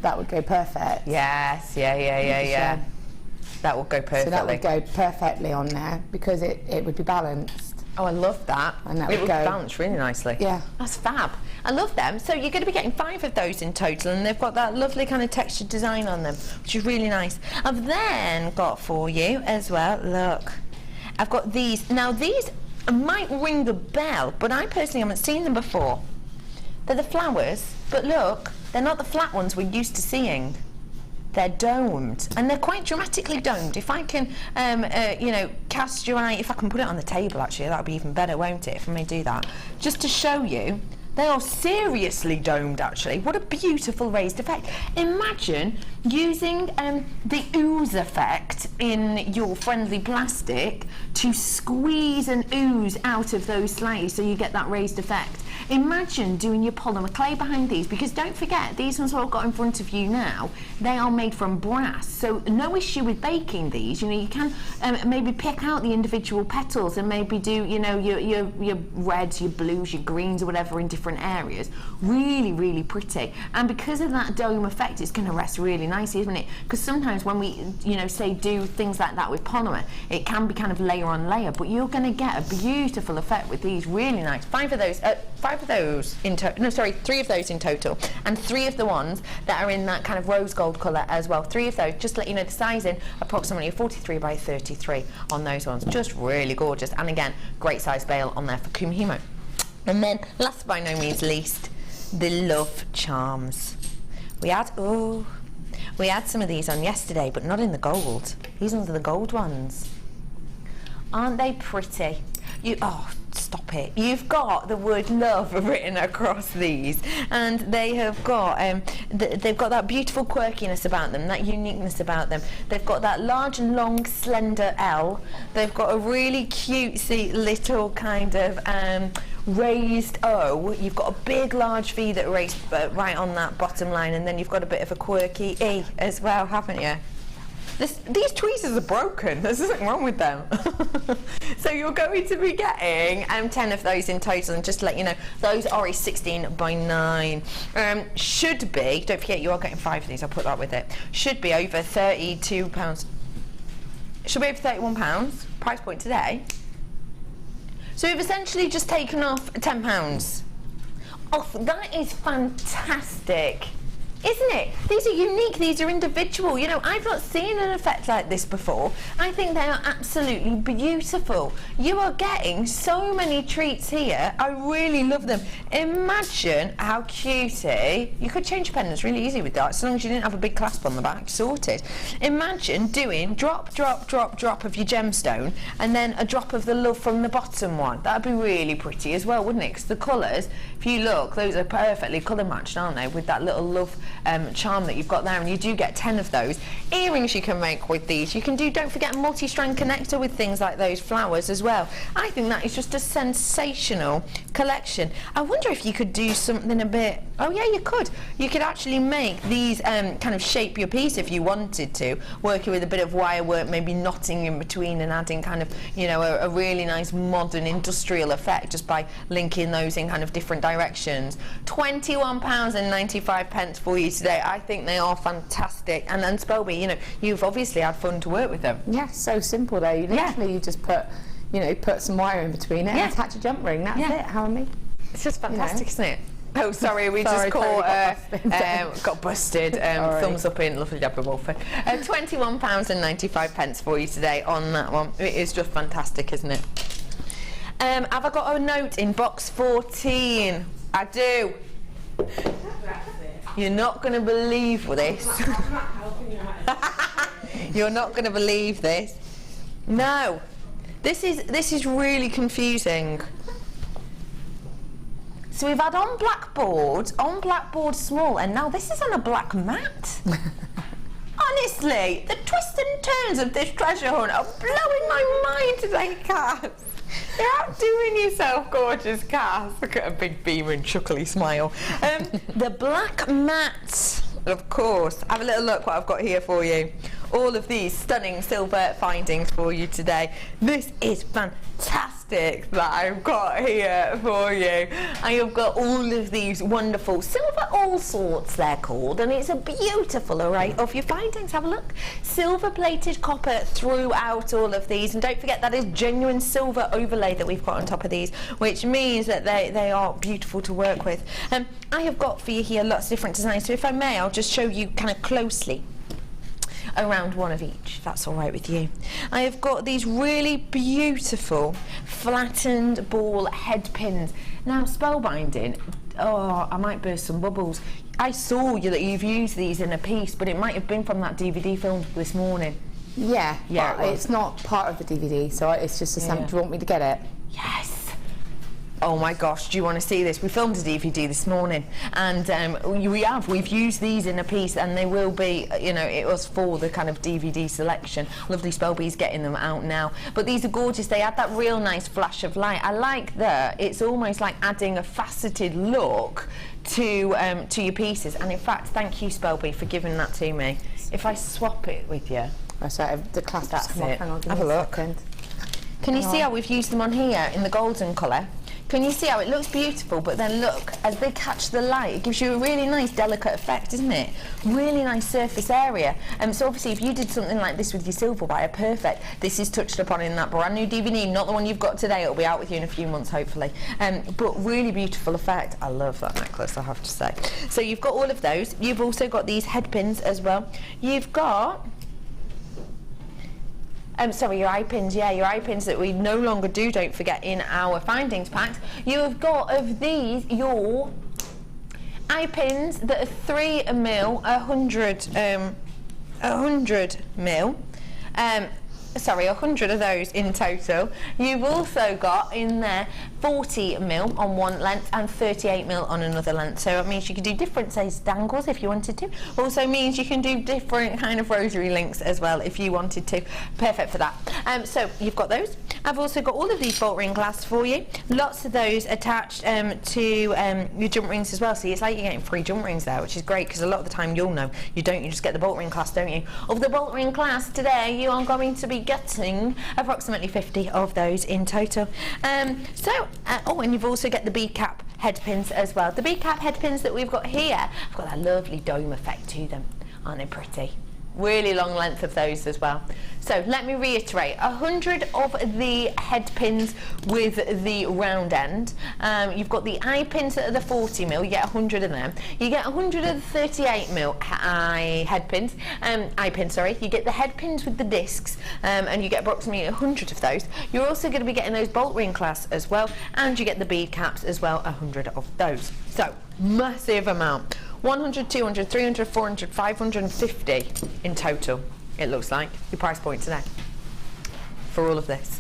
Speaker 6: That would go perfect.
Speaker 5: Yes, yeah. That would go perfectly.
Speaker 6: So that would go perfectly on there because it would be balanced.
Speaker 5: Oh, I love that.
Speaker 6: And that
Speaker 5: it would
Speaker 6: go
Speaker 5: balance really nicely.
Speaker 6: Yeah.
Speaker 5: That's fab. I love them. So you're going to be getting 5 of those in total, and they've got that lovely kind of textured design on them, which is really nice. I've then got for you as well, look, I've got these. Now these might ring a bell, but I personally haven't seen them before. They're the flowers, but look, they're not the flat ones we're used to seeing. They're domed, and they're quite dramatically domed. If I can, you know, cast your eye, if I can put it on the table, actually, that would be even better, won't it, if I may do that? Just to show you, they are seriously domed, actually. What a beautiful raised effect. Imagine using the ooze effect in your friendly plastic to squeeze and ooze out of those slightly so you get that raised effect. Imagine doing your polymer clay behind these, because don't forget, these ones I've got in front of you now, they are made from brass, so no issue with baking these. You know, you can maybe pick out the individual petals and maybe do, you know, your reds, your blues, your greens or whatever in different areas. Really, really pretty. And because of that dome effect, it's going to rest really nicely, isn't it? Because sometimes when we, you know, say do things like that with polymer, it can be kind of layer on layer, but you're going to get a beautiful effect with these. Really nice. 3 of those in total, and 3 of the ones that are in that kind of rose gold colour as well. 3 of those, just to let you know the sizing, approximately a 43 by 33 on those ones. Just really gorgeous, and again, great size bail on there for Kumihimo. And then, last by no means least, the Love Charms. We had some of these on yesterday, but not in the gold. These ones are the gold ones. Aren't they pretty? Oh, stop it. You've got the word love written across these, and they have got they've got that beautiful quirkiness about them, that uniqueness about them. They've got that large, long, slender L. They've got a really cutesy little kind of raised O. You've got a big, large V that raised right on that bottom line, and then you've got a bit of a quirky E as well, haven't you? These tweezers are broken. There's something wrong with them. So you're going to be getting 10 of those in total, and just to let you know, those are a 16 by 9. Should be, don't forget you are getting 5 of these, I'll put that with it, should be over £32. Should be over £31, price point today. So we've essentially just taken off £10 off. That is fantastic, isn't it? These are unique, these are individual. You know, I've not seen an effect like this before. I think they are absolutely beautiful. You are getting so many treats here. I really love them. Imagine how cutie. You could change your pendants really easy with that, as long as you didn't have a big clasp on the back. Sorted. Imagine doing drop, drop, drop, drop of your gemstone, and then a drop of the love from the bottom one. That'd be really pretty as well, wouldn't it? Because the colours, if you look, those are perfectly colour matched, aren't they? With that little love charm that you've got there, and you do get 10 of those. Earrings you can make with these. You can do, don't forget, a multi-strand connector with things like those flowers as well. I think that is just a sensational collection. I wonder if you could do something a bit, oh yeah, you could. You could actually make these kind of shape your piece if you wanted to, working with a bit of wire work, maybe knotting in between and adding kind of, you know, a really nice modern industrial effect just by linking those in kind of different directions. £21.95 for you today. I think they are fantastic. And then Spelby, you know, you've obviously had fun to work with them.
Speaker 6: Yeah, so simple though. Literally, you just put, you know, put some wire in between it and attach a jump ring. That's it. How many?
Speaker 5: It's just fantastic, isn't it? Oh, sorry, we just caught got busted. Thumbs up in lovely Deborah Wolford. £21.95 for you today on that one. It is just fantastic, isn't it? Have I got a note in box 14? I do. You're not going to believe this. You're not going to believe this. No, this is really confusing. So we've had on blackboard small, and now this is on a black mat. Honestly, the twists and turns of this treasure hunt are blowing my mind today, Cass. You're outdoing yourself, gorgeous Cass. Look at a big beam and chuckly smile. The black mat, of course. Have a little look what I've got here for you. All of these stunning silver findings for you today. This is fantastic that I've got here for you. And you've got all of these wonderful silver all sorts, they're called, and it's a beautiful array of your findings. Have a look. Silver plated copper throughout all of these, and don't forget that is genuine silver overlay that we've got on top of these, which means that they are beautiful to work with. I have got for you here lots of different designs, so if I may, I'll just show you kind of closely around one of each, if that's all right with you. I have got these really beautiful flattened ball head pins. Now, spellbinding, oh, I might burst some bubbles. I saw that you've used these in a piece, but it might have been from that DVD film this morning.
Speaker 6: Yeah, it's not part of the DVD, so it's just a sample. Do you want me to get it?
Speaker 5: Yes. Oh my gosh, do you want to see this? We filmed a DVD this morning, and we've used these in a piece, and they will be, you know, it was for the kind of DVD selection. Lovely Spelby's getting them out now. But these are gorgeous. They add that real nice flash of light. I like that it's almost like adding a faceted look to your pieces. And in fact, thank you, Spelby, for giving that to me. If I swap it with you.
Speaker 6: Oh, sorry, the clasp just come off. Hang on, give
Speaker 5: Have
Speaker 6: me
Speaker 5: a look.
Speaker 6: second.
Speaker 5: Can you see how we've used them on here in the golden colour? Can you see how it looks beautiful, but then look, as they catch the light, it gives you a really nice delicate effect, isn't it? Really nice surface area. So obviously if you did something like this with your silver wire, perfect. This is touched upon in that brand new DVD, not the one you've got today. It'll be out with you in a few months, hopefully. But really beautiful effect. I love that necklace, I have to say. So you've got all of those. You've also got these head pins as well. You've got... sorry, your eye pins, yeah, your eye pins that we no longer do, don't forget, in our findings packs. You have got of these, your eye pins that are 3mm, 100 mil. Sorry, 100 of those in total. You've also got in there 40mm on one length and 38mm on another length. So it means you can do different size dangles if you wanted to. Also means you can do different kind of rosary links as well if you wanted to. Perfect for that. So you've got those. I've also got all of these bolt ring clasps for you. Lots of those attached to your jump rings as well. So it's like you're getting free jump rings there, which is great because a lot of the time you'll know you don't. You just get the bolt ring clasp, don't you? Of the bolt ring clasp today, you are going to be getting approximately 50 of those in total. Oh, and you've also got the bead cap head pins as well. The bead cap head pins that we've got here have got that lovely dome effect to them. Aren't they pretty? Really long length of those as well. So let me reiterate, 100 of the head pins with the round end. You've got the eye pins that are the 40mm, you get 100 of them. You get 100 of the 38mm eye pins, sorry. You get the head pins with the discs, and you get approximately 100 of those. You're also going to be getting those bolt ring clasps as well, and you get the bead caps as well, 100 of those. So, massive amount. 100, 200, 300, 400, 550 in total, it looks like, your price point today for all of this.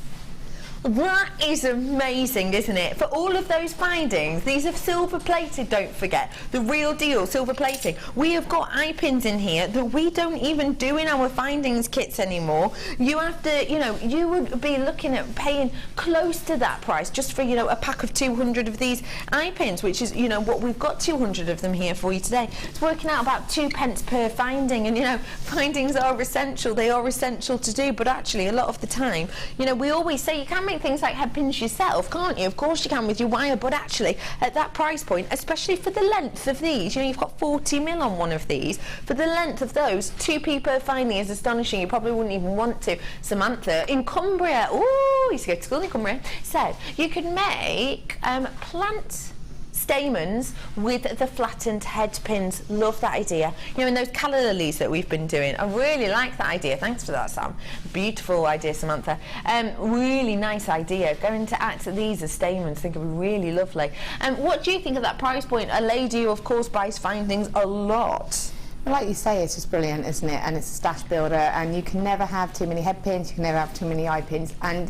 Speaker 5: That is amazing, isn't it? For all of those findings, these are silver plated, don't forget. The real deal, silver plating. We have got eye pins in here that we don't even do in our findings kits anymore. You have to, you know, you would be looking at paying close to that price just for, you know, a pack of 200 of these eye pins, which is, you know, what we've got 200 of them here for you today. It's working out about 2p per finding, and, you know, findings are essential. They are essential to do, but actually a lot of the time, you know, we always say you can make things like head pins yourself, can't you? Of course you can with your wire, but actually at that price point, especially for the length of these, you know, you've got 40mm on one of these. For the length of those, 2p per finding is astonishing. You probably wouldn't even want to. Samantha in Cumbria, ooh, used to go to school in Cumbria, said you could make plant stamens with the flattened head pins. Love that idea. You know, in those calla lilies that we've been doing, I really like that idea. Thanks for that, Sam. Beautiful idea, Samantha. Really nice idea. Going to act these as stamens, I think it'd be really lovely. What do you think of that price point? A lady who, of course, buys findings a lot.
Speaker 6: Like you say, it's just brilliant, isn't it? And it's a stash builder, and you can never have too many head pins, you can never have too many eye pins, and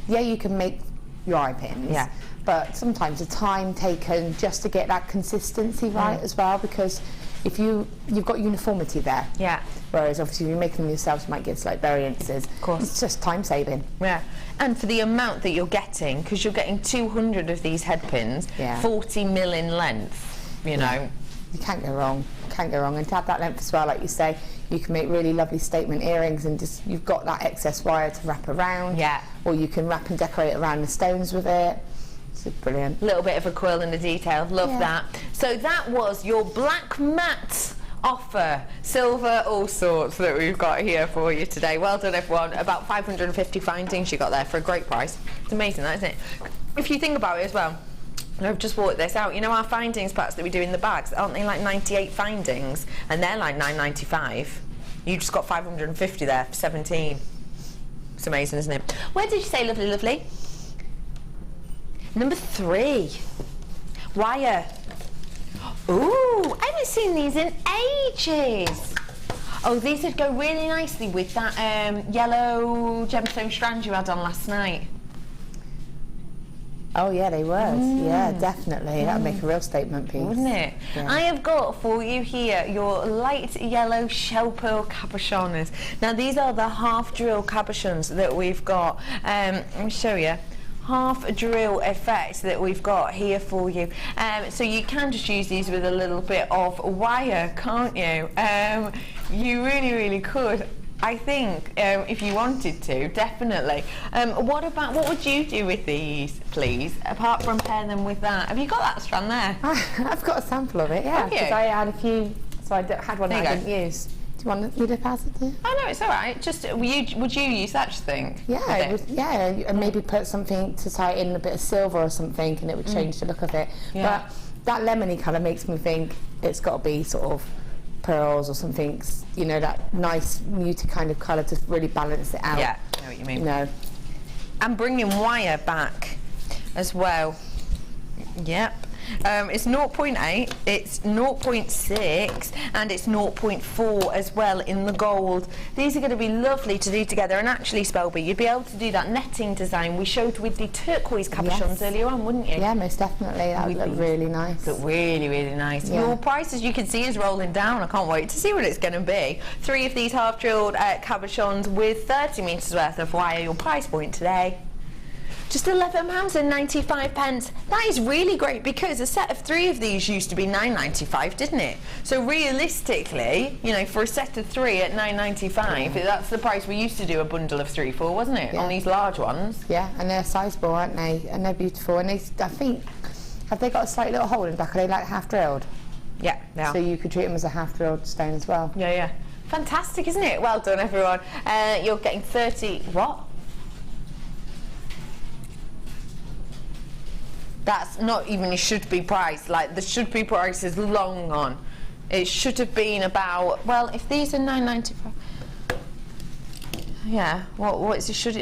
Speaker 6: yeah, you can make your eye pins. Yeah. But sometimes the time taken just to get that consistency right as well, because if you've got uniformity there. Yeah. Whereas obviously if you're making them yourself, you might get slight variances. Of course. It's just time saving.
Speaker 5: Yeah. And for the amount that you're getting, because you're getting 200 of these head pins, 40mm in length, you know.
Speaker 6: You can't go wrong. Can't go wrong. And to have that length as well, like you say, you can make really lovely statement earrings, and just you've got that excess wire to wrap around. Yeah. Or you can wrap and decorate around the stones with it. It's brilliant.
Speaker 5: Little bit of a quill in the detail. Love that. So that was your black matte offer, silver all sorts that we've got here for you today. Well done, everyone. About 550 findings you got there for a great price. It's amazing, that, isn't it? If you think about it as well, I've just worked this out. You know our findings packs that we do in the bags, aren't they like 98 findings? And they're like £9.95. You just got 550 there for 17. It's amazing, isn't it? Where did you say lovely, lovely? Number 3. Wire. Ooh, I haven't seen these in ages. Oh, these would go really nicely with that yellow gemstone strand you had on last night.
Speaker 6: Oh yeah, they would. Yeah, definitely. That would make a real statement piece.
Speaker 5: Wouldn't it?
Speaker 6: Yeah.
Speaker 5: I have got for you here your light yellow shell pearl cabochons. Now these are the half drill cabochons that we've got. Let me show you. Half drill effect that we've got here for you. So you can just use these with a little bit of wire, can't you? You really could. I think if you wanted to, definitely. What would you do with these, please, apart from pair them with that? Have you got that strand there?
Speaker 6: I've got a sample of it, yeah. Because I had a few, so I had one that I didn't use. Do you want me to pass it to you?
Speaker 5: Oh no, it's all right. Just would you use that? Do you think?
Speaker 6: Yeah, and maybe put something to tie in a bit of silver or something, and it would change the look of it.
Speaker 5: Yeah.
Speaker 6: But that lemony colour makes me think it's got to be sort of pearls or something, you know, that nice muted kind of colour to really balance it out.
Speaker 5: Yeah, I know what you mean.
Speaker 6: You know.
Speaker 5: And bringing wire back as well. Yep. It's 0.8, it's 0.6 and it's 0.4 as well in the gold. These are going to be lovely to do together, and actually, Spelby, you'd be able to do that netting design we showed with the turquoise cabochons earlier on, wouldn't you?
Speaker 6: Yeah, most definitely. That would look really nice.
Speaker 5: Look really nice.
Speaker 6: Yeah.
Speaker 5: Your price, as you can see, is rolling down. I can't wait to see what it's going to be. 3 of these half drilled cabochons with 30 metres worth of wire. Your price point today, just £11.95. That is really great, because a set of 3 of these used to be £9.95, didn't it? So realistically, you know, for a set of 3 at £9.95, that's the price we used to do a bundle of 3 for, wasn't it? On these large ones.
Speaker 6: Yeah, and they're sizable, aren't they? And they're beautiful. And they, I think, have they got a slight little hole in the back? Are they like half drilled?
Speaker 5: Yeah, they are.
Speaker 6: So you could treat them as a half drilled stone as well.
Speaker 5: Yeah. Fantastic, isn't it? Well done, everyone. You're getting 30. What? That's not even a should-be price. Like, the should-be price is long gone. It should have been about, well, if these are £9.95, yeah. What should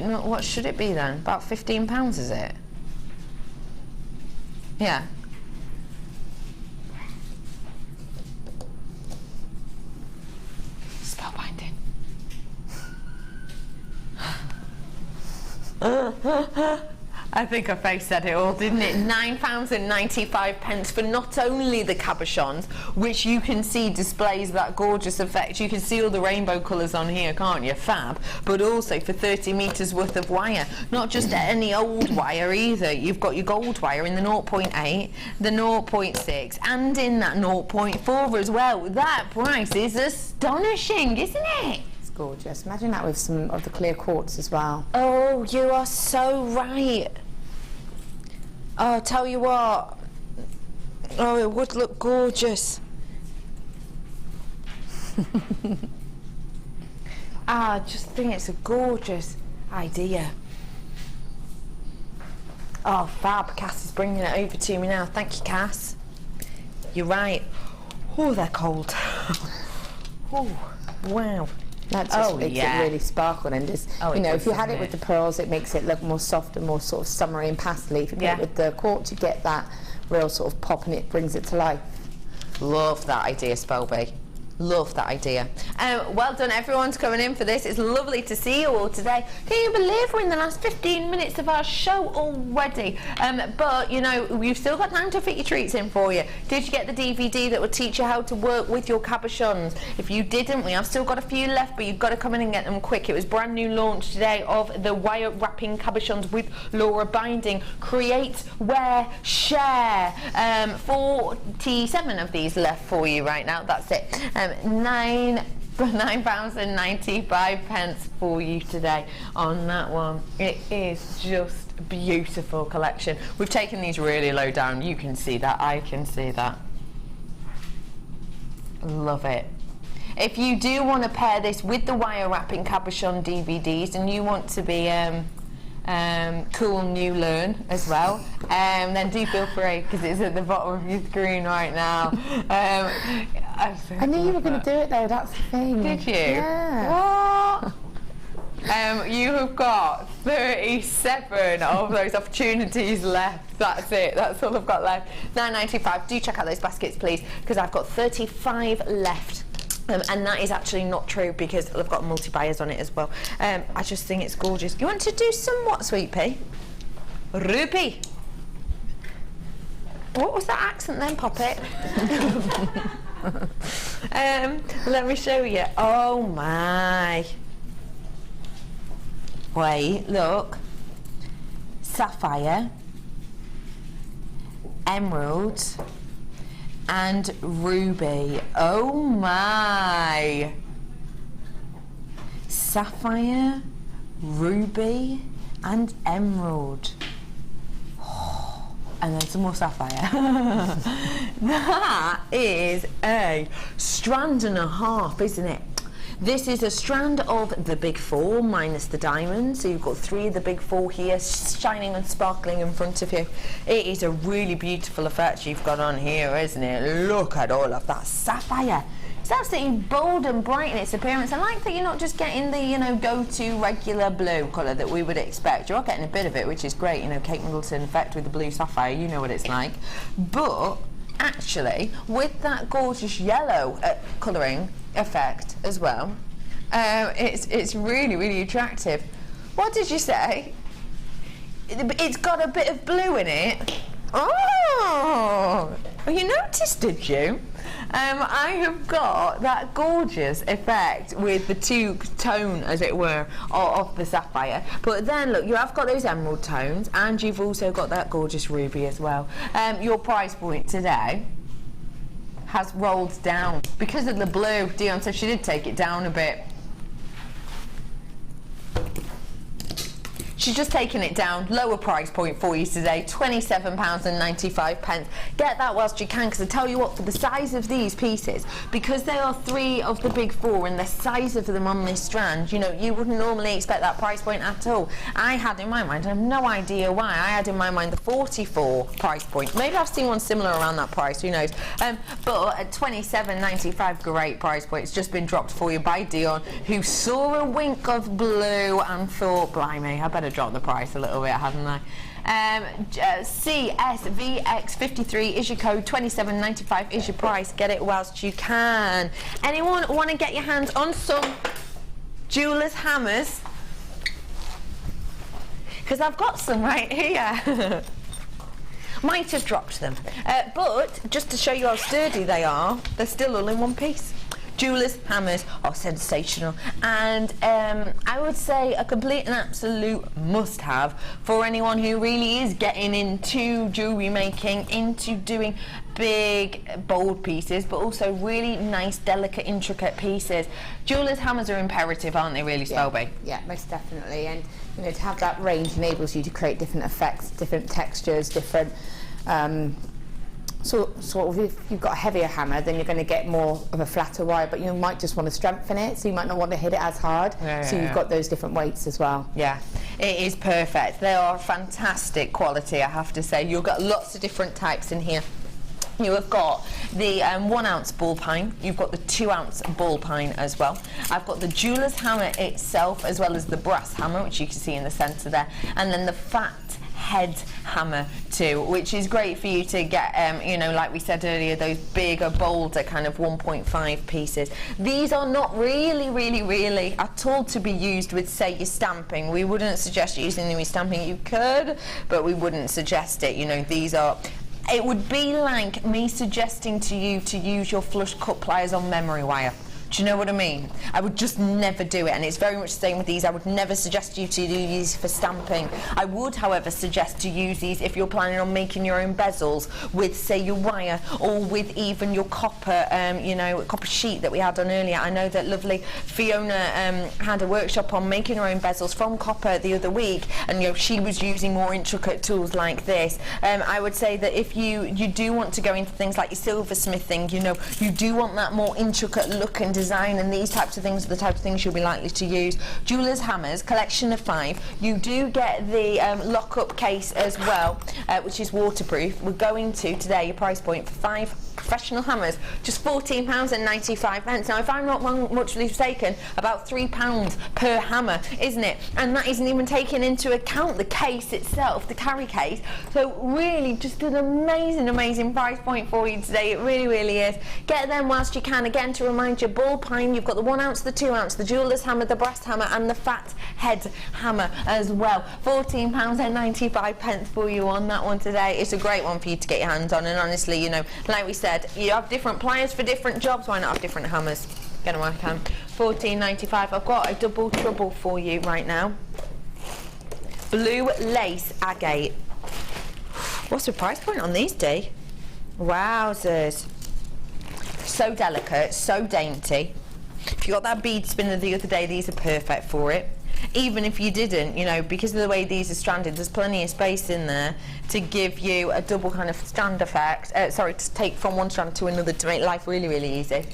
Speaker 5: it be then? About £15, is it? Yeah. Spellbinding. I think her face said it all, didn't it? £9.95 for not only the cabochons, which you can see displays that gorgeous effect. You can see all the rainbow colours on here, can't you? Fab. But also for 30 metres worth of wire. Not just any old wire either. You've got your gold wire in the 0.8, the 0.6, and in that 0.4 as well. That price is astonishing, isn't it?
Speaker 6: Gorgeous. Imagine that with some of the clear quartz as well.
Speaker 5: Oh, you are so right. Oh, I'll tell you what. Oh, it would look gorgeous. I just think it's a gorgeous idea. Oh, fab. Cass is bringing it over to me now. Thank you, Cass. You're right. Oh, they're cold. Oh, wow.
Speaker 6: That just makes it really sparkle, and just, you know, if you had it with the pearls, it makes it look more soft and more sort of summery and pastely. If you put it with the quartz, you get that real sort of pop, and it brings it to life.
Speaker 5: Love that idea, Spelby. Love that idea. Well done, everyone's coming in for this. It's lovely to see you all today. Can you believe we're in the last 15 minutes of our show already? But, you know, we've still got time to fit your treats in for you. Did you get the DVD that will teach you how to work with your cabochons? If you didn't, we have still got a few left, but you've got to come in and get them quick. It was brand new launch today of the wire wrapping cabochons with Laura binding. Create, wear, share. 47 of these left for you right now. That's it. £9.95 for you today on that one. It is just a beautiful collection. We've taken these really low down. You can see that. I can see that. Love it. If you do want to pair this with the wire wrapping cabochon DVDs, and you want to be cool new learn as well, then do feel free, because it's at the bottom of your screen right now.
Speaker 6: I knew you were going to do it though, that's the thing.
Speaker 5: Did you?
Speaker 6: Yeah.
Speaker 5: What? You have got 37 of those opportunities left. That's it. That's all I've got left. £9.95. Do check out those baskets, please, because I've got 35 left. And that is actually not true, because I've got multi-buyers on it as well. I just think it's gorgeous. You want to do some what, Sweet Pea? Rupee. What was that accent then, Poppet? Let me show you. Oh my. Wait, look. Sapphire, emerald, and ruby. Oh my. Sapphire, ruby, and emerald. And then some more sapphire. That is a strand and a half, isn't it? This is a strand of the big four minus the diamond. So you've got 3 of the big 4 here shining and sparkling in front of you. It is a really beautiful effect you've got on here, isn't it? Look at all of that sapphire. It's absolutely bold and bright in its appearance. I like that you're not just getting the, you know, go-to regular blue colour that we would expect. You are getting a bit of it, which is great. You know, Kate Middleton effect with the blue sapphire, you know what it's like. But actually, with that gorgeous yellow colouring effect as well, it's really, really attractive. What did you say? It's got a bit of blue in it. Oh, well, you noticed, did you? I have got that gorgeous effect with the 2 tone, as it were, of the sapphire. But then, look, you have got those emerald tones, and you've also got that gorgeous ruby as well. Your price point today has rolled down because of the blue. Dion said she did take it down a bit. She's just taken it down, lower price point for you today, £27.95. Get that whilst you can, because I tell you what, for the size of these pieces, because they are 3 of the big 4 and the size of them on this strand, you know, you wouldn't normally expect that price point at all. I had in my mind, I have no idea why, I had in my mind the 44 price point. Maybe I've seen one similar around that price, who knows. But at £27.95, great price point. It's just been dropped for you by Dion, who saw a wink of blue and thought, blimey, I better drop the price a little bit, haven't I? CSVX53 is your code, £27.95 is your price. Get it whilst you can. Anyone want to get your hands on some jewellers' hammers? Because I've got some right here. Might have dropped them, but just to show you how sturdy they are, they're still all in one piece. Jewellers' hammers are sensational, and I would say a complete and absolute must-have for anyone who really is getting into jewellery making, into doing big, bold pieces, but also really nice, delicate, intricate pieces. Jewellers' hammers are imperative, aren't they, really, Spelby?
Speaker 6: Yeah, most definitely. And you know, to have that range enables you to create different effects, different textures, different. Sort of, if you've got a heavier hammer, then you're going to get more of a flatter wire, but you might just want to strengthen it, so you might not want to hit it as hard. So you've got those different weights as well. Yeah,
Speaker 5: it is perfect. They are fantastic quality, I have to say. You've got lots of different types in here. You have got the 1 ounce ball pine, you've got the 2 ounce ball pine as well. I've got the jeweller's hammer itself, as well as the brass hammer, which you can see in the centre there, and then the fat head hammer too, which is great for you to get, you know, like we said earlier, those bigger, bolder kind of 1.5 pieces. These are not really at all to be used with, say, your stamping. We wouldn't suggest using them with stamping. You could, but we wouldn't suggest it. You know, these are... It would be like me suggesting to you to use your flush cut pliers on memory wire. Do you know what I mean? I would just never do it, and it's very much the same with these. I would never suggest you to do these for stamping. I would, however, suggest to use these if you're planning on making your own bezels with, say, your wire, or with even your copper, you know, copper sheet that we had on earlier. I know that lovely Fiona had a workshop on making her own bezels from copper the other week, and you know, she was using more intricate tools like this. I would say that if you do want to go into things like your silversmithing, you know, you do want that more intricate look and design, and these types of things are the type of things you'll be likely to use. Jeweller's hammers, collection of 5. You do get the lock-up case as well, which is waterproof. We're going to, today, your price point for professional hammers, just £14.95. Now, if I'm not much mistaken, about £3 per hammer, isn't it? And that isn't even taking into account the case itself, the carry case. So really, just an amazing price point for you today. It really is. Get them whilst you can. Again, to remind you, ball pine, you've got the 1 ounce, the 2 ounce, the jeweller's hammer, the brass hammer, and the fat head hammer as well. £14.95 for you on that one today. It's a great one for you to get your hands on, and honestly, you know, like we said, you have different pliers for different jobs. Why not have different hammers? Get them where I can. £14.95. I've got a double trouble for you right now. Blue lace agate. What's the price point on these, Dee? Wowzers. So delicate, so dainty. If you got that bead spinner the other day, these are perfect for it. Even if you didn't, you know, because of the way these are stranded, there's plenty of space in there to give you a double kind of strand effect. Sorry, to take from one strand to another to make life really easy.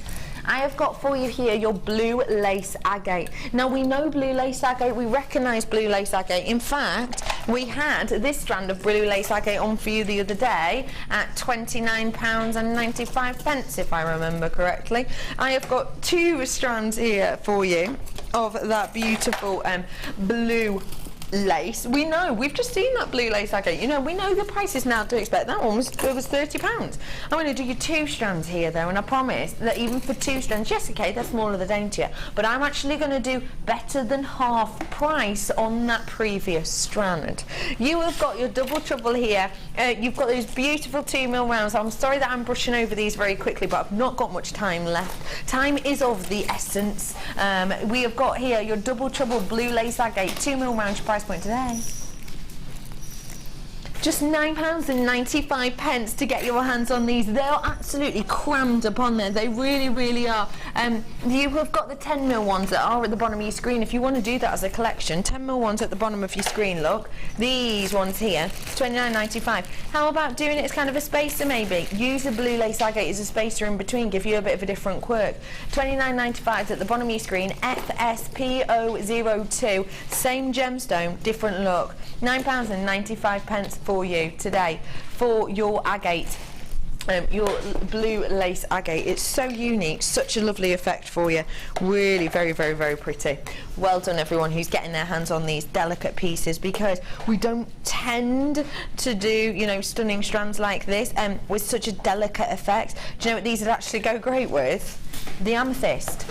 Speaker 5: I have got for you here your blue lace agate. Now, we know blue lace agate, we recognise blue lace agate. In fact, we had this strand of blue lace agate on for you the other day at £29.95, if I remember correctly. I have got 2 strands here for you of that beautiful blue lace. We know, we've just seen that blue lace agate. You know, we know the prices now to expect. That one was £30. I'm going to do you 2 strands here though, and I promise that even for 2 strands, yes, okay, they're smaller, the daintier, but I'm actually going to do better than half price on that previous strand. You have got your double trouble here. You've got those beautiful 2mm rounds. I'm sorry that I'm brushing over these very quickly, but I've not got much time left. Time is of the essence. We have got here your double trouble blue lace agate 2mm round price point today. Just £9.95 to get your hands on these. They're absolutely crammed upon there. They really are. You have got the 10mm ones that are at the bottom of your screen. If you want to do that as a collection, 10mm ones at the bottom of your screen, look. These ones here, £29.95. How about doing it as kind of a spacer maybe? Use the blue lace agate as a spacer in between, give you a bit of a different quirk. £29.95 at the bottom of your screen, FSPO02, same gemstone, different look. £9.95 for you today for your agate, your blue lace agate. It's so unique, such a lovely effect for you. Really very pretty. Well done everyone who's getting their hands on these delicate pieces, because we don't tend to do, you know, stunning strands like this with such a delicate effect. Do you know what these would actually go great with? The amethyst.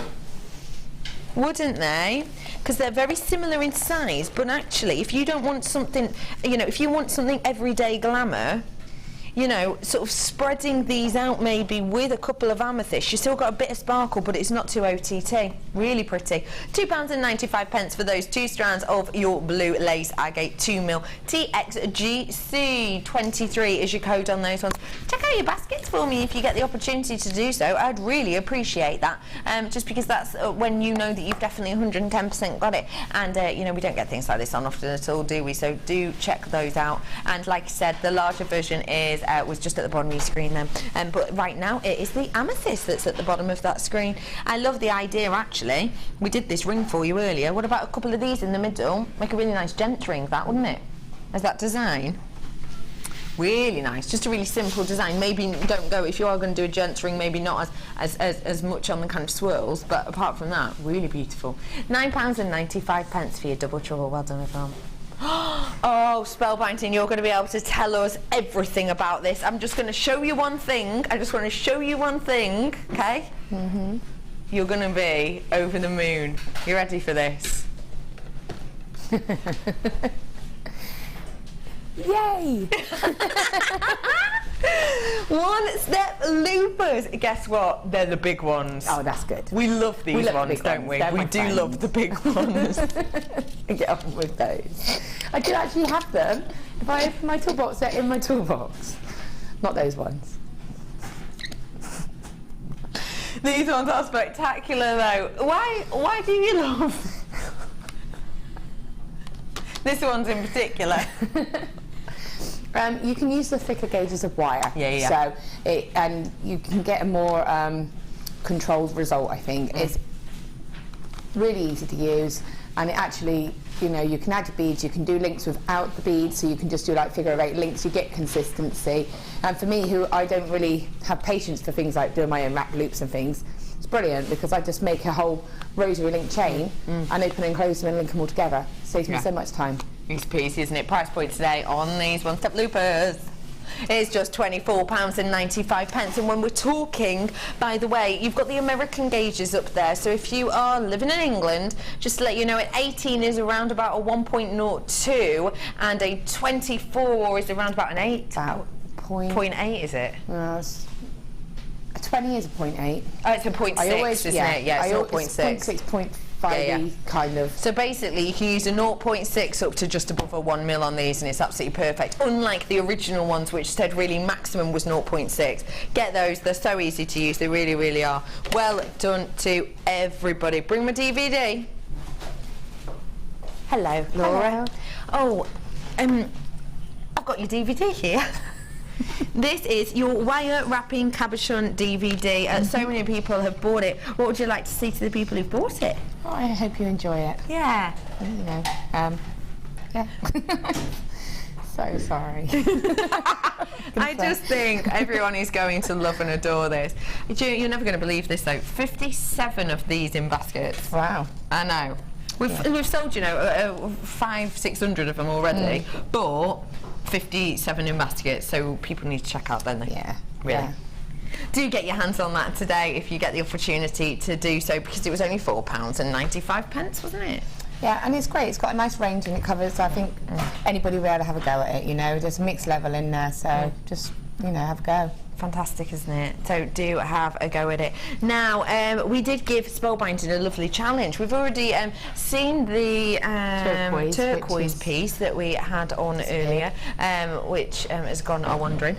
Speaker 5: Wouldn't they? Because they're very similar in size, but actually if you don't want something, you know, if you want something everyday glamour, you know, sort of spreading these out maybe with a couple of amethysts, you still got a bit of sparkle, but it's not too OTT. Really pretty. £2.95 for those 2 strands of your blue lace agate 2mm. TXGC23 is your code on those ones. Check out your baskets for me if you get the opportunity to do so. I'd really appreciate that, just because that's when you know that you've definitely 110% got it. And you know, we don't get things like this on often at all, do we? So do check those out. And like I said, the larger version is was just at the bottom of your screen then, but right now it is the amethyst that's at the bottom of that screen. I love the idea actually. We did this ring for you earlier. What about a couple of these in the middle? Make a really nice gent ring, that, wouldn't it? As that design. Really nice, just a really simple design. Maybe don't go, if you are going to do a gent ring, maybe not as much on the kind of swirls, but apart from that, really beautiful. £9.95 for your double trouble. Well done everyone. Oh, spellbinding, you're going to be able to tell us everything about this. I'm just going to show you one thing. I just want to show you one thing, okay? You're going to be over the moon. You ready for this?
Speaker 6: Yay!
Speaker 5: One step loopers. Guess what? They're the big ones.
Speaker 6: Oh, that's good.
Speaker 5: We love these ones, don't we? We do love the big ones.
Speaker 6: Get on with those. I do actually have them. If I open my toolbox, they're in my toolbox. Not those ones.
Speaker 5: These ones are spectacular though. Why do you love this one's in particular?
Speaker 6: You can use the thicker gauges of wire.
Speaker 5: Yeah.
Speaker 6: So and you can get a more controlled result, I think. It's really easy to use. and it actually, you know, you can add your beads, you can do links without the beads, so you can just do like figure of 8 links, you get consistency. And for me, who I don't really have patience for things like doing my own wrap loops and things, it's brilliant because I just make a whole rosary link chain and open and close them and link them all together. Saves me so much time.
Speaker 5: Easy peasy, isn't it? Price point today on these one-step loopers is just £24.95. And when we're talking, by the way, you've got the American gauges up there, so if you are living in England, just to let you know, at 18 is around about a 1.02 and a 24 is around about an 8.
Speaker 6: About
Speaker 5: 0.8, is it?
Speaker 6: A 20 is a 0.8.
Speaker 5: Oh, it's a 0.6, isn't it? Yeah, it's 0.6.
Speaker 6: 0.5 kind of.
Speaker 5: So basically you can use a 0.6 up to just above a 1 mil on these, and it's absolutely perfect, unlike the original ones which said really maximum was 0.6. Get those, they're so easy to use, they really, really are. Well done to everybody. Bring my DVD. Hello, Laura.
Speaker 6: Hello.
Speaker 5: Oh, I've got your DVD here. This is your wire wrapping cabochon DVD. So many people have bought it. What would you like to say to the people who've bought it?
Speaker 6: Oh, I hope you enjoy it.
Speaker 5: Yeah.
Speaker 6: You know, yeah. So sorry.
Speaker 5: I just think everyone is going to love and adore this. You're never going to believe this though. 57 of these in baskets.
Speaker 6: Wow.
Speaker 5: I know. We've sold, you know, 500-600 of them already, but 57 in baskets, so people need to check out, don't they?
Speaker 6: Yeah.
Speaker 5: Really.
Speaker 6: Yeah.
Speaker 5: Do get your hands on that today if you get the opportunity to do so, because it was only £4.95, wasn't it?
Speaker 6: Yeah, and it's great. It's got a nice range and it covers, I think, anybody will be able to have a go at it, you know. There's a mixed level in there, so just, you know, have a go.
Speaker 5: Fantastic, isn't it? So do have a go at it. Now, we did give Spellbinding a lovely challenge. We've already seen the turquoise piece that we had on earlier, which has gone wandering.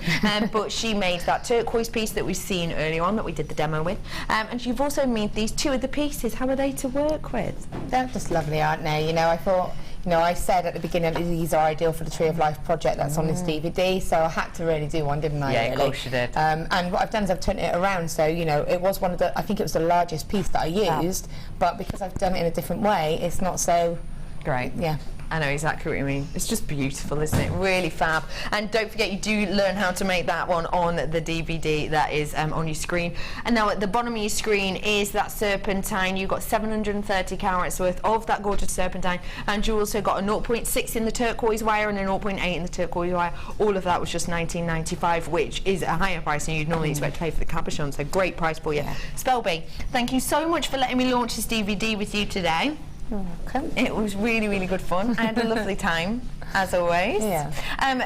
Speaker 5: But she made that turquoise piece that we've seen earlier on, that we did the demo with. And you've also made these 2 other pieces. How are they to work with?
Speaker 6: They're just lovely, aren't they? You know, I thought, you know, I said at the beginning that these are ideal for the Tree of Life project that's on this DVD, so I had to really do one, didn't I?
Speaker 5: Yeah,
Speaker 6: really?
Speaker 5: of course you did.
Speaker 6: And what I've done is I've turned it around, so, you know, it was one of the, I think it was the largest piece that I used, but because I've done it in a different way, it's not so...
Speaker 5: Great.
Speaker 6: Yeah.
Speaker 5: I know exactly what you mean. It's just beautiful, isn't it? Really fab. And don't forget, you do learn how to make that one on the DVD that is on your screen. And now at the bottom of your screen is that serpentine. You've got 730 carats worth of that gorgeous serpentine, and you also got a 0.6 in the turquoise wire and a 0.8 in the turquoise wire. All of that was just £19.95, which is a higher price than you'd normally expect to pay for the cabochon, so great price for you. Yeah. Spellby, thank you so much for letting me launch this DVD with you today.
Speaker 6: You're welcome.
Speaker 5: It was really, really good fun. I had a lovely time, as always.
Speaker 6: Yeah.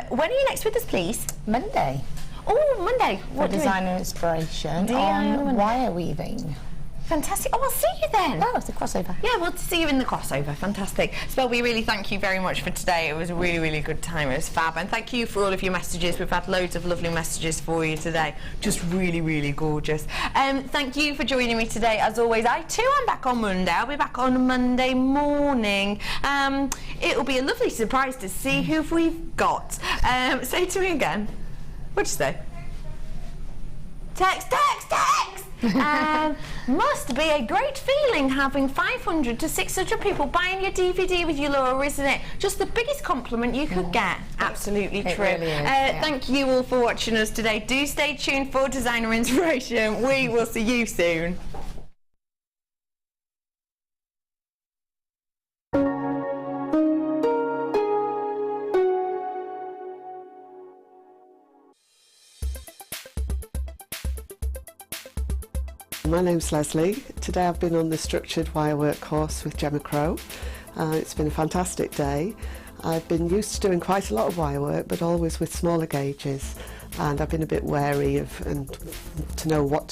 Speaker 5: When are you next with us, please?
Speaker 6: Monday.
Speaker 5: Oh, Monday.
Speaker 6: What designer inspiration on wire weaving.
Speaker 5: Fantastic. Oh, I'll see you then.
Speaker 6: Oh, it's a crossover.
Speaker 5: Yeah, we'll see you in the crossover. Fantastic. Spell, we really thank you very much for today. It was a really, really good time. It was fab. And thank you for all of your messages. We've had loads of lovely messages for you today. Just really, really gorgeous. Thank you for joining me today. As always, I too am back on Monday. I'll be back on Monday morning. It'll be a lovely surprise to see who we've got. Say to me again. What'd you say? Text, text, text! Must be a great feeling having 500 to 600 people buying your DVD with you, Laura, isn't it? Just the biggest compliment you could get. Absolutely true.
Speaker 6: Really is,
Speaker 5: Thank you all for watching us today. Do stay tuned for Designer Inspiration. We will see you soon.
Speaker 15: My name's Leslie. Today I've been on the structured wirework course with Gemma Crow. It's been a fantastic day. I've been used to doing quite a lot of wirework, but always with smaller gauges, and I've been a bit wary of to know what